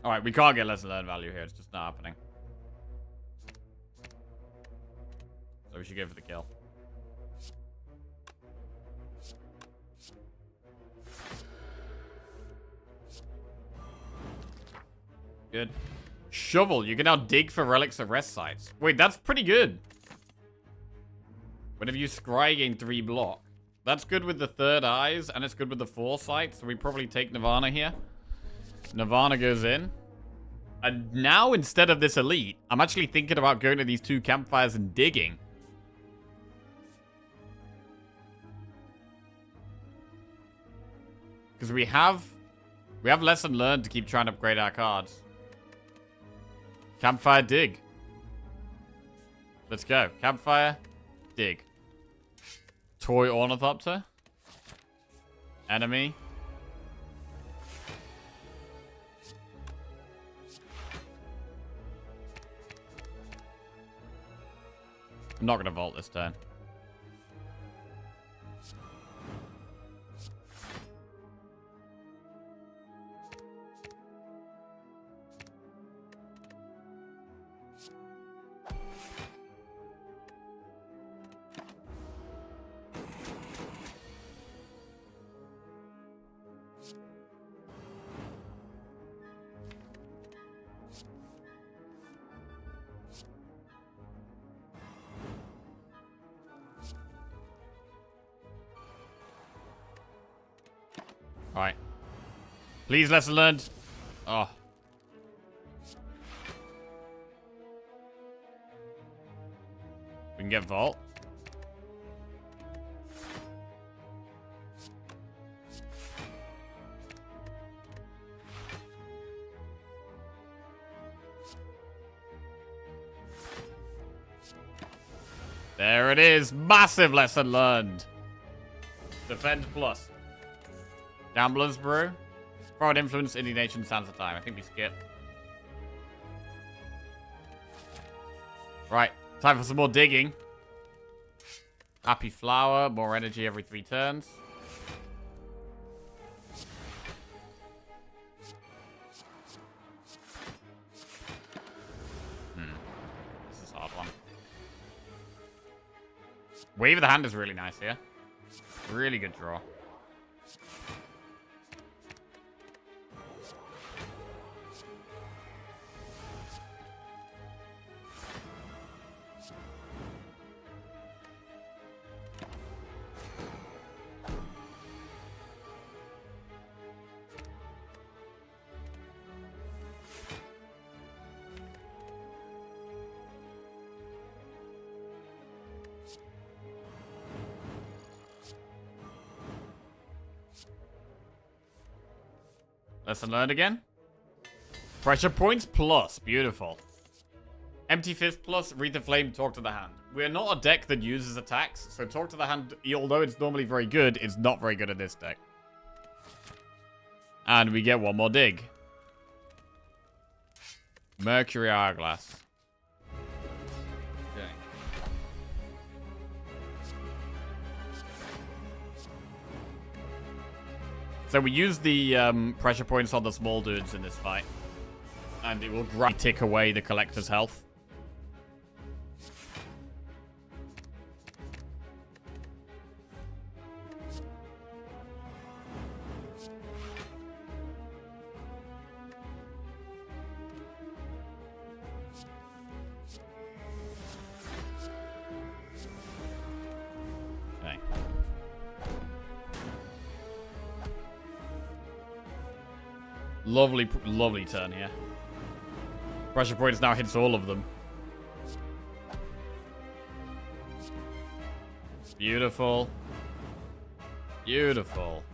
Alright, we can't get lesson learned value here. It's just not happening. So we should go for the kill. Good. Shovel. You can now dig for relics of rest sites. Wait, that's pretty good. Whenever you scry, gain 3 block. That's good with the 3rd eyes, and it's good with the foresight. So we probably take Nirvana here. Nirvana goes in. And now, instead of this elite, I'm actually thinking about going to these 2 campfires and digging. Because we have lesson learned to keep trying to upgrade our cards. Campfire, dig. Let's go. Campfire, dig. Toy Ornithopter. Enemy. I'm not going to vault this turn. Alright. Please, lesson learned. Oh. We can get vault. There it is. Massive lesson learned. Defend plus. Gambler's Brew. Forward influence, indignation, sands of time. I think we skip. Right. Time for some more digging. Happy Flower. More energy every 3 turns. This is a hard one. Wave of the Hand is really nice here. Really good draw. Lesson learned again. Pressure points plus. Beautiful. Empty Fist plus. Read the Flame. Talk to the Hand. We're not a deck that uses attacks, so Talk to the Hand, although it's normally very good, it's not very good in this deck. And we get one more dig. Mercury Hourglass. Okay. So we use the pressure points on the small dudes in this fight. And it will tick away the collector's health. Okay. Lovely, lovely turn here. Pressure points now hits all of them. Beautiful. Beautiful.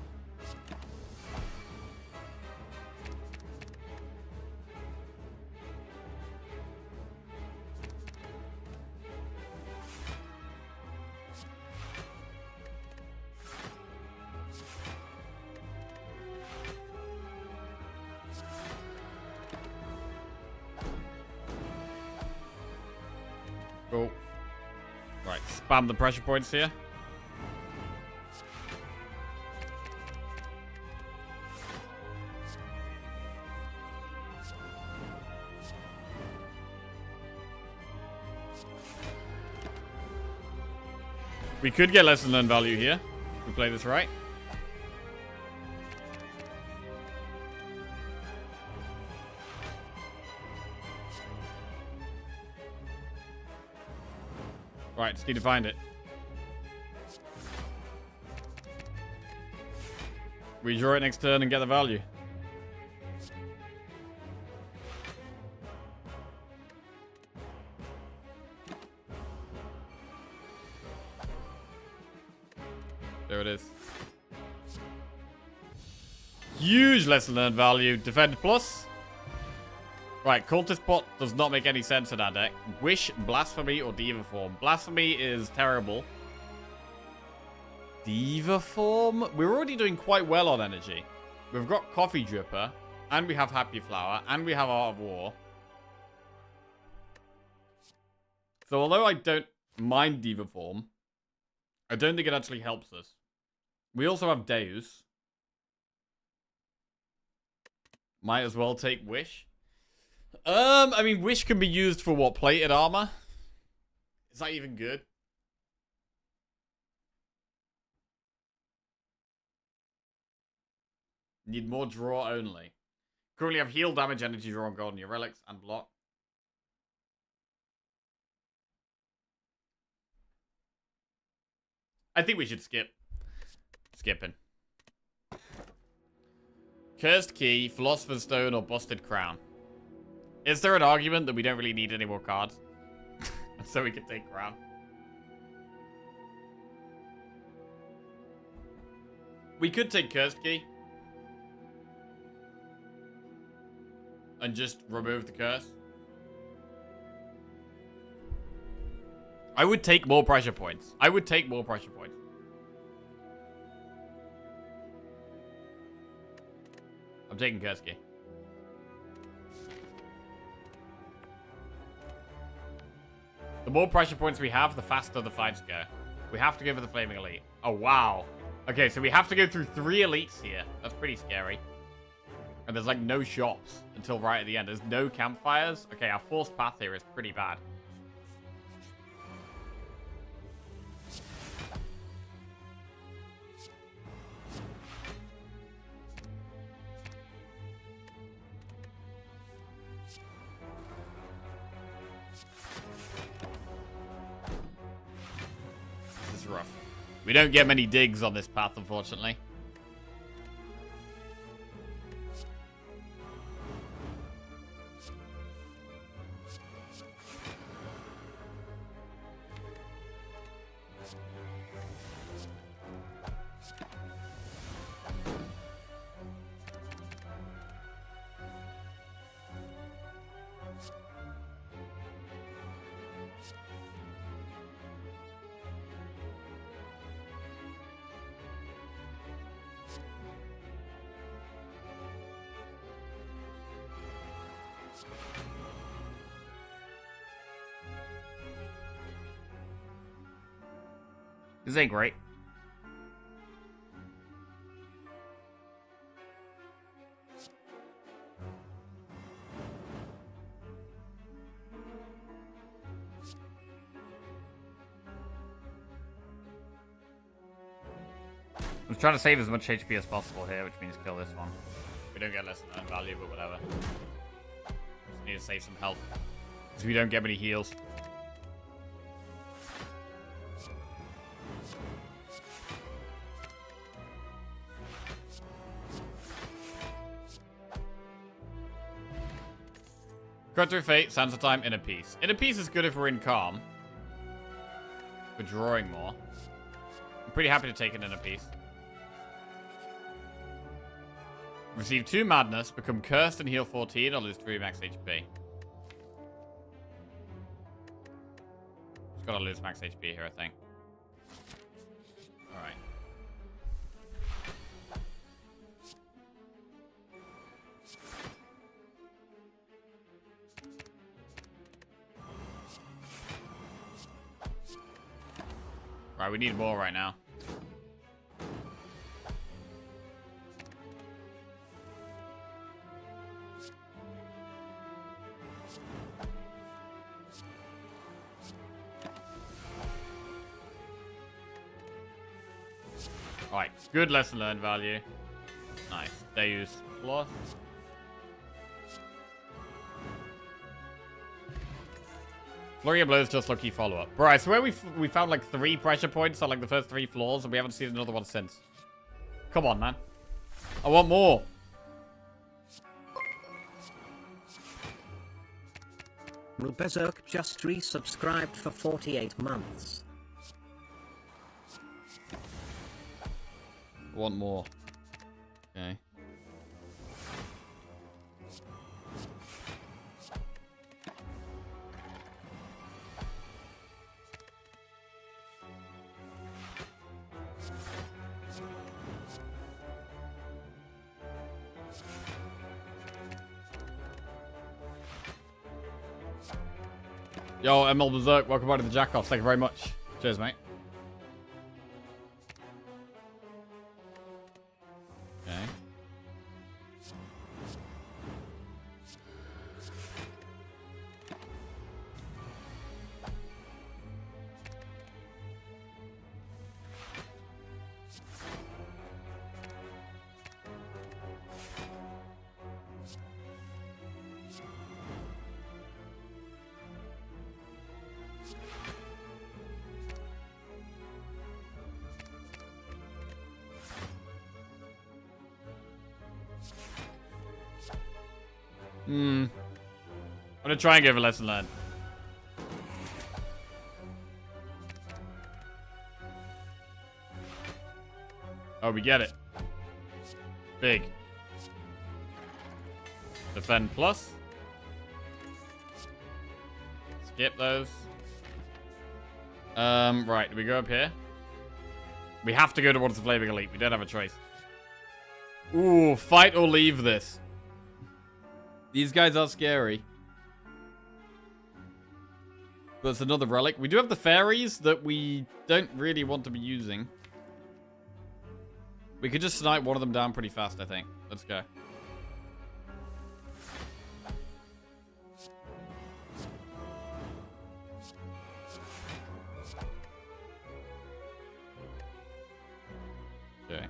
Cool. Right, spam the pressure points here. We could get lesson learned value here if we play this right. Right, just need to find it. We draw it next turn and get the value. There it is. Huge lesson learned value. Defend plus. Right, Cultist Pot does not make any sense in our deck. Wish, Blasphemy, or Diva Form. Blasphemy is terrible. Diva Form? We're already doing quite well on energy. We've got Coffee Dripper, and we have Happy Flower, and we have Art of War. So although I don't mind Diva Form, I don't think it actually helps us. We also have Deus. Might as well take Wish. I mean, Wish can be used for what? Plated armor? Is that even good? Need more draw only. Currently have heal, damage, energy, draw, and gold on your relics, and block. I think we should skip. Skipping. Cursed Key, Philosopher's Stone, or Busted Crown. Is there an argument that we don't really need any more cards? So we can take Crown. We could take Cursed Key. And just remove the curse. I would take more pressure points. I would take more pressure points. I'm taking Kursky. The more pressure points we have, the faster the fights go. We have to go for the Flaming Elite. Oh, wow. Okay, so we have to go through 3 elites here. That's pretty scary. And there's, like, no shops until right at the end. There's no campfires. Okay, our forced path here is pretty bad. This is rough. We don't get many digs on this path, unfortunately. This ain't great. I'm trying to save as much HP as possible here, which means kill this one. We don't get less than value, but whatever. Just need to save some health. Because we don't get many heals. Cut through Fate, Sands of Time, Inner Peace. Inner Peace is good if we're in Calm. We're drawing more. I'm pretty happy to take an Inner Peace. Receive 2 Madness, become cursed and heal 14, or lose 3 max HP. Just gotta lose max HP here, I think. Alright. Right, we need more right now. Alright, good lesson learned value. Nice. Deus plus. Flurry of Blows, just lucky follow-up. Bro, I swear we found like 3 pressure points on like the first 3 floors and we haven't seen another one since. Come on, man. I want more. Berserk just resubscribed for 48 months. I want more. Okay. Yo, ML Berserk, welcome back to the Jackoffs. Thank you very much. Cheers, mate. Okay. I'm gonna try and give a lesson learned. Oh, we get it. Big. Defend plus. Skip those. Right, do we go up here? We have to go towards the Flaming Elite. We don't have a choice. Ooh, fight or leave this. These guys are scary. But it's another relic. We do have the fairies that we don't really want to be using. We could just snipe one of them down pretty fast, I think. Let's go. Okay.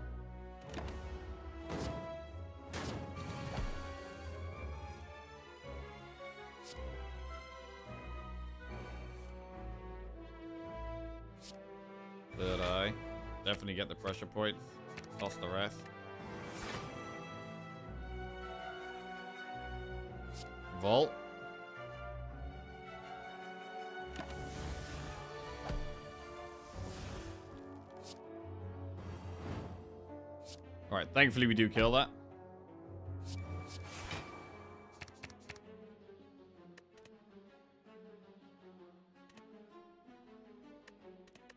Third eye. Definitely get the pressure points. Toss the rest. Vault. Alright, thankfully we do kill that.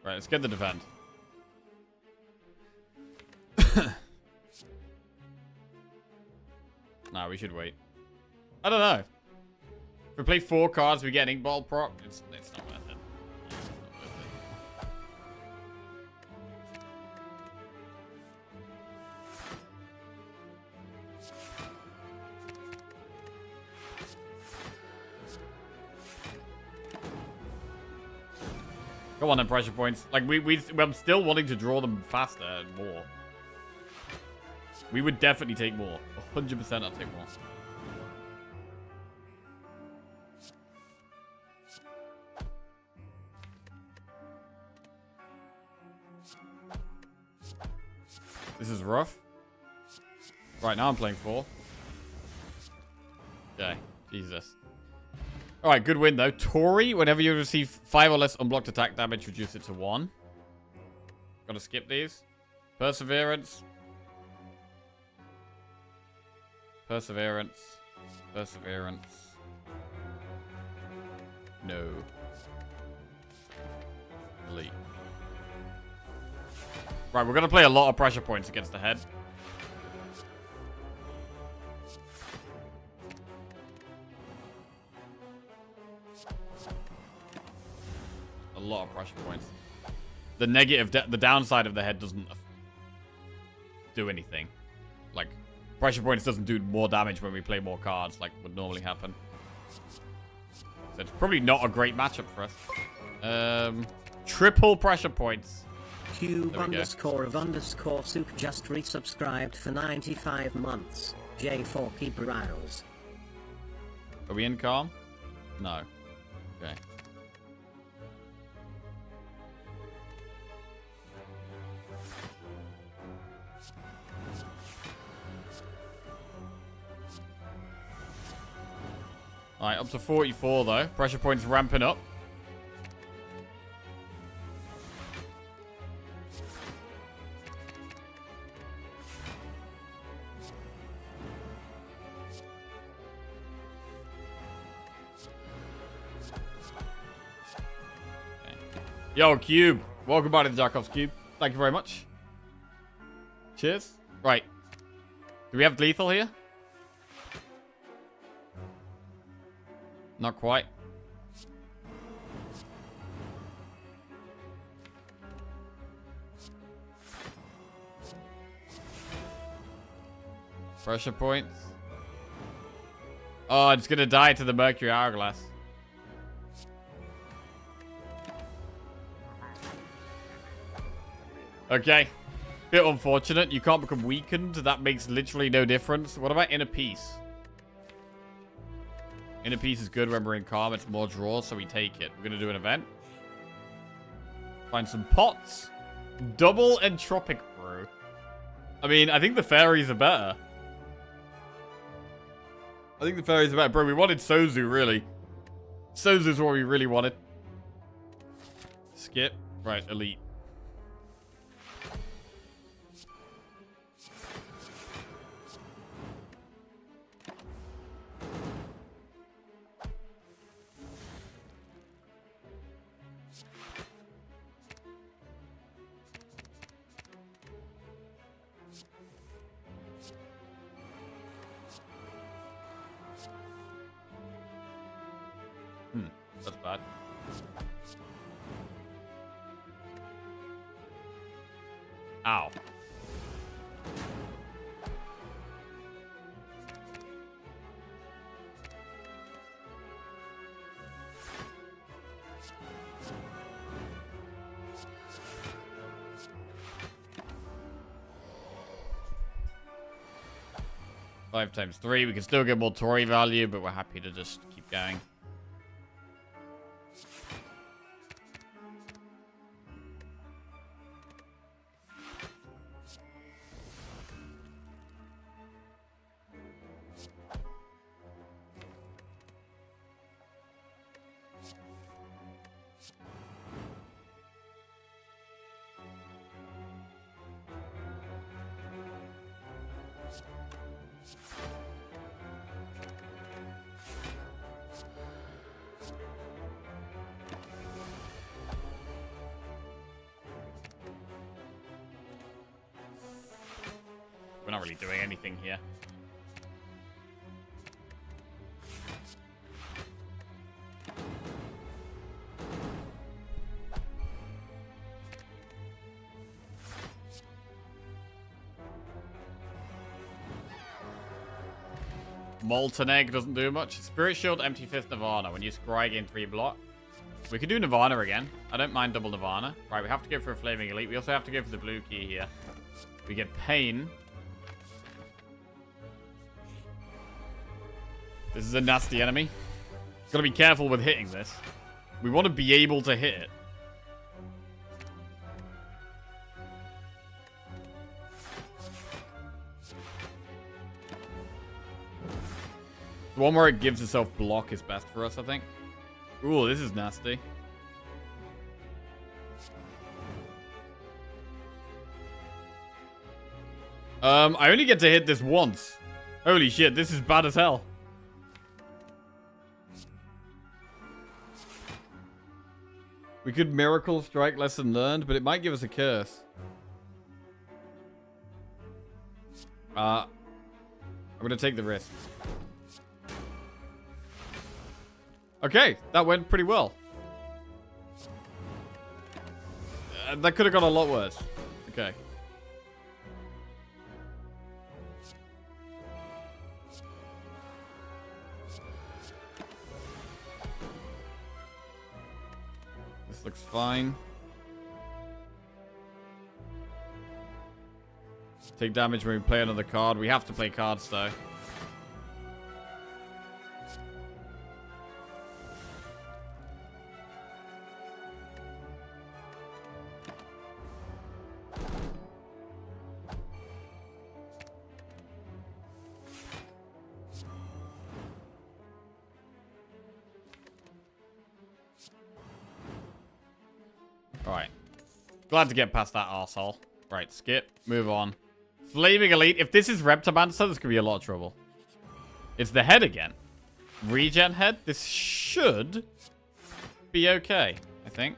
Right, let's get the defend. Nah, we should wait. I don't know. If we play 4 cards, we get an ink ball prop. It's not worth it. It's not worth it. Go on then, pressure points. Like, I'm still wanting to draw them faster and more. We would definitely take more. 100% I'll take more. This is rough. Right, now I'm playing 4. Okay, Jesus. Alright, good win though. Tori, whenever you receive 5 or less unblocked attack damage, reduce it to 1. Gotta skip these. Perseverance. Perseverance. Perseverance. No. Elite. Right, we're gonna play a lot of pressure points against the head. A lot of pressure points. The negative, the downside of the head doesn't do anything. Like, pressure points doesn't do more damage when we play more cards, like would normally happen. So it's probably not a great matchup for us. Triple pressure points. Cube underscore of underscore soup just resubscribed for 95 months. J4 keep browse. Are we in calm? No. Okay. Alright, up to 44 though. Pressure points ramping up. Yo, Cube. Welcome back to the Jackoff's Cube. Thank you very much. Cheers. Right. Do we have lethal here? Not quite. Pressure points. Oh, it's gonna die to the Mercury Hourglass. Okay. Bit unfortunate. You can't become weakened. That makes literally no difference. What about Inner Peace? Inner Peace is good when we're in calm. It's more draws, so we take it. We're gonna do an event. Find some pots. Double Entropic Brew. I mean, I think the fairies are better. I think the fairies are better. Bro, we wanted Sozu, really. Sozu's what we really wanted. Skip. Right, elite. That's bad. Ow. Five times 3. We can still get more Tory value, but we're happy to just keep going. We're not really doing anything here. Molten Egg doesn't do much. Spirit Shield, Empty Fist, Nirvana. When you scry, gain 3 block. We could do Nirvana again. I don't mind double Nirvana. Right, we have to go for a Flaming Elite. We also have to go for the blue key here. We get Pain. This is a nasty enemy. Gotta be careful with hitting this. We want to be able to hit it. The one where it gives itself block is best for us, I think. Ooh, this is nasty. I only get to hit this once. Holy shit, this is bad as hell. We could Miracle Strike Lesson Learned, but it might give us a curse. I'm gonna take the risk. Okay, that went pretty well. That could have gone a lot worse. Okay. This looks fine. Take damage when we play another card. We have to play cards, though. Alright. Glad to get past that arsehole. Right, skip. Move on. Flaming Elite. If this is Reptomancer, this could be a lot of trouble. It's the head again. Regen head. This should be okay, I think.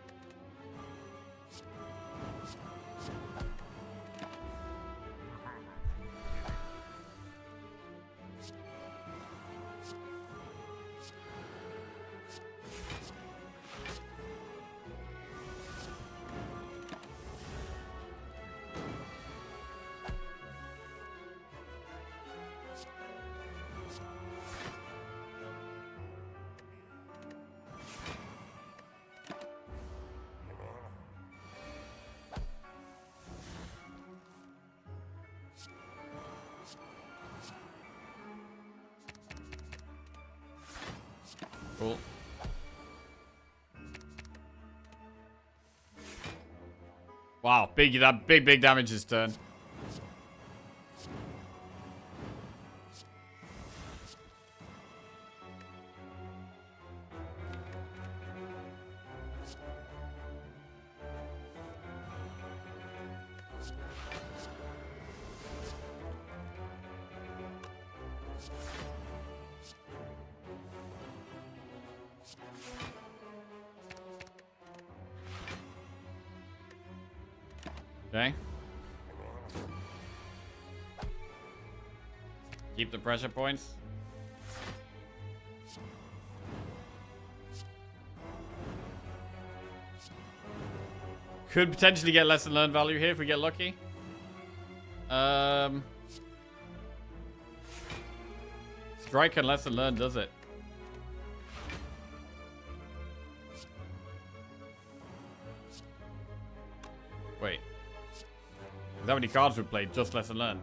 Cool. Wow, big damage this turn. Okay. Keep the pressure points. Could potentially get lesson learned value here if we get lucky. Strike and lesson learned does it. Wait. Is that many cards we played? Just lesson learned.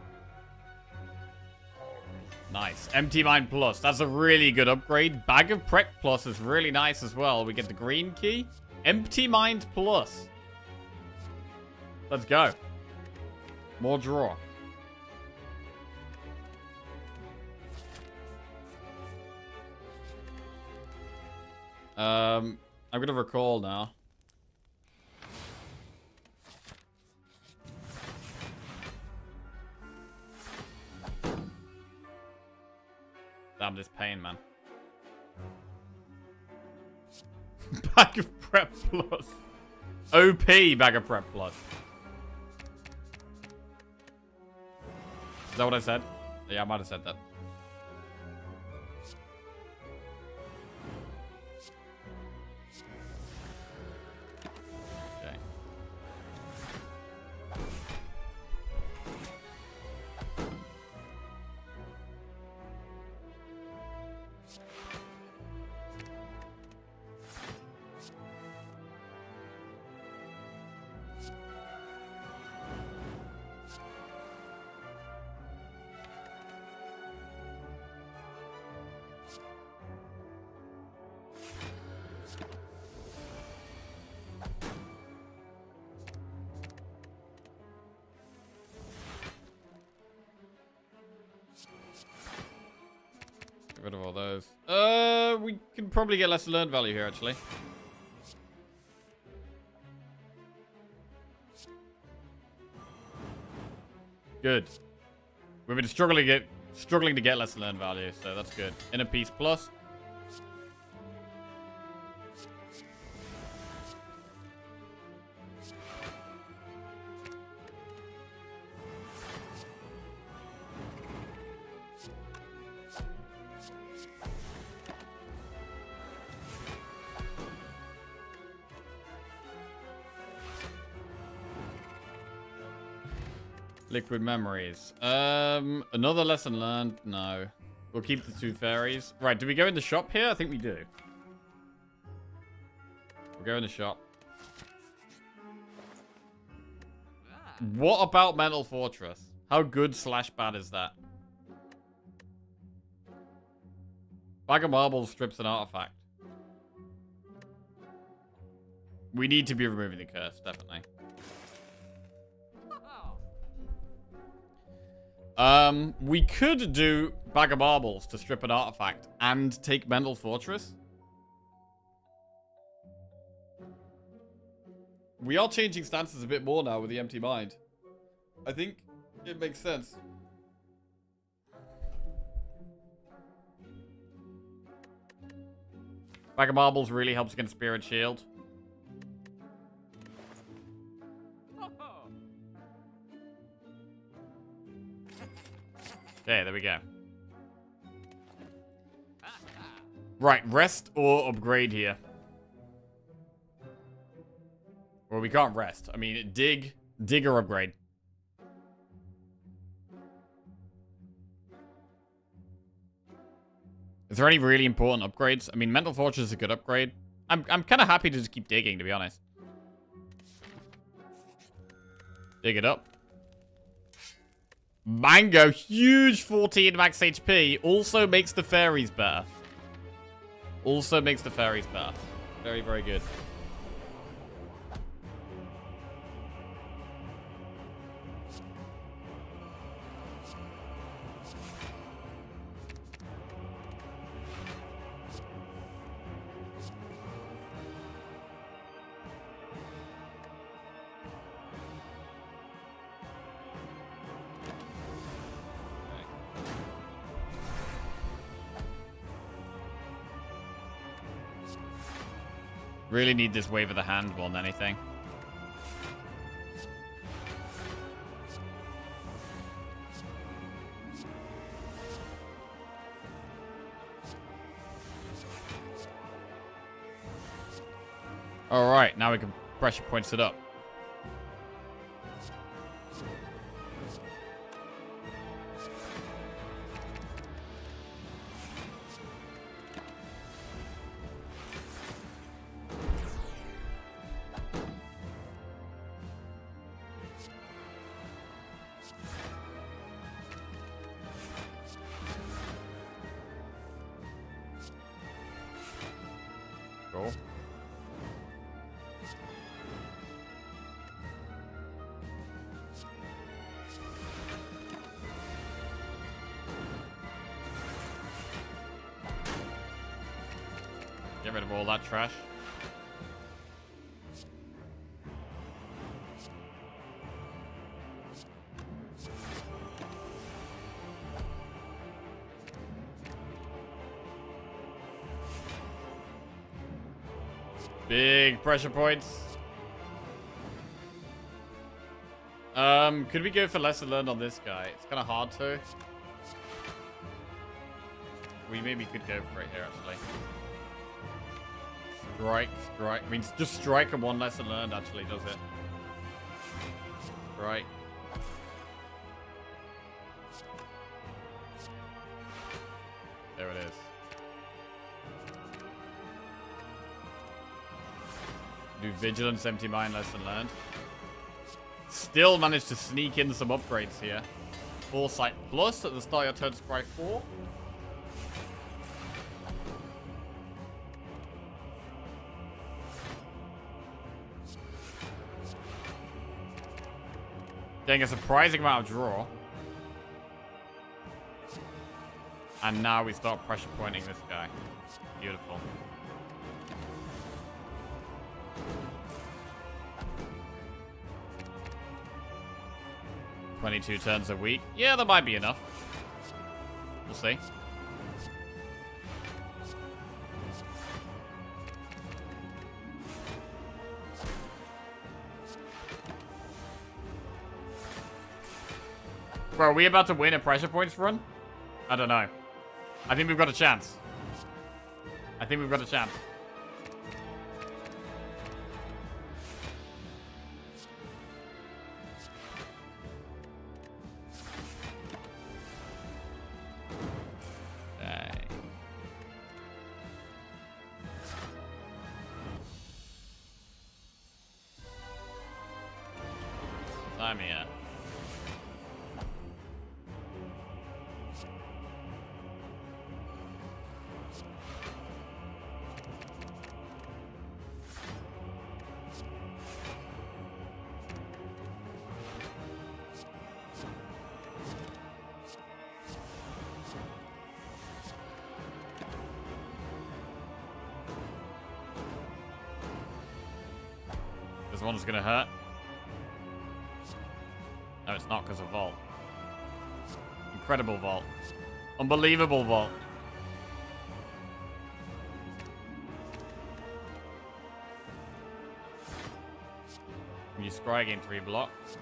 Nice. Empty Mind Plus. That's a really good upgrade. Bag of Prep Plus is really nice as well. We get the green key. Empty Mind Plus. Let's go. More draw. I'm gonna recall now. Damn, this pain, man. Bag of Prep Plus. OP Bag of Prep Plus. Is that what I said? Yeah, I might have said that. Okay. Get rid of all those. We can probably get lesson learned value here, actually. Good. We've been struggling to get lesson learned value, so that's good. Inner Peace Plus. Liquid Memories. Another lesson learned? No. We'll keep the 2 fairies. Right, do we go in the shop here? I think we do. We'll go in the shop. What about Mental Fortress? How good / bad is that? Bag of Marbles strips an artifact. We need to be removing the curse, definitely. We could do Bag of Marbles to strip an artifact and take Mental Fortress. We are changing stances a bit more now with the Empty Mind. I think it makes sense. Bag of Marbles really helps against Spirit Shield. There we go. Right, rest or upgrade here. Well, we can't rest. I mean, dig or upgrade. Is there any really important upgrades? I mean, Mental Fortress is a good upgrade. I'm kind of happy to just keep digging, to be honest. Dig it up. Mango, huge 14 max HP, also makes the fairies better. Also makes the fairies better. Very, very good. Really need this wave of the hand more than anything. Alright, now we can pressure points it up. Cool. Get rid of all that trash. Big pressure points. Could we go for lesson learned on this guy? It's kind of hard to. We maybe could go for it here, actually. Strike, strike. I mean, just strike and one lesson learned actually does it. Right. There it is. Do vigilance, empty mind, lesson learned. Still managed to sneak in some upgrades here. Foresight plus at the start of your turn, Spire 4. Getting a surprising amount of draw. And now we start pressure pointing this guy. Beautiful. "22 turns a week." Yeah, that might be enough. We'll see. Bro, are we about to win a pressure points run? I don't know. I think we've got a chance. I think we've got a chance. Time here. This one's gonna hurt. No, it's not because of Vault. Incredible Vault. Unbelievable Vault. You scry gain 3 blocks.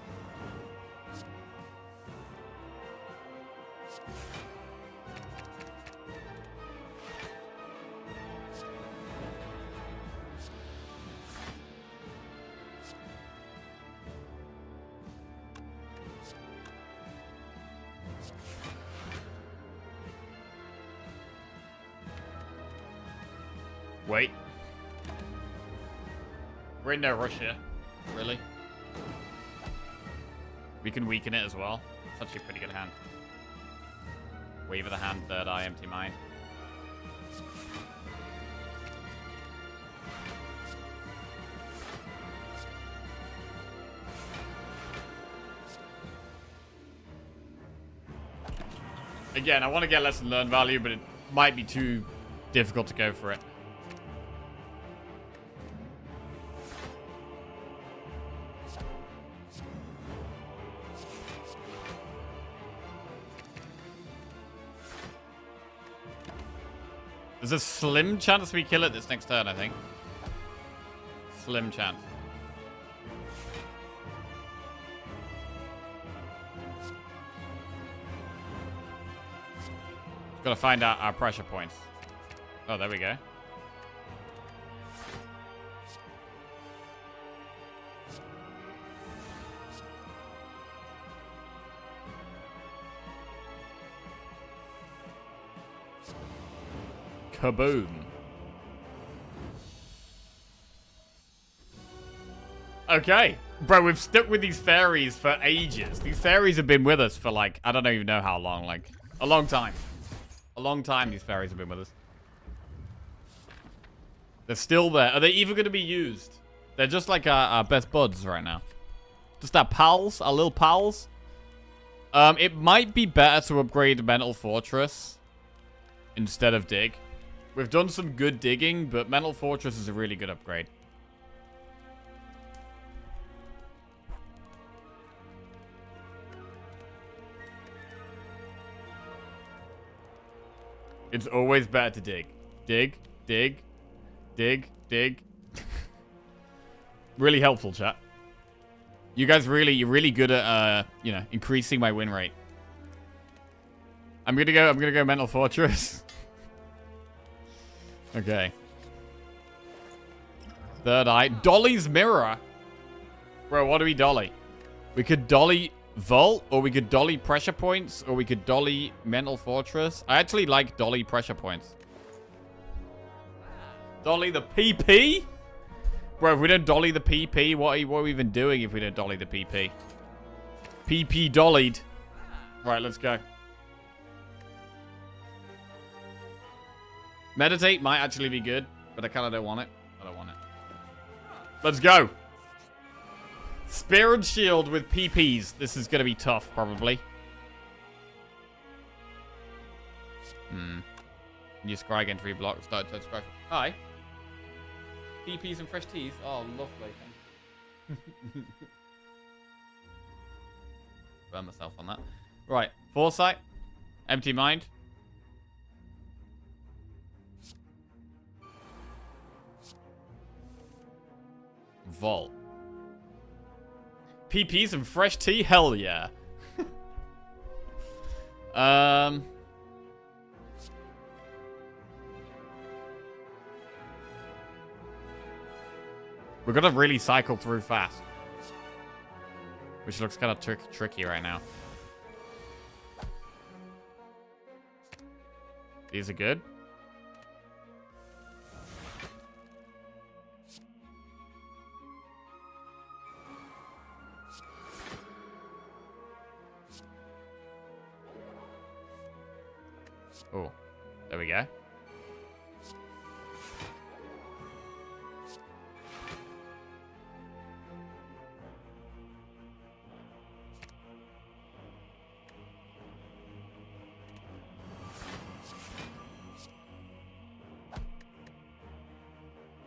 Wait. We're in no rush here. Really? We can weaken it as well. It's actually a pretty good hand. Wave of the hand, third eye, empty mind. Again, I want to get lesson learned value, but it might be too difficult to go for it. There's a slim chance we kill it this next turn, I think. Slim chance. Gotta find out our pressure points. Oh, there we go. Kaboom. Okay. Bro, we've stuck with these fairies for ages. These fairies have been with us for like, I don't even know how long, like a long time. A long time these fairies have been with us. They're still there. Are they even going to be used? They're just like our best buds right now. Just our pals, our little pals. It might be better to upgrade Mental Fortress instead of Dig. We've done some good digging, but Mental Fortress is a really good upgrade. It's always better to dig. Dig, dig, dig, dig. Really helpful, chat. You guys you're really good at, you know, increasing my win rate. I'm gonna go Mental Fortress. Okay. Third eye. Dolly's Mirror. Bro, what do we dolly? We could dolly Vault, or we could dolly Pressure Points, or we could dolly Mental Fortress. I actually like dolly Pressure Points. Dolly the PP? Bro, if we don't dolly the PP, what are we even doing if we don't dolly the PP? PP dollied. Right, let's go. Meditate might actually be good, but I kind of don't want it. I don't want it. Let's go. Spear and Shield with PPs. This is going to be tough, probably. New Scry again, 3 blocks. Start to scry. Hi. PPs and fresh teeth. Oh, lovely. Burn myself on that. Right. Foresight. Empty Mind. Vault. PPs and fresh tea? Hell yeah. We're gonna really cycle through fast. Which looks kind of tricky right now. These are good. Oh, there we go.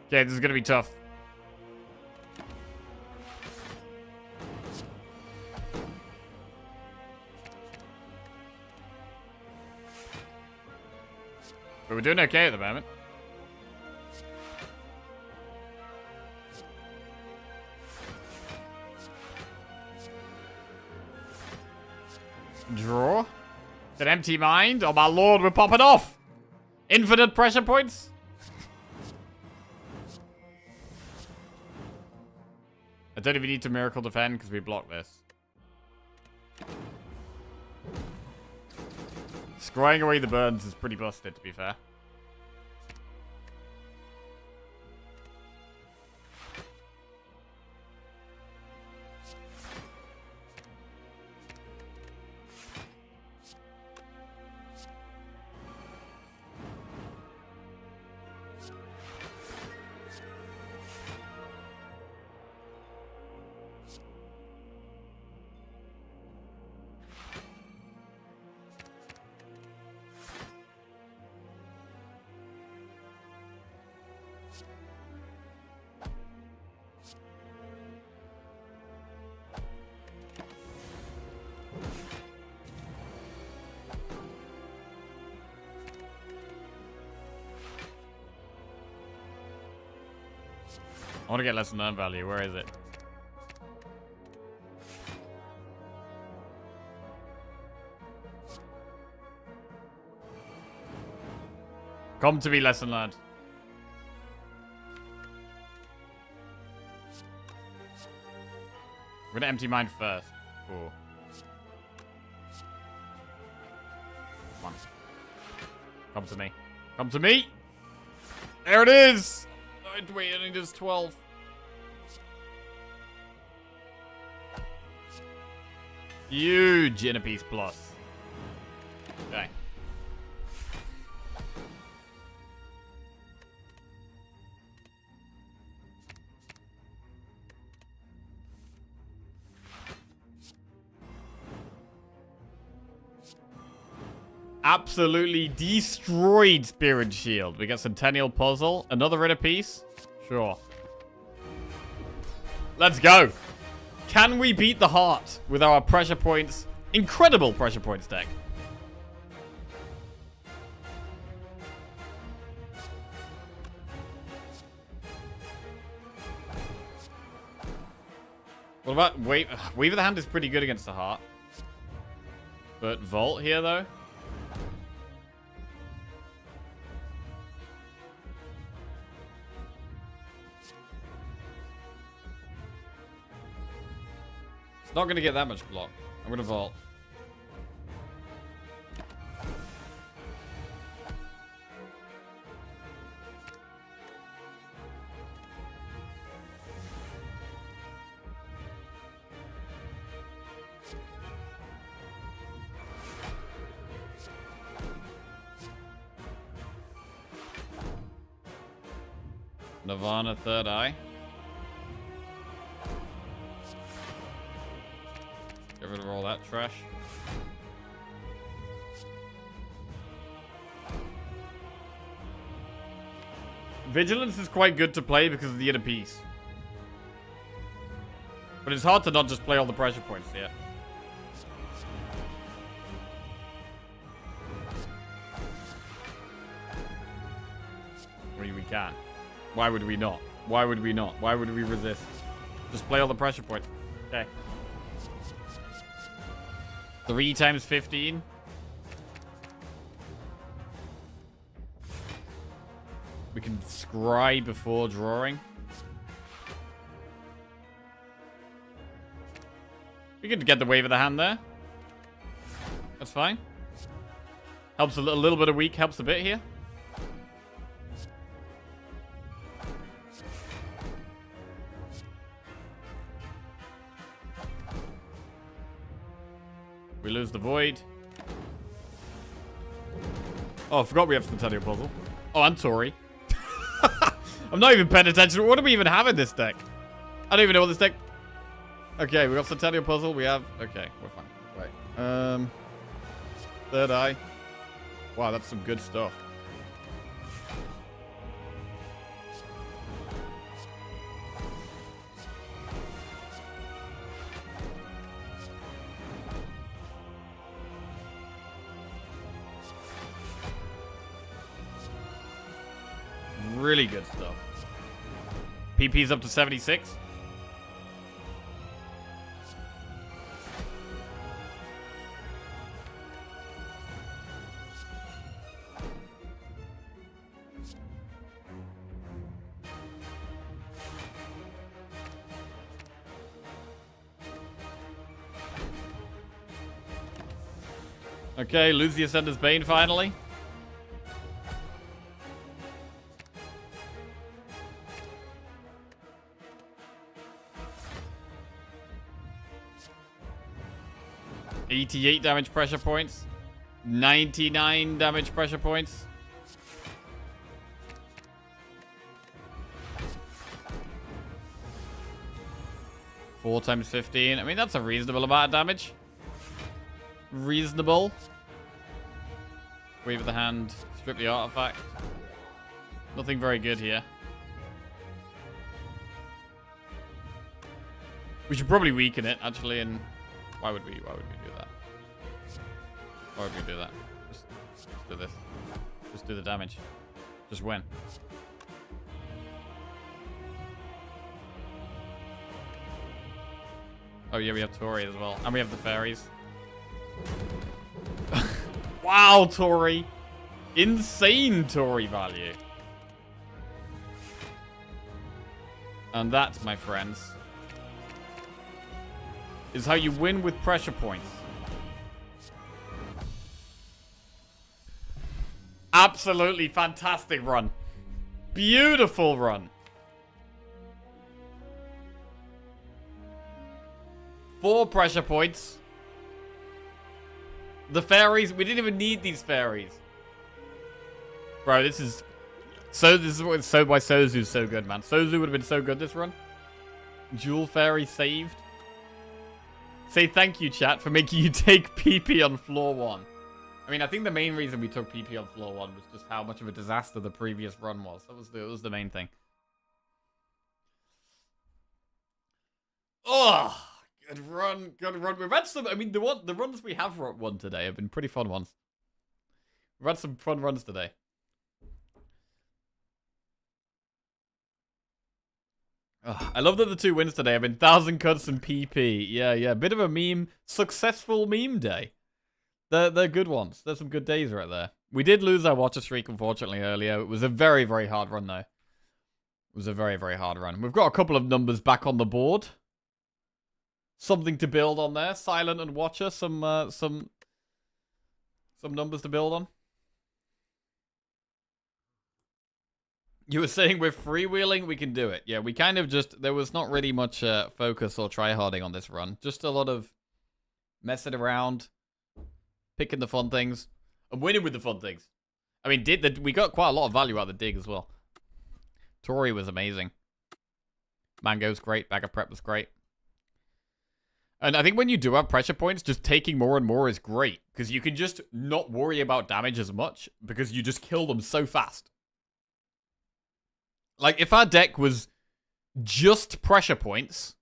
Okay, this is gonna be tough. But we're doing okay at the moment. Draw. An empty mind. Oh my lord, we're popping off. Infinite pressure points. I don't even need to miracle defend because we block this. Scrying away the burns is pretty busted, to be fair. I want to get lesson learned value. Where is it? Come to me, lesson learned. We're gonna empty mine first. Cool. Come on. Come to me. Come to me! There it is! Wait, I need this 12. Huge inner piece plus. Okay. Absolutely destroyed Spirit Shield. We get Centennial Puzzle. Another inner piece? Sure. Let's go. Can we beat the heart with our pressure points? Incredible pressure points deck. What about Wave of the Hand is pretty good against the heart. But Vault here though? It's not going to get that much block. I'm going to vault. Nirvana, third eye. Get rid of all that trash. Vigilance is quite good to play because of the inner piece. But it's hard to not just play all the pressure points here. We can. Why would we not? Why would we not? Why would we resist? Just play all the pressure points. Okay. 3 times 15. We can scry before drawing. We could get the wave of the hand there. That's fine. Helps a little bit of weak. Helps a bit here. We lose the void. Oh, I forgot we have Centennial Puzzle. Oh, and Tori. I'm not even paying attention. What do we even have in this deck? I don't even know what this deck... Okay, we got Centennial Puzzle. We have... Okay, we're fine. Wait. Third eye. Wow, that's some good stuff. Really good stuff. PP's up to 76. Okay, lose the Ascender's Bane finally. $88 damage pressure points. 99 damage pressure points. Four times 15. I mean, that's a reasonable amount of damage. Reasonable. Wave of the hand. Strip the artifact. Nothing very good here. We should probably weaken it, actually, and... Why would we do that? Why would we do that? Just do this. Just do the damage. Just win. Oh, yeah, we have Tori as well. And we have the fairies. Wow, Tori. Insane Tori value. And that, my friends, is how you win with pressure points. Absolutely fantastic run. Beautiful run. 4 pressure points. The fairies, we didn't even need these fairies. Bro, this is what why Sozu's so good, man. Sozu would have been so good this run. Jewel Fairy saved. Say thank you, chat, for making you take PP on floor 1. I mean, I think the main reason we took PP on floor 1 was just how much of a disaster the previous run was. That was the main thing. Oh, good run, good run. We've had some, I mean, the runs we have won today have been pretty fun ones. We've had some fun runs today. Oh, I love that the 2 wins today have been 1,000 cuts and PP. Yeah. Bit of a meme, successful meme day. They're good ones. There's some good days right there. We did lose our watcher streak, unfortunately, earlier. It was a very, very hard run, though. It was a very, very hard run. We've got a couple of numbers back on the board. Something to build on there. Silent and Watcher, some numbers to build on. You were saying we're freewheeling, we can do it. Yeah, we kind of just, there was not really much focus or tryharding on this run. Just a lot of messing around, picking the fun things, and winning with the fun things. I mean, we got quite a lot of value out of the dig as well. Tori was amazing. Mango's great. Bag of Prep was great. And I think when you do have pressure points, just taking more and more is great. Because you can just not worry about damage as much. Because you just kill them so fast. Like, if our deck was just pressure points,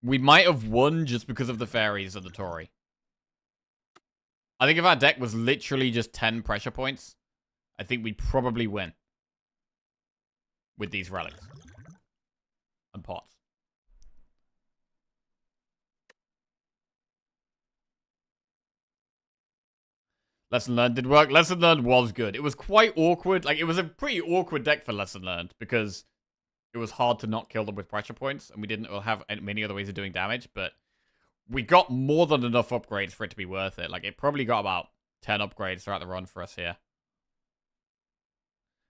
we might have won just because of the fairies and the Tori. I think if our deck was literally just 10 pressure points, I think we'd probably win. With these relics. And pots. Lesson Learned did work. Lesson Learned was good. It was quite awkward. Like, it was a pretty awkward deck for Lesson Learned because it was hard to not kill them with pressure points, and we didn't have many other ways of doing damage, but we got more than enough upgrades for it to be worth it. Like, it probably got about 10 upgrades throughout the run for us here.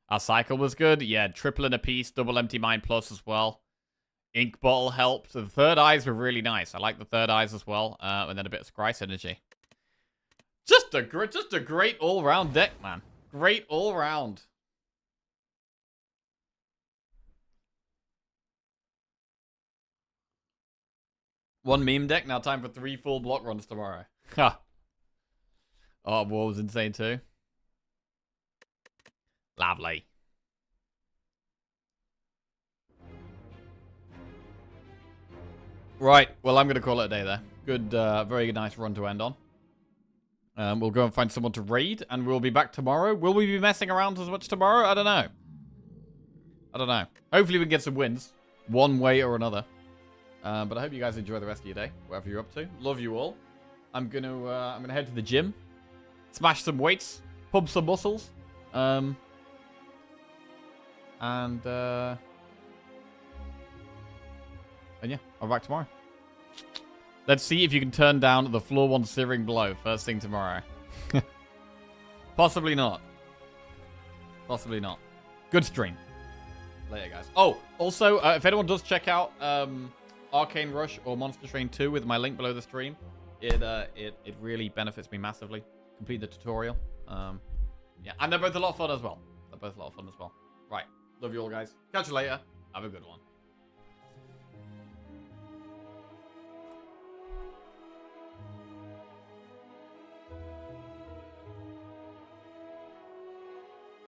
Our cycle was good. Yeah, triple in a piece, double empty mind plus as well. Ink bottle helped. The third eyes were really nice. I like the third eyes as well, and then a bit of Scry synergy. Just a great all-round deck, man. Great all-round. One meme deck, now time for 3 full block runs tomorrow. Ha. Oh, War was insane too. Lovely. Right, well, I'm going to call it a day there. Good, very nice run to end on. We'll go and find someone to raid, and we'll be back tomorrow. Will we be messing around as much tomorrow? I don't know. Hopefully we can get some wins, one way or another. But I hope you guys enjoy the rest of your day, whatever you're up to. Love you all. I'm gonna head to the gym, smash some weights, pump some muscles, and yeah, I'll be back tomorrow. Let's see if you can turn down the floor 1 searing blow first thing tomorrow. Possibly not. Possibly not. Good stream. Later, guys. Oh, also, if anyone does check out Arcane Rush or Monster Train 2 with my link below the stream, it really benefits me massively. Complete the tutorial. Yeah, and they're both a lot of fun as well. Right. Love you all, guys. Catch you later. Have a good one.